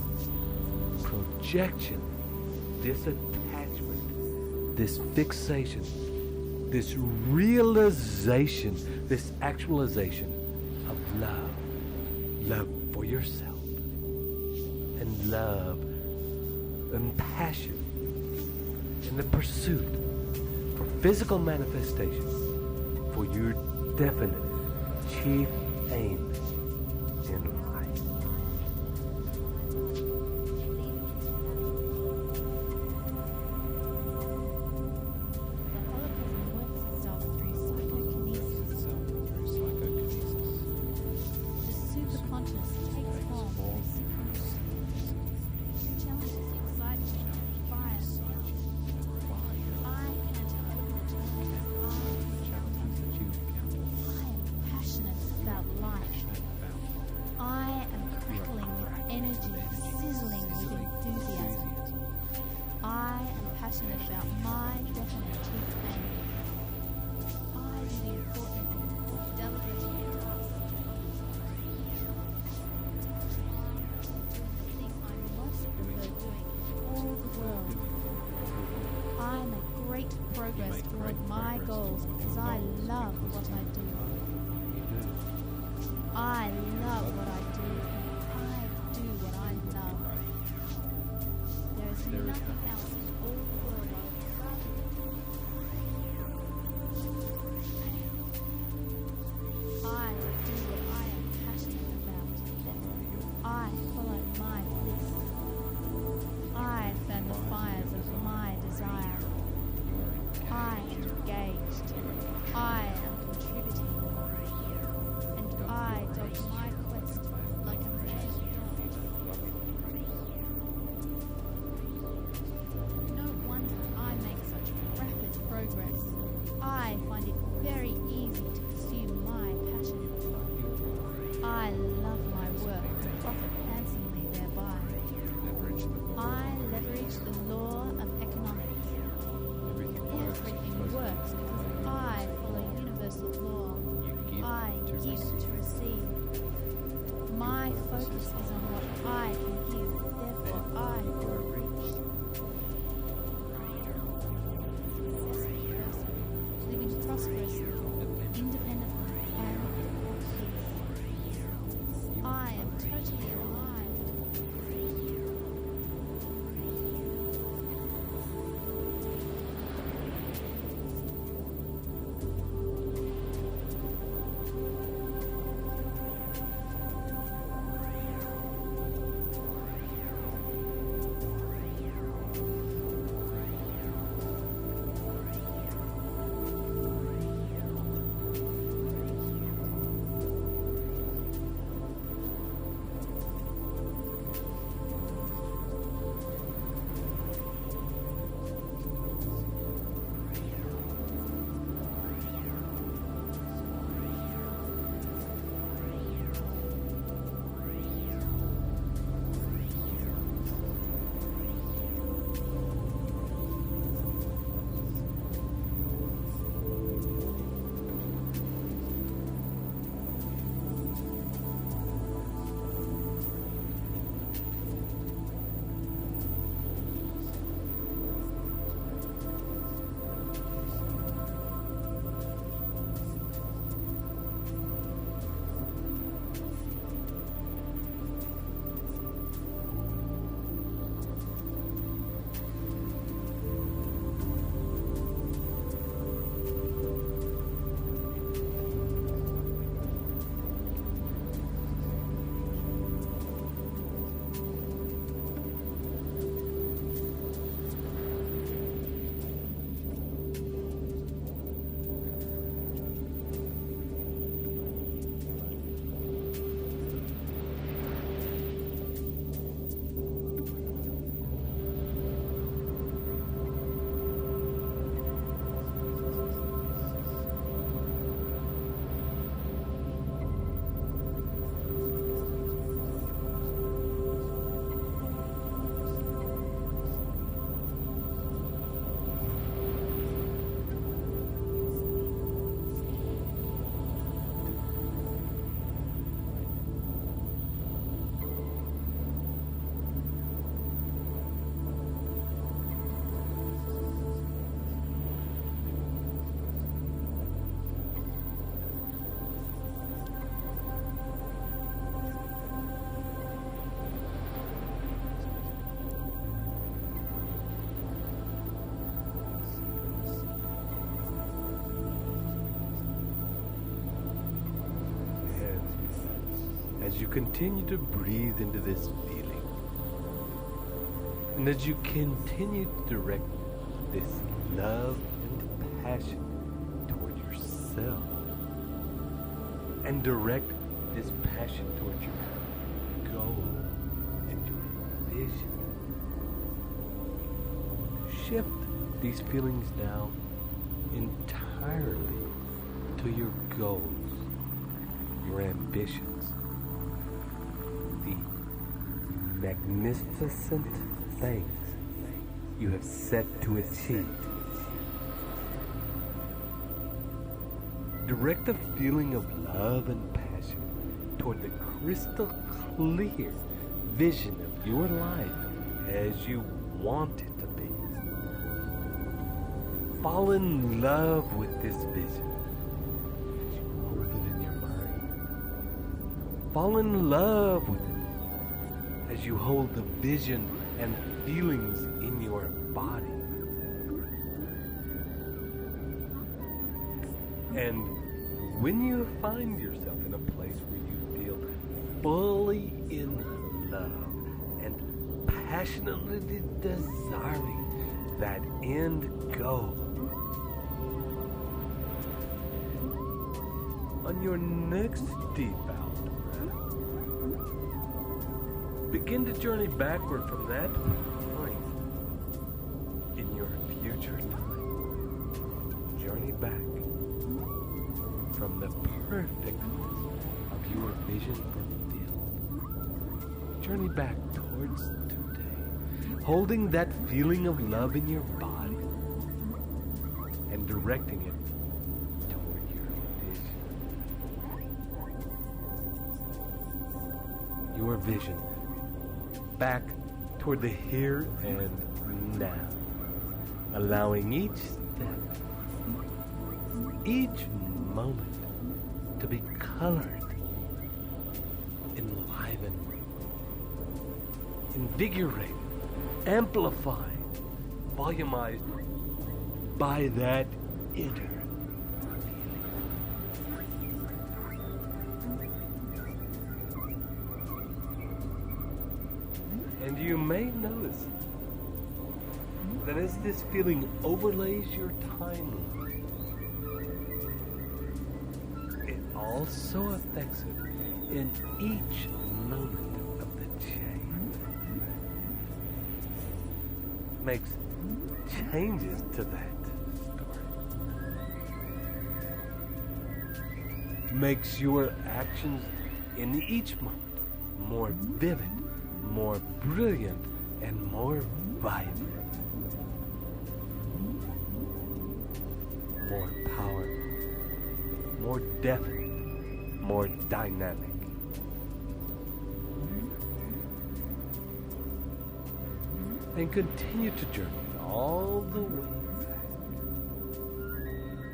projection, this attachment, this fixation, this realization, this actualization of love. Love for yourself. And love and passion in the pursuit for physical manifestation for your definite chief aim in life. Progress toward my goals because I love what I do. I love what I do, and I do what I love. There is nothing else in all the world I would rather do. I do what I am passionate about. I follow my bliss. I fan the fires of my desire. I am engaged. I am contributing. And I dog my quest like a mad dog. No wonder I make such rapid progress. I find it very easy to pursue my passion. I love my work and profit handsomely thereby. I leverage the law of economics. Everything works because I follow universal law. I give to receive. My focus is on what I can give, therefore I grow rich. Successful person, living prosperously, independently, and at peace. I am totally alive. As you continue to breathe into this feeling, and as you continue to direct this love and passion toward yourself, and direct this passion towards your goal and your vision, shift these feelings now entirely to your goals, your ambitions, the magnificent things you have set to achieve. Direct the feeling of love and passion toward the crystal clear vision of your life as you want it to be. Fall in love with this vision as you hold it in your mind Fall in love with it as you hold the vision and feelings in your body. And when you find yourself in a place where you feel fully in love and passionately desiring that end goal, on your next deep out breath, begin to journey backward from that point in your future time. Journey back from the perfectness of your vision fulfilled. Journey back towards today, holding that feeling of love in your body and directing it toward your vision. Your vision back toward the here and now, allowing each step, each moment to be colored, enlivened, invigorated, amplified, volumized by that inner feeling. And you may notice that as this feeling overlays your timeline, it also affects it in each moment of the chain. Makes changes to that story. Makes your actions in each moment more vivid, more brilliant, and more vibrant. More powerful, more definite, more dynamic. And continue to journey all the way back,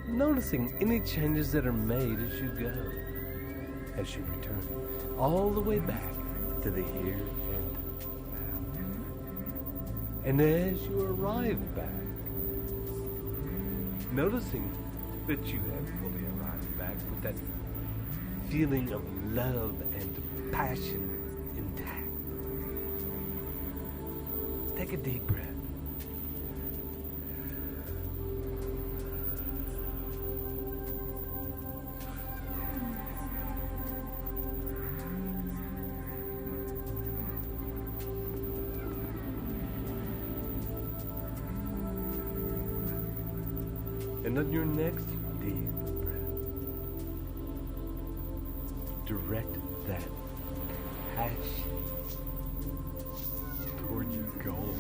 noticing any changes that are made as you go, as you return, all the way back to the here and now. And as you arrive back, noticing that you have fully arrived back with that feeling of love and passion intact. Take a deep breath. And on your next deep breath, direct that passion toward your goal.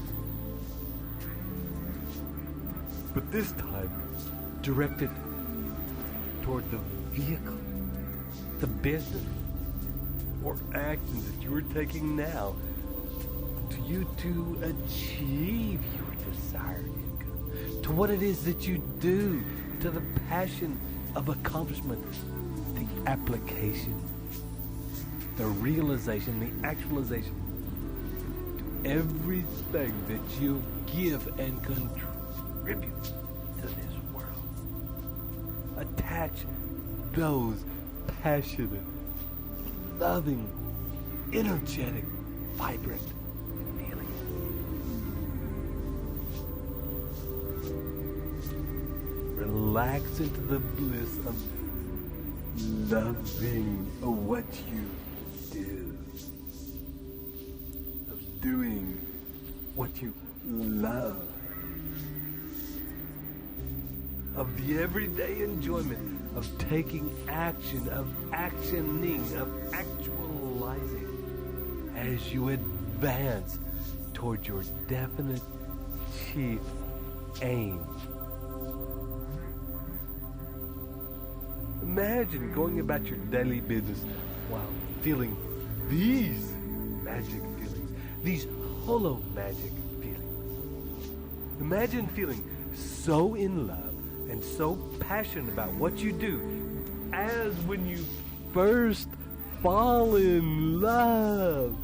But this time, direct it toward the vehicle, the business, or action that you are taking now to you to achieve your desired income, to what it is that you do, to the passion of accomplishment, the application, the realization, the actualization, to everything that you give and contribute to this world. Attach those passionate, loving, energetic, vibrant feelings. Relax into the bliss of loving what you do, of doing what you love, of the everyday enjoyment of taking action, of actioning, of actualizing as you advance toward your definite chief aim. Imagine going about your daily business while feeling these magic feelings, these hollow magic feelings. Imagine feeling so in love and so passionate about what you do as when you first fall in love.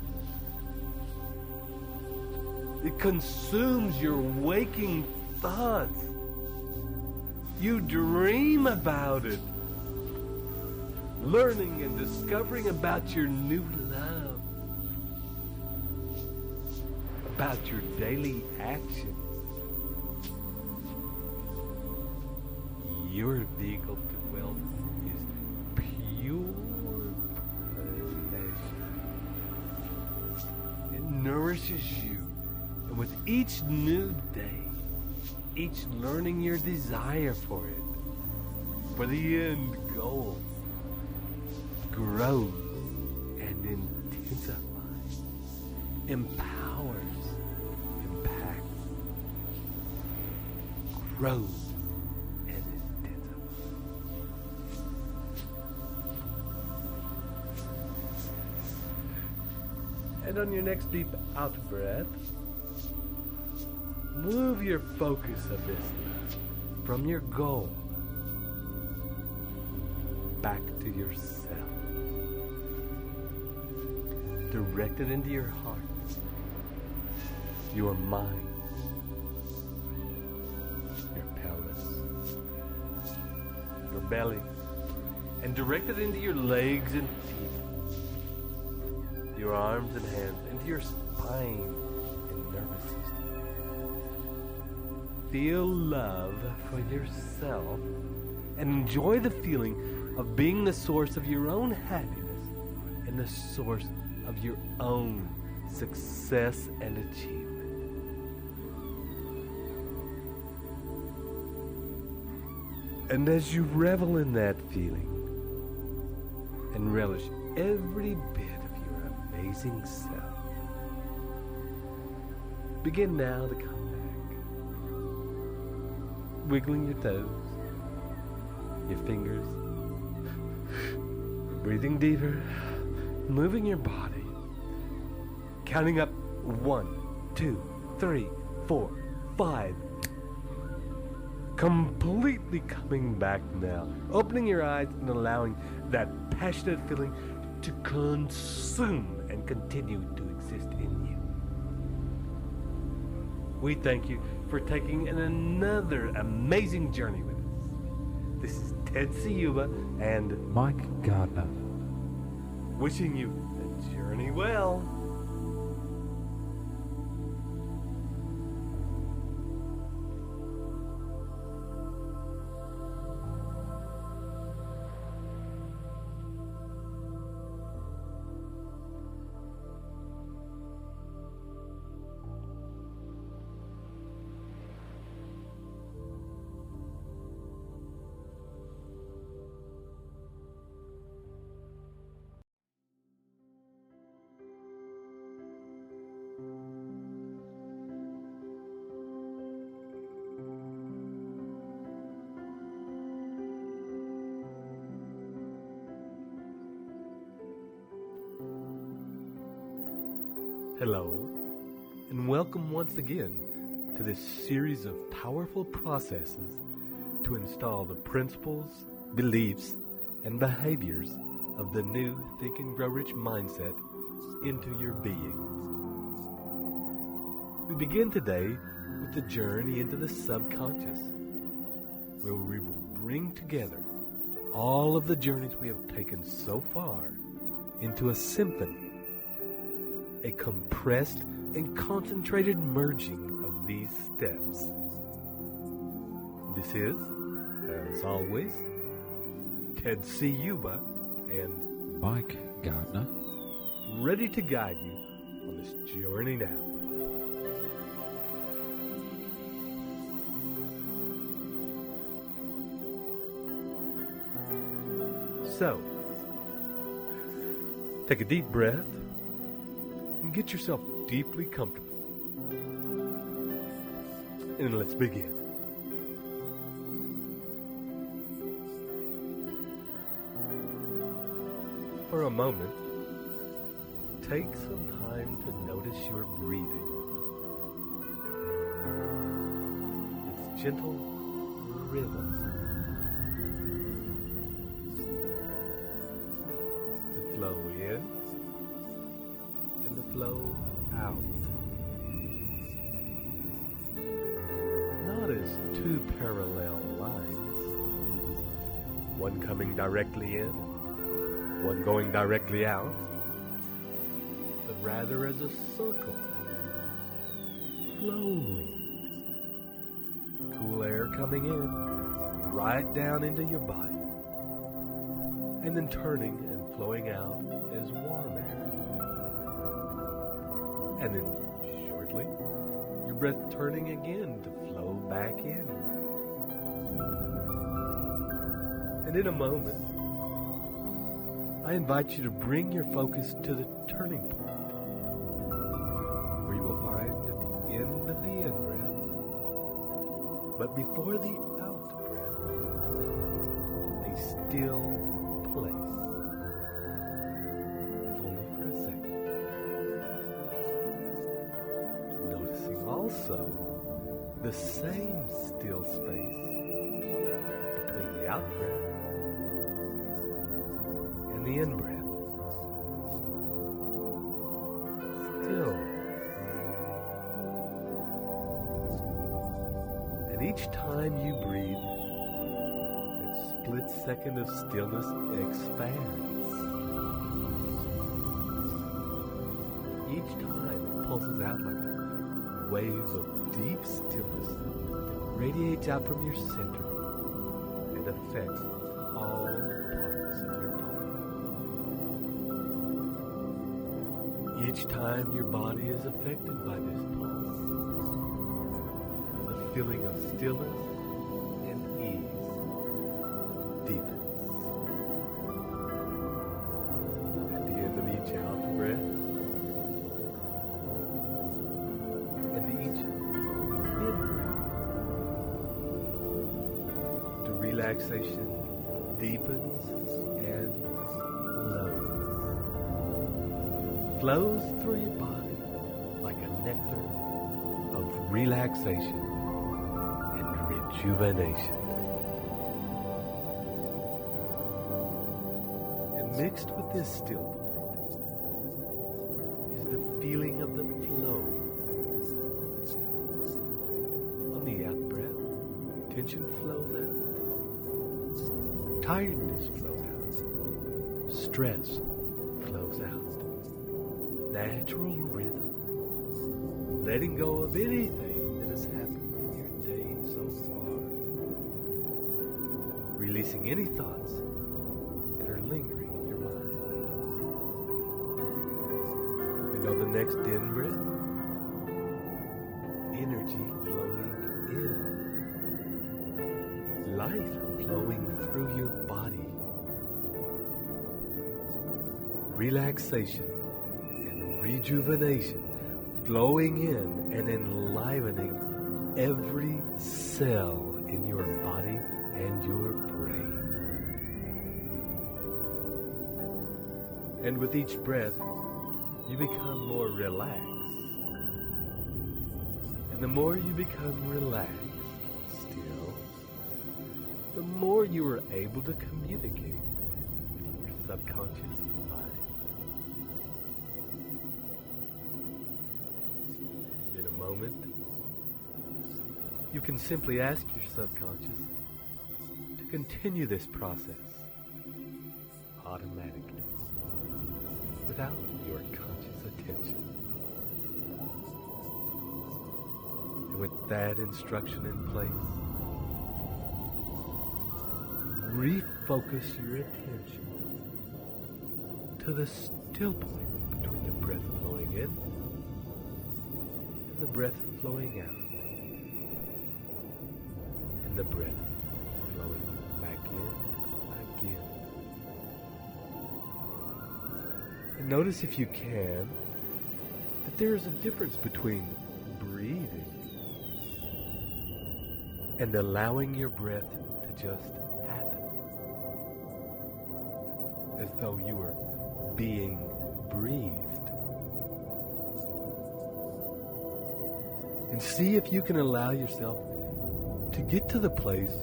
It consumes your waking thoughts. You dream about it, learning and discovering about your new love, about your daily actions. Your vehicle to wealth is pure pleasure. It nourishes you, and with each new day, each learning your desire for it, for the end goal, grows and intensifies, empowers, impacts, grows and intensifies. And on your next deep out breath, move your focus of this from your goal back to yourself. Direct it into your heart, your mind, your pelvis, your belly, and direct it into your legs and feet, your arms and hands, into your spine and nervous system. Feel love for yourself and enjoy the feeling of being the source of your own happiness and the source of your own success and achievement. And as you revel in that feeling and relish every bit of your amazing self, begin now to come back, wiggling your toes, your fingers, breathing deeper, moving your body, counting up 1, 2, 3, 4, 5. Completely coming back now, opening your eyes and allowing that passionate feeling to consume and continue to exist in you. We thank you for taking another amazing journey with us. This is Ted Ciuba and Mike Gardner, wishing you the journey well. Hello, and welcome once again to this series of powerful processes to install the principles, beliefs, and behaviors of the new Think and Grow Rich mindset into your beings. We begin today with the journey into the subconscious, where we will bring together all of the journeys we have taken so far into a symphony, a compressed and concentrated merging of these steps. This is, as always, Ted Ciuba and Mike Gardner, ready to guide you on this journey now. So, take a deep breath and get yourself deeply comfortable. And let's begin. For a moment, take some time to notice your breathing. Its gentle rhythm. The flow in and the flow out. Not as two parallel lines, one coming directly in, one going directly out, but rather as a circle, flowing. Cool air coming in, right down into your body, and then turning and flowing out as warm air. And then shortly, your breath turning again to flow back in. And in a moment, I invite you to bring your focus to the turning point, where you will find at the end of the in-breath, but before the out-breath, a still place, if only for a second. Noticing also the same still space between the out-breath and the in-breath. Still. And each time you breathe, that split second of stillness expands. Each time it pulses out like a wave of deep stillness that radiates out from your center and affects all parts of your body. Each time your body is affected by this pulse, the feeling of stillness and ease deepens. At the end of each out-breath and each in-breath, the relaxation deepens and flows through your body like a nectar of relaxation and rejuvenation. And mixed with this still point is the feeling of the flow. On the out-breath, tension flows out, tiredness flows out, stress flows out. Natural rhythm, letting go of anything that has happened in your day so far, releasing any thoughts that are lingering in your mind. And on the next in-breath, energy flowing in, life flowing through your body, relaxation, rejuvenation flowing in and enlivening every cell in your body and your brain. And with each breath, you become more relaxed. And the more you become relaxed still, the more you are able to communicate with your subconscious mind. Moment, you can simply ask your subconscious to continue this process automatically without your conscious attention. And with that instruction in place, refocus your attention to the still point between the breath flowing in the breath flowing out, and the breath flowing back in again. And notice, if you can, that there is a difference between breathing and allowing your breath to just happen, as though you were being breathed. And see if you can allow yourself to get to the place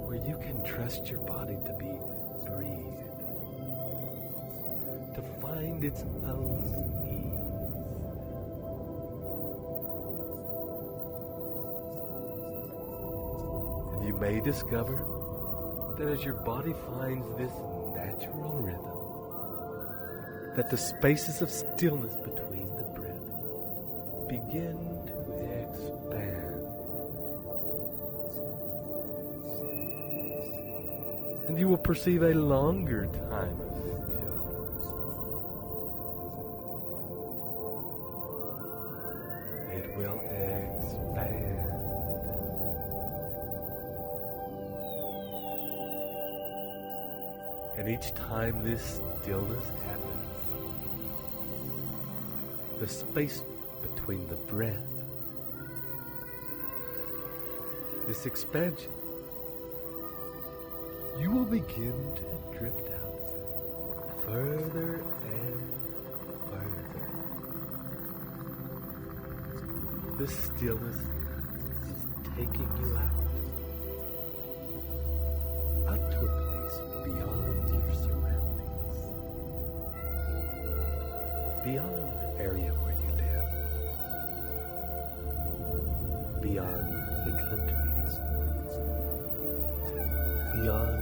where you can trust your body to be breathed. to find its own ease. And you may discover that as your body finds this natural rhythm, that the spaces of stillness between the breath begin to expand. And you will perceive a longer time of stillness. It will expand. And each time this stillness happens, the space between the breath, this expansion, you will begin to drift out further and further. The stillness is taking you out to a place beyond your surroundings, beyond the area where you live, beyond the countries, beyond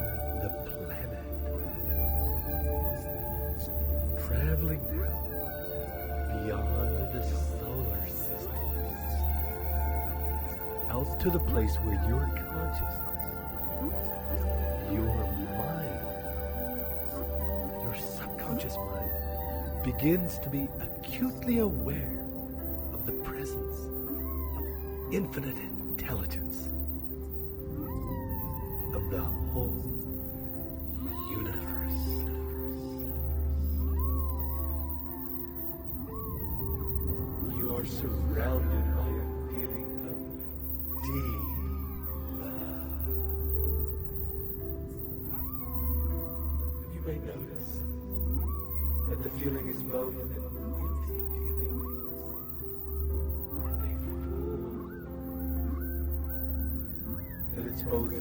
the planet, traveling now beyond the solar system, out to the place where your consciousness, your mind, your subconscious mind begins to be acutely aware of the presence of infinite intelligence, of the whole universe. You are surrounded by a feeling of deep love. You may notice that the feeling is both an empty feeling and a full. That it's both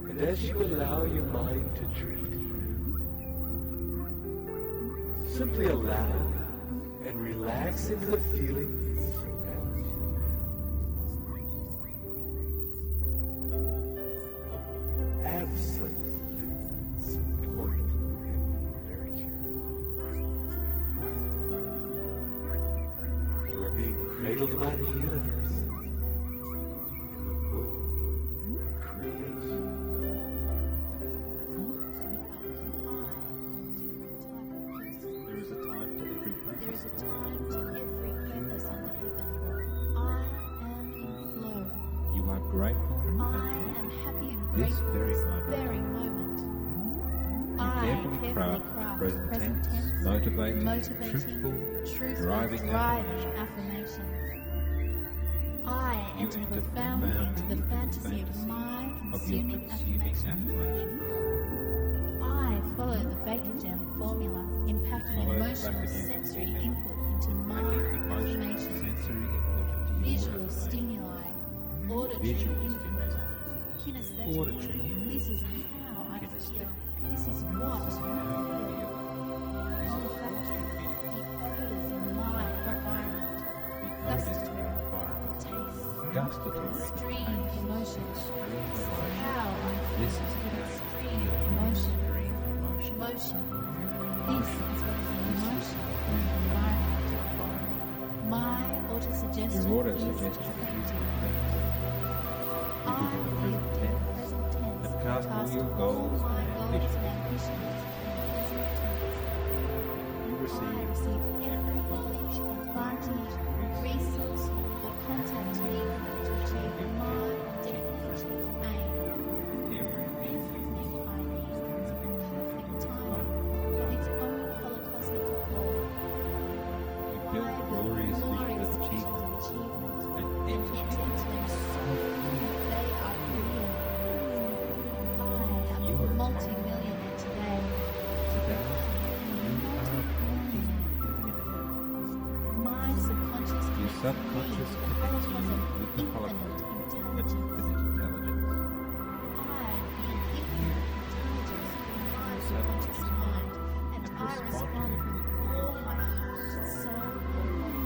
and as you allow your mind to drift, simply allow and relax into the feeling that surrounds you. Of absolute support and nurture. You are being cradled by the universe in the womb of creation. There is a time to every purpose. There is a time to every purpose under heaven. I am in flow. You are grateful I am happy and this grateful very this moment. very moment. You I carefully craft present tense, motivating, truthful, driving affirmations. I enter profoundly into the fantasy of my consuming affirmation. I follow the Baker-Jam formula, impacting emotional sensory input into my affirmation. sensory input into your Visual stimuli, auditory input, kinesthetic. Auditory. This is how I feel. This is what I feel. Olfactory, the odors in my environment. Gustatory, taste. Gustatory. Extreme emotion. This is how I feel. This is Extreme emotion. extreme emotion. Emotion. This is what is an emotion in the environment. My autosuggestion Your is autosuggestion effective. You I do the feel present the tense. present tense. And cast all your all goals my and goals ambitions. and ambitions in the present tense. You I receive receive every knowledge, advantage, resource, or contact needed to achieve my definitive aim. everything Everything I need comes in perfect time of its own holocosmic accord. you built glorious visions of achievement and Enter enter into them so fully they are real. I am You a are a multi-millionaire today. today. You are a multi-millionaire. subconscious connects you with the holocaust, an infinite intelligence. Subconscious mind, and I respond with all my heart, soul, and body.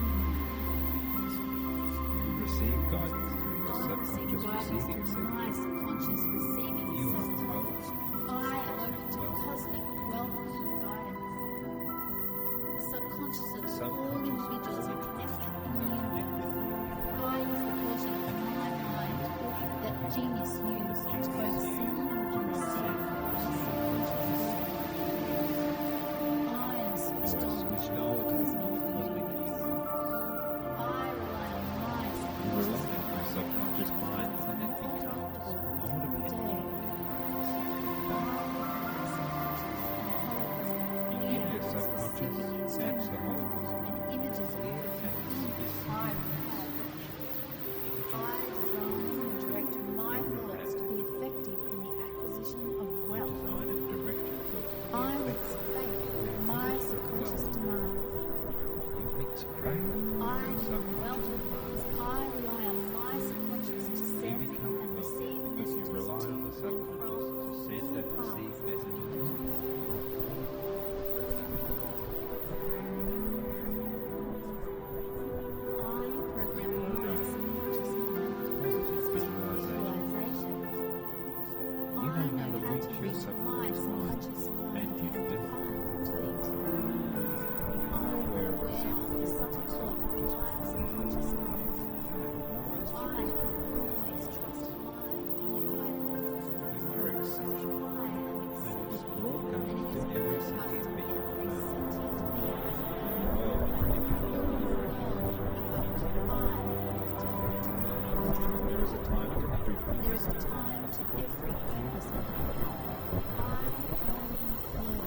You receive guidance through your subconscious receiving set. My subconscious receiving You are set. closed. I am open to cosmic wealth and guidance. The subconscious of all individuals are connected in the universe. I is the portion of my mind that genius used to both send and receive. I am switched on to cosmic use. I rely on my You rely on your subconscious mind and it becomes more dependent. You give your subconscious and the Holocaust and images of clear and specific I design and direct my thoughts to be effective in the acquisition of wealth. design and direct your thoughts. I mix faith with my subconscious demands. You mix faith I am wealth because I rely on my subconscious to send and receive because you messages rely to on the and subconscious to from send the and receive past. messages. I program my subconscious mind Positive visualization. visualizations. You know how to reach your my subconscious mind, subconscious mind. and you do. You are aware of The subtle talk of my subconscious mind. always I always trust my inner guidance. you are exceptional, I am and it exceptional. is broadcast to every sentient being on Every earth. sentient being. The world already becomes There is a time to every There purpose. is a time to every purpose of life. I am in flow.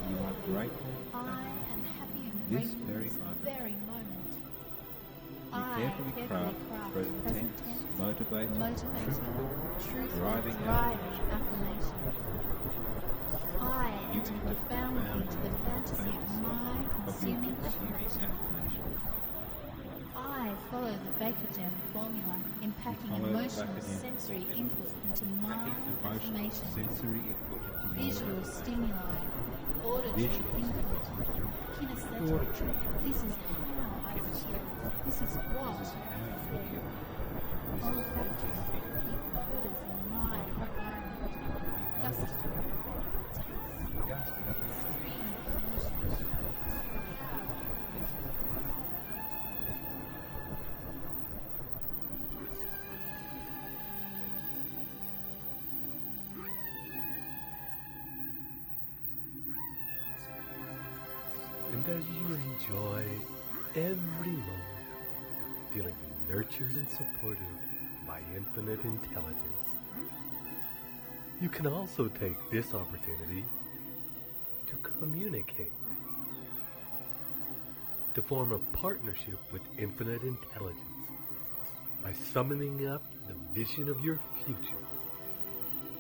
You are grateful I am happy and This grateful very this moment. very moment. You I carefully craft present tense, motivating, truthful, driving affirmation. I You enter enter profoundly into the fantasy of my consuming affirmation. I follow the Baker-Jam formula, impacting Follow the emotional Baker-Jam sensory formula, input into my Packing emotional affirmation. sensory input into your Visual stimuli, auditory Visual input, kinesthetic. auditory. This is how I feel. This is what This is I how you feel. feel. This is Olfactory, the odors in my environment. Gustatory, taste, gustatory. stream of emotions. And as you enjoy every moment, feeling nurtured and supported by infinite intelligence, you can also take this opportunity to communicate, to form a partnership with infinite intelligence by summoning up the vision of your future,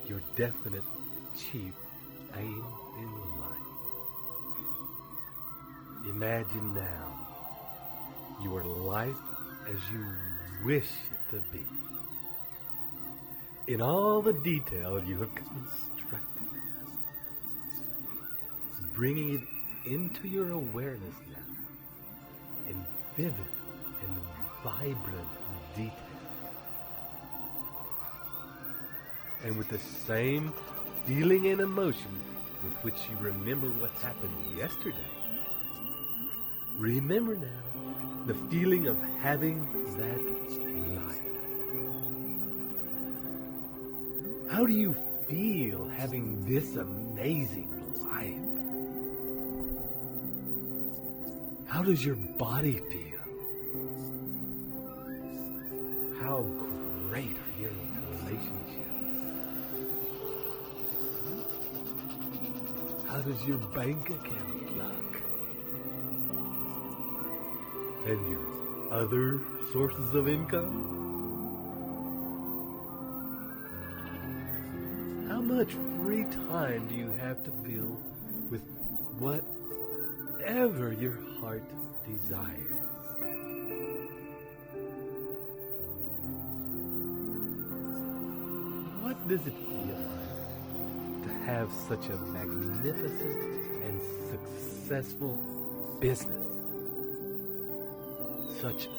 your definite chief aim in life. Imagine now your life as you wish it to be. In all the detail you have constructed, bringing it into your awareness now in vivid and vibrant detail. And with the same feeling and emotion with which you remember what happened yesterday, remember now the feeling of having that life. How do you feel having this amazing life? How does your body feel? How great are your relationships? How does your bank account look? And your other sources of income? How much free time do you have to fill with whatever your heart desires? does it feel like to have such a magnificent and successful business? Such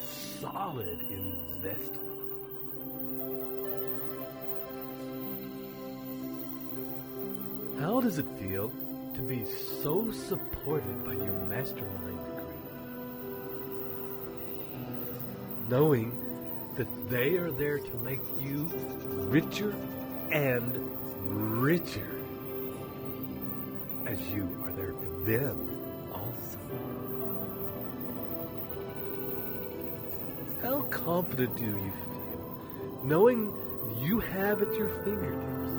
solid investment. How does it feel to be so supported by your mastermind degree? Knowing that they are there to make you richer and richer, as you are there for them also. How confident do you feel knowing you have at your fingertips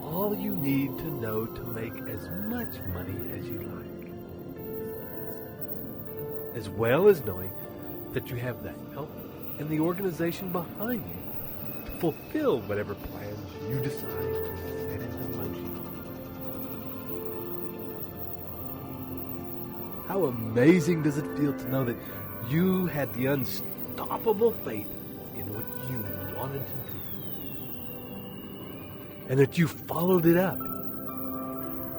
all you need to know to make as much money as you like, as well as knowing that you have the help and the organization behind you to fulfill whatever plans you decide to set into motion? How amazing does it feel to know that you had the unstoppable faith in what you wanted to do, and that you followed it up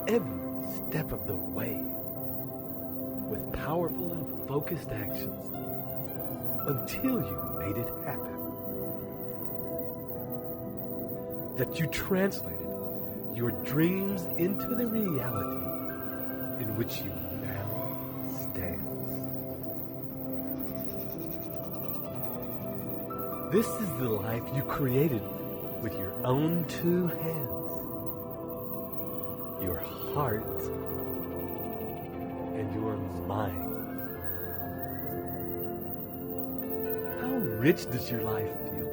every step of the way with powerful and focused actions until you made it happen. That you translated your dreams into the reality in which you now stand. This is the life you created with your own two hands, your heart and your mind. How rich does your life feel,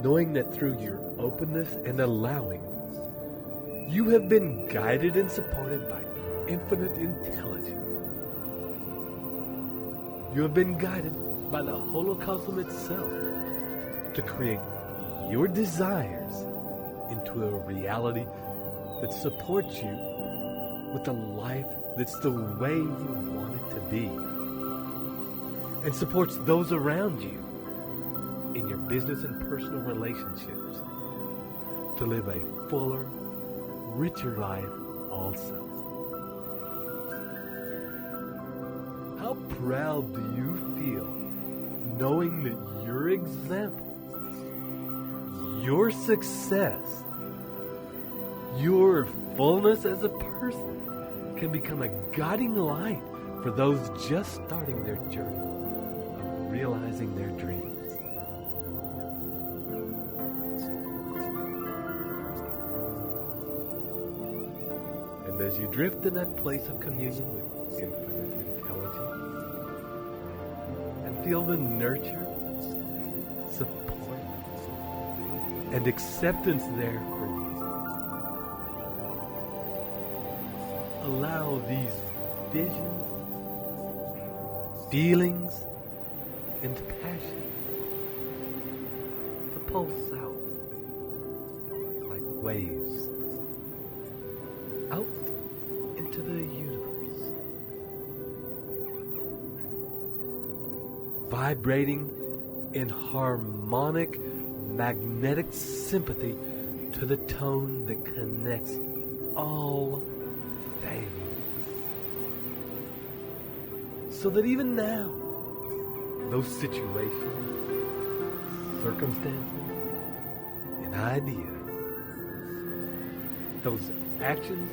knowing that through your openness and allowing, you have been guided and supported by infinite intelligence. You have been guided by the holocosm itself to create your desires into a reality that supports you with a life that's the way you want it to be, and supports those around you in your business and personal relationships to live a fuller, richer life also. How proud do you feel knowing that your example, your success, your fullness as a person can become a guiding light for those just starting their journey of realizing their dreams? And as you drift in that place of communion with infinite intelligence and feel the nurture, support, and acceptance there for you, allow these visions, feelings, and passion to pulse out like waves out into the universe, vibrating in harmonic magnetic sympathy to the tone that connects all things. So that even now, those situations, circumstances, and ideas, those actions,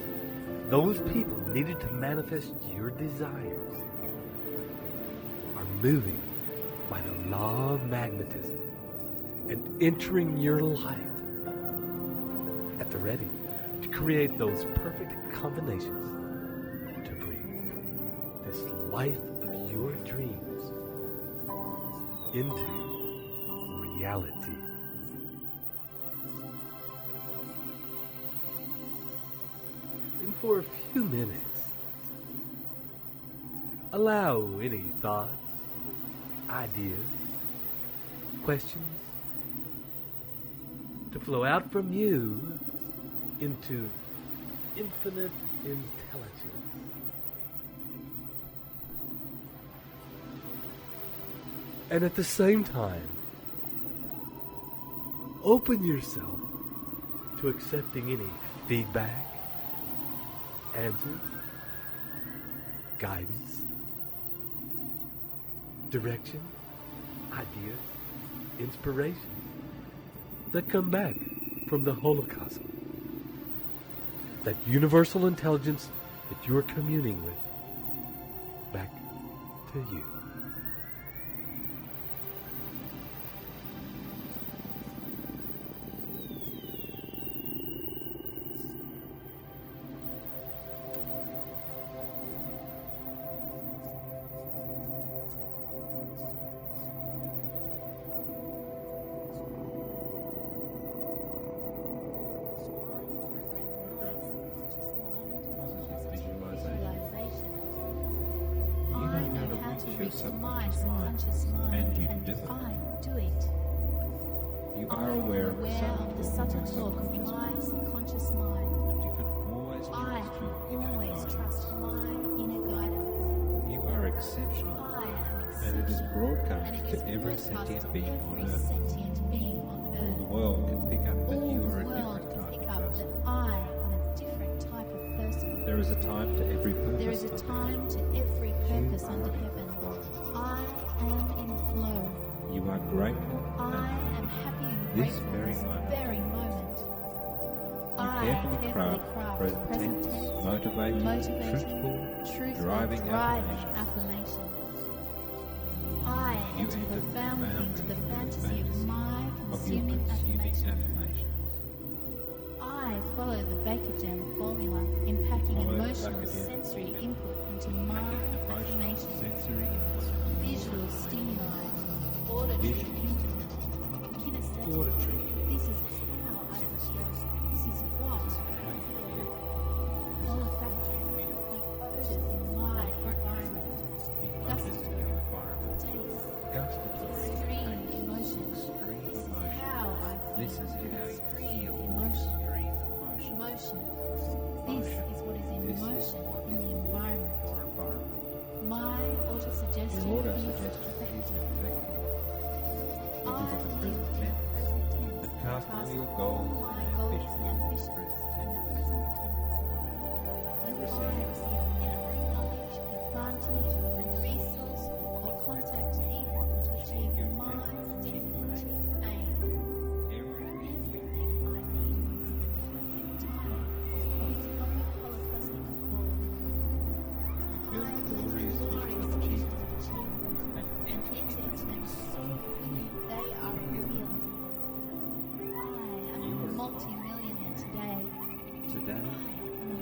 those people needed to manifest your desires, are moving by the law of magnetism and entering your life at the ready to create those perfect combinations to bring this life of your dreams into reality. And for a few minutes, allow any thoughts, ideas, questions to flow out from you into infinite intelligence. And at the same time, open yourself to accepting any feedback, answers, guidance, direction, ideas, inspirations that come back from the Holocaust. That universal intelligence that you are communing with back to you. My subconscious mind, and I do it. You are aware of the subtle talk of my subconscious mind. You can always I always trust my inner guidance. You are exceptional. I am exceptional. And it is broadcast to every sentient being on Earth. All the world can pick up that you are a different type of person. I am a different type of person. There is a time to every purpose. There is a time to every purpose under heaven. I am in flow. You are grateful. I am happy and this grateful very this moment. very moment. You carefully craft present tense, motivating, truthful, driving affirmations. I enter profoundly into the fantasy of my consuming affirmations. I follow the Baker Jam formula, impacting emotional sensory input into my affirmations. Visual stimuli, auditory input, kinesthetic. This is how I feel. This is what I feel. Olfactory, the odors in my environment. Gustatory, taste. Extreme emotions. This is how I feel. This is how you feel. Emotion. This is what is in motion in the environment. My autosuggestion is effective. I live in the present tense. Cast all your all goals my and goals and ambitions in the present tense. You I receive receive every knowledge, advantage, resource, or contact needed to achieve my definitive aim. Everything I need is the perfect timing of its public holocosmic call. feel I am glorious glorious of visions achievement. of achievement and enter them so fully they are real. I am a multi-millionaire today. Today,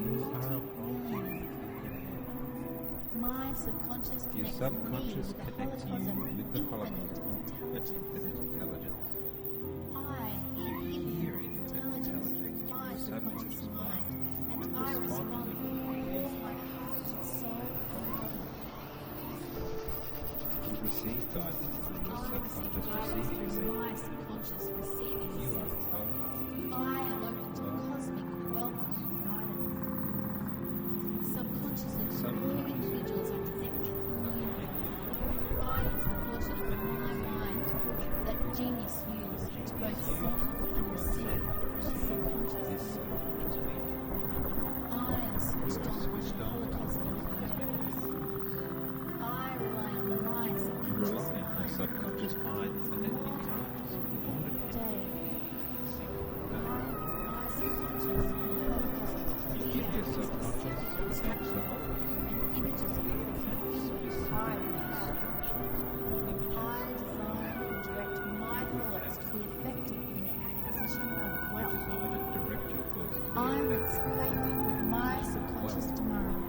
you are a multi-millionaire. My subconscious Your connects subconscious me connects you with the Holocaust with infinite intelligence. infinite intelligence. I hear Hear infinite infinite intelligence through my subconscious mind, and I respond with all my heart, soul, and body. You receive guidance through your I receive subconscious guidance receiving through center. my subconscious receiving You are center. well. I am open to cosmic wealth and guidance. Subconscious and Subconscious. individuals are connected in the universe. I use the portion of my mind that genius used to both send and receive the subconscious. This subconscious being. I am switched on switched to on. the cosmic universe. I rely on my You subconscious rely on your mind. subconscious mind and it becomes automatic. Day. My subconscious holocosmic You give your subconscious back to the Holocaust. and images of Specific I images. design and direct my thoughts to be effective in the acquisition of You wealth. design and direct your thoughts to I be mix faith with my subconscious demands.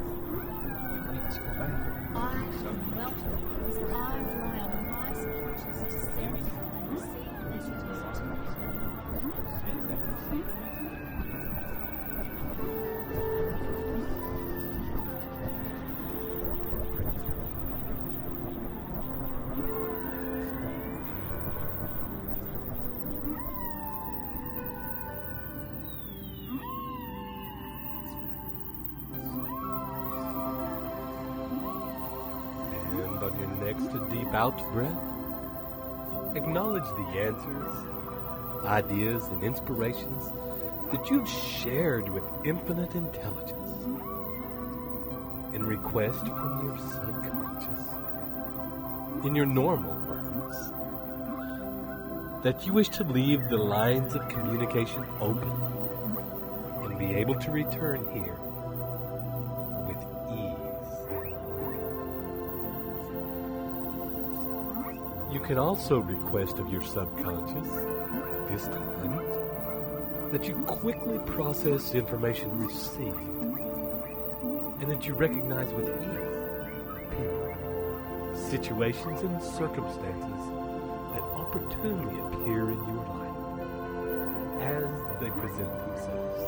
You mix faith I with am subconscious wealthy because I rely on my subconscious to send and receive messages to me. Send and receive. And on your next deep out breath, acknowledge the answers, ideas, and inspirations that you've shared with infinite intelligence in request from your subconscious, in your normal words, that you wish to leave the lines of communication open and be able to return here with ease. You can also request of your subconscious at this time that you quickly process information received and that you recognize with ease people, situations, and circumstances that opportunely appear in your life as they present themselves.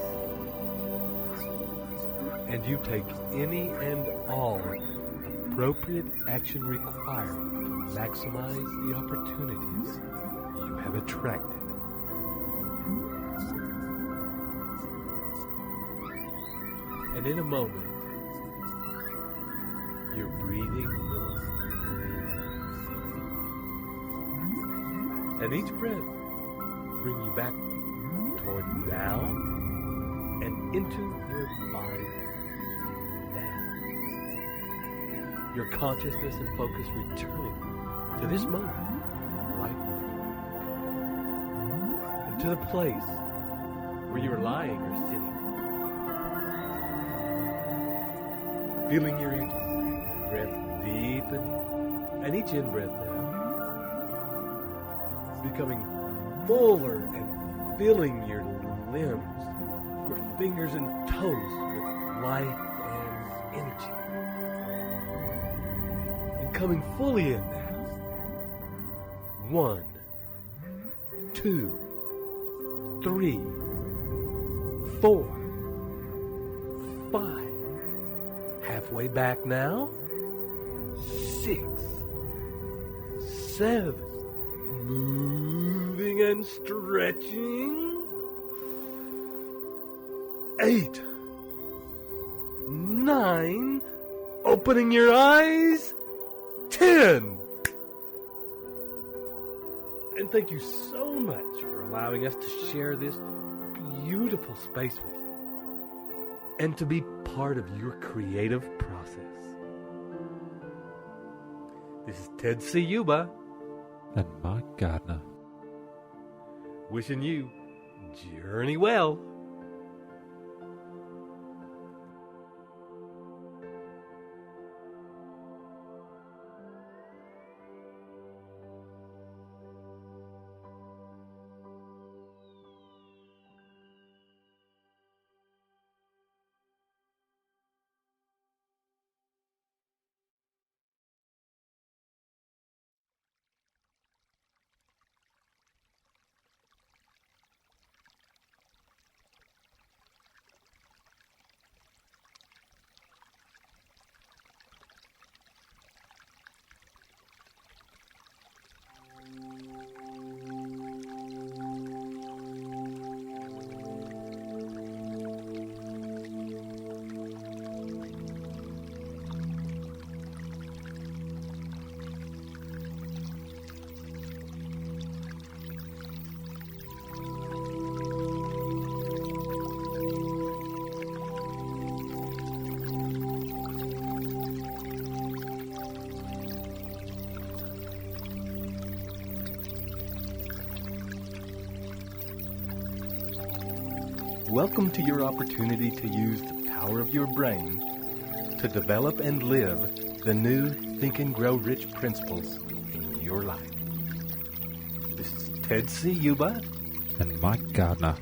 And you take any and all appropriate action required to maximize the opportunities you have attracted. And in a moment, your breathing will deepen. And each breath bring you back toward now and into your body now. Your consciousness and focus returning to this moment right now. And to the place where you are lying or sitting. Feeling your edges, breath deepening, and each in-breath now becoming fuller and filling your limbs, your fingers and toes with life and energy. And coming fully in now. 1, 2, 3, 4, 5. Halfway back now. 6, 7. Moving and stretching. 8, 9. Opening your eyes. 10. And thank you so much for allowing us to share this beautiful space with you and to be part of your creative process. This is Ted Ciuba and Mike Gardner, wishing you journey well. Welcome to your opportunity to use the power of your brain to develop and live the new Think and Grow Rich principles in your life. This is Ted Ciuba and Mike Gardner,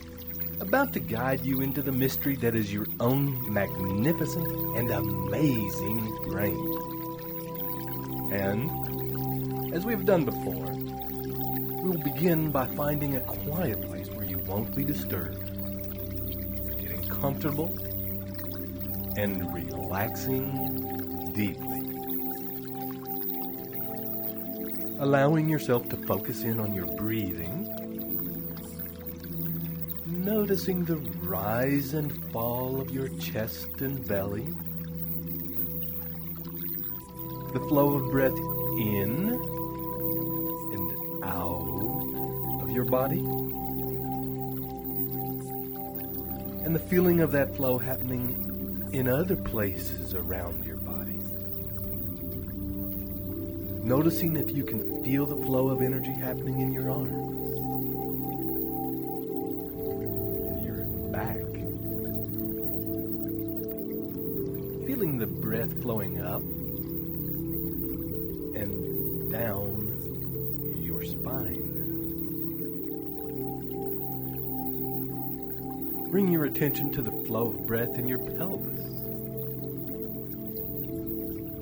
about to guide you into the mystery that is your own magnificent and amazing brain. And, as we've done before, we'll begin by finding a quiet place where you won't be disturbed, getting comfortable and relaxing deeply. Allowing yourself to focus in on your breathing, noticing the rise and fall of your chest and belly, the flow of breath in and out of your body, and the feeling of that flow happening in other places around your body. Noticing if you can feel the flow of energy happening in your arms, in your back. Feeling the breath flowing up and down your spine. Bring your attention to the flow of breath in your pelvis,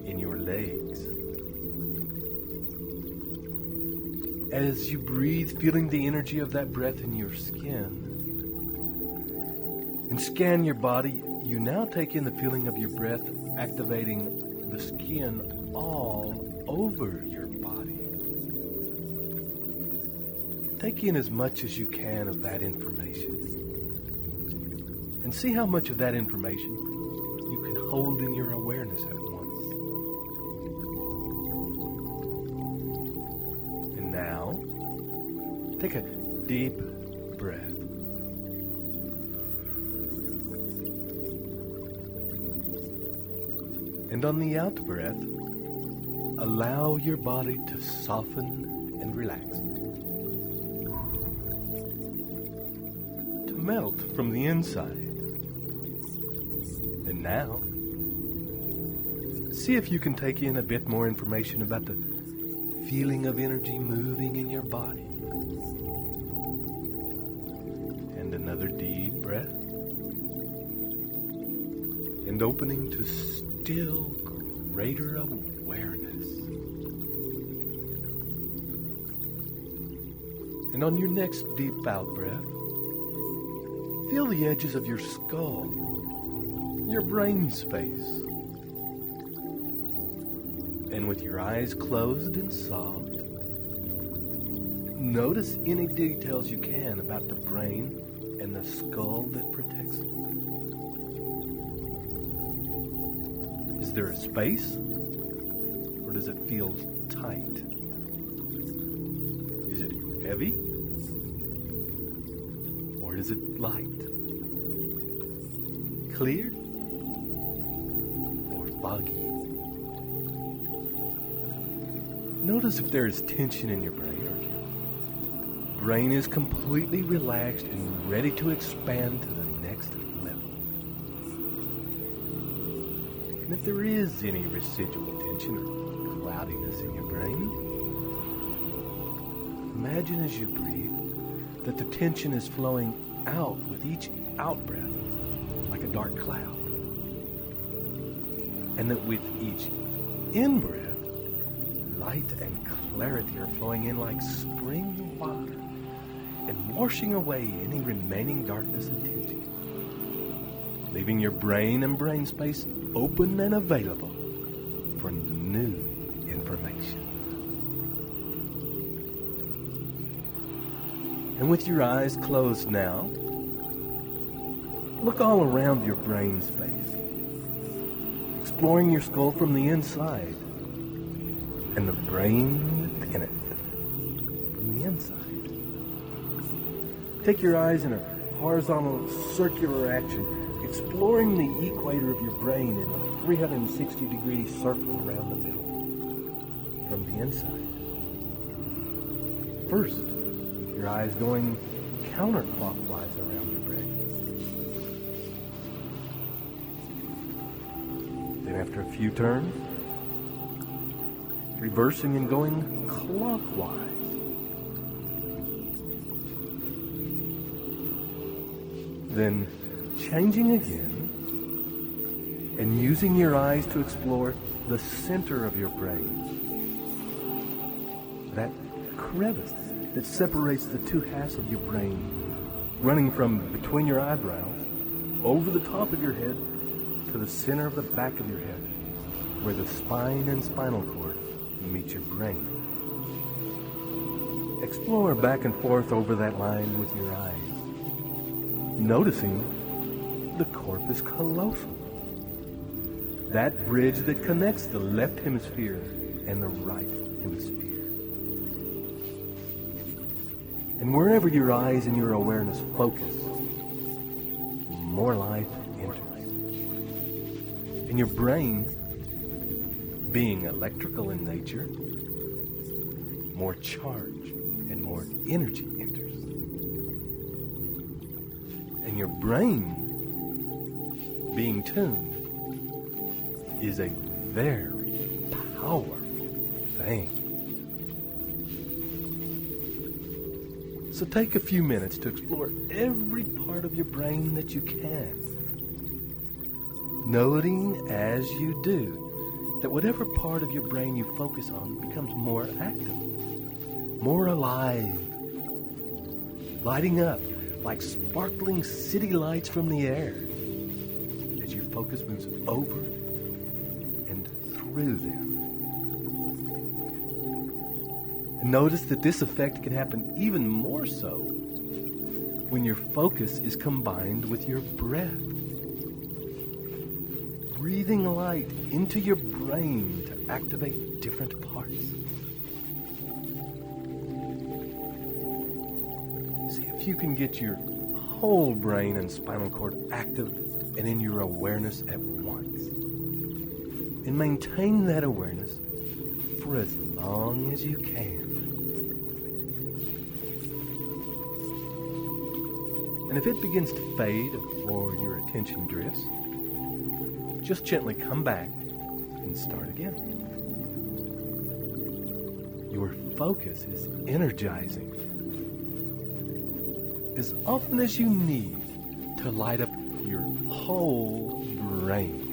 in your legs. As you breathe, feeling the energy of that breath in your skin. And scan your body, you now take in the feeling of your breath activating the skin all over your body. Take in as much as you can of that information. And see how much of that information you can hold in your awareness at once. And now, take a deep breath. And on the out breath, allow your body to soften and relax. To melt from the inside. And now, see if you can take in a bit more information about the feeling of energy moving in your body. And another deep breath. And opening to still greater awareness. And on your next deep out breath, feel the edges of your skull, your brain space. And with your eyes closed and soft, notice any details you can about the brain and the skull that protects it. Is there a space? Or does it feel tight? Is it heavy? Or is it light? Clear? Or foggy? Notice if there is tension in your brain, or your brain is completely relaxed and ready to expand to the next level. And if there is any residual tension or cloudiness in your brain, imagine as you breathe that the tension is flowing out with each out breath like a dark cloud. And that with each in-breath, light and clarity are flowing in like spring water and washing away any remaining darkness and tension, leaving your brain and brain space open and available for new information. And with your eyes closed now, look all around your brain space, exploring your skull from the inside and the brain within it from the inside. Take your eyes in a horizontal circular action, exploring the equator of your brain in a 360-degree circle around the middle from the inside. First, with your eyes going counterclockwise around your brain. Then after a few turns, reversing and going clockwise. Then changing again and using your eyes to explore the center of your brain. That crevice that separates the two halves of your brain, running from between your eyebrows, over the top of your head, to the center of the back of your head, where the spine and spinal cord meet your brain. Explore back and forth over that line with your eyes, noticing the corpus callosum, that bridge that connects the left hemisphere and the right hemisphere. And wherever your eyes and your awareness focus, more life enters. And your brain, being electrical in nature, more charge and more energy enters. And your brain, being tuned, is a very powerful thing. So take a few minutes to explore every part of your brain that you can, noting as you do that whatever part of your brain you focus on becomes more active, more alive, lighting up like sparkling city lights from the air as your focus moves over and through them. And notice that this effect can happen even more so when your focus is combined with your breath. Breathing light into your brain to activate different parts. See if you can get your whole brain and spinal cord active and in your awareness at once. And maintain that awareness for as long as you can. And if it begins to fade or your attention drifts, just gently come back and start again. Your focus is energizing as often as you need to light up your whole brain.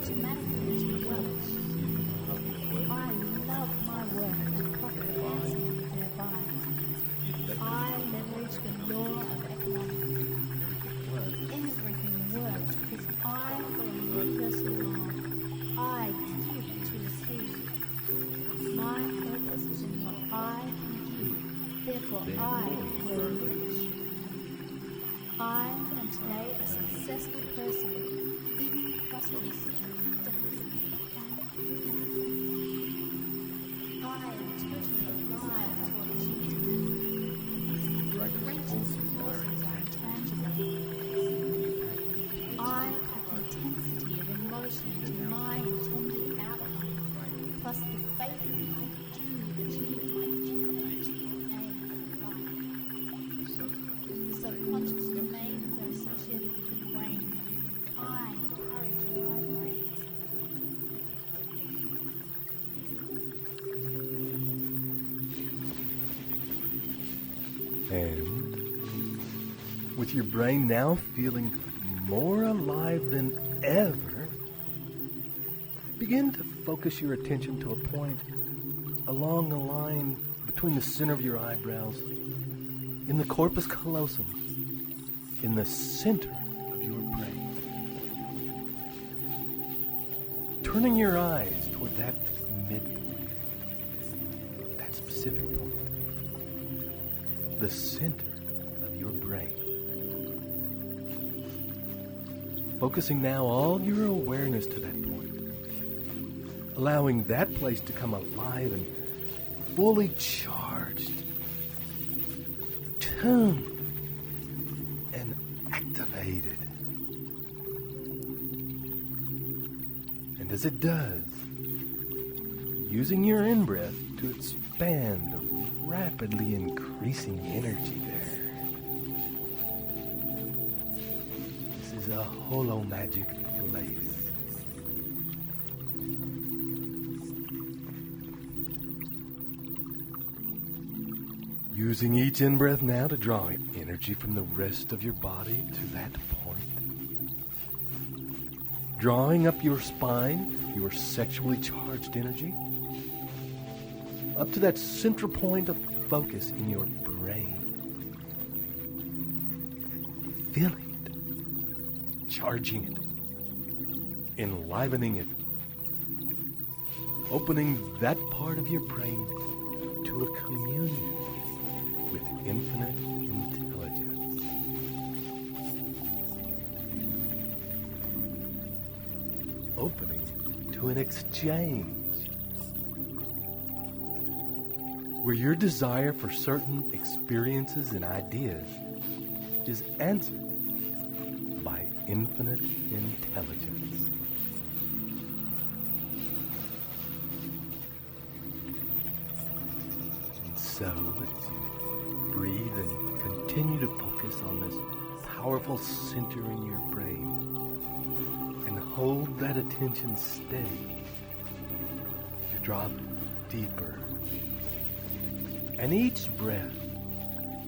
automatically into wealth. I love my work and profit handsomely thereby. I leverage the law of economics. Everything works because I follow your personal law. I give to receive. My purpose is in what I can give. Therefore, I will reach. I am today a successful person, living prosperous, I am totally alive to opportunity. Greatest forces are intangible. I pack intensity of emotion into my intended outcome, plus the faith that I do achieve my definite aim in life. The subconscious domains are associated with the brain. I encourage my brain. And with your brain now feeling more alive than ever, begin to focus your attention to a point along the line between the center of your eyebrows, in the corpus callosum, in the center of your brain. Turning your eyes toward that midpoint, that specific point, the center of your brain. Focusing now all your awareness to that point, allowing that place to come alive and fully charged, tuned, and activated. And as it does, using your in-breath to expand the rapidly increasing energy there. This is a holomagic place. Using each in-breath now to draw energy from the rest of your body to that point. Drawing up your spine, your sexually charged energy, up to that central point of focus in your brain. Feeling it, charging it, enlivening it, opening that part of your brain to a communion with infinite intelligence. Opening to an exchange where your desire for certain experiences and ideas is answered by infinite intelligence. And so, as you breathe and continue to focus on this powerful center in your brain and hold that attention steady, you drop deeper. And each breath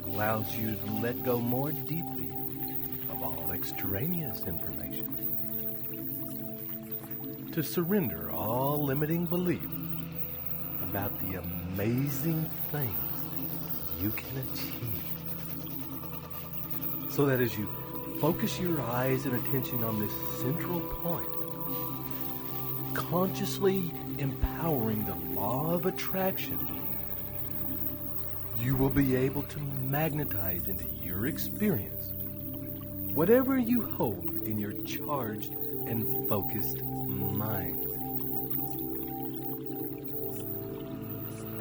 allows you to let go more deeply of all extraneous information, to surrender all limiting belief about the amazing things you can achieve, so that as you focus your eyes and attention on this central point, consciously empowering the law of attraction, you will be able to magnetize into your experience whatever you hold in your charged and focused mind.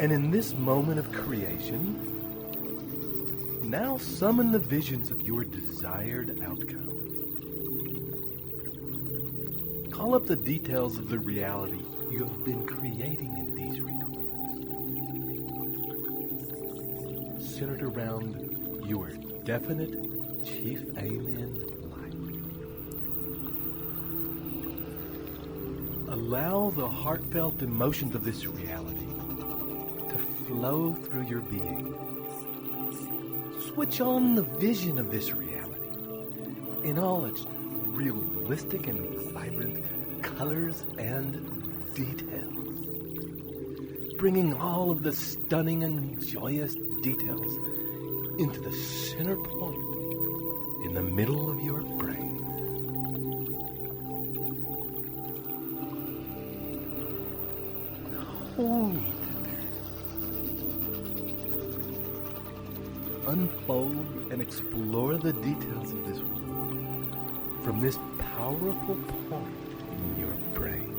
And in this moment of creation, now summon the visions of your desired outcome. Call up the details of the reality you have been creating in these recordings, centered around your definite chief aim in life. Allow the heartfelt emotions of this reality to flow through your being. Switch on the vision of this reality in all its realistic and vibrant colors and details, bringing all of the stunning and joyous details into the center point in the middle of your brain. Hold there. Unfold and explore the details of this world from this powerful point in your brain.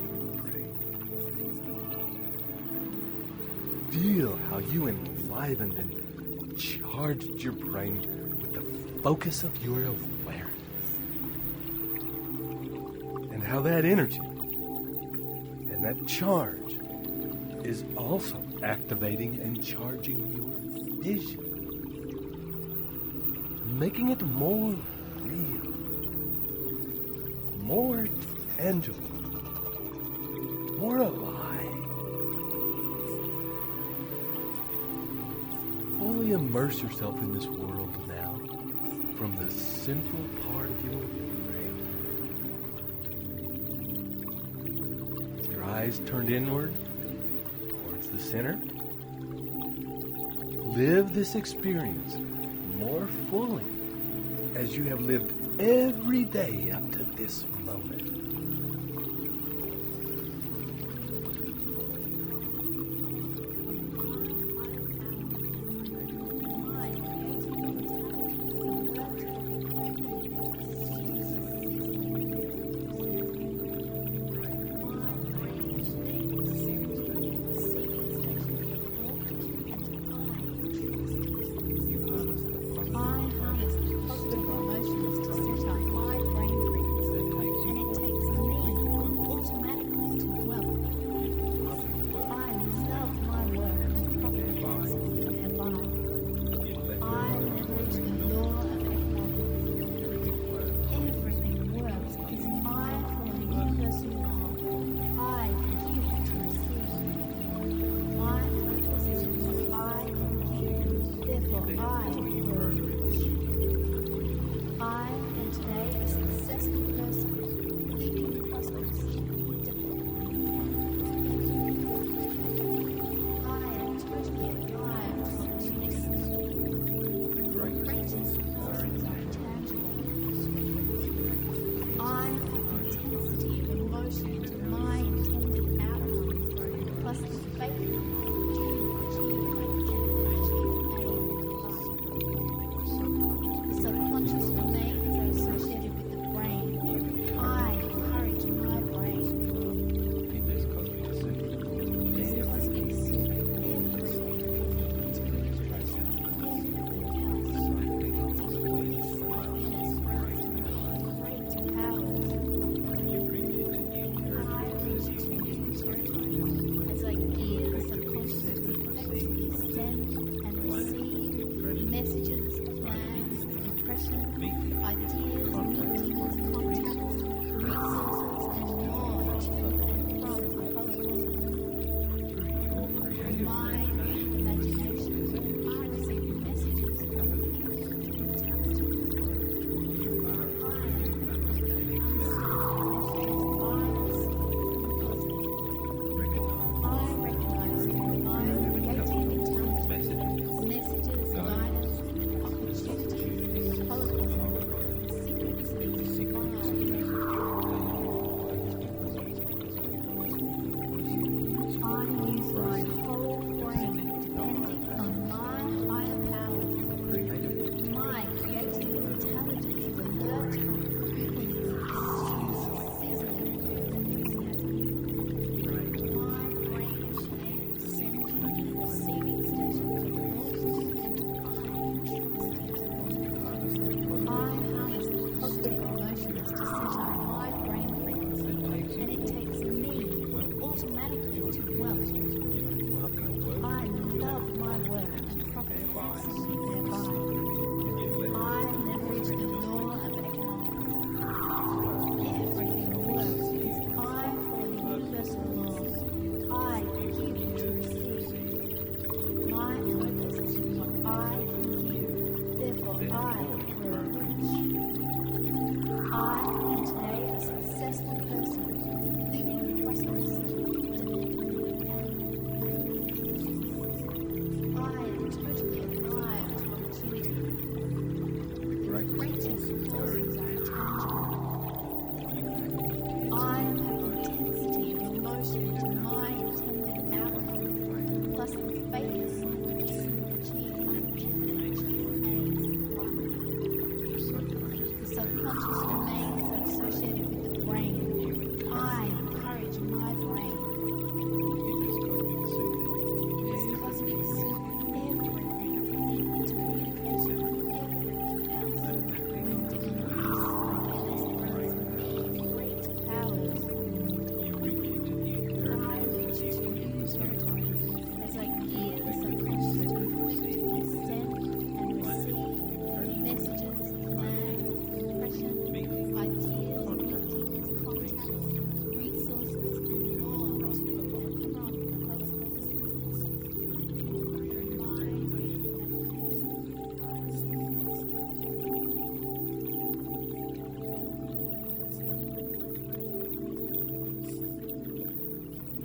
Feel how you enlivened and charged your brain with the focus of your awareness. And how that energy and that charge is also activating and charging your vision, making it more real, more tangible, more alive. Fully immerse yourself in this world now from the central part of your brain. With your eyes turned inward towards the center, live this experience more fully as you have lived every day up to this moment. I harness positive emotions to set up my brain frequency, and it takes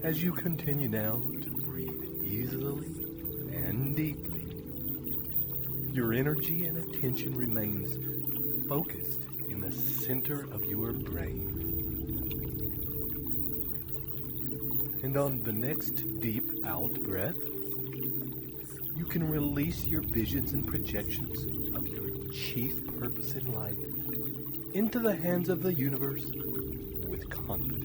As you continue now to breathe easily and deeply, your energy and attention remains focused in the center of your brain. And on the next deep out breath, you can release your visions and projections of your chief purpose in life into the hands of the universe with confidence.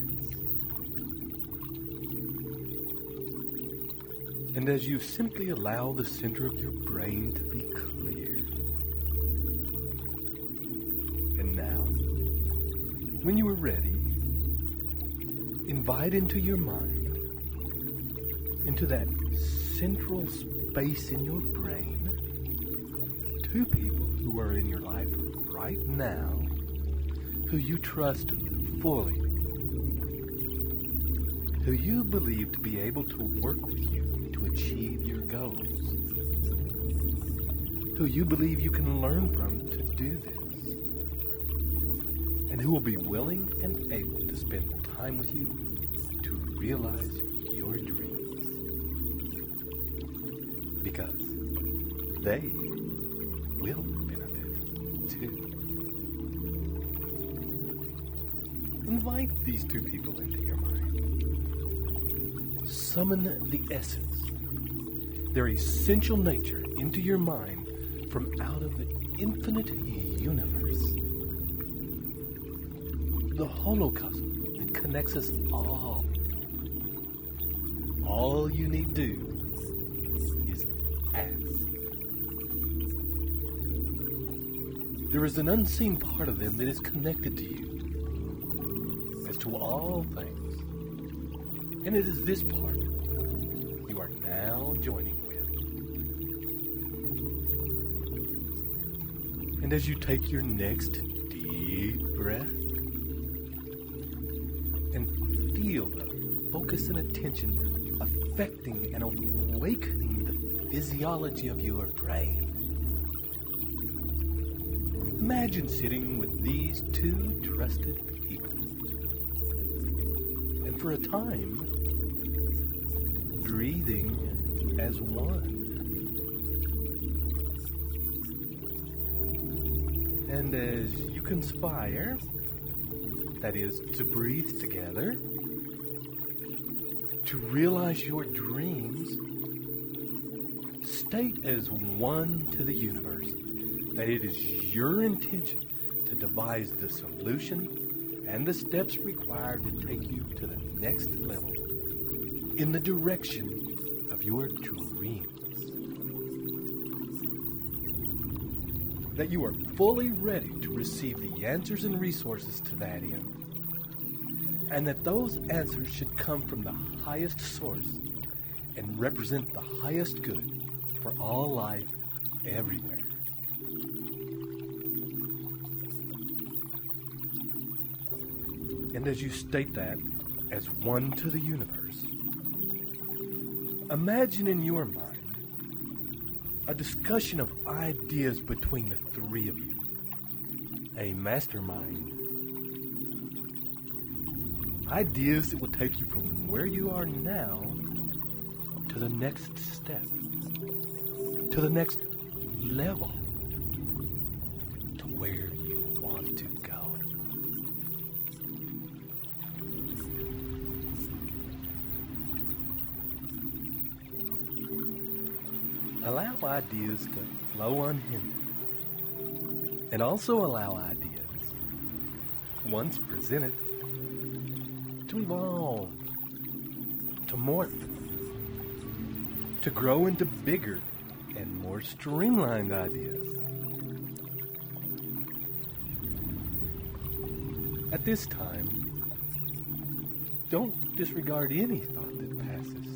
And as you simply allow the center of your brain to be clear. And now, when you are ready, invite into your mind, into that central space in your brain, two people who are in your life right now, who you trust fully, who you believe to be able to work with you to achieve your goals, who you believe you can learn from to do this, and who will be willing and able to spend time with you to realize your dreams. Because they will benefit too. Invite these two people into your mind. Summon the essence, their essential nature, into your mind from out of the infinite universe. The holocosm that connects us all. All you need do is ask. There is an unseen part of them that is connected to you as to all things. And it is this part you are now joining with. And as you take your next deep breath and feel the focus and attention affecting and awakening the physiology of your brain, imagine sitting with these two trusted people, and for a time, breathing as one. And as you conspire, that is, to breathe together, to realize your dreams, state as one to the universe that it is your intention to devise the solution and the steps required to take you to the next level in the direction of your dreams. That you are fully ready to receive the answers and resources to that end. And that those answers should come from the highest source and represent the highest good for all life everywhere. And as you state that as one to the universe, imagine in your mind a discussion of ideas between the three of you. A mastermind. Ideas that will take you from where you are now to the next step, to the next level, to where you want to go. Allow ideas to flow unhindered, and also allow ideas, once presented, to evolve, to morph, to grow into bigger and more streamlined ideas. At this time, don't disregard any thought that passes through.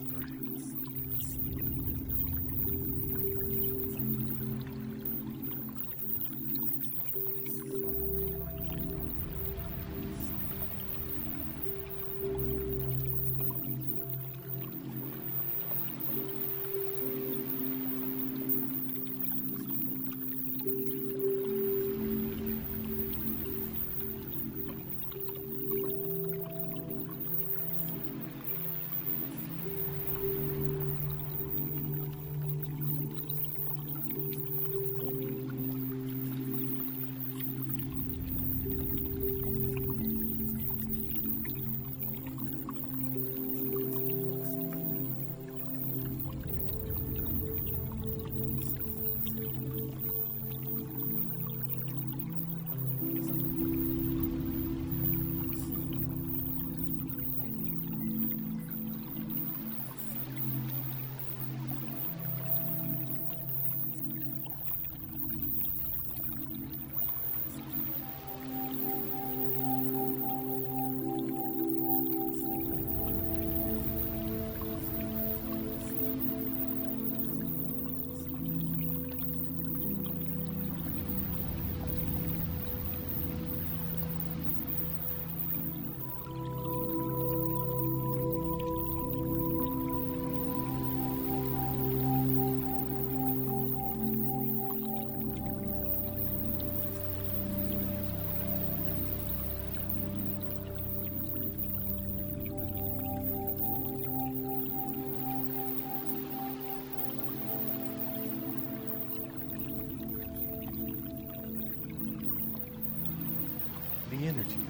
energies,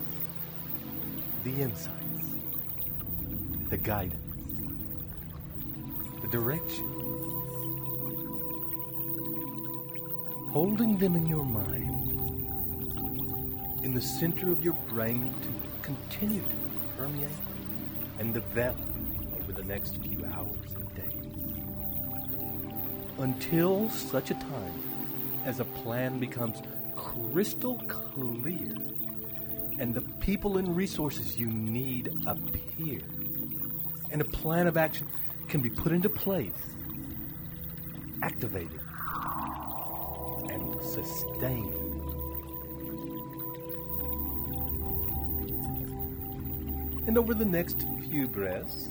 the insights, the guidance, the direction. Holding them in your mind, in the center of your brain to continue to permeate and develop over the next few hours and days. Until such a time as a plan becomes crystal clear and the people and resources you need appear, and a plan of action can be put into place, activated, and sustained. And over the next few breaths,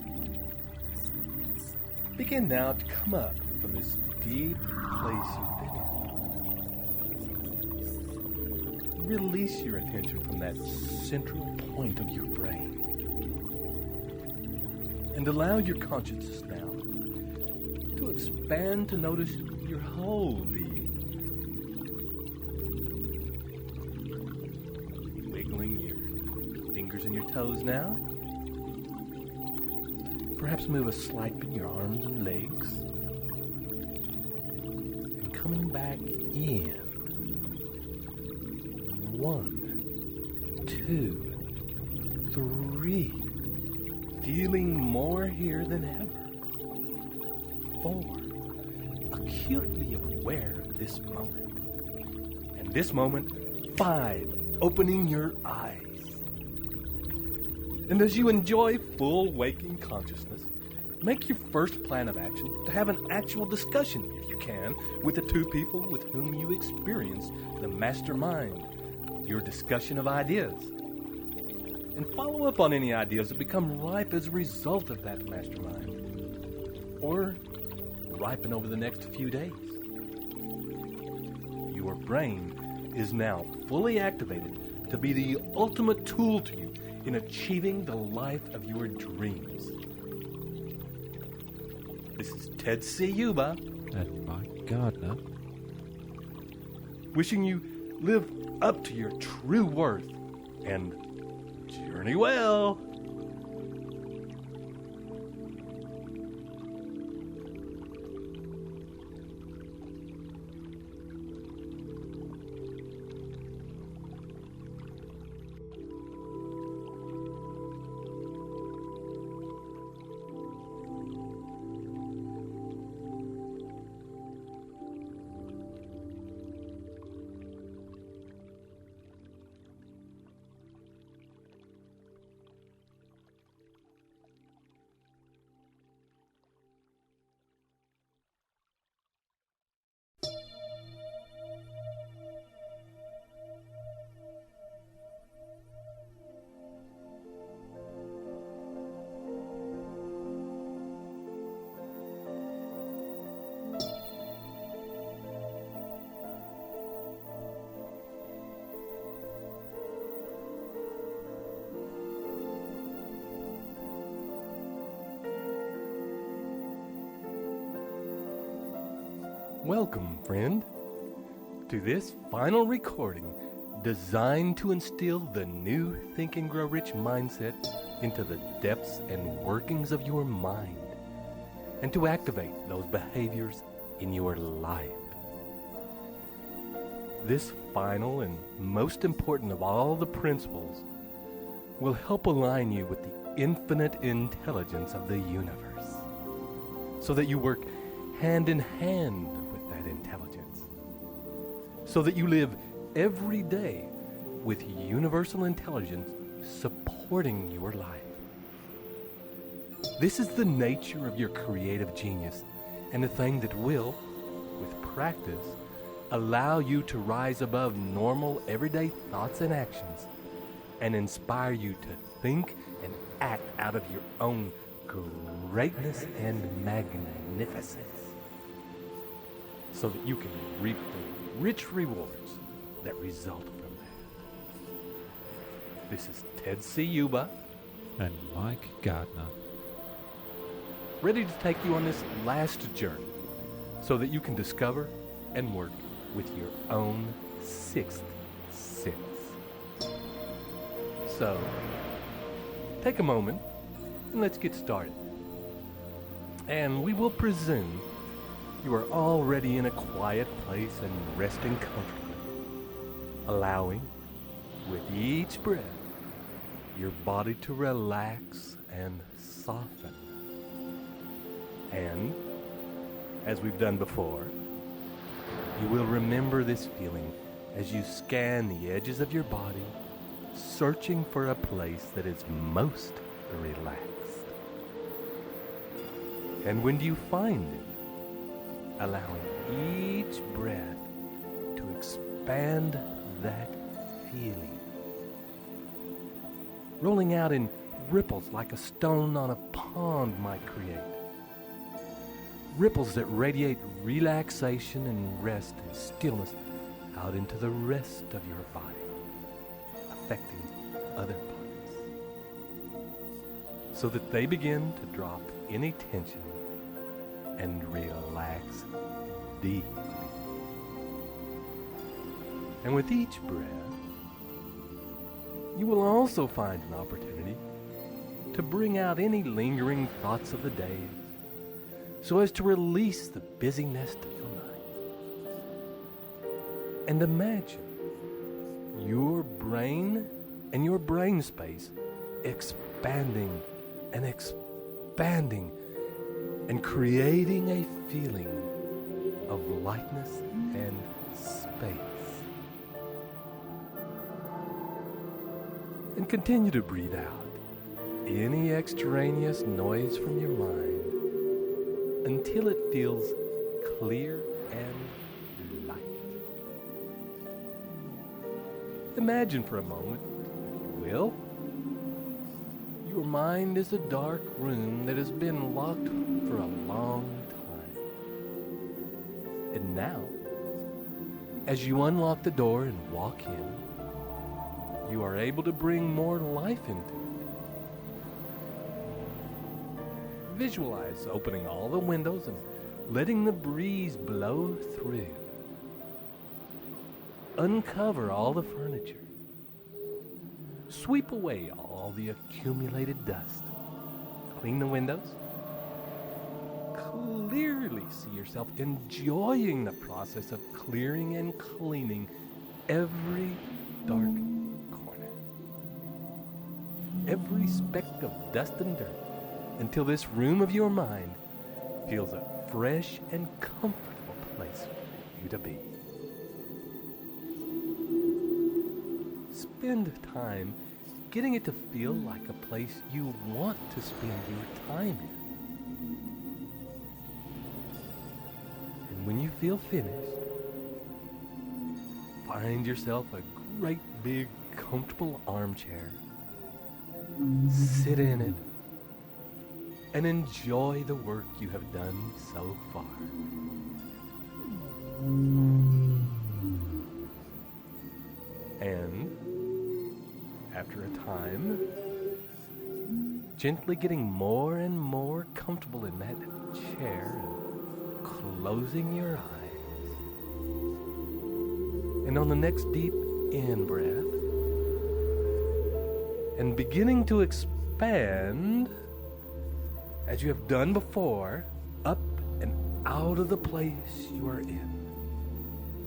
begin now to come up from this deep place you've been in. Release your attention from that central point of your brain. And allow your consciousness now to expand to notice your whole being. Wiggling your fingers and your toes now. Perhaps move a slight bit in your arms and legs. And coming back in. 1, 2, 3. Feeling more here than ever. 4. Acutely aware of this moment. And this moment, 5. Opening your eyes. And as you enjoy full waking consciousness, make your first plan of action to have an actual discussion, if you can, with the two people with whom you experience the mastermind, your discussion of ideas. And follow up on any ideas that become ripe as a result of that mastermind, or ripen over the next few days. Your brain is now fully activated to be the ultimate tool to you in achieving the life of your dreams. This is Ted Ciuba and Mike Gardner, wishing you live up to your true worth and journey well. Welcome, friend, to this final recording designed to instill the new Think and Grow Rich mindset into the depths and workings of your mind and to activate those behaviors in your life. This final and most important of all the principles will help align you with the infinite intelligence of the universe so that you work hand in hand with that intelligence, so that you live every day with universal intelligence supporting your life. This is the nature of your creative genius, and a thing that will, with practice, allow you to rise above normal everyday thoughts and actions and inspire you to think and act out of your own greatness and magnificence so that you can reap the rich rewards that result from that. This is Ted Ciuba and Mike Gardner, ready to take you on this last journey so that you can discover and work with your own sixth sense. So, take a moment and let's get started. And we will presume you are already in a quiet place and resting comfortably, allowing, with each breath, your body to relax and soften. And, as we've done before, you will remember this feeling as you scan the edges of your body, searching for a place that is most relaxed. And when you find it, allowing each breath to expand that feeling, rolling out in ripples like a stone on a pond might create. Ripples that radiate relaxation and rest and stillness out into the rest of your body, affecting other parts, so that they begin to drop any tension and relax deeply. And with each breath, you will also find an opportunity to bring out any lingering thoughts of the day, so as to release the busyness of your mind. And imagine your brain and your brain space expanding and expanding and creating a feeling of lightness and space. And continue to breathe out any extraneous noise from your mind until it feels clear and light. Imagine for a moment, if you will, your mind is a dark room that has been locked for a long time. And now, as you unlock the door and walk in, you are able to bring more life into it. Visualize opening all the windows and letting the breeze blow through. Uncover all the furniture. Sweep away all the accumulated dust. Clean the windows. Clearly see yourself enjoying the process of clearing and cleaning every dark corner, every speck of dust and dirt, until this room of your mind feels a fresh and comfortable place for you to be. Spend time getting it to feel like a place you want to spend your time in. And when you feel finished, find yourself a great big comfortable armchair. Sit in it and enjoy the work you have done so far. And after a time, gently getting more and more comfortable in that chair and closing your eyes. And on the next deep in-breath, and beginning to expand, as you have done before, up and out of the place you are in.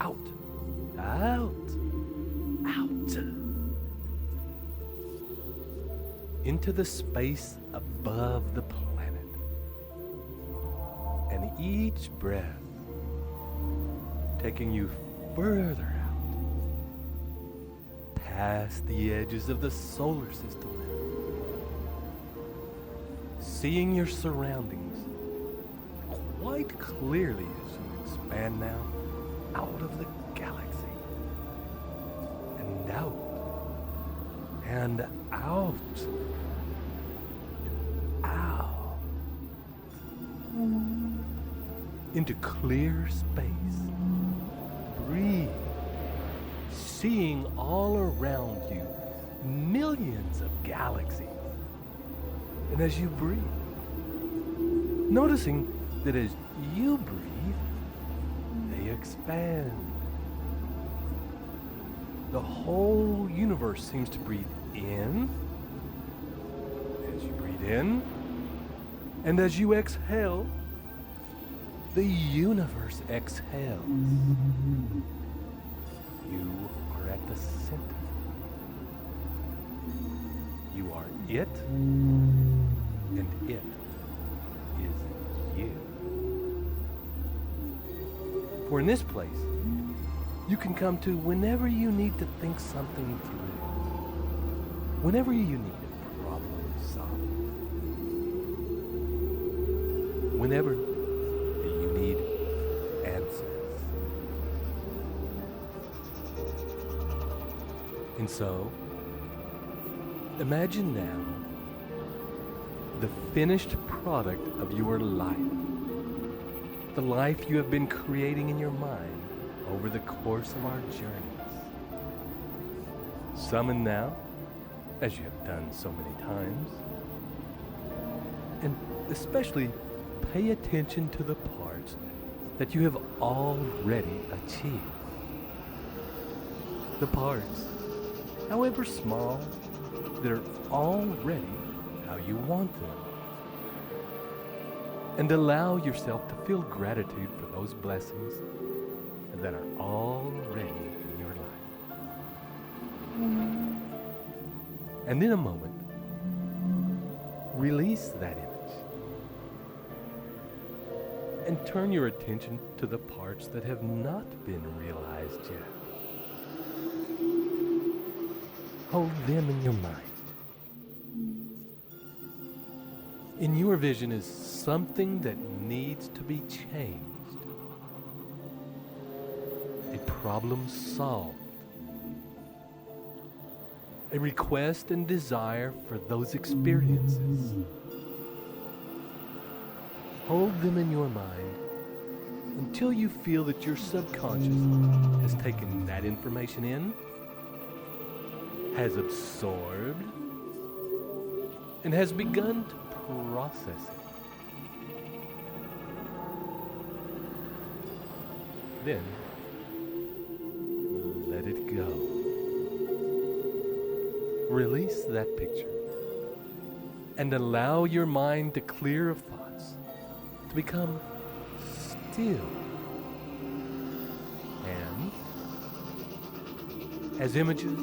Out, out, out. Into the space above the planet. And each breath taking you further out, past the edges of the solar system. Seeing your surroundings quite clearly as you expand now out of the galaxy and out and out, out into clear space. Breathe, seeing all around you millions of galaxies. And as you breathe, noticing that as you breathe, they expand. The whole universe seems to breathe in, as you breathe in, and as you exhale, the universe exhales. You are at the center. You are it, and it is you. For in this place, you can come to whenever you need to think something through, whenever you need a problem solved, whenever you need answers. And so, imagine now the finished product of your life, the life you have been creating in your mind over the course of our journeys. Summon now, as you have done so many times, and especially pay attention to the parts that you have already achieved. The parts, however small, that are already how you want them. And allow yourself to feel gratitude for those blessings that are already in your life. And in a moment, release that image and turn your attention to the parts that have not been realized yet. Hold them in your mind. In your vision is something that needs to be changed. A problem solved. A request and desire for those experiences. Hold them in your mind until you feel that your subconscious has taken that information in, has absorbed, and has begun to process it. Then, let it go. Release that picture and allow your mind to clear of thoughts, to become still. And as images,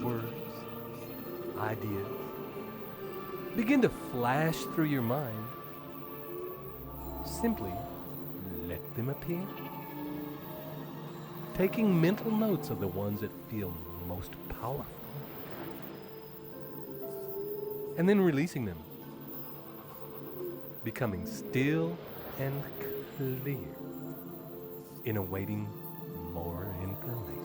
words, ideas begin to flash through your mind, simply let them appear. Taking mental notes of the ones that feel most powerful. And then releasing them. Becoming still and clear in awaiting more information.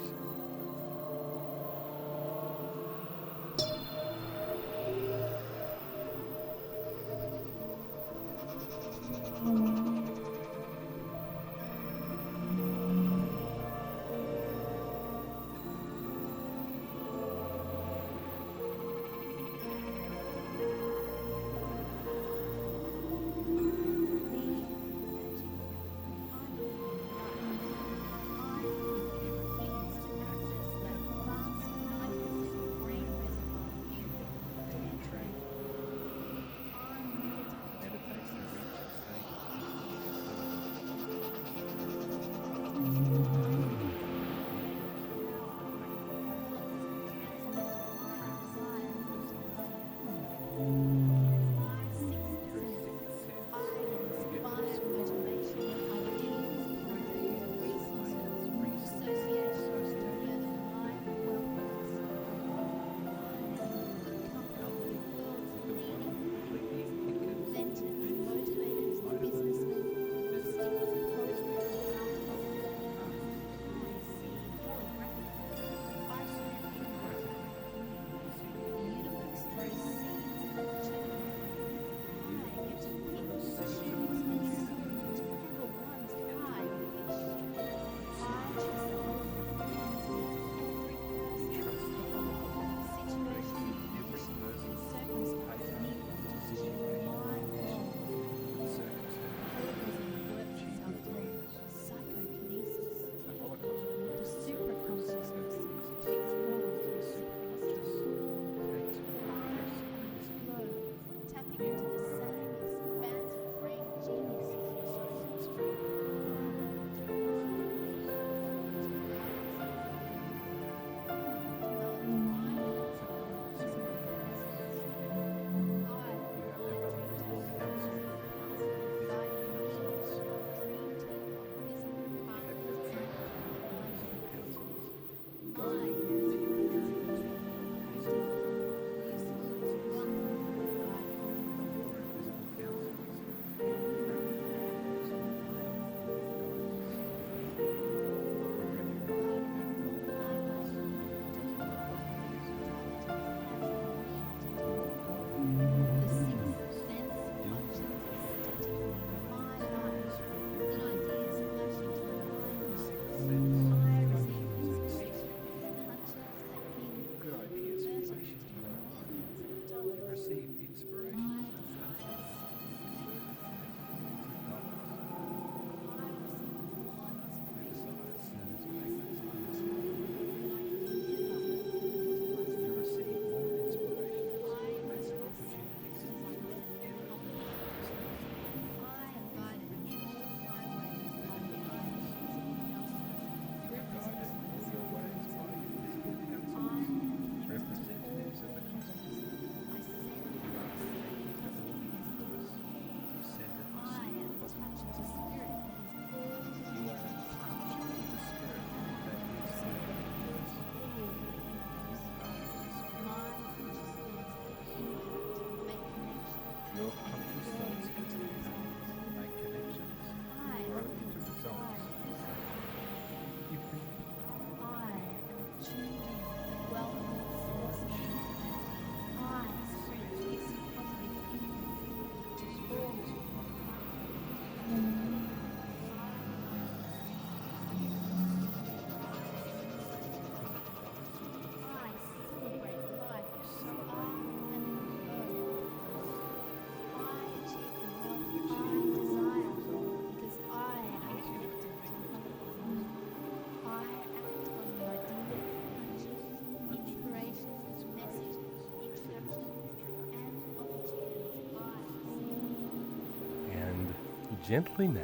gently now,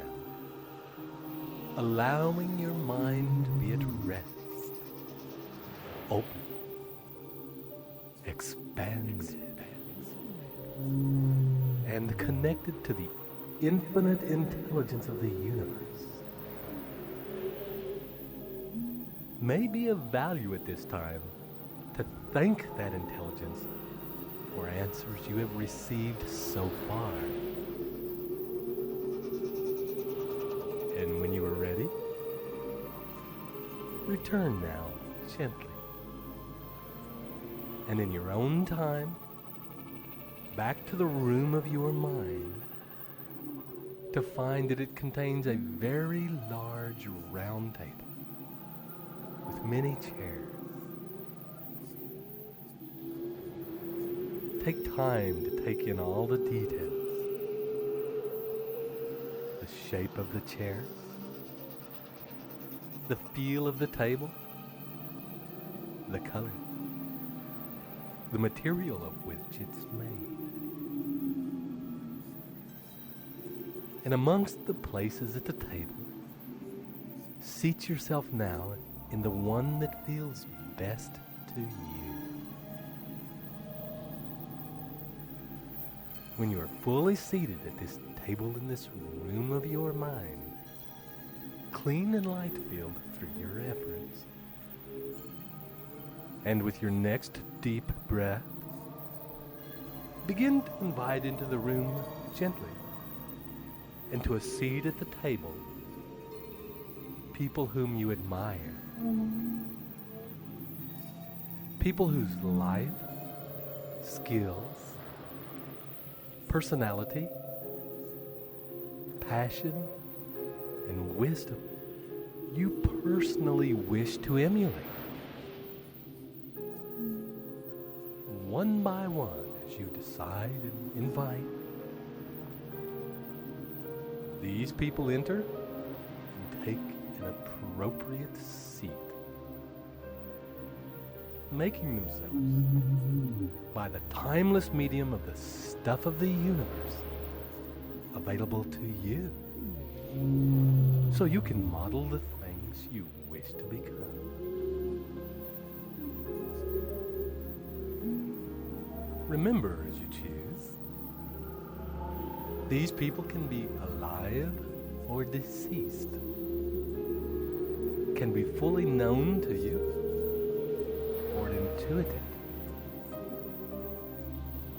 allowing your mind to be at rest, open, expanded, and connected to the infinite intelligence of the universe. May be of value at this time to thank that intelligence for answers you have received so far. And when you are ready, return now gently, and in your own time, back to the room of your mind, to find that it contains a very large round table with many chairs. Take time to take in all the details. The shape of the chairs, the feel of the table, the color, the material of which it's made. And amongst the places at the table, seat yourself now in the one that feels best to you. When you are fully seated at this table in this room of your mind, clean and light-filled through your efforts, and with your next deep breath, begin to invite into the room gently, and to a seat at the table, people whom you admire, people whose life, skills, personality, passion, and wisdom you personally wish to emulate. One by one, as you decide and invite, these people enter and take an appropriate seat, making themselves, by the timeless medium of the stuff of the universe, available to you, so you can model the things you wish to become. Remember, as you choose, these people can be alive or deceased, can be fully known to you or intuitive,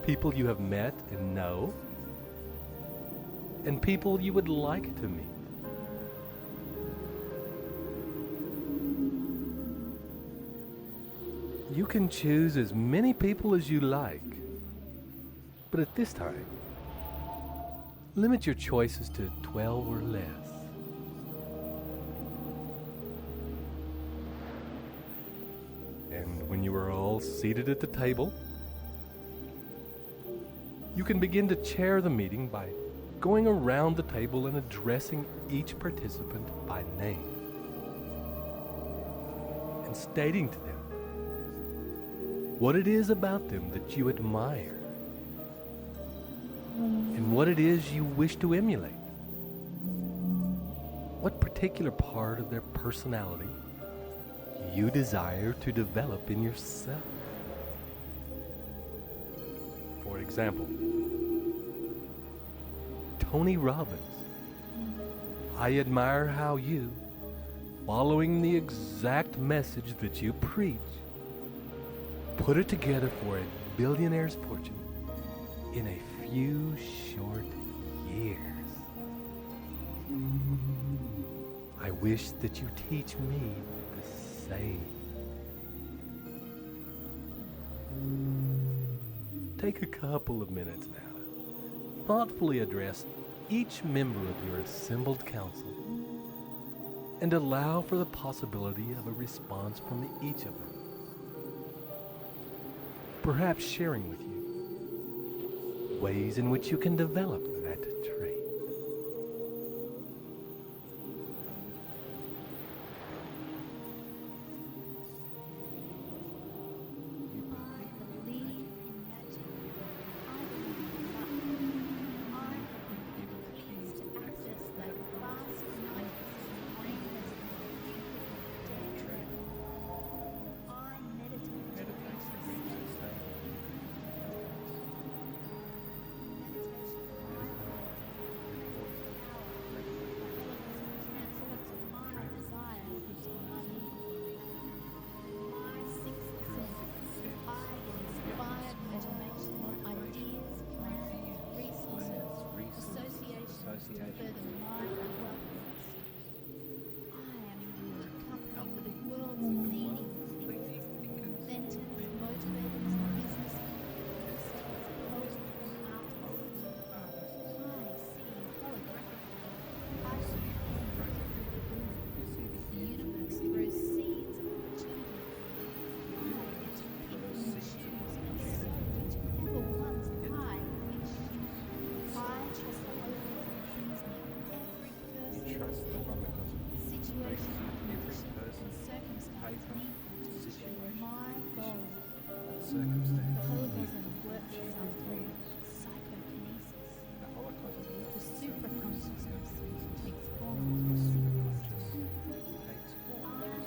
people you have met and know, and people you would like to meet. You can choose as many people as you like, but at this time, limit your choices to 12 or less. And when you are all seated at the table, you can begin to chair the meeting by going around the table and addressing each participant by name and stating to them what it is about them that you admire and what it is you wish to emulate. What particular part of their personality you desire to develop in yourself. For example, Tony Robbins, I admire how you, following the exact message that you preach, put it together for a billionaire's fortune in a few short years. I wish that you teach me the same. Take a couple of minutes now to thoughtfully address each member of your assembled council and allow for the possibility of a response from each of them, perhaps sharing with you ways in which you can develop that trait. paper, situations, my goals. circumstances, The holocosm works achieve itself your through goals. psychokinesis. The Holocaust The works supraconsciousness takes The form. superconscious takes form. I am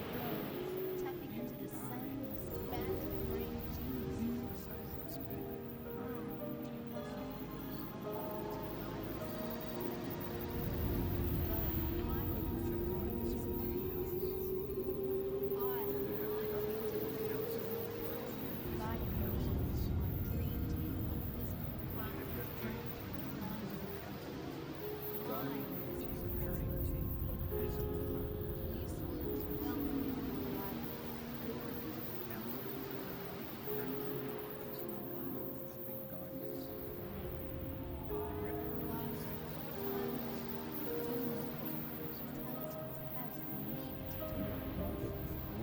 growth, tapping into the same expanded brain genius.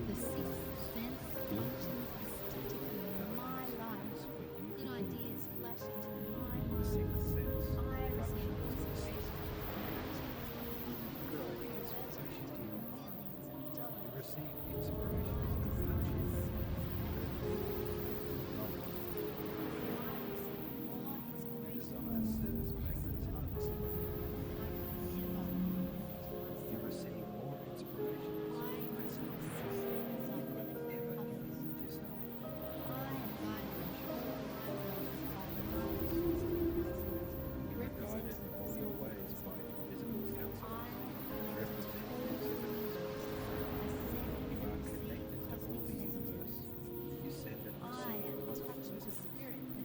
The sixth sense functions aesthetically in my life. In ideas flash into my mind. Sixth sense I receive functions inspiration. good ideas flash into your mind. Millions of dollars. You receive inspirations and flashes. More inspiration Desire serves magnetism. You receive more inspirations and magnetism than you could ever imagine yourself. You are guided in all your ways by invisible counsels, representatives of invisible spirit. You are connected to all the universe. You send and receive cosmic messages.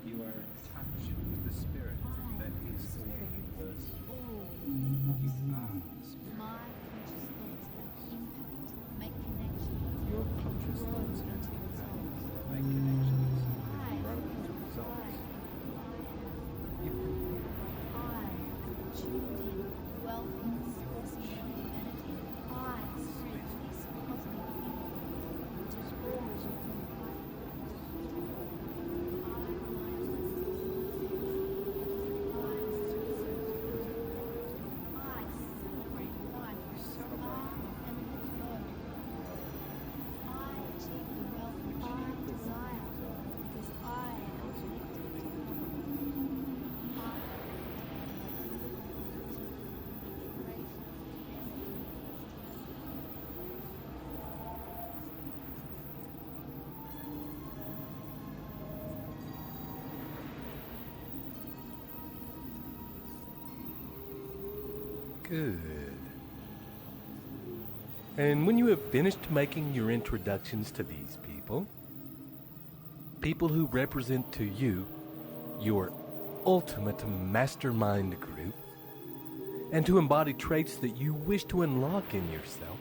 You are in touch with the spirit that is all the universe. You are the spirit. Your conscious thoughts have impact, make connections, and grow into results. You Good. And when you have finished making your introductions to these people, people who represent to you your ultimate mastermind group, and to embody traits that you wish to unlock in yourself,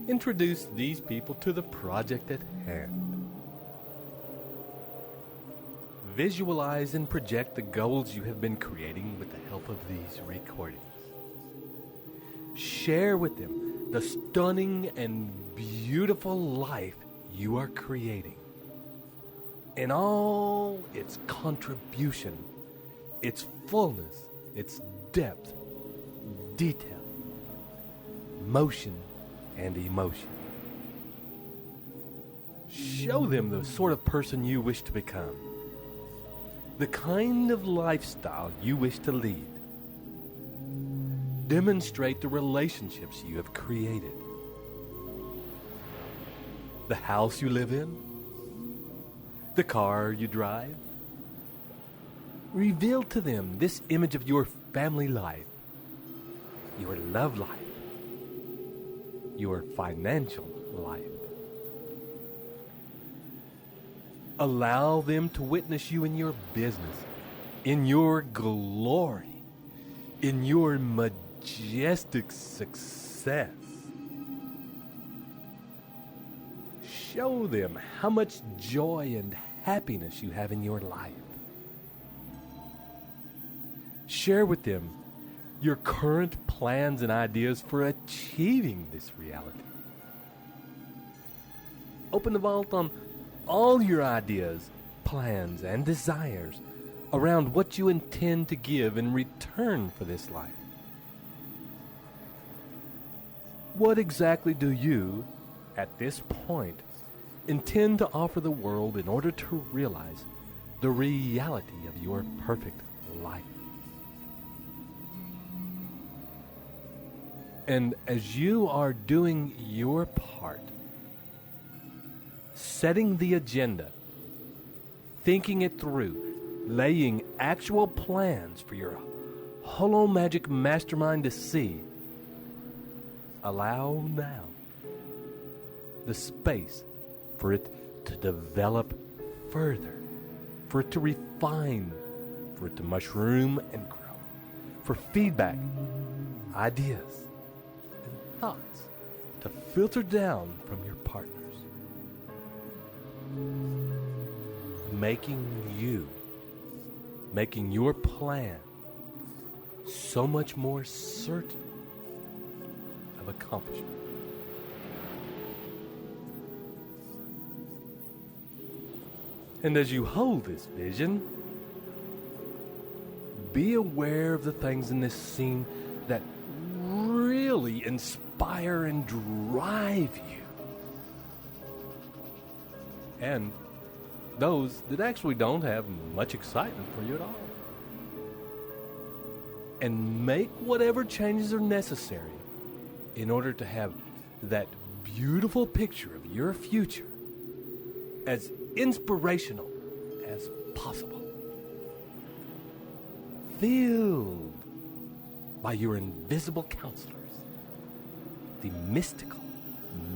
introduce these people to the project at hand. Visualize and project the goals you have been creating with the help of these recordings. Share with them the stunning and beautiful life you are creating, in all its contribution, its fullness, its depth, detail, motion, and emotion. Show them the sort of person you wish to become, the kind of lifestyle you wish to lead. Demonstrate the relationships you have created, the house you live in, the car you drive. Reveal to them this image of your family life, your love life, your financial life. Allow them to witness you in your business, in your glory, in your majestic success. Show them how much joy and happiness you have in your life. Share with them your current plans and ideas for achieving this reality. Open the vault on all your ideas, plans, and desires around what you intend to give in return for this life. What exactly do you, at this point, intend to offer the world in order to realize the reality of your perfect life? And as you are doing your part, setting the agenda, thinking it through, laying actual plans for your holo magic mastermind to see, allow now the space for it to develop further, for it to refine, for it to mushroom and grow, for feedback, ideas, and thoughts to filter down from your partners, making your plan so much more certain of accomplishment. And as you hold this vision, be aware of the things in this scene that really inspire and drive you, and those that actually don't have much excitement for you at all. And make whatever changes are necessary in order to have that beautiful picture of your future as inspirational as possible, filled by your invisible counselors, the mystical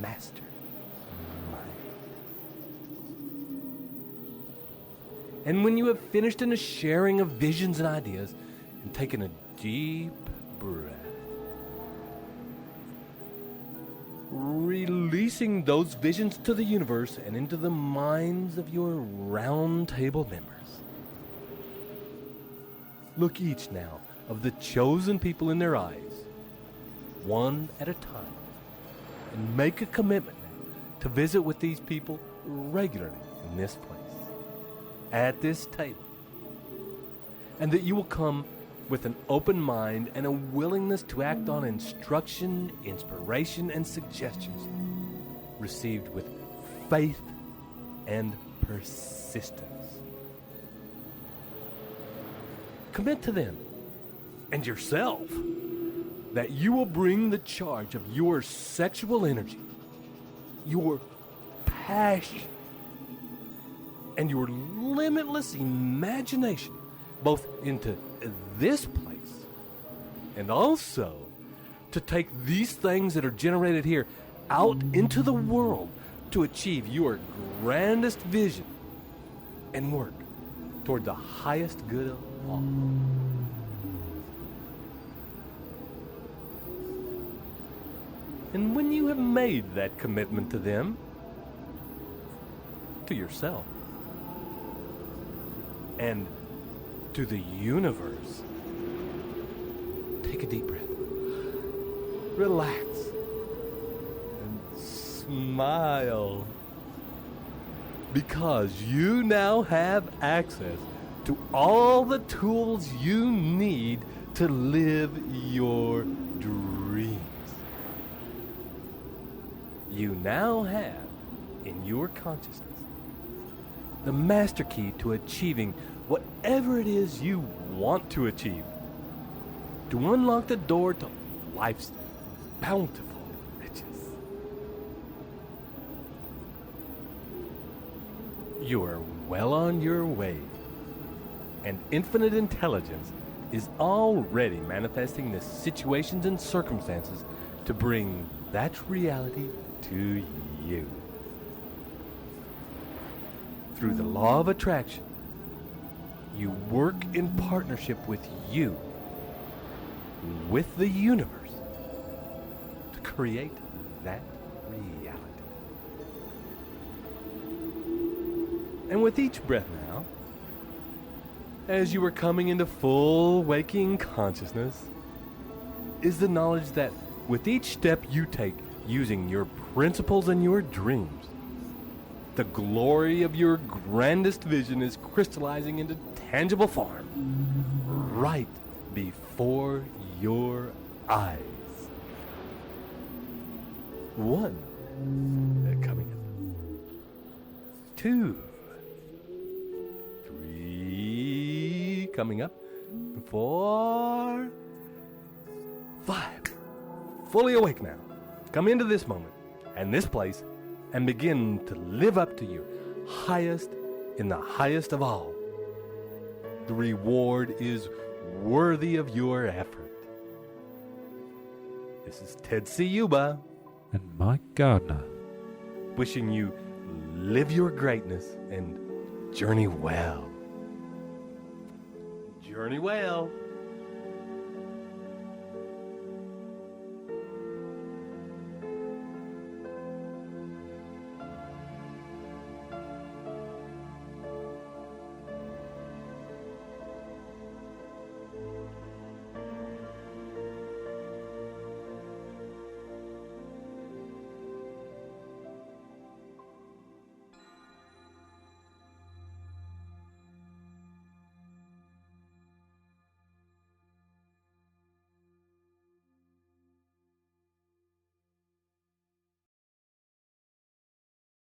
master mind. And when you have finished in a sharing of visions and ideas and taken a deep breath, releasing those visions to the universe and into the minds of your round table members, look each now of the chosen people in their eyes, one at a time, and make a commitment to visit with these people regularly in this place, at this table, and that you will come with an open mind and a willingness to act on instruction, inspiration, and suggestions received with faith and persistence. Commit to them and yourself that you will bring the charge of your sexual energy, your passion, and your limitless imagination both into this place and also to take these things that are generated here out into the world to achieve your grandest vision and work toward the highest good of all. And when you have made that commitment to them, to yourself, and to the universe, take a deep breath, relax, and smile, because you now have access to all the tools you need to live your dreams. You now have in your consciousness the master key to achieving whatever it is you want to achieve, to unlock the door to life's bountiful riches. You are well on your way, and infinite intelligence is already manifesting the situations and circumstances to bring that reality to you. Through the law of attraction, you work in partnership with you, with the universe, to create that reality. And with each breath now, as you are coming into full waking consciousness, is the knowledge that with each step you take using your principles and your dreams, the glory of your grandest vision is crystallizing into tangible form right before your eyes. 1. Coming up. 2. 3. Coming up. 4. 5. Fully awake now. Come into this moment and this place and begin to live up to your highest in the highest of all. The reward is worthy of your effort. This is Ted Ciuba and Mike Gardner, wishing you live your greatness and journey well. Journey well.